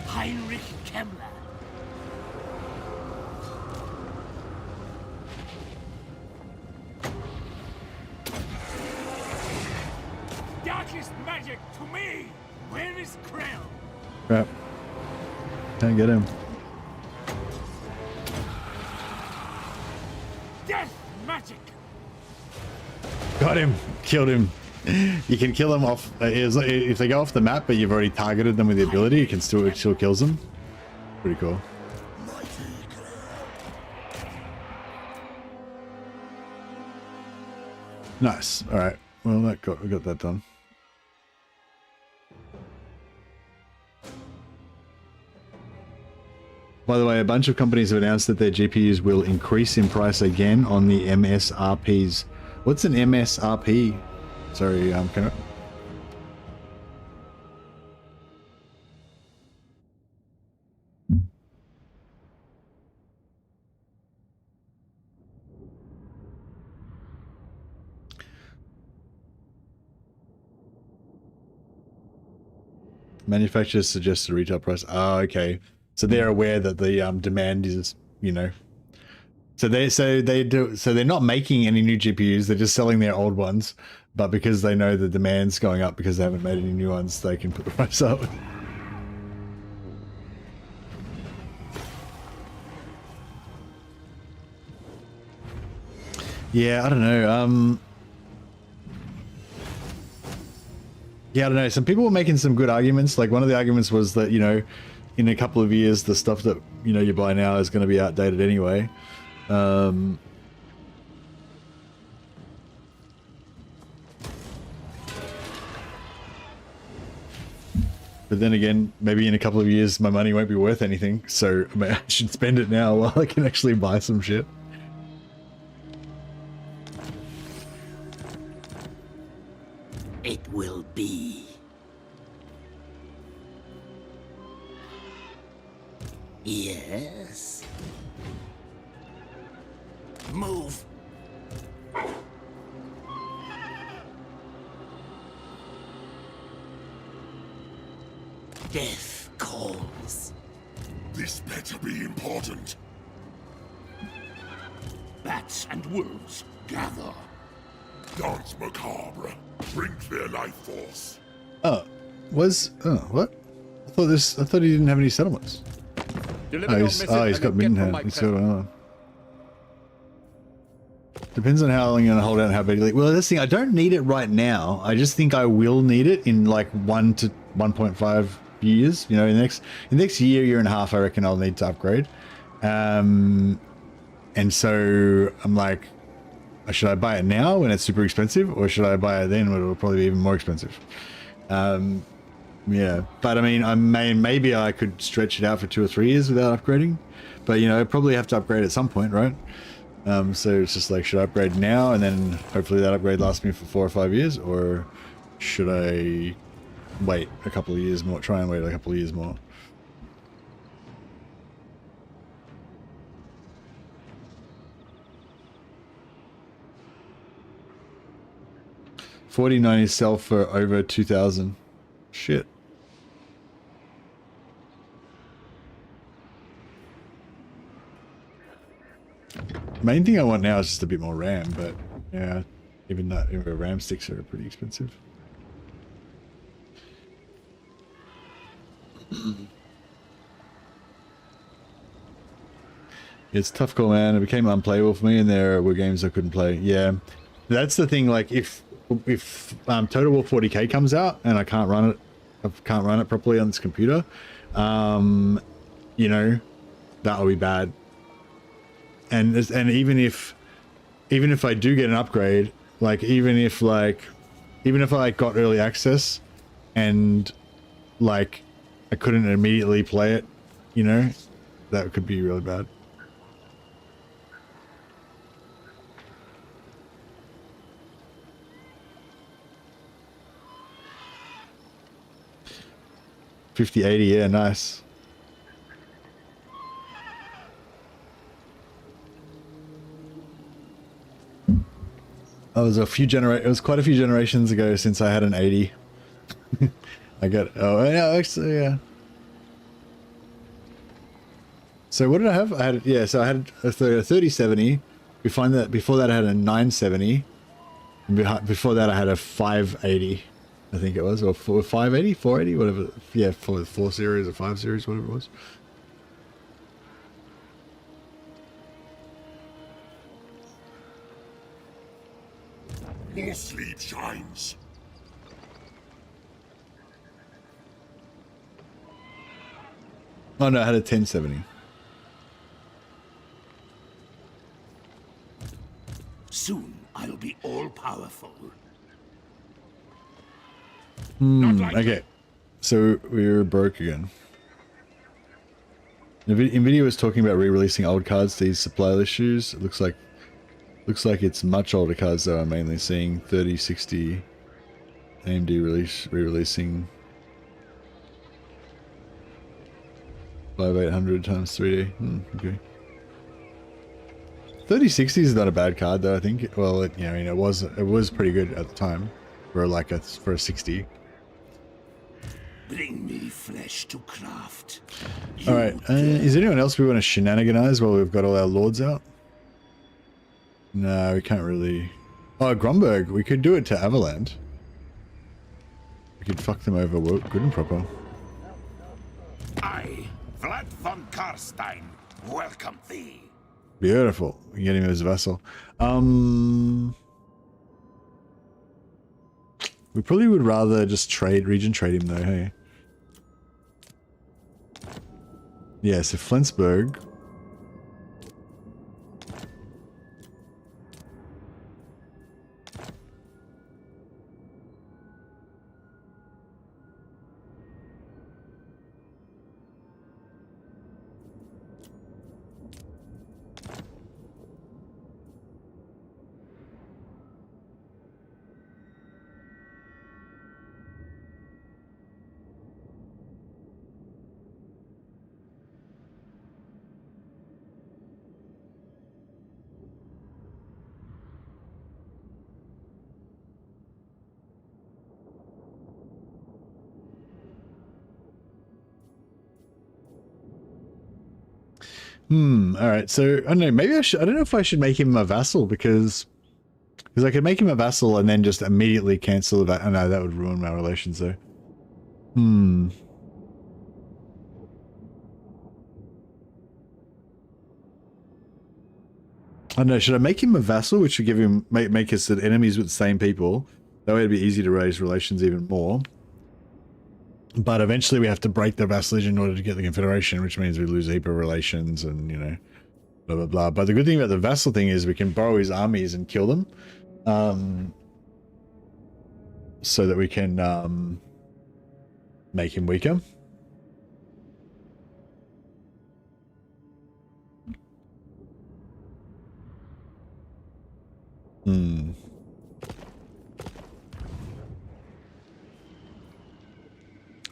Heinrich Kemmler. Darkest magic to me. Where is Krell?
Crap. Can't get him.
Death magic.
Got him. Killed him. You can kill them off if they go off the map, but you've already targeted them with the ability. You can still kills them. Pretty cool. Nice. All right. Well, we got that done. By the way, a bunch of companies have announced that their GPUs will increase in price again on the MSRPs. What's an MSRP? Sorry, can I... Manufacturers suggest a retail price. Oh, okay. So they're aware that the demand is, you know. So they're not making any new GPUs. They're just selling their old ones. But because they know the demand's going up because they haven't made any new ones, they can put the price up. Yeah, I don't know. Yeah, I don't know. Some people were making some good arguments. Like one of the arguments was that, you know, in a couple of years, the stuff that, you know, you buy now is going to be outdated anyway. But then again, maybe in a couple of years, my money won't be worth anything. So I should spend it now while I can actually buy some shit.
It will be. Yes. Move. Death calls.
This better be important.
Bats and wolves, gather.
Dance macabre. Drink their life force.
Oh, what? I thought he didn't have any settlements. He's got Middenhand. He's got another. Depends on how long you're gonna hold out and how badly. Well, this thing, I don't need it right now. I just think I will need it in like 1 to 1.5 years. You know, in the next year and a half, I reckon I'll need to upgrade. And so I'm like, should I buy it now when it's super expensive, or should I buy it then when it'll probably be even more expensive? Yeah, but I mean, maybe I could stretch it out for 2 or 3 years without upgrading, but you know, I probably have to upgrade at some point, right? So it's just like, should I upgrade now and then hopefully that upgrade lasts me for 4 or 5 years, or should I wait a couple of years more? Try and wait a couple of years more. $40.90 sell for over 2,000. Shit. Main thing I want now is just a bit more RAM, but yeah, even RAM sticks are pretty expensive. It's a tough call, man. It became unplayable for me, and there were games I couldn't play. Yeah, that's the thing. Like, if Total War 40k comes out and I can't run it properly on this computer, you know, that'll be bad. And even if I do get an upgrade, like even if I got early access and like I couldn't immediately play it, you know, that could be really bad. $50.80, yeah, nice. It was quite a few generations ago since I had an 80. Actually, yeah. So what did I have? I had so I had a 3070. We find that before that I had a 970. And before that I had a 580. I think it was, or 580, 480, whatever. Yeah, for the 4 series or 5 series, whatever it was.
More sleep shines.
Oh no, I had a 1070.
Soon I'll be all powerful.
Okay, so we're broke again. Nvidia was talking about re-releasing old cards to ease supply issues. It looks like it's much older cards though. I'm mainly seeing 3060 AMD re-releasing 5800 times 3D. Okay. 3060 is not a bad card though. I think. Well, it was pretty good at the time for a 60.
Bring me flesh to craft.
All right. Is anyone else we want to shenaniganize while we've got all our lords out? No, we can't really. Oh, Gromberg. We could do it to Avaland. We could fuck them over good and proper.
I, Vlad von Karstein, welcome thee.
Beautiful. We get him as a vassal. We probably would rather just region trade him though, hey? Yeah, so Flensburg. All right. So I don't know. Maybe I don't know if I should make him a vassal because I could make him a vassal and then just immediately cancel that. I know that would ruin my relations though. I don't know, should I make him a vassal, which would give him make us enemies with the same people? That way it'd be easy to raise relations even more. But eventually we have to break the vassalage in order to get the Confederation, which means we lose a heap of relations and, you know, blah, blah, blah. But the good thing about the vassal thing is we can borrow his armies and kill them. So that we can make him weaker.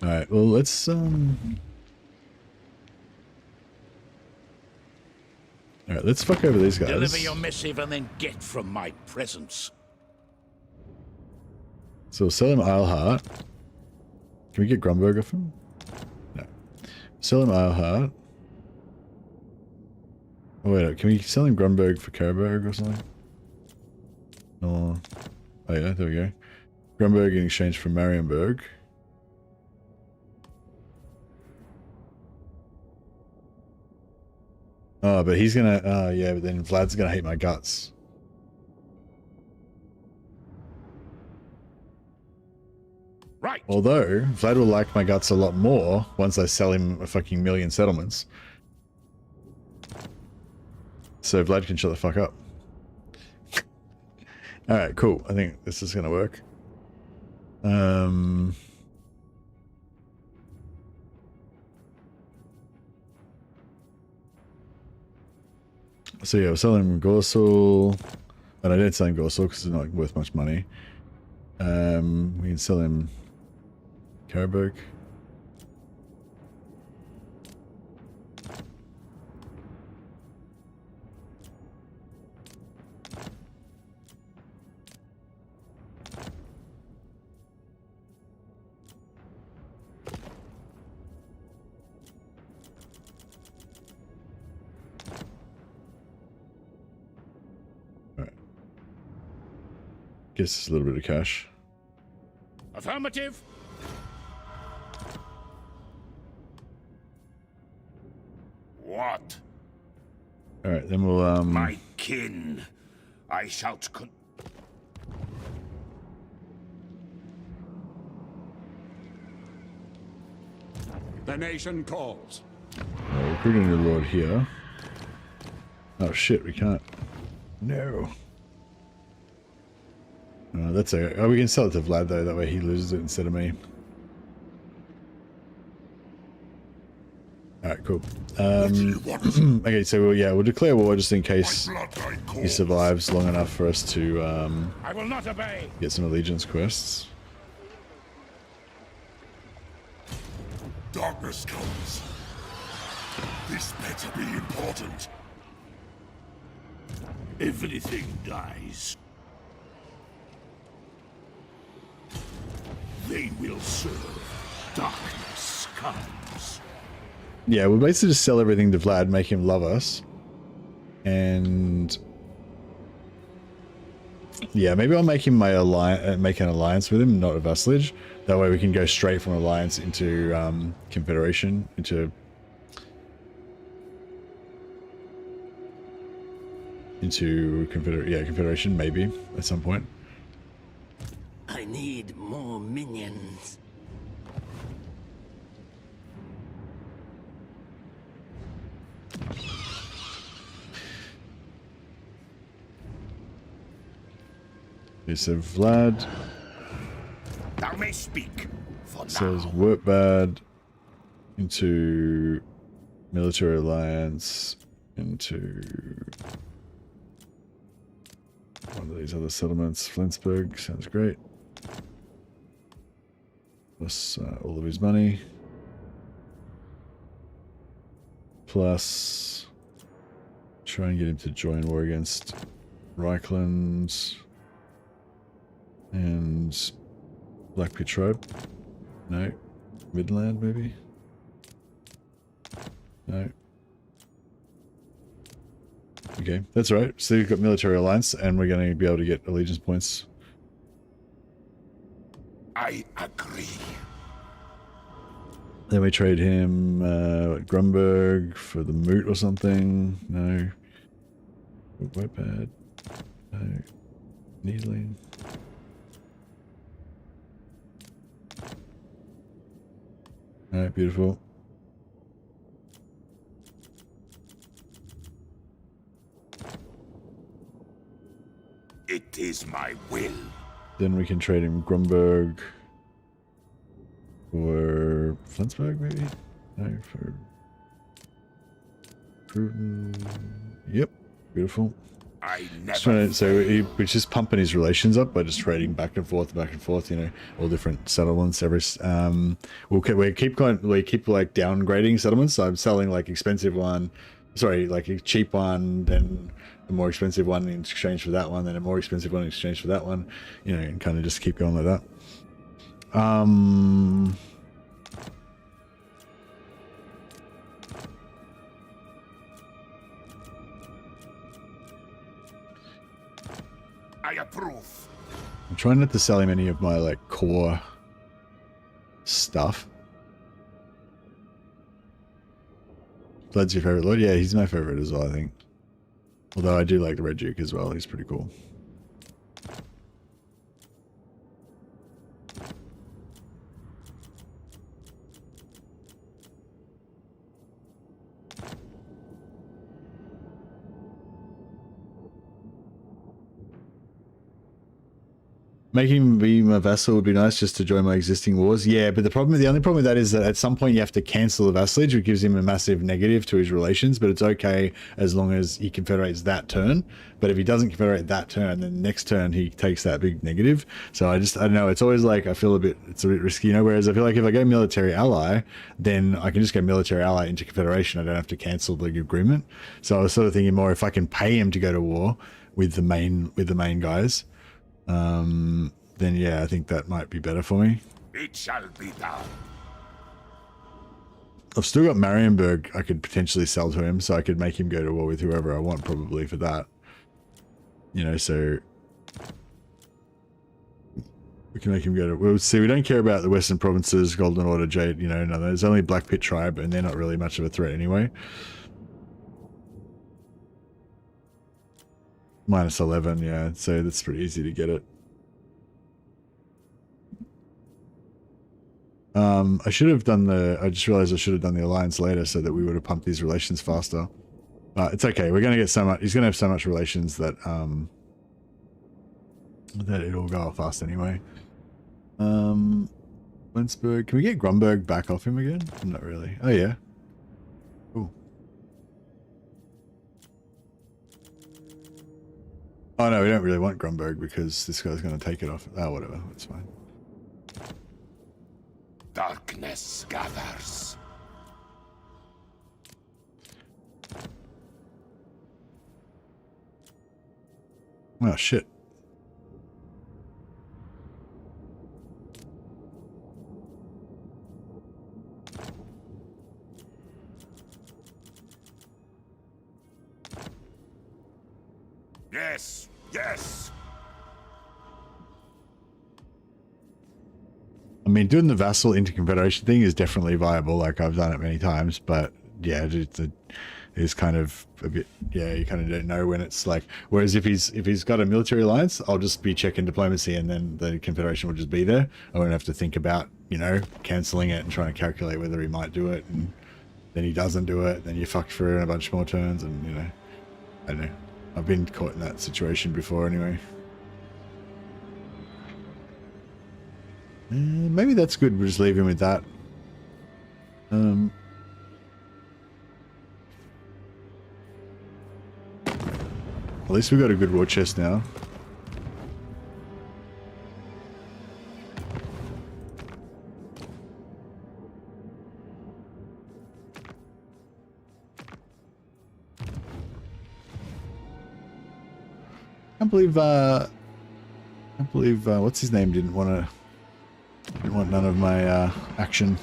Alright, well, let's alright, let's fuck over these guys.
Deliver your missive and then get from my presence.
So we'll sell him Isleheart. Can we get Grunberg off him? No. Sell him Isleheart. Oh wait, can we sell him Grunberg for Karaberg or something? Oh yeah, there we go. Grunberg in exchange for Marienburg. Oh, but he's gonna, yeah, but then Vlad's gonna hate my guts.
Right.
Although, Vlad will like my guts a lot more once I sell him a fucking million settlements. So Vlad can shut the fuck up. Alright, cool. I think this is gonna work. So yeah, we're selling Gorsel. But I didn't sell him Gorsel because it's not worth much money. We can sell him Karaberg. Guess it's a little bit of cash.
Affirmative. What?
All right, then we'll
My kin. I shout.
The nation calls.
Recruit a new lord here. Oh shit, we can't. No. That's a. Oh, we can sell it to Vlad though. That way he loses it instead of me. All right, cool. Okay, so we'll declare war just in case he survives long enough for us to
I will not obey.
Get some allegiance quests.
Darkness comes. This better be important.
Everything dies. They will serve. Darkness comes.
Yeah, we'll basically just sell everything to Vlad, make him love us. And yeah, maybe I'll make him my make an alliance with him, not a vassalage. That way we can go straight from alliance into confederation, into confederation maybe at some point.
I need more minions.
Okay, so Vlad
Thou may speak for
says
now.
work bad into military alliance into one of these other settlements. Flensburg sounds great. Plus all of his money. Plus try and get him to join war against Reichland and Black Pit Tribe. No. Midland maybe? No. Okay, that's right. So you've got military alliance and we're going to be able to get allegiance points.
I agree.
Then we trade him Grunberg for the moot or something. No. Whitepad. No. Needling. Alright, beautiful.
It is my will.
Then we can trade him Grunberg for Flensburg, maybe? No, for Cruden. Yep, beautiful.
I never.
We're just pumping his relations up by just trading back and forth, you know, all different settlements. We keep like downgrading settlements. So I'm selling like expensive one, like a cheap one, then a more expensive one in exchange for that one, then a more expensive one in exchange for that one, you know, and kind of just keep going like that.
I approve.
I'm trying not to sell him any of my like core stuff. Vlad's your favorite lord? Yeah, he's my favorite as well, I think. Although I do like the Red Duke as well. He's pretty cool. Making him be my vassal would be nice just to join my existing wars. Yeah, but the only problem with that is that at some point you have to cancel the vassalage, which gives him a massive negative to his relations, but it's okay as long as he confederates that turn. But if he doesn't confederate that turn, then next turn he takes that big negative. So I don't know, it's always like, it's a bit risky, you know, whereas I feel like if I go military ally, then I can just go military ally into confederation. I don't have to cancel the agreement. So I was sort of thinking more if I can pay him to go to war with the main guys, then yeah, I think that might be better for me.
It shall be done.
I've still got Marienburg I could potentially sell to him, so I could make him go to war with whoever I want probably for that. You know, so we can make him go to... We'll see, we don't care about the Western Provinces, Golden Order, Jade, you know, no, there's only Black Pit Tribe, and they're not really much of a threat anyway. Minus 11, yeah, so that's pretty easy to get it. I should have done I just realized I should have done the alliance later so that we would have pumped these relations faster. It's okay, we're going to get so much, he's going to have so much relations that, that it'll go off fast anyway. Flensburg, can we get Grunberg back off him again? Not really. Oh yeah. Cool. Oh no, we don't really want Grunberg because this guy's going to take it off. Oh, whatever, it's fine.
Darkness gathers.
Oh shit.
Yes, yes.
I mean, doing the vassal into confederation thing is definitely viable. Like I've done it many times, but yeah, it's kind of a bit. Yeah, you kind of don't know when it's like. Whereas if he's got a military alliance, I'll just be checking diplomacy, and then the confederation will just be there. I won't have to think about, you know, canceling it and trying to calculate whether he might do it, and then he doesn't do it. Then you're fucked for a bunch more turns, and you know, I don't know. I've been caught in that situation before, anyway. Maybe that's good. We'll just leave him with that. At least we got a good war chest now. Can't believe what's his name didn't want none of my action.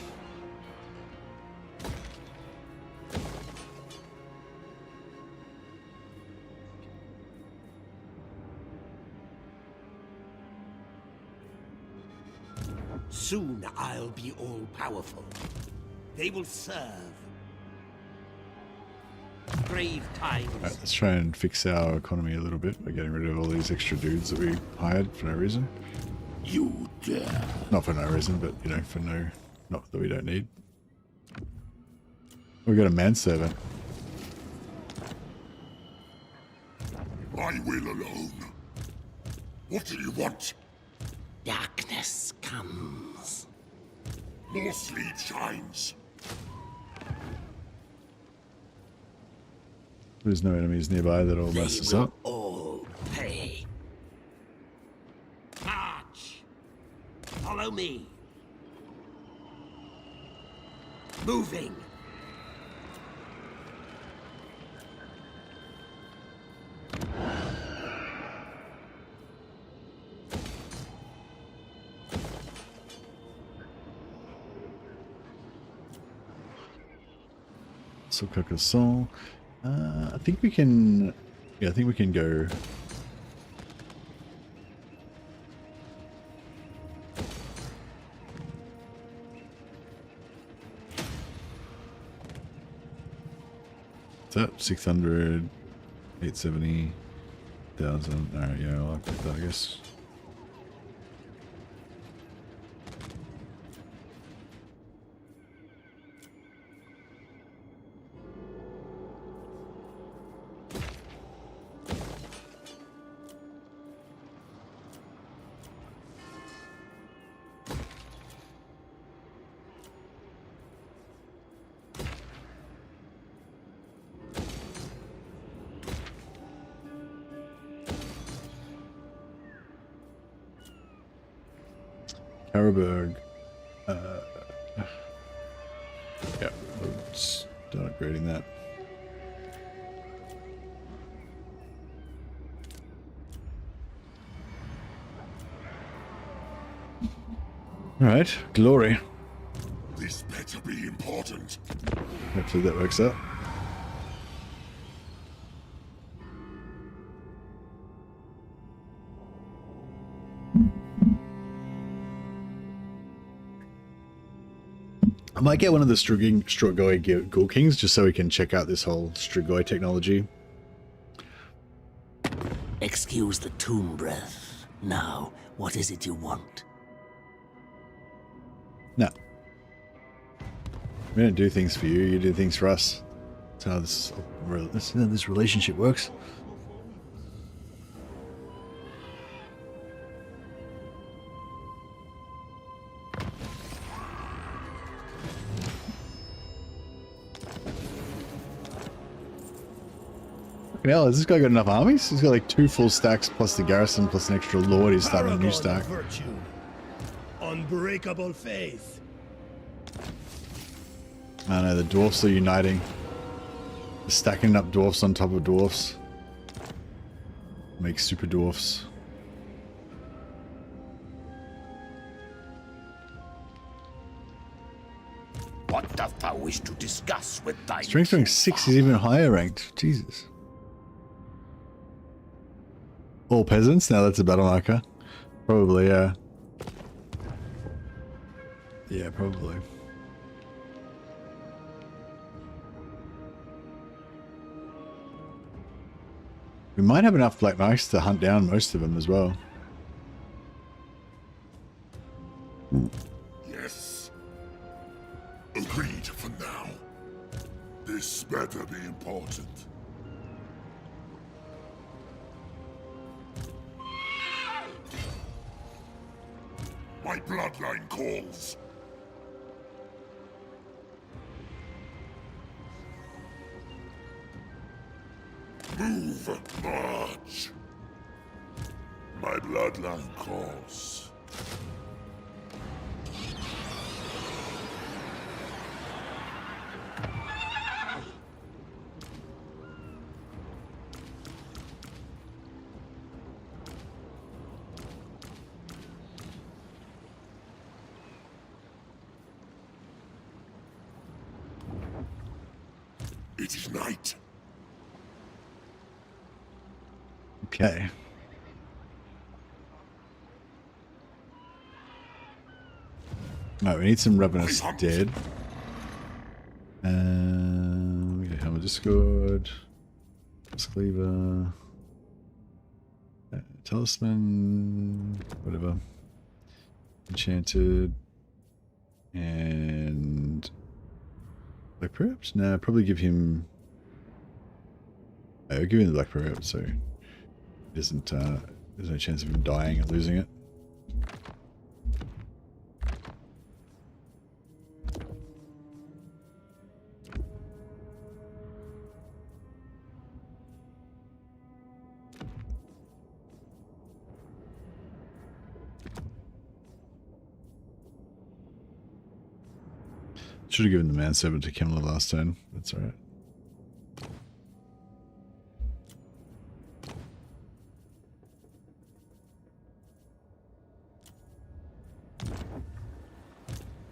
Soon I'll be all-powerful. They will serve. Brave times.
Alright, let's try and fix our economy a little bit by getting rid of all these extra dudes that we hired for no reason.
You dare.
Not for no reason, but you know, for no, not that we don't need. We got a manservant.
I will alone. What do you want?
Darkness comes.
More sleep shines.
There's no enemies nearby that'll mess us up.
All pay. March. Follow me. Moving.
So Soul. I think we can. Yeah, I think we can go. What's that? 600, 870, 1,000. Alright, yeah, I'll put that, I guess. Karaberg. Yeah, we'll start upgrading that. Alright, glory.
This better be important.
Hopefully that works out. I might get one of the Strigoi Ghoul Kings just so we can check out this whole Strigoi technology.
Excuse the tomb breath. Now, what is it you want?
No. We don't do things for you, you do things for us. That's how this relationship works. Hell, has this guy got enough armies? He's got like 2 full stacks plus the garrison plus an extra lord. He's starting a new stack.
Virtue. Unbreakable faith.
I know, the dwarfs are uniting. They're stacking up dwarfs on top of dwarfs. Make super dwarfs.
What doth thou wish to discuss with thy
Strength rank 6 is even higher ranked. Jesus. All peasants? Now that's a battle marker. Probably, yeah. Yeah, probably. We might have enough Black Knights to hunt down most of them as well.
Yes. Agreed for now. This better be important. My bloodline calls. Move, march. My bloodline calls. It is night.
Okay. Alright, we need some Ravenous dead. We get Helmet Discord, Cleaver, Talisman, whatever, Enchanted, and Black Perhaps? No, probably give him. I'll give him the Black Perhaps, so he doesn't. There's no chance of him dying and losing it. Should have given the Manservant to Kemmler last turn. That's alright.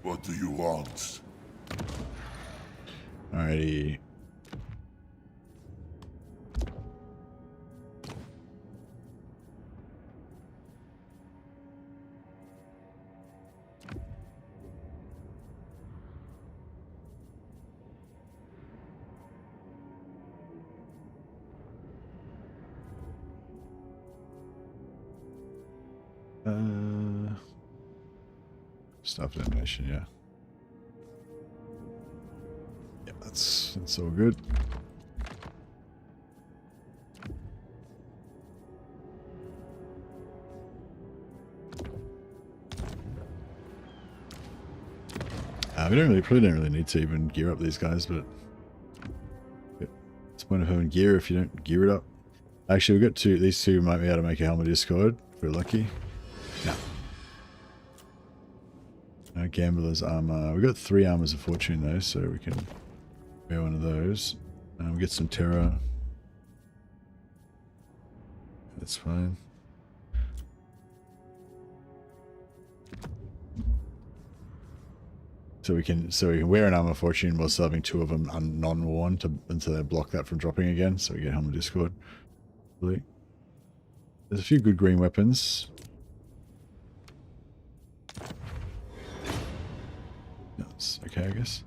What do you want?
Alrighty. Staff animation, yeah. Yeah, that's all good. We probably don't really need to even gear up these guys, but it's the point of having gear if you don't gear it up. Actually, we've got these two might be able to make a Helmet Discord if we're lucky. No. Gambler's armor. We've got 3 armors of fortune though, so we can wear one of those. We'll get some terror. That's fine. So we can wear an armor of fortune while still having 2 of them non-worn until they block that from dropping again. So we get Helmet Discord. Really. There's a few good green weapons. That's okay, I guess.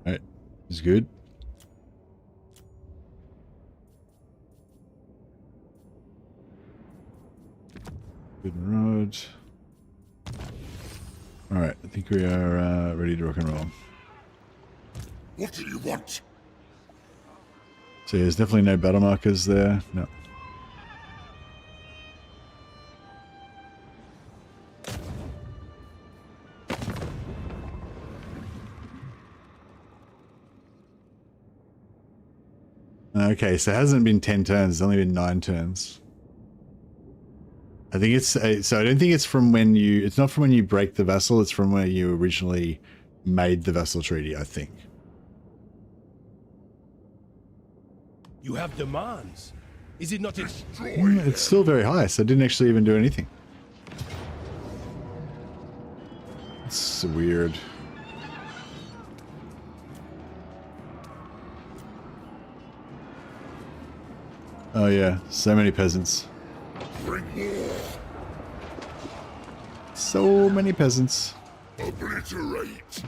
Alright, it's good. Good road. Alright, I think we are ready to rock and roll.
What do you want?
So there's definitely no battle markers there. No. Okay, so it hasn't been 10 turns, it's only been 9 turns. I think it's, so I don't think it's from when you, it's not from when you break the vassal, it's from where you originally made the vassal treaty, I think.
You have demands. Is it not
it's still very high, so I didn't actually even do anything. It's weird. Oh yeah, so many peasants. So many peasants.
Obliterate.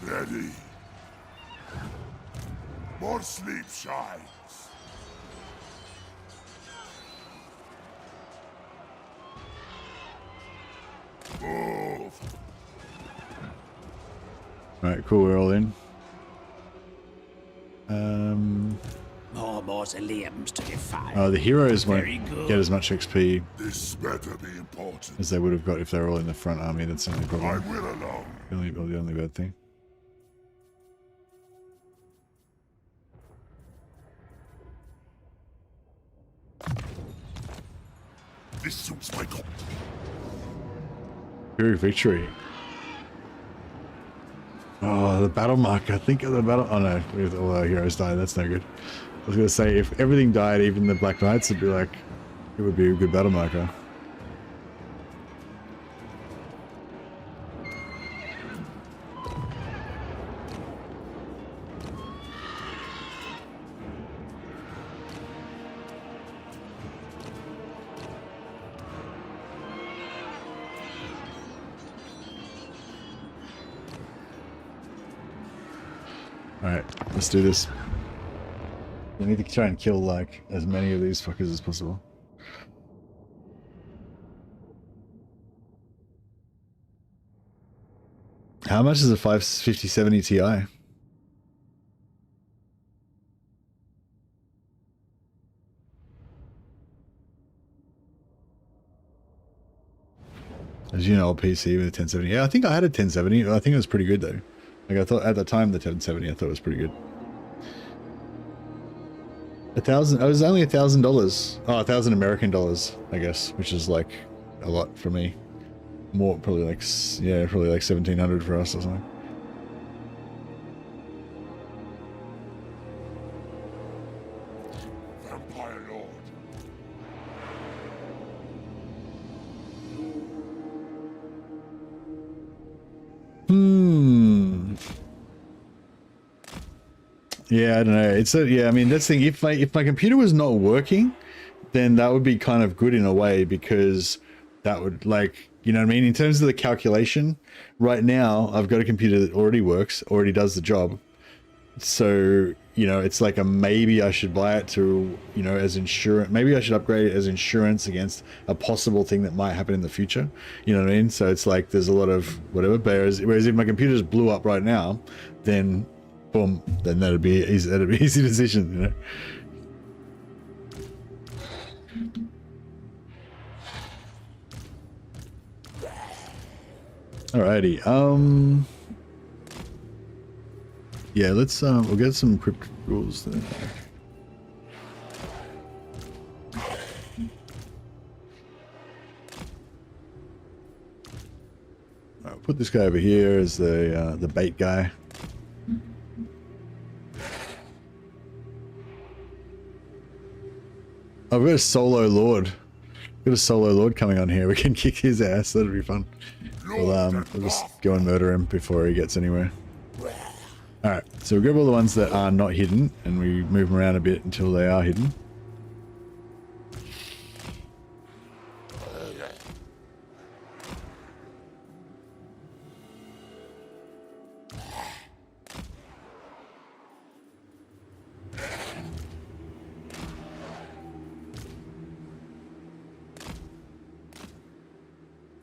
Ready. More sleep shines. Move.
Alright, cool, we're all in.
More mausoleums to defy.
Oh, the heroes won't get as much XP
This better be important.
as they would have got if they were all in the front army. That's the only problem.
I will along.
The only bad thing.
This suits my call.
Pyrrhic victory. Oh, the battle marker. Think of the battle. Oh no, we have all our heroes die. That's no good. was gonna say, if everything died, even the Black Knights, would be like, it would be a good battle marker. Alright, let's do this. I need to try and kill, like, as many of these fuckers as possible. How much is a 5070 Ti? As you know, a PC with a 1070. Yeah, I think I had a 1070. I think it was pretty good though. Like I thought at the time, the 1070, I thought it was pretty good. $1,000. It was only $1,000. Oh, $1,000 American dollars, I guess, which is like a lot for me. More, probably like, yeah, probably like 1,700 for us or something.
Vampire Lord.
Yeah, I don't know. It's a, yeah, I mean, that's the thing. If my computer was not working, then that would be kind of good in a way, because that would, like, you know what I mean? In terms of the calculation, right now, I've got a computer that already works, already does the job. So, you know, it's like a maybe I should buy it to, you know, as insurance. Maybe I should upgrade it as insurance against a possible thing that might happen in the future. You know what I mean? So it's like there's a lot of whatever. Whereas if my computer just blew up right now, then boom, then that'd be easy. That'd be an easy decision, you know. Alrighty. Yeah, let's we'll get some crypt rules then. I'll put this guy over here as the bait guy. I've got a solo lord. Got a solo lord coming on here. We can kick his ass. That'd be fun. We'll just go and murder him before he gets anywhere. Alright, so we'll grab all the ones that are not hidden, and we move them around a bit until they are hidden.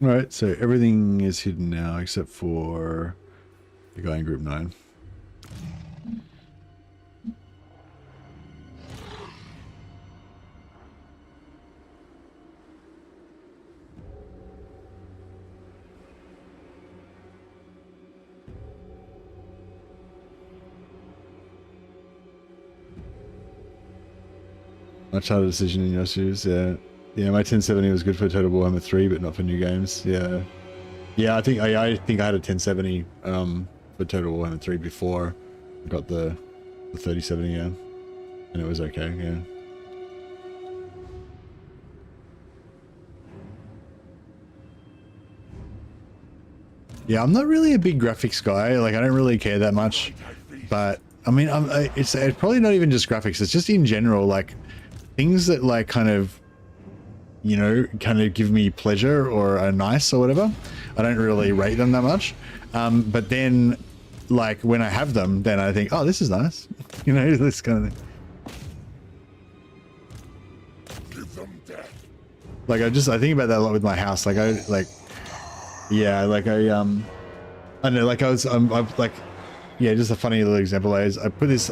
Alright, so everything is hidden now except for the guy in group 9. Much harder decision in your shoes, yeah. Yeah, my 1070 was good for Total Warhammer 3, but not for new games. Yeah, yeah. I think I had a 1070 for Total Warhammer 3 before I got the 3070, yeah, and it was okay, yeah. Yeah, I'm not really a big graphics guy. Like, I don't really care that much, but I mean, it's probably not even just graphics. It's just in general, like things that like kind of, you know, kind of give me pleasure or are nice or whatever. I don't really rate them that much. But then, like, when I have them, then I think, oh, this is nice. You know, this kind of thing.
Give them death.
Like, I think about that a lot with my house. Like, I don't know, like I'm like, yeah, just a funny little example is I put this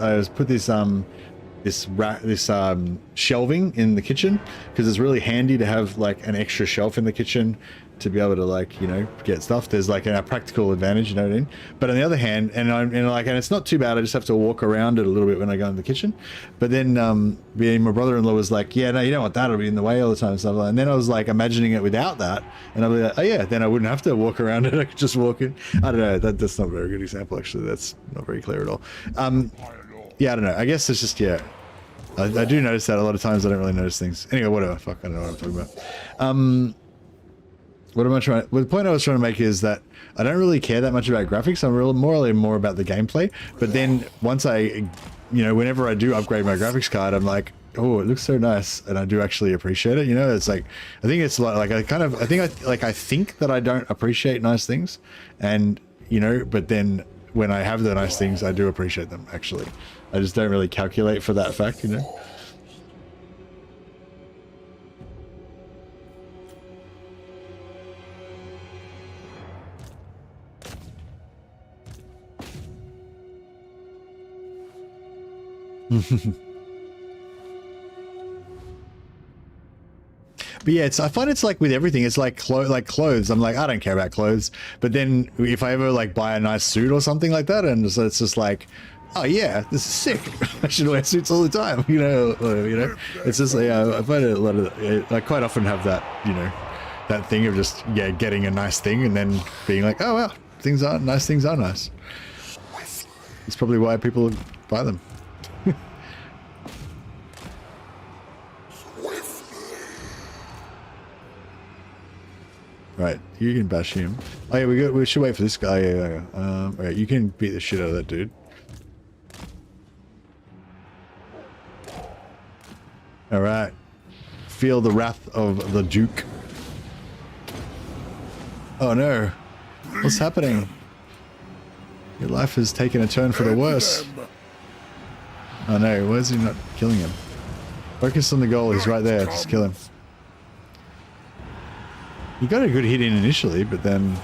shelving in the kitchen because it's really handy to have like an extra shelf in the kitchen to be able to, like, you know, get stuff. There's like a practical advantage, you know what I mean? But on the other hand, and it's not too bad. I just have to walk around it a little bit when I go in the kitchen. But then my brother-in-law was like, yeah, no, you don't want that. It'll be in the way all the time and stuff like that. And then I was like imagining it without that, and I'll be like, oh yeah, then I wouldn't have to walk around it. I could just walk in. I don't know. That's not a very good example, actually. That's not very clear at all. Yeah, I don't know. I guess it's just, yeah. I do notice that a lot of times. I don't really notice things. Anyway, whatever. Fuck, I don't know what I'm talking about. What am I trying? Well, the point I was trying to make is that I don't really care that much about graphics. I'm more about the gameplay. But then once I, whenever I do upgrade my graphics card, I'm like, oh, it looks so nice, and I do actually appreciate it. It's like, I think it's like I think that I don't appreciate nice things, and but then when I have the nice things, I do appreciate them. Actually, I just don't really calculate for that fact, But yeah, I find it's like with everything. It's like clothes. I'm like, I don't care about clothes. But then if I ever like buy a nice suit or something like that, and so it's just like, oh yeah, this is sick. I should wear suits all the time. It's just I find it a lot of. I quite often have that that thing of just getting a nice thing and then being like, oh wow, things are nice. It's probably why people buy them. Right, you can bash him. Oh yeah, we should wait for this guy. Alright, you can beat the shit out of that dude. Alright. Feel the wrath of the Duke. Oh no. What's happening? Your life has taken a turn for the worse. Oh no, why is he not killing him? Focus on the goal, he's right there, just kill him. He got a good hit in initially, but then...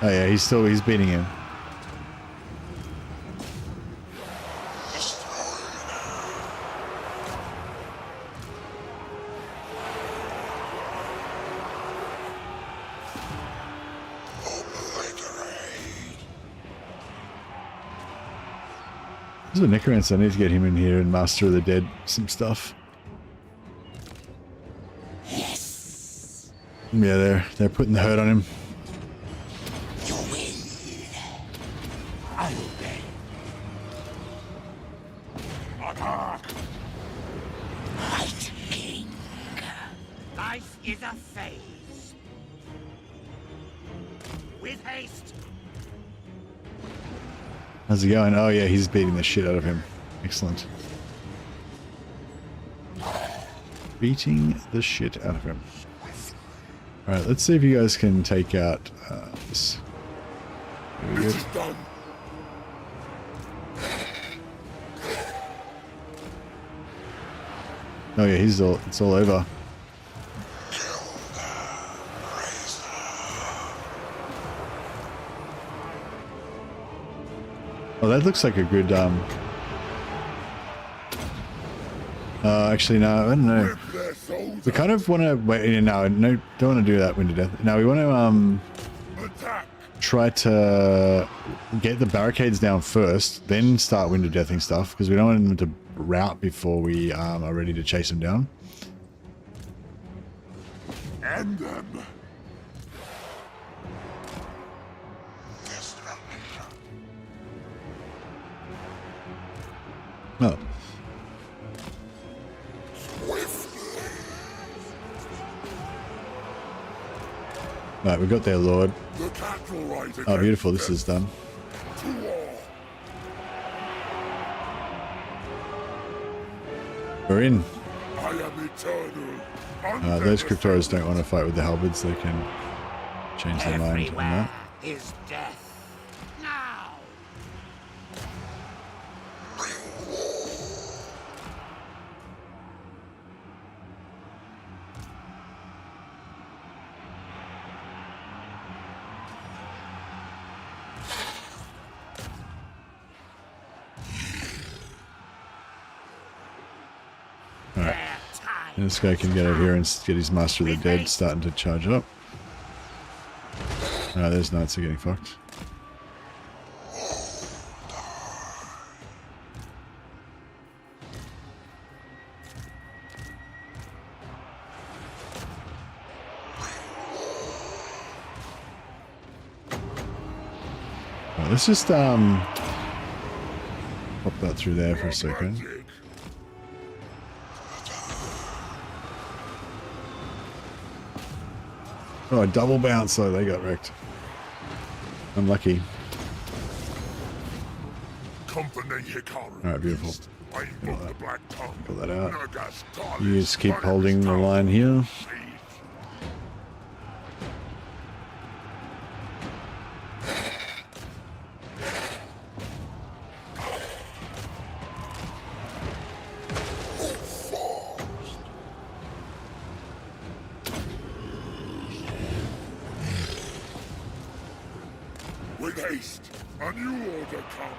Oh yeah, he's beating him. There's a necromancer. I need to get him in here and Master of the Dead some stuff. Yeah, they're putting the hurt on him.
You win. I obey. Attack! Fight, King. Life is a phase. With haste.
How's it going? Oh yeah, he's beating the shit out of him. Excellent. Beating the shit out of him. Alright, let's see if you guys can take out this. Very good. Oh yeah, it's all over. Oh, that looks like a good actually, no, I don't know. We kind of want to wait. No, don't want to do that. Wind of Death. No, we want to try to get the barricades down first, then start Wind of Deathing stuff because we don't want them to rout before we are ready to chase them down.
End them.
Oh. Right, we got their lord. Oh, beautiful, this is done. We're in. Those Cryptoras don't want to fight with the halberds, they can change their mind on that.
Is death. Now.
Alright. And this guy can get over here and get his Master of the Dead starting to charge up. Those knights are getting fucked. Let's just butt through there for a second. Oh, a double bounce, so they got wrecked. Unlucky. Alright, beautiful. Pull that out. You just keep holding the line here.
With haste, a new order comes.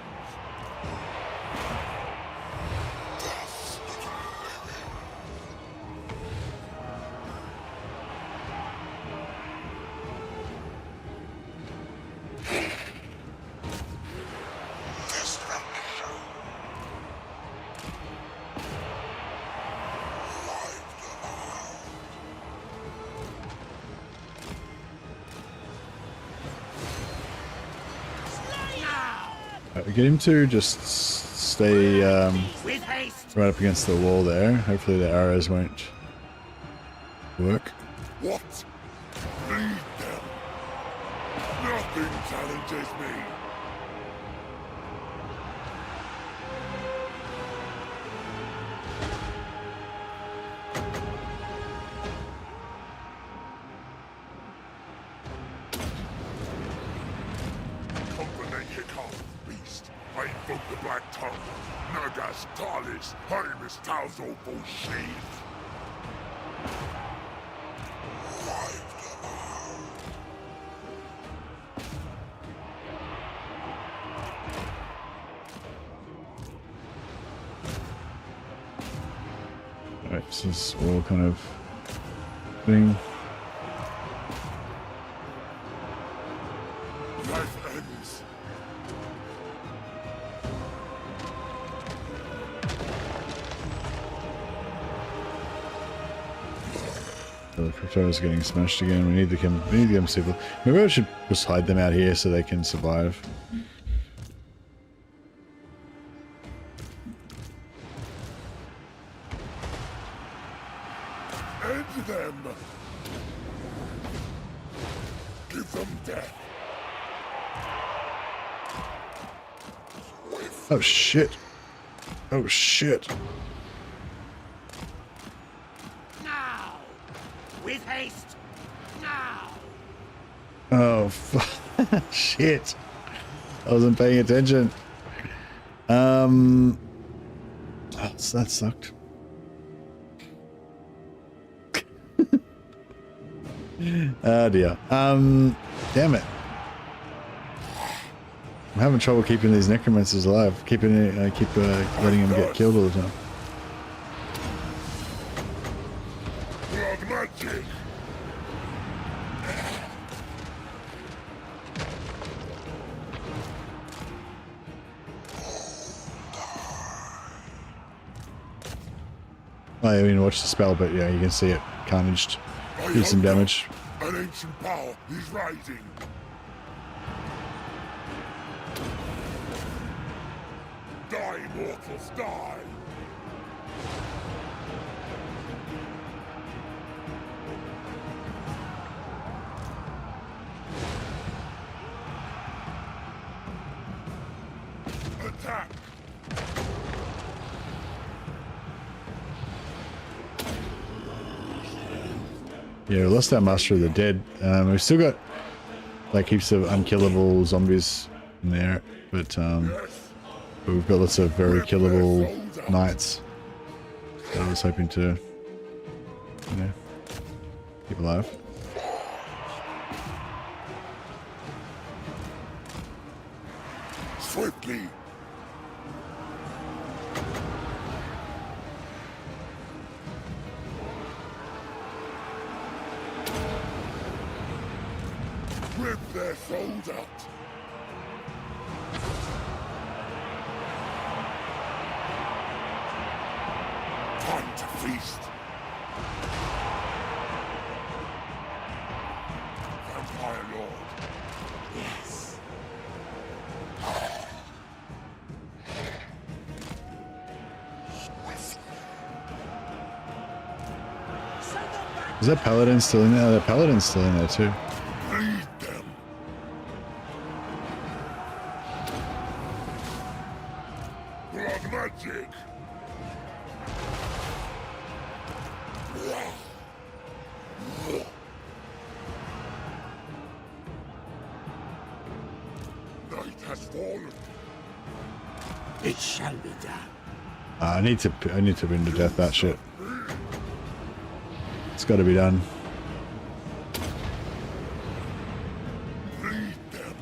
Get him to just stay right up against the wall there. Hopefully the arrows won't work.
What? Lead them. Nothing challenges me.
Alright, this is all kind of thing.
Life ends.
The cryptos are getting smashed again. We need to get civil. Maybe I should just hide them out here so they can survive.
End them. Give them death.
Oh shit. Oh shit.
Now! With haste! Now!
Oh, shit. I wasn't paying attention. Oh, that sucked. Oh dear. Damn it. I'm having trouble keeping these necromancers alive. Keep letting them get killed all the time.
Blood magic.
I didn't even watch the spell, but yeah, you can see it carnaged. Do some damage.
An ancient power is rising. Die, mortals, die! Attack!
Yeah, we lost our Master of the Dead. We've still got like heaps of unkillable zombies in there, but we've got lots of very killable knights that I was hoping to, you know, keep alive.
Swiftly! Rip their souls out! Time to feast! Vampire Lord! Yes!
Is that paladin still in there? That paladin's still in there too.
Lead them. Blood magic. Night has fallen.
It shall be done.
I need to bring to death that shit. It's got to be done.
Lead them.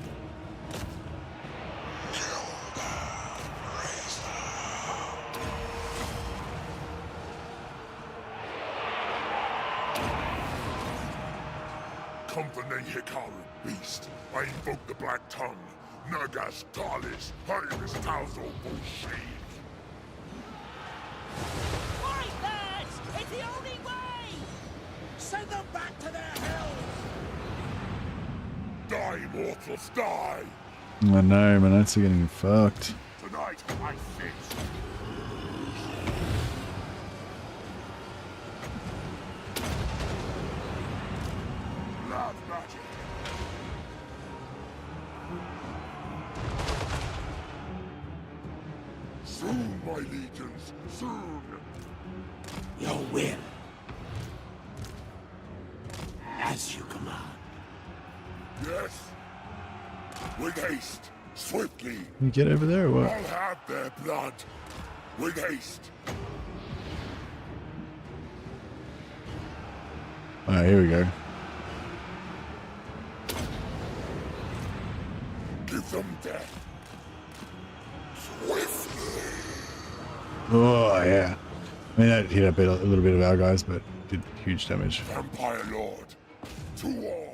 Come the Hikar, beast. I invoke the Black Tongue. Nagas Talis, Heinrich Tauzo Bullshit.
Right, lads! It's the only way! Send them back to their hell!
Die, mortals, die!
I know, man. That's getting fucked.
Tonight, I fix. Blood magic. Soon, my legions, soon.
Your will. As you command.
Yes. With haste, swiftly.
Can you get over there or what?
I'll have their blood. With haste.
Alright, here we go.
Give them death. Swiftly.
Oh, yeah. I mean, that hit a little bit of our guys, but did huge damage.
Vampire Lord. To all.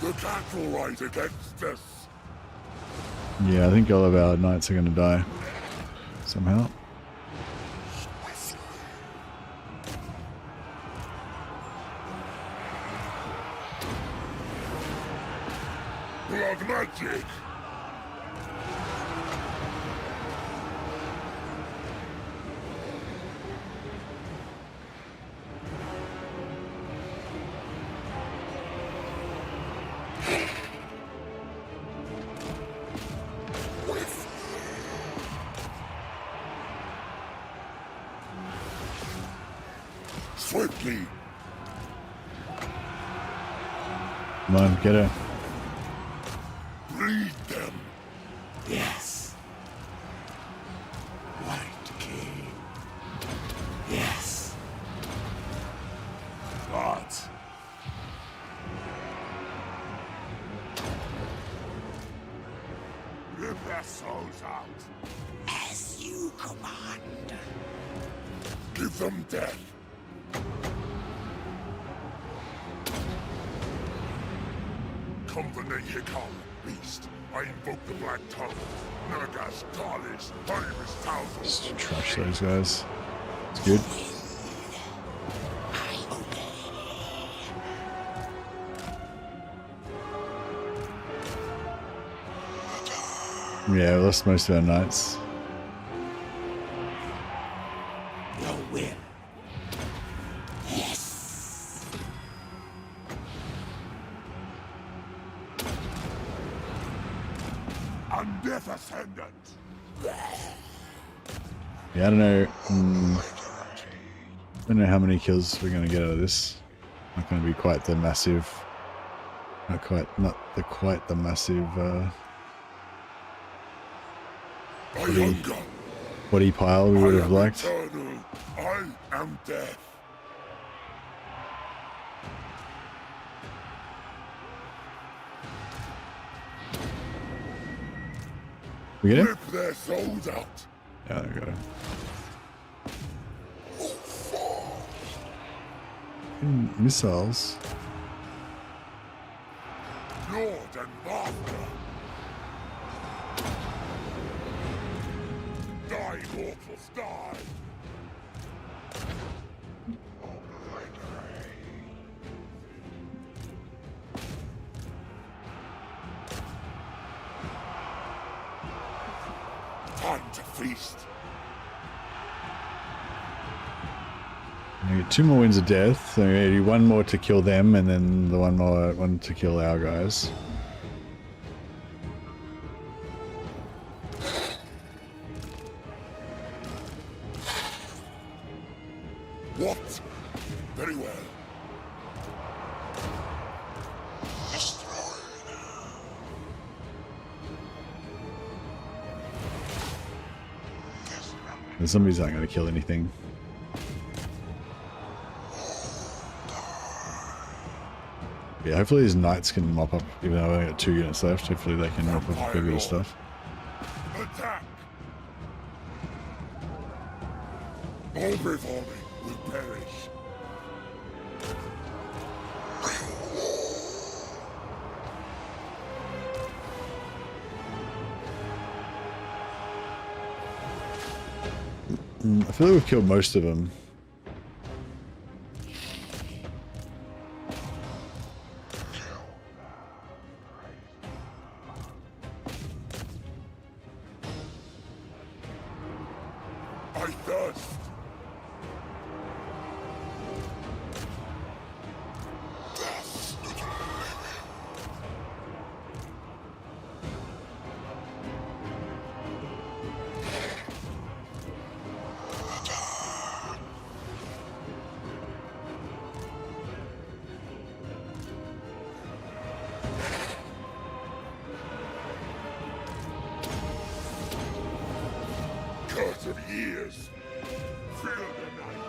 The cattle rise against us.
Yeah, I think all of our knights are going to die. Somehow.
Blood magic. Swiftly.
Come on, get her.
Breed them.
Yes. White King. Yes.
But rip their souls out.
As you command.
Give them death. Come the Hikar, beast. I invoke the Black Tongue. Nagas Talis, Heinrich Tauzo.
Just trash those guys. It's good. Yeah, we lost most of our knights.
Your will. Yes.
Undeath Ascendant.
Yeah, I don't know. I don't know how many kills we're going to get out of this. Not going to be quite the massive. Not quite the massive. Body pile we would have liked.
Eternal. I am death.
We get him?
Rip their souls out.
Yeah, we got him. Missiles.
Lord and Master. Die, mortals, die. Time to feast.
I get 2 more Winds of Death. So I'm gonna do 1 more to kill them, and then the one to kill our guys.
What? Very well.
The zombies aren't going to kill anything. Yeah, hopefully these knights can mop up, even though I've only got 2 units left. Hopefully they can mop up a bit of stuff.
Attack! All before me will perish.
I feel like we've killed most of them.
I thirst. Curse of years. Feel the night.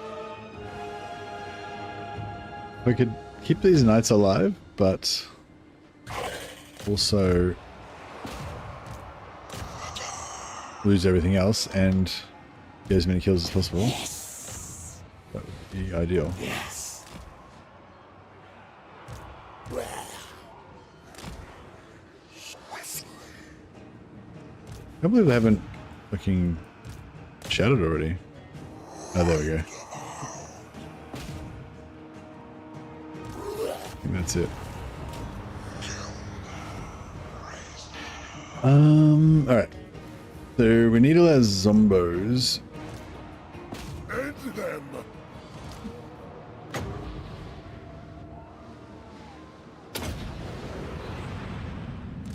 We could keep these knights alive, but also lose everything else and get as many kills as possible. Yes. That would be ideal.
Yes.
I can't believe they haven't fucking shattered already. Oh, there we go. I think that's it. Alright. So we need all our zombos.
End them.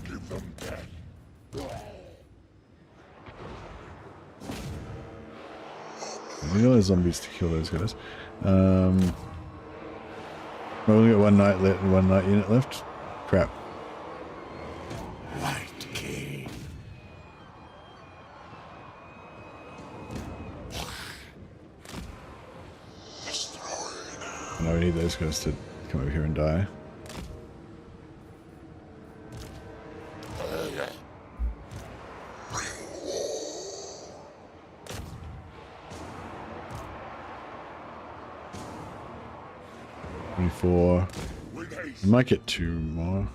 Give them death.
We need all our zombies to kill those guys. We've only got one night unit left. Crap.
Light King.
Now we need those guys to come over here and die. For we might get 2 more.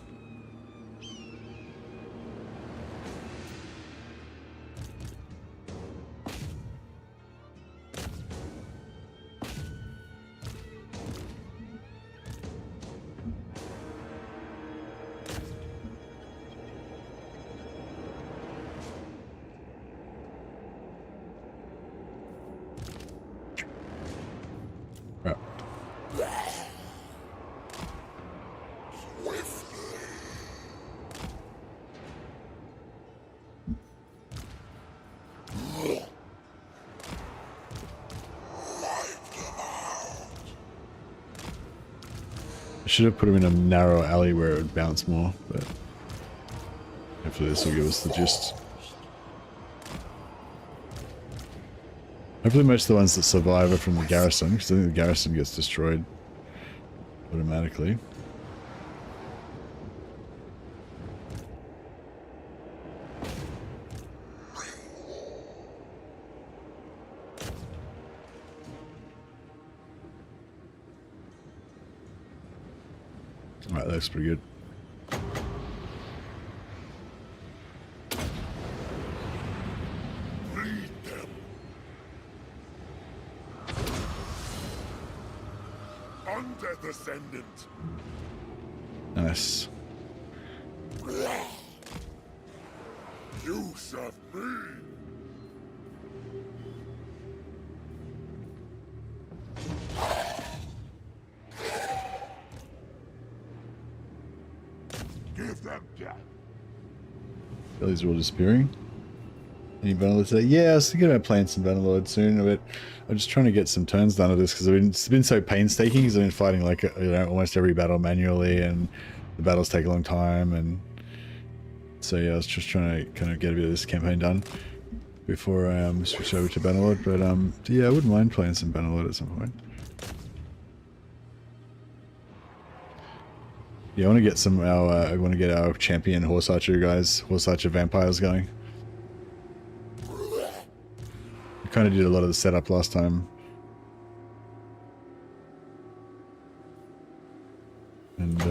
Right. Should have put him in a narrow alley where it would bounce more, but hopefully this will give us the gist. Hopefully most of the ones that survive are from the garrison, because I think the garrison gets destroyed automatically. Alright, that looks pretty good.
Lead them. Undeath Ascendant.
Nice.
You serve me. Give them death.
These are all disappearing. Any Bannerlord today? Yeah, I was thinking about playing some Bannerlord soon, but I'm just trying to get some turns done of this because it's been so painstaking because I've been fighting like, you know, almost every battle manually and the battles take a long time, and so yeah, I was just trying to kind of get a bit of this campaign done before I switch over to Bannerlord, but yeah, I wouldn't mind playing some Bannerlord at some point. Yeah, I want to get some I want to get our champion horse archer guys, horse archer vampires going. We kind of did a lot of the setup last time. And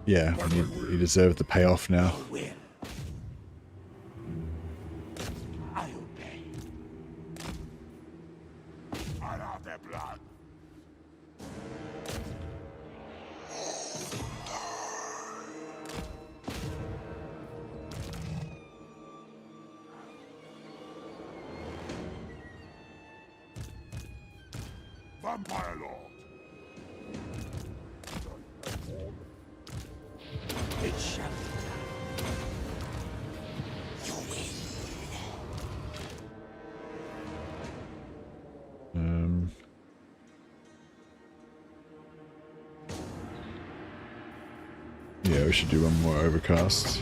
yeah, you deserve the payoff now.
I obey. I'll have their blood. Vampire Lord. It shall be done. You win.
Yeah, we should do one more overcast.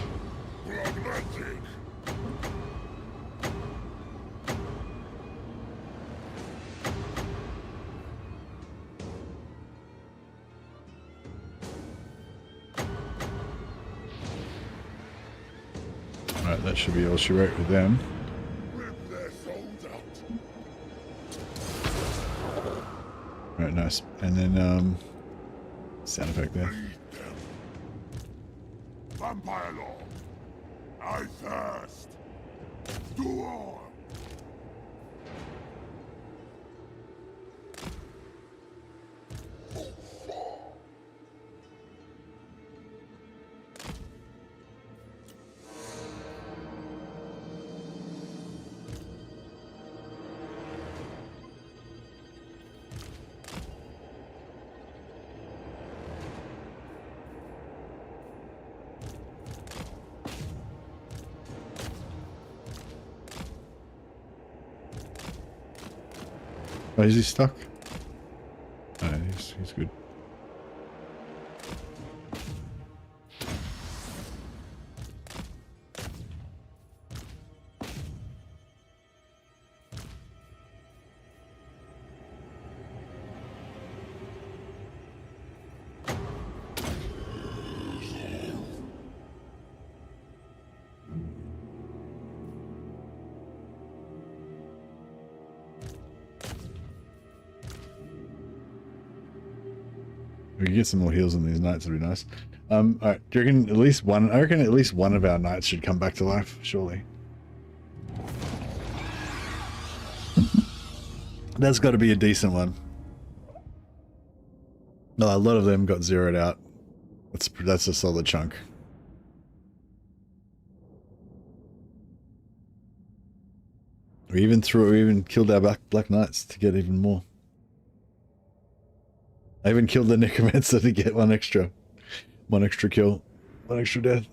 Right, that should be all she wrote with them. Right, nice. And then sound effect there.
Vampire Lord, I thirst. Do all.
Oh, is he stuck? No, he's good. We can get some more heals on these knights, would be nice. Alright, do you reckon at least one? I reckon at least one of our knights should come back to life, surely. That's got to be a decent one. No, a lot of them got zeroed out. That's a solid chunk. We even killed our black knights to get even more. I even killed the necromancer to get one extra kill, one extra death.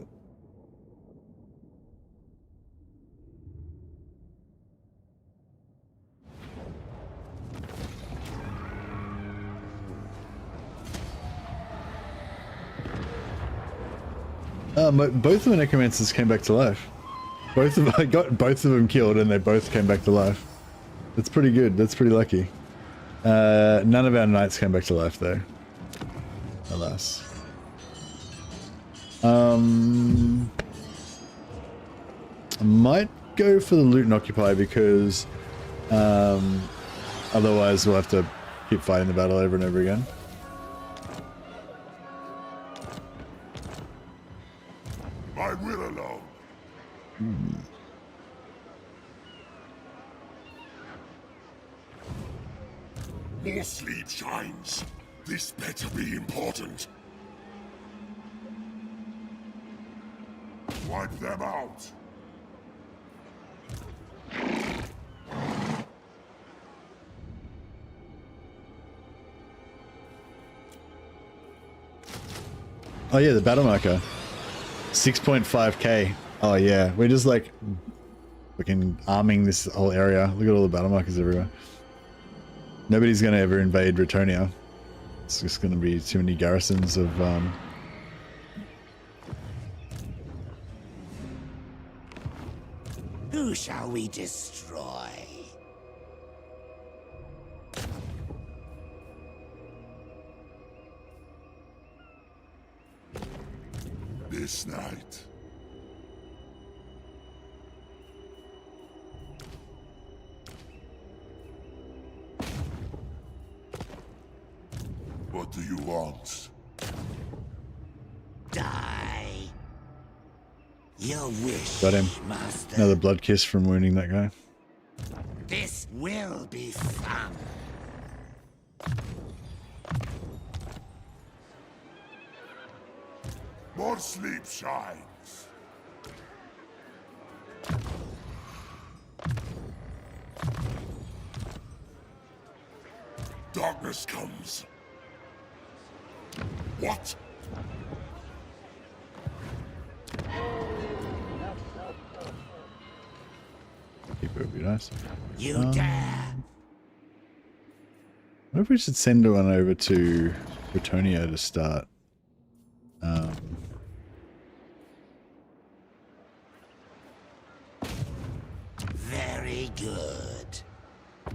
Both of the necromancers came back to life. I got both of them killed, and they both came back to life. That's pretty good. That's pretty lucky. None of our knights came back to life though. Alas. I might go for the loot and occupy because otherwise we'll have to keep fighting the battle over and over again.
My will alone. More sleep shines. This better be important. Wipe them out.
Oh yeah, the battle marker. 6.5k. Oh yeah, we're just like fucking arming this whole area. Look at all the battle markers everywhere. Nobody's gonna ever invade Retonia. It's just gonna be too many garrisons of
Who shall we destroy?
This night. What do you want?
Die. Your wish,
got him.
Master.
Another blood kiss from wounding that guy.
This will be fun.
More sleep shines. Darkness comes. What?
Keep it would be nice.
You dare.
What if we should send one over to Retonia to start?
Very good.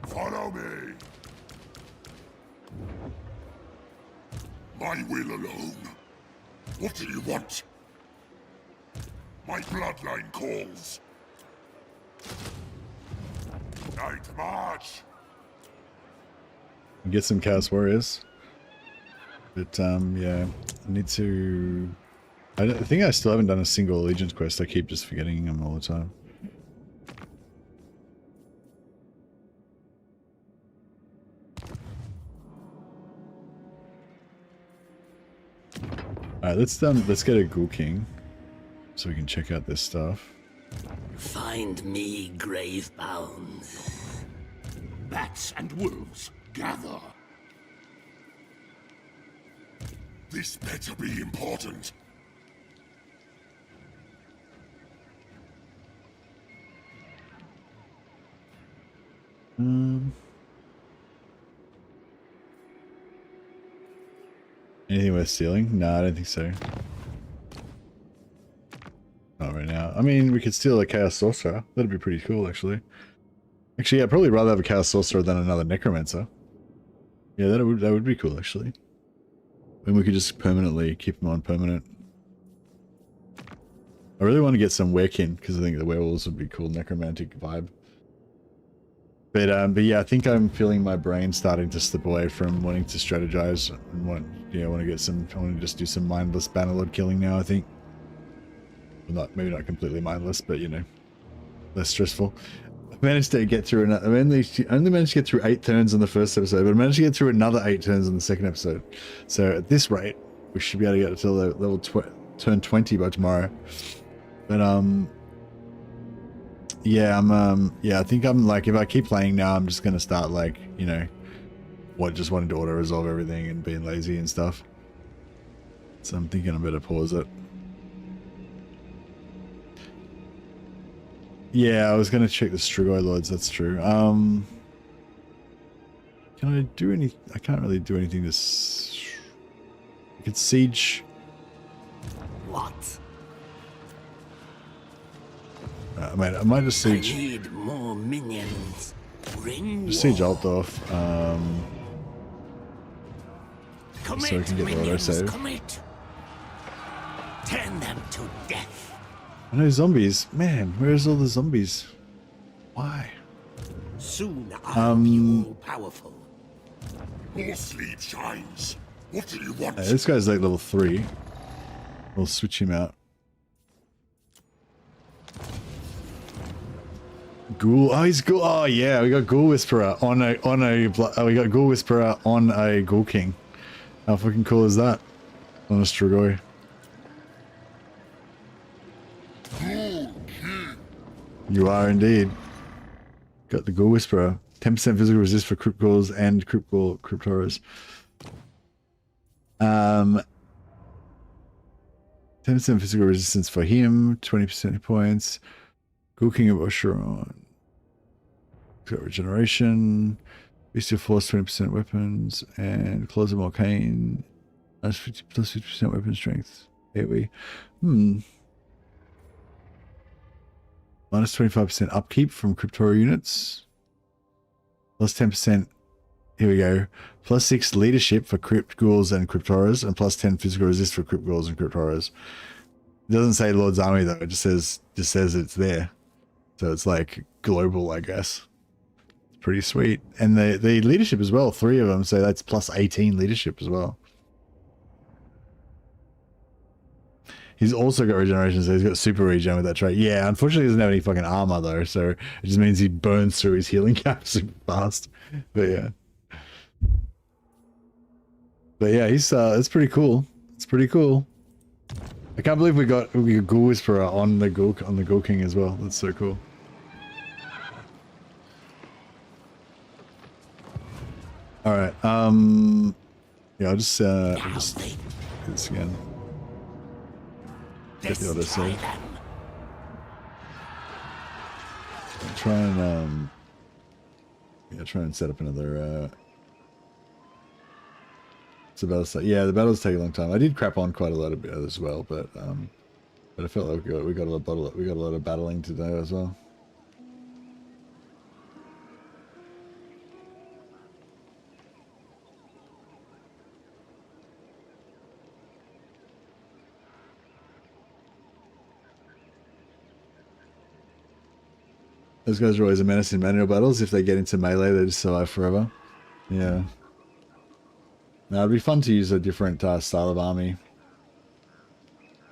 Follow me. My will alone. What do you want? My bloodline calls. Night march.
Get some Chaos Warriors. But yeah, I need to. I think I still haven't done a single Allegiance quest. I keep just forgetting them all the time. Alright, let's get a Ghoul King so we can check out this stuff.
Find me grave-bound.
Bats and wolves, gather.
This better be important.
Anything worth stealing? No, I don't think so. Not right now. I mean, we could steal a Chaos Sorcerer. That'd be pretty cool, actually. Actually, I'd probably rather have a Chaos Sorcerer than another Necromancer. Yeah, that would be cool, actually. And we could just permanently keep them on permanent. I really want to get some Werekin, because I think the werewolves would be cool, necromantic vibe. But yeah, I think I'm feeling my brain starting to slip away from wanting to strategize and want to get some. I want to just do some mindless Bannerlord killing now. I think, well, maybe not completely mindless, but you know, less stressful. I managed to get through another. I only managed to get through 8 turns on the first episode, but I managed to get through another 8 turns on the second episode. So at this rate, we should be able to get to level turn 20 by tomorrow. But yeah, yeah, I think I'm like, if I keep playing now, I'm just gonna start like, you know, just wanting to auto resolve everything and being lazy and stuff. So I'm thinking I better pause it. Yeah, I was gonna check the Strigoi Lords, that's true. Can I do any? I can't really do anything this. I could siege.
What?
I might just siege.
I need more minions. Bring
Just siege Altdorf.
Commit,
so I can get the autosave.
Commit. Turn them to death.
I know zombies. Man, where's all the zombies? Why?
Soon I'll be all powerful.
More sleep shines. What do you want?
This guy's like level 3. We'll switch him out. Ghoul. Oh, he's Ghoul. Oh yeah, we got Ghoul Whisperer on a we got Ghoul Whisperer on a Ghoul King. How fucking cool is that? On a Strigoi. You are indeed. Got the Ghoul Whisperer. 10% physical resist for Crypt Ghouls and Crypt Horrors. 10% physical resistance for him, 20% hit points. Ghoul King of Oshiron. Got regeneration. Bestial Force, 20% weapons. And Claws of Morcane. Plus 50% weapon strength. AoE. Minus 25% upkeep from Cryptora units. Plus 10%. Here we go. Plus 6 leadership for Crypt Ghouls and Cryptoras. And plus 10 physical resist for Crypt Ghouls and Cryptoras. It doesn't say Lord's Army though. It just says it's there. So it's like global, I guess. It's pretty sweet. And the leadership as well. 3 of them. So that's plus 18 leadership as well. He's also got regeneration, so he's got super regen with that trait. Yeah, unfortunately he doesn't have any fucking armor though, so it just means he burns through his healing cap super fast. But yeah. But yeah, he's it's pretty cool. It's pretty cool. I can't believe we got Ghoul Whisperer on the Ghoul King as well. That's so cool. Alright, yeah, I'll just do this again. Get the other side. Try and try and set up another it's a battle site. Yeah, the battles take a long time. I did crap on quite a lot of it as well, but I felt like we got a lot of battling to do as well. Those guys are always a menace in manual battles. If they get into melee, they just survive forever. Yeah. Now, it'd be fun to use a different style of army.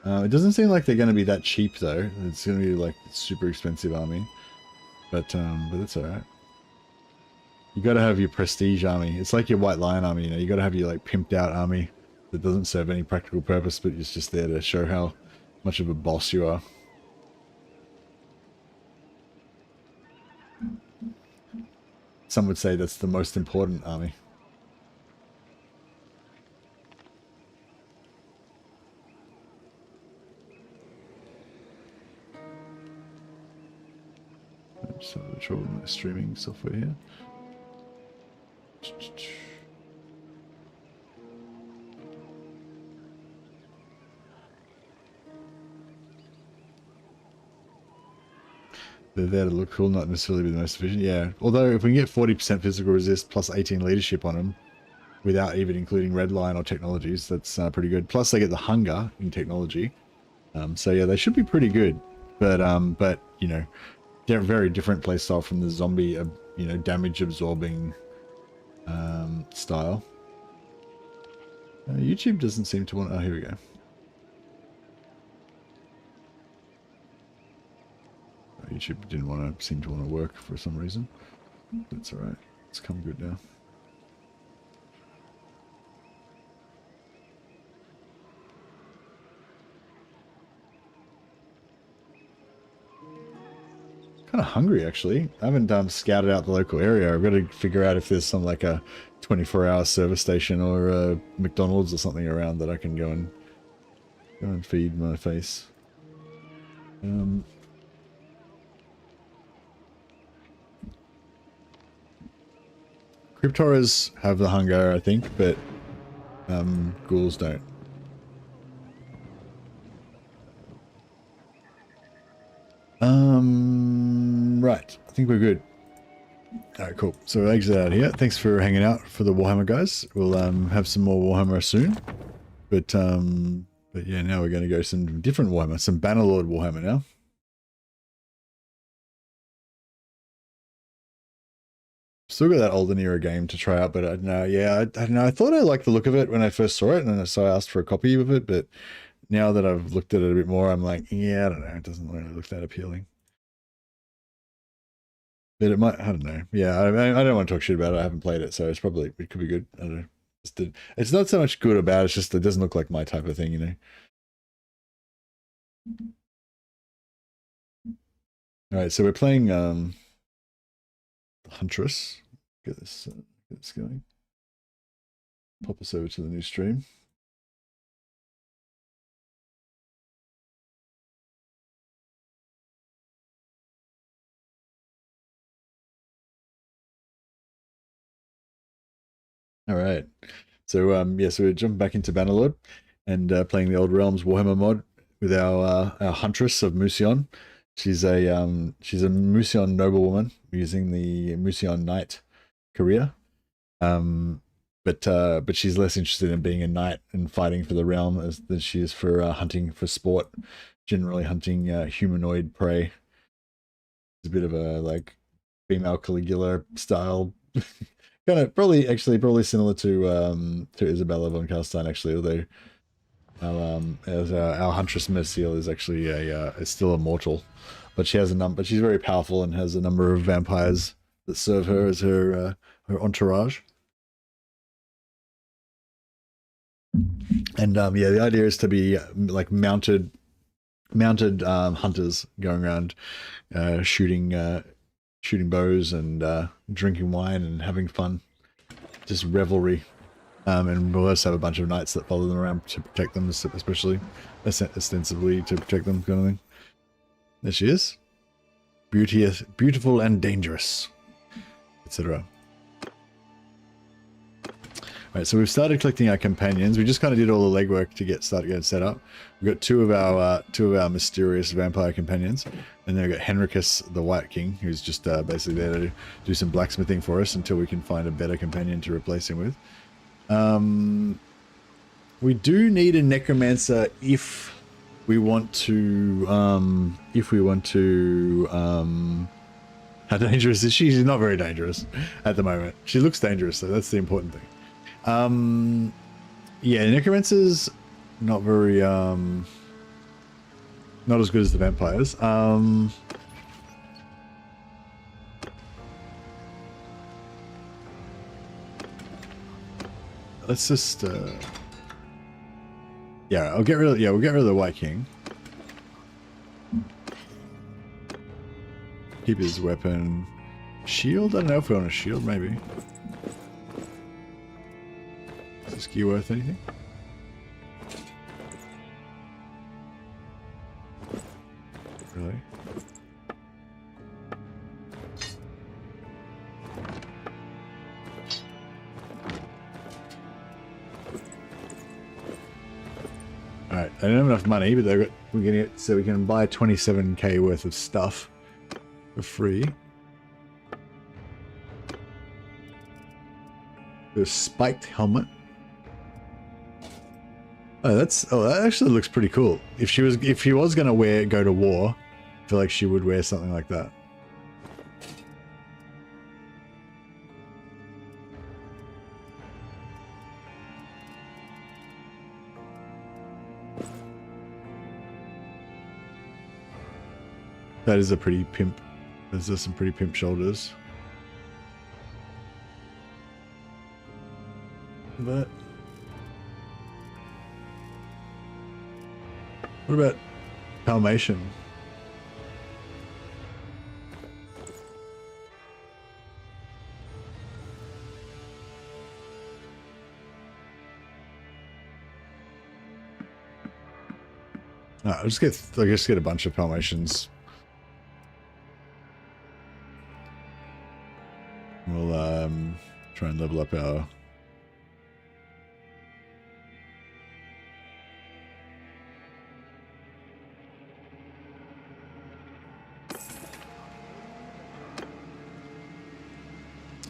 It doesn't seem like they're going to be that cheap, though. It's going to be, like, super expensive army. But it's alright. You got to have your prestige army. It's like your White Lion army, you know. You got to have your, like, pimped out army that doesn't serve any practical purpose, but it's just there to show how much of a boss you are. Some would say that's the most important army. I'm just having trouble with my streaming software here. They're there to look cool, not necessarily be the most efficient. Yeah, although if we can get 40% physical resist plus 18 leadership on them, without even including red line or technologies, that's pretty good. Plus they get the hunger in technology. So yeah, they should be pretty good. But you know, they're a very different playstyle from the zombie, you know, damage absorbing style. YouTube doesn't seem to want. Oh, here we go. YouTube didn't seem to want to work for some reason. That's alright. It's come good now. Kind of hungry actually. I haven't scouted out the local area. I've got to figure out if there's some like a 24-hour service station or a McDonald's or something around that I can go and feed my face. Cryptoras have the hunger, I think, but ghouls don't. Right. I think we're good. Alright, cool. So we'll exit out here. Thanks for hanging out for the Warhammer, guys. We'll have some more Warhammer soon. But yeah, now we're going to go some different Warhammer. Some Bannerlord Warhammer now. Still got that olden era game to try out, but I don't know. Yeah, I don't know. I thought I liked the look of it when I first saw it, and so I asked for a copy of it. But now that I've looked at it a bit more, I'm like, yeah, I don't know. It doesn't really look that appealing. But it might. I don't know. Yeah, I don't want to talk shit about it. I haven't played it, so it could be good. I don't know. It's not so much good or bad. It's just it doesn't look like my type of thing, you know. All right, so we're playing Huntress. Get this going. Pop us over to the new stream. All right. So yeah, so we're jumping back into Bannerlord and playing the Old Realms Warhammer mod with our Huntress of Musion. She's a Musion noblewoman using the Musion Knight career. But she's less interested in being a knight and fighting for the realm than she is for hunting for sport, generally hunting humanoid prey. It's a bit of a like female Caligula style, kind of probably similar to Isabella von Karstein actually, although our Huntress Merciel is actually is still immortal, but she has a number. But she's very powerful and has a number of vampires that serve her as her entourage. And yeah, the idea is to be like mounted hunters going around shooting bows and drinking wine and having fun, just revelry. And we'll also have a bunch of knights that follow them around to protect them, especially ostensibly to protect them, kind of thing. There she is, beautiful and dangerous, etc. Right, so we've started collecting our companions. We just kind of did all the legwork to get started getting set up. We've got two of our mysterious vampire companions, and then we've got Heinrich, the White King, who's just basically there to do some blacksmithing for us until we can find a better companion to replace him with. We do need a necromancer if we want to. How dangerous is she? She's not very dangerous at the moment. She looks dangerous, so that's the important thing. Yeah, necromancers not very not as good as the vampires. Let's just yeah, we'll get rid of the White King. Keep his weapon. Shield? I don't know if we want a shield, maybe. Is this gear worth anything? Really? Alright, I don't have enough money, but we're getting it so we can buy 27k worth of stuff for free. The spiked helmet. Oh, that actually looks pretty cool. If she was gonna go to war, I feel like she would wear something like that. That is a pretty pimp. There's some pretty pimp shoulders. But what about Dalmatian? I'll just get a bunch of Dalmatians. We'll try and level up our.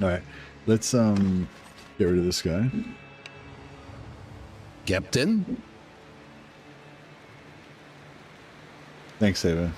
Alright, let's get rid of this guy.
Captain?
Thanks, Ava.